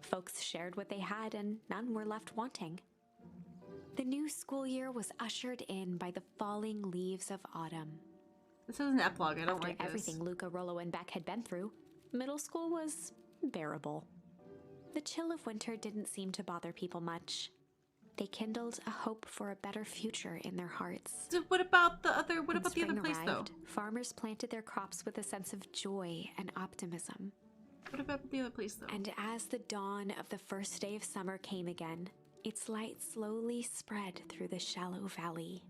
Folks shared what they had, and none were left wanting. The new school year was ushered in by the falling leaves of autumn. This is an epilogue. I don't After like this. everything Luca, Rollo, and Beck had been through, middle school was bearable. The chill of winter didn't seem to bother people much. They kindled a hope for a better future in their hearts. So what about the other? What When about the other spring place, though? arrived, farmers planted their crops with a sense of joy and optimism. What about the other place, though? And as the dawn of the first day of summer came again, Its light slowly spread through the shallow valley.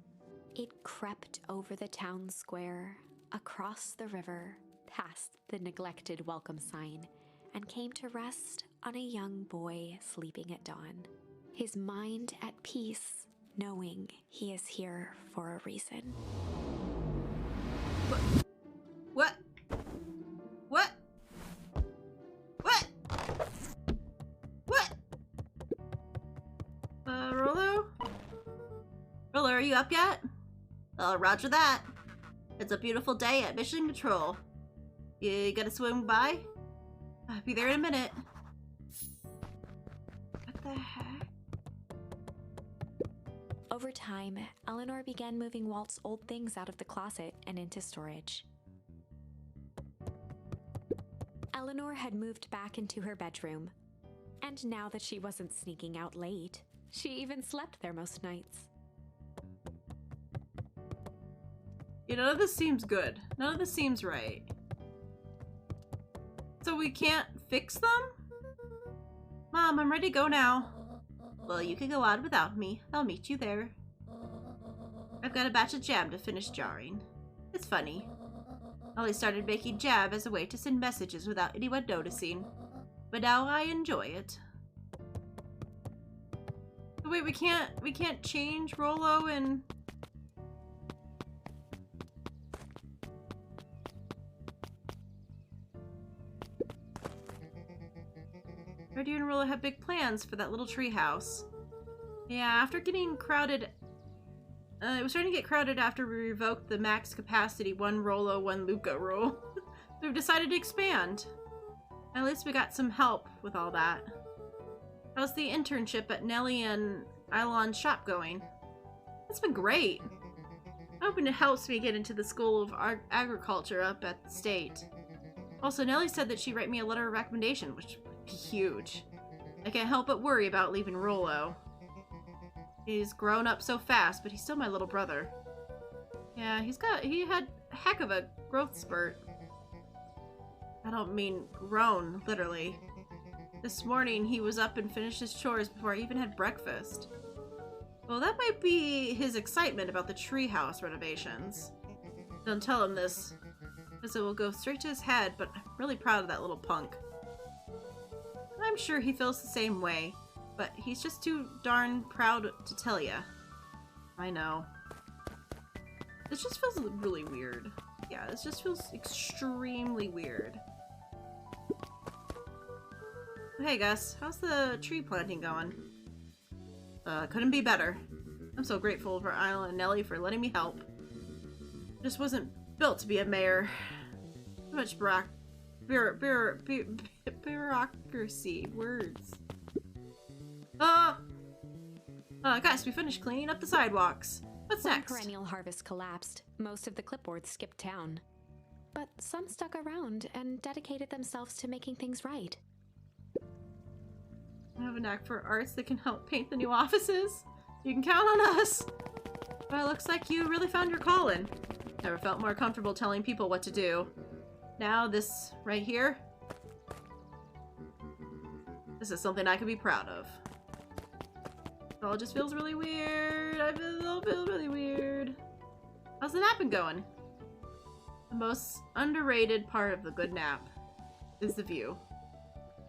It crept over the town square, across the river, past the neglected welcome sign, and came to rest on a young boy sleeping at dawn, his mind at peace, knowing he is here for a reason. What? What? What? What? Rollo? Rollo, are you up yet? Roger that. It's a beautiful day at Mission Control. You gotta swing by? I'll be there in a minute. What the heck? Over time, Eleanor began moving Walt's old things out of the closet and into storage. Eleanor had moved back into her bedroom, and now that she wasn't sneaking out late, she even slept there most nights. None of this seems good. None of this seems right. So we can't fix them? Mom, I'm ready to go now. Well, you can go on without me. I'll meet you there. I've got a batch of jam to finish jarring. It's funny. Ollie started making jam as a way to send messages without anyone noticing, but now I enjoy it. Wait, we can't change Rollo and... Reddy and Rollo have big plans for that little tree house. Yeah, after getting crowded... it was starting to get crowded after we revoked the max capacity 1 Rollo, 1 Luca rule. We've decided to expand. At least we got some help with all that. How's the internship at Nellie and Ilon's shop going? It's been great. I'm hoping it helps me get into the School of Agriculture up at the state. Also, Nellie said that she'd write me a letter of recommendation, which would be huge. I can't help but worry about leaving Rollo. He's grown up so fast, but he's still my little brother. Yeah, he had a heck of a growth spurt. I don't mean grown, literally. This morning, he was up and finished his chores before I even had breakfast. Well, that might be his excitement about the treehouse renovations. Don't tell him this, because it will go straight to his head, but I'm really proud of that little punk. I'm sure he feels the same way, but he's just too darn proud to tell ya. I know. This just feels really weird. Yeah, this just feels extremely weird. Hey Gus, how's the tree planting going? Couldn't be better. I'm so grateful for Isla and Nellie for letting me help. I just wasn't built to be a mayor. Too much bureaucracy. Words. Guys, we finished cleaning up the sidewalks. What's When next? perennial harvest collapsed, most of the clipboards skipped town. But some stuck around and dedicated themselves to making things right. I have a knack for arts that can help paint the new offices. You can count on us. Well, it looks like you really found your calling. Never felt more comfortable telling people what to do. Now this right here. This is something I can be proud of. It all just feels really weird. I feel really weird. How's the napping going? The most underrated part of the good nap is the view.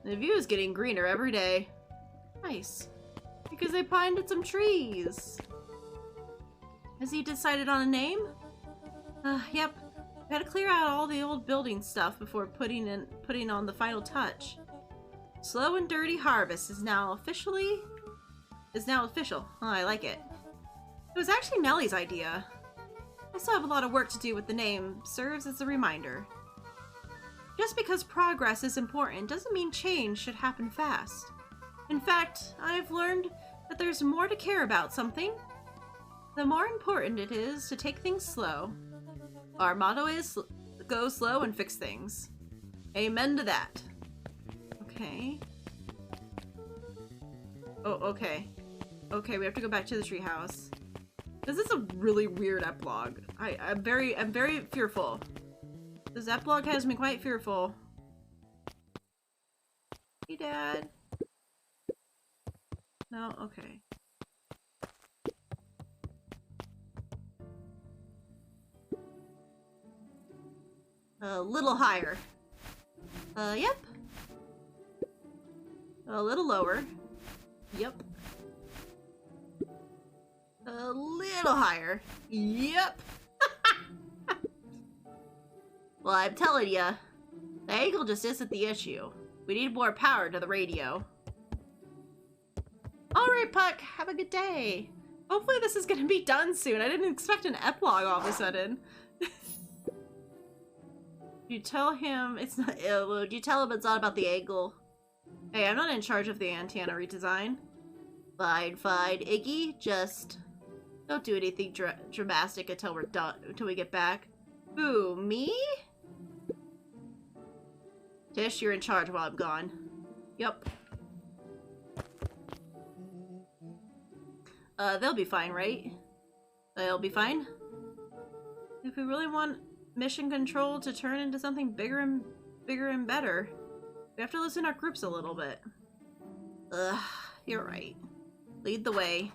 The view is getting greener every day. Nice. Because they planted some trees. Has he decided on a name? Yep. We had to clear out all the old building stuff before putting on the final touch. Slow and Dirty Harvest is now official. Oh, I like it. It was actually Nellie's idea. I still have a lot of work to do with the name. Serves as a reminder. Just because progress is important doesn't mean change should happen fast. In fact, I've learned that there's more to care about something, the more important it is to take things slow. Our motto is go slow and fix things. Amen to that. Okay. Oh, okay. Okay, we have to go back to the treehouse. This is a really weird epilogue. I'm very fearful. This epilogue has me quite fearful. Hey, Dad. No? Okay. A little higher. Yep. A little lower. Yep. A little higher. Yep. Well, I'm telling ya, the angle just isn't the issue. We need more power to the radio. Alright, Puck, have a good day. Hopefully this is gonna be done soon. I didn't expect an epilogue all of a sudden. You tell him it's not. Would you tell him it's not about the angle? Hey, I'm not in charge of the antenna redesign. Fine, fine, Iggy. Just don't do anything dramatic until we're done. Until we get back. Who, me? Tish, you're in charge while I'm gone. Yup. They'll be fine, right? They'll be fine? If we really want mission control to turn into something bigger and better, we have to loosen our groups a little bit. Ugh, you're right. Lead the way.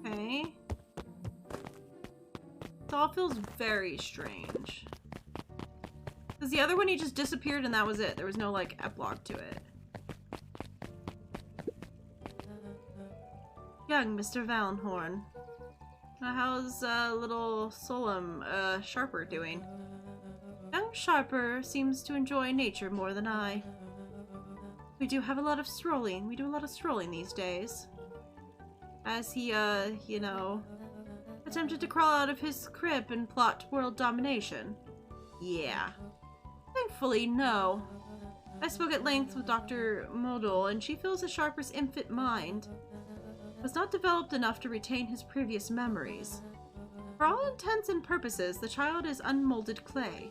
Okay. It all feels very strange. Because the other one, he just disappeared and that was it. There was no, like, epilogue to it. Young Mr. Valenhorn. How's, little Solem, Sharper doing? Young Sharper seems to enjoy nature more than I. We do have a lot of strolling. We do a lot of strolling these days. As he, you know, attempted to crawl out of his crib and plot world domination. Yeah. Thankfully, no. I spoke at length with Dr. Model, and she feels that Sharper's infant mind was not developed enough to retain his previous memories. For all intents and purposes, the child is unmolded clay.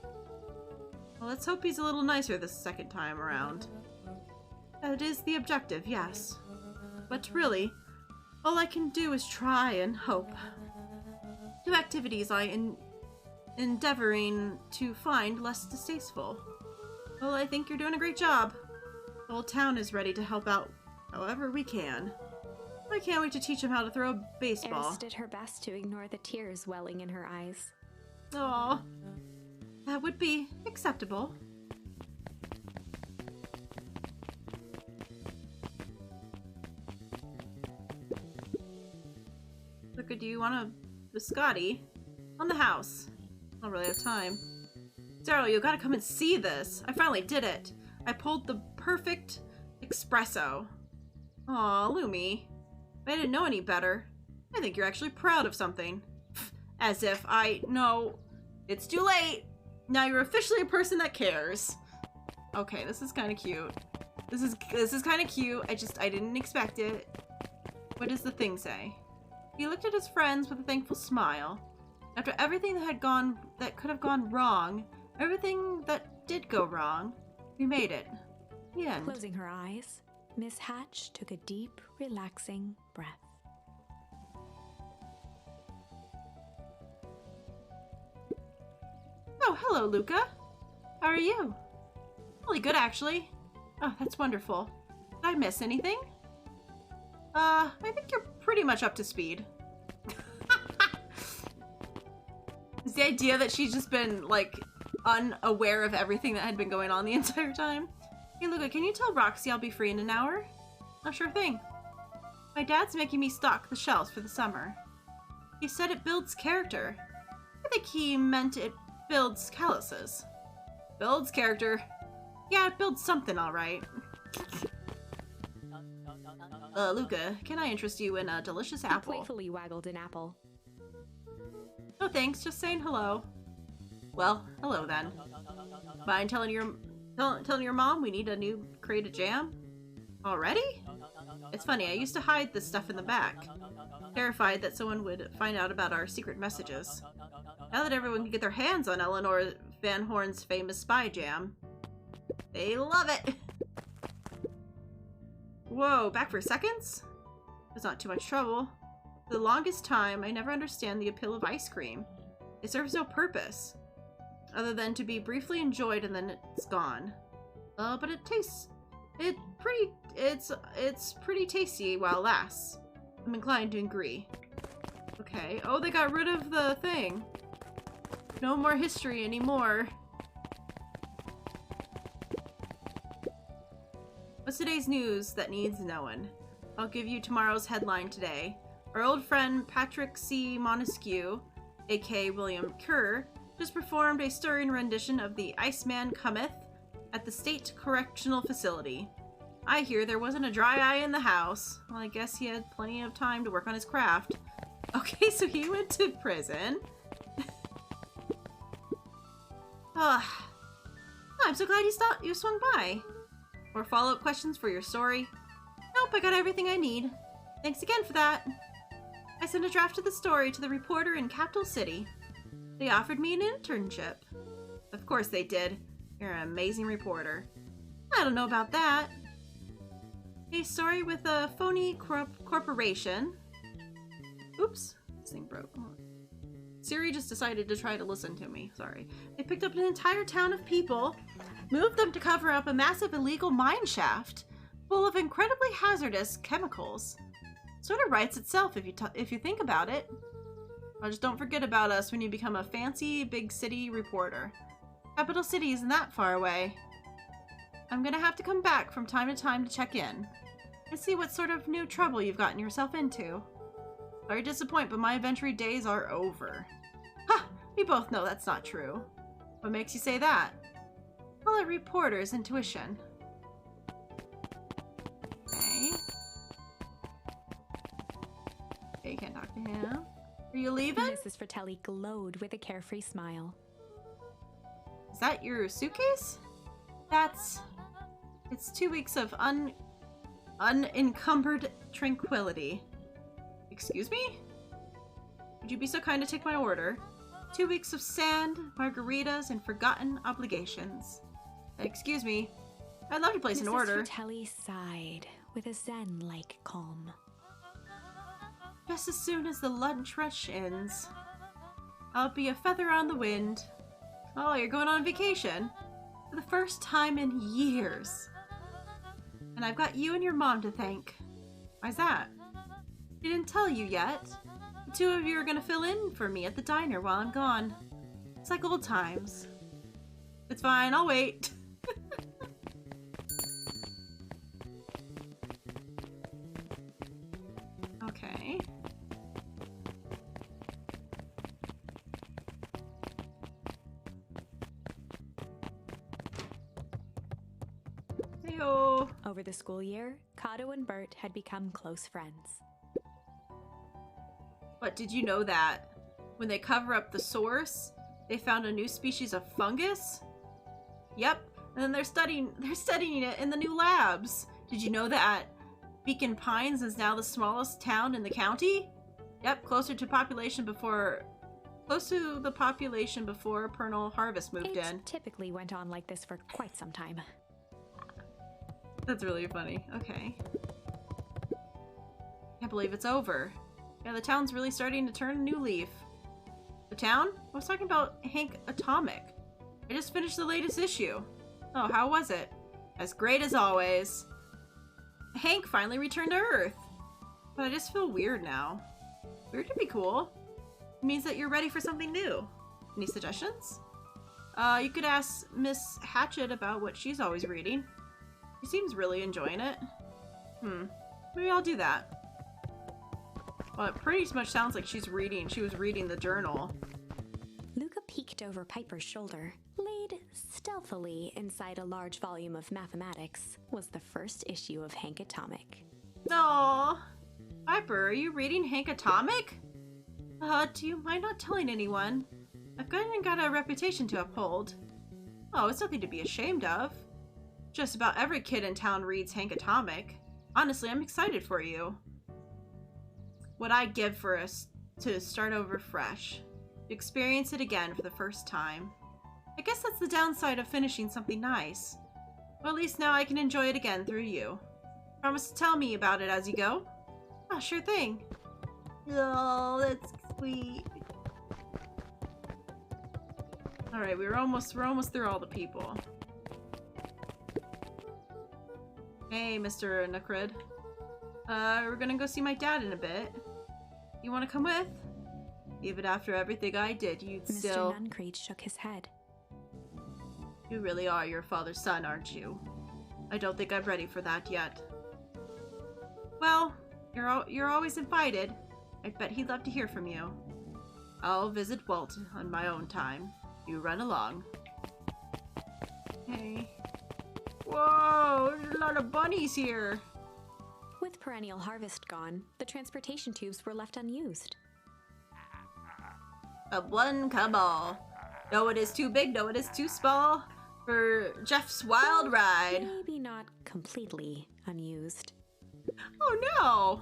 Well, let's hope he's a little nicer this second time around. That is the objective, yes. But really, all I can do is try and hope. Two activities endeavoring to find less distasteful. Well, I think you're doing a great job. The whole town is ready to help out however we can. I can't wait to teach him how to throw a baseball. Eris did her best to ignore the tears welling in her eyes. Aw, that would be acceptable. Look, do you want a biscotti? On the house. I don't really have time. Daryl, you gotta come and see this. I finally did it. I pulled the perfect espresso. Aw, Lumi. If I didn't know any better, I think you're actually proud of something. As if I know. It's too late. Now you're officially a person that cares. Okay, this is kind of cute. This is kind of cute. I didn't expect it. What does the thing say? He looked at his friends with a thankful smile. After everything that could have gone wrong, everything that did go wrong, we made it. The end. Closing her eyes, Miss Hatch took a deep, relaxing breath. Oh, hello, Luca. How are you? Really good, actually. Oh, that's wonderful. Did I miss anything? I think you're pretty much up to speed. It's the idea that she's just been, like, unaware of everything that had been going on the entire time. Hey, Luca, can you tell Roxy I'll be free in an hour? Oh, sure thing. My dad's making me stock the shelves for the summer. He said it builds character. I think he meant it builds calluses. Builds character. Yeah, it builds something, alright. Luca, can I interest you in a delicious He apple? playfully waggled an apple. No thanks, just saying hello. Well, hello then. Mind telling your mom we need a new crate of jam? Already? It's funny, I used to hide this stuff in the back, terrified that someone would find out about our secret messages. Now that everyone can get their hands on Eleanor Van Horn's famous spy jam, they love it! Whoa, back for seconds? It's not too much trouble. For the longest time, I never understand the appeal of ice cream. It serves no purpose, other than to be briefly enjoyed and then it's gone. But it tastes it's pretty tasty while it lasts. I'm inclined to agree. Okay. Oh, they got rid of the thing. No more history anymore. What's today's news that needs knowing? I'll give you tomorrow's headline today. Our old friend Patrick C. Montesquieu, aka William Kerr, just performed a stirring rendition of The Iceman Cometh at the State Correctional Facility. I hear there wasn't a dry eye in the house. Well, I guess he had plenty of time to work on his craft. Okay, so he went to prison. I'm so glad you swung by. More follow-up questions for your story? Nope, I got everything I need. Thanks again for that. I sent a draft of the story to the reporter in Capital City. They offered me an internship. Of course they did. You're an amazing reporter. I don't know about that. A story with a phony corporation. Oops, this thing broke. Siri just decided to try to listen to me. Sorry. They picked up an entire town of people, moved them to cover up a massive illegal mine shaft full of incredibly hazardous chemicals. Sort of writes itself if you think about it. Well, just don't forget about us when you become a fancy big city reporter. Capital City isn't that far away. I'm gonna have to come back from time to time to check in and see what sort of new trouble you've gotten yourself into. Sorry to disappoint, but my adventure days are over. Ha! We both know that's not true. What makes you say that? Call it reporter's intuition. Okay. Okay, you can't talk to him. Are you leaving? Mrs. Fratelli glowed with a carefree smile. Is that your suitcase? It's 2 weeks of unencumbered tranquility. Excuse me? Would you be so kind to take my order? 2 weeks of sand, margaritas, and forgotten obligations. Excuse me. I'd love to place an order. Mrs. Fratelli sighed with a zen-like calm. Just as soon as the lunch rush ends, I'll be a feather on the wind. Oh, you're going on vacation? For the first time in years. And I've got you and your mom to thank. Why's that? She didn't tell you yet. The two of you are gonna fill in for me at the diner while I'm gone. It's like old times. It's fine, I'll wait. Okay. Heyo. Over the school year, Kato and Bert had become close friends. But did you know that when they cover up the source, they found a new species of fungus? Yep, and then they're studying it in the new labs. Did you know that Beacon Pines is now the smallest town in the county? Yep, close to the population before Pernal Harvest moved in. It typically went on like this for quite some time. That's really funny. Okay. Can't believe it's over. Yeah, the town's really starting to turn a new leaf. The town? I was talking about Hank Atomic. I just finished the latest issue. Oh, how was it? As great as always. Hank finally returned to Earth. But I just feel weird now. Weird to be cool. It means that you're ready for something new. Any suggestions? You could ask Miss Hatchet about what she's always reading. She seems really enjoying it. Maybe I'll do that. Well, it pretty much sounds like she was reading the journal. Luca peeked over Piper's shoulder. Laid stealthily inside a large volume of mathematics was the first issue of Hank Atomic. Aww. Piper, are you reading Hank Atomic? Do you mind not telling anyone? I've got a reputation to uphold. Oh, it's nothing to be ashamed of. Just about every kid in town reads Hank Atomic. Honestly, I'm excited for you. What I'd give for us to start over fresh. To experience it again for the first time. I guess that's the downside of finishing something nice. Well, at least now I can enjoy it again through you. Promise to tell me about it as you go? Oh, sure thing. Oh, that's sweet. Alright, we're almost through all the people. Hey, Mr. Nukrid. We're gonna go see my dad in a bit. You wanna come with? Even after everything I did, you'd still... Mr. Nuncreed shook his head. You really are your father's son, aren't you? I don't think I'm ready for that yet. Well, you're always invited. I bet he'd love to hear from you. I'll visit Walt on my own time. You run along. Hey. Whoa, there's a lot of bunnies here. With perennial harvest gone, the transportation tubes were left unused. A one cabal. No, it is too big, no, it is too small for Jeff's wild ride. Maybe not completely unused. Oh no!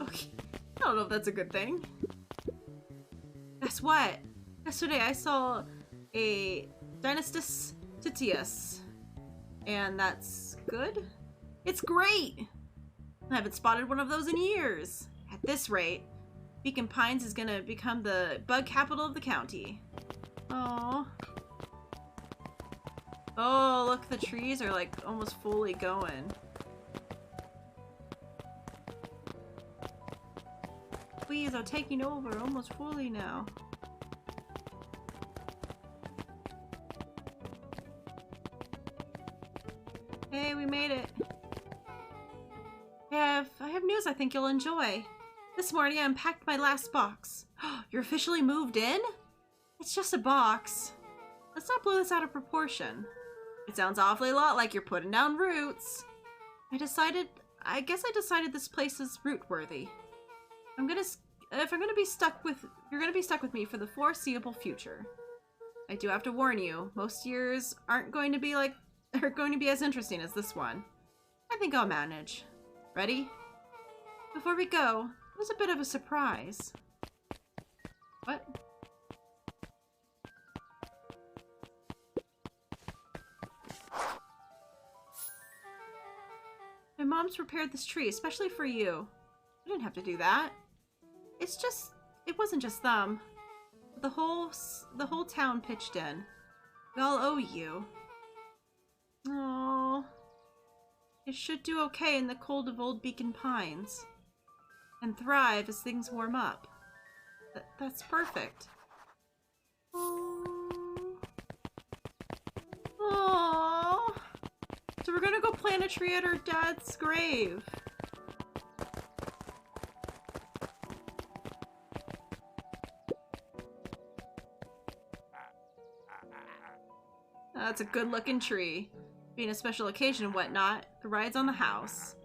Okay, I don't know if that's a good thing. Guess what? Yesterday I saw a Dynastus Titius. And that's good? It's great! I haven't spotted one of those in years. At this rate, Beacon Pines is gonna become the bug capital of the county. Aww. Oh, look, the trees are like almost fully going. Please, are taking over almost fully now. Hey, we made it. I have news I think you'll enjoy. This morning I unpacked my last box. You're officially moved in? It's just a box. Let's not blow this out of proportion. It sounds awfully a lot like you're putting down roots. I guess I decided this place is root worthy. If I'm gonna be stuck with, you're gonna be stuck with me for the foreseeable future. I do have to warn you, most years aren't going to be as interesting as this one. I think I'll manage. Ready? Before we go, there's a bit of a surprise. What? My mom's prepared this tree especially for you. I didn't have to do that. It wasn't just them. The whole town pitched in. We all owe you. Aww. It should do okay in the cold of old Beacon Pines. And thrive as things warm up. That's perfect. Aww. So we're gonna go plant a tree at her dad's grave. That's a good looking tree. Being a special occasion and whatnot, the ride's on the house.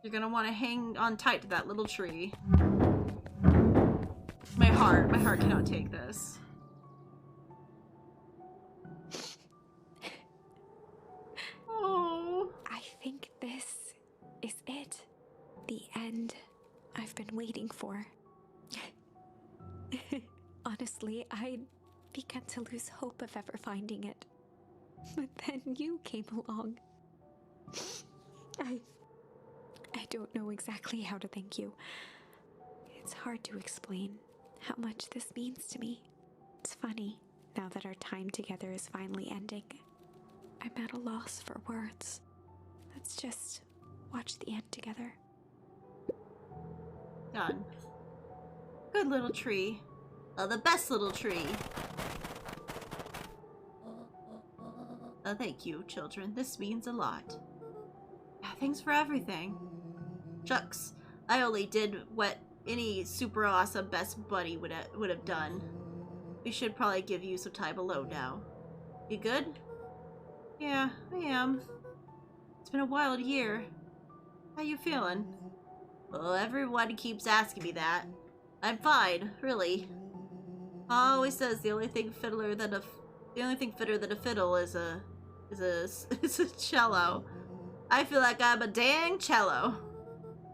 You're gonna want to hang on tight to that little tree. My heart cannot take this. Oh. I think this is it. The end I've been waiting for. Honestly, I'd begun to lose hope of ever finding it. But then you came along. I don't know exactly how to thank you. It's hard to explain how much this means to me. It's funny, now that our time together is finally ending. I'm at a loss for words. Let's just watch the end together. Done. Good little tree. Oh, the best little tree. Thank you, children. This means a lot. Thanks for everything. Shucks, I only did what any super awesome best buddy would have done. We should probably give you some time alone now. You good? Yeah, I am. It's been a wild year. How you feeling? Well, everyone keeps asking me that. I'm fine, really. Pa always says the only thing fitter than a fiddle is a cello. I feel like I'm a dang cello.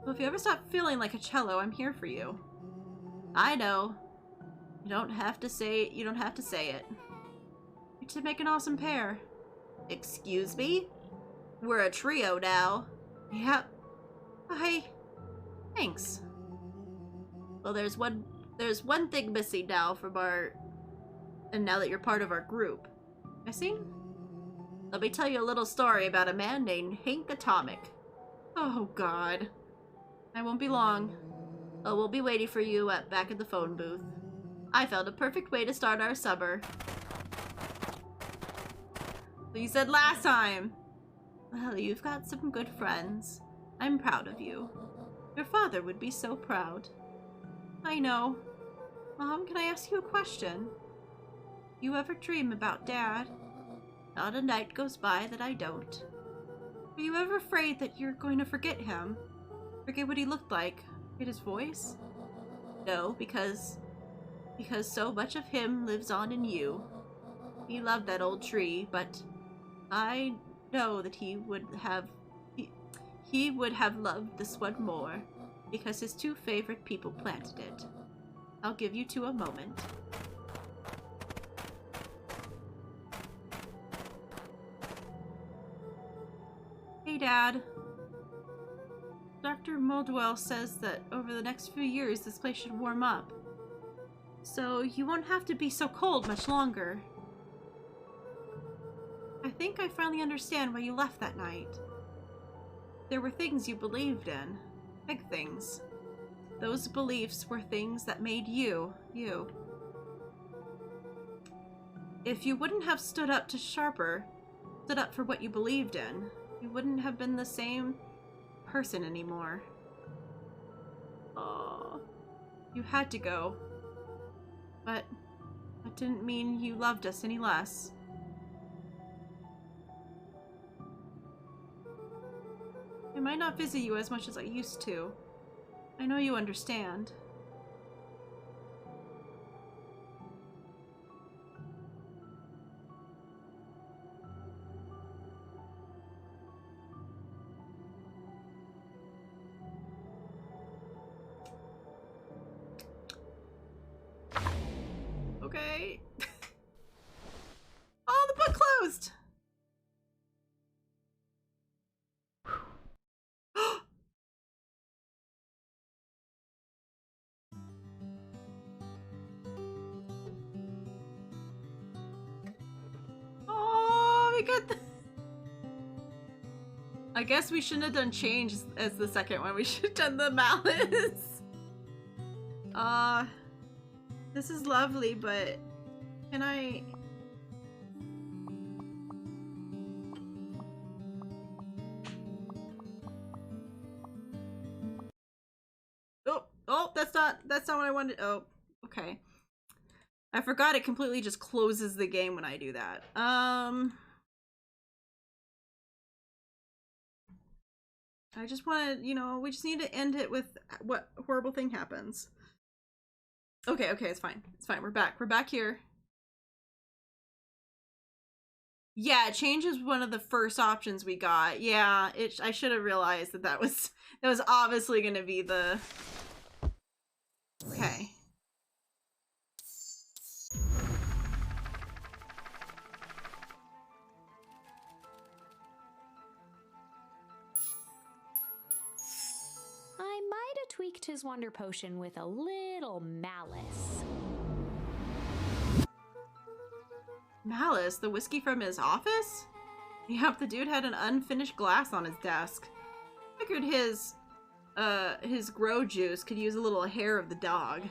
Well, if you ever stop feeling like a cello, I'm here for you. I know. You don't have to say it. You two make an awesome pair. Excuse me? We're a trio now. Yeah. Hi. Thanks. Well, there's one thing missing now from our And now that you're part of our group. Missing? Let me tell you a little story about a man named Hank Atomic. Oh, God. I won't be long. Oh, we'll be waiting for you back at the phone booth. I found a perfect way to start our summer. You said last time. Well, you've got some good friends. I'm proud of you. Your father would be so proud. I know. Mom, can I ask you a question? You ever dream about Dad? Not a night goes by that I don't. Are you ever afraid that you're going to forget him? Forget what he looked like? Forget his voice? No, because so much of him lives on in you. He loved that old tree, but I know that he would have loved this one more, because his two favorite people planted it. I'll give you two a moment. Hey, Dad. Dr. Moldwell says that over the next few years this place should warm up. So you won't have to be so cold much longer. I think I finally understand why you left that night. There were things you believed in. Big things. Those beliefs were things that made you, you. If you wouldn't have stood up to Sharper, stood up for what you believed in, you wouldn't have been the same person anymore. Aww. You had to go. But that didn't mean you loved us any less. I might not visit you as much as I used to. I know you understand. Okay. Oh, the book closed! Oh, we got the... I guess we shouldn't have done change as the second one. We should have done the malice. This is lovely, but can I... Oh, that's not what I wanted. Oh, okay. I forgot it completely just closes the game when I do that. I just want to, you know, we just need to end it with what horrible thing happens. Okay, it's fine. It's fine. We're back. We're back here. Yeah, change is one of the first options we got. Yeah, I should have realized that was obviously going to be the... Okay. I might have tweaked his wonder potion with a little malice. Malice? The whiskey from his office? Yep, the dude had an unfinished glass on his desk. Figured his grow juice could use a little hair of the dog.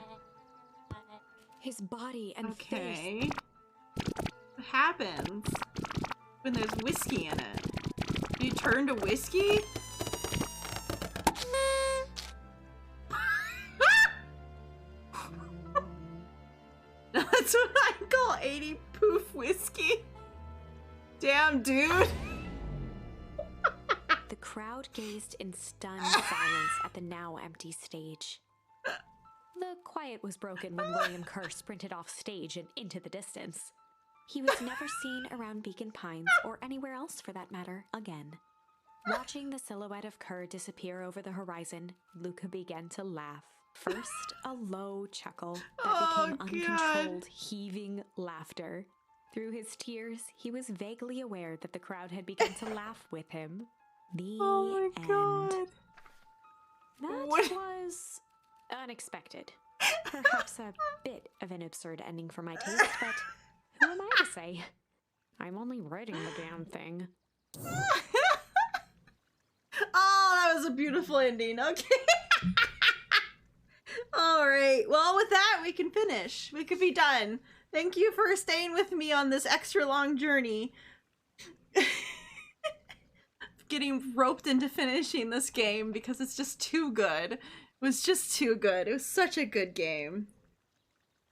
His body and okay. Face. What happens when there's whiskey in it? Do you turn to whiskey? That's what I call 80 proof whiskey. Damn, dude. The crowd gazed in stunned silence at the now empty stage. The quiet was broken when William Kerr sprinted off stage and into the distance. He was never seen around Beacon Pines, or anywhere else for that matter, again. Watching the silhouette of Kerr disappear over the horizon, Luca began to laugh. First, a low chuckle that became uncontrolled, heaving laughter. Through his tears, he was vaguely aware that the crowd had begun to laugh with him. The end. That was unexpected. Perhaps a bit of an absurd ending for my taste, but to say. I'm only writing the damn thing. Oh, that was a beautiful ending. Okay. All right. Well, with that, we can finish. We could be done. Thank you for staying with me on this extra long journey. Getting roped into finishing this game because it's just too good. It was just too good. It was such a good game.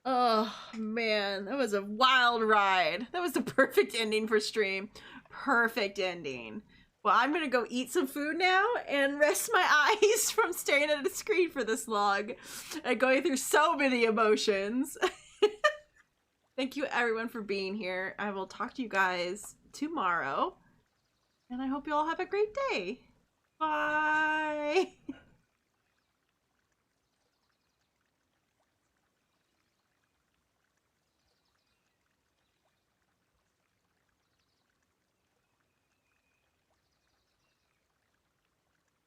Oh, man. That was a wild ride. That was the perfect ending for stream. Perfect ending. Well, I'm gonna go eat some food now and rest my eyes from staring at a screen for this long and going through so many emotions. Thank you everyone for being here. I will talk to you guys tomorrow. And I hope you all have a great day. Bye.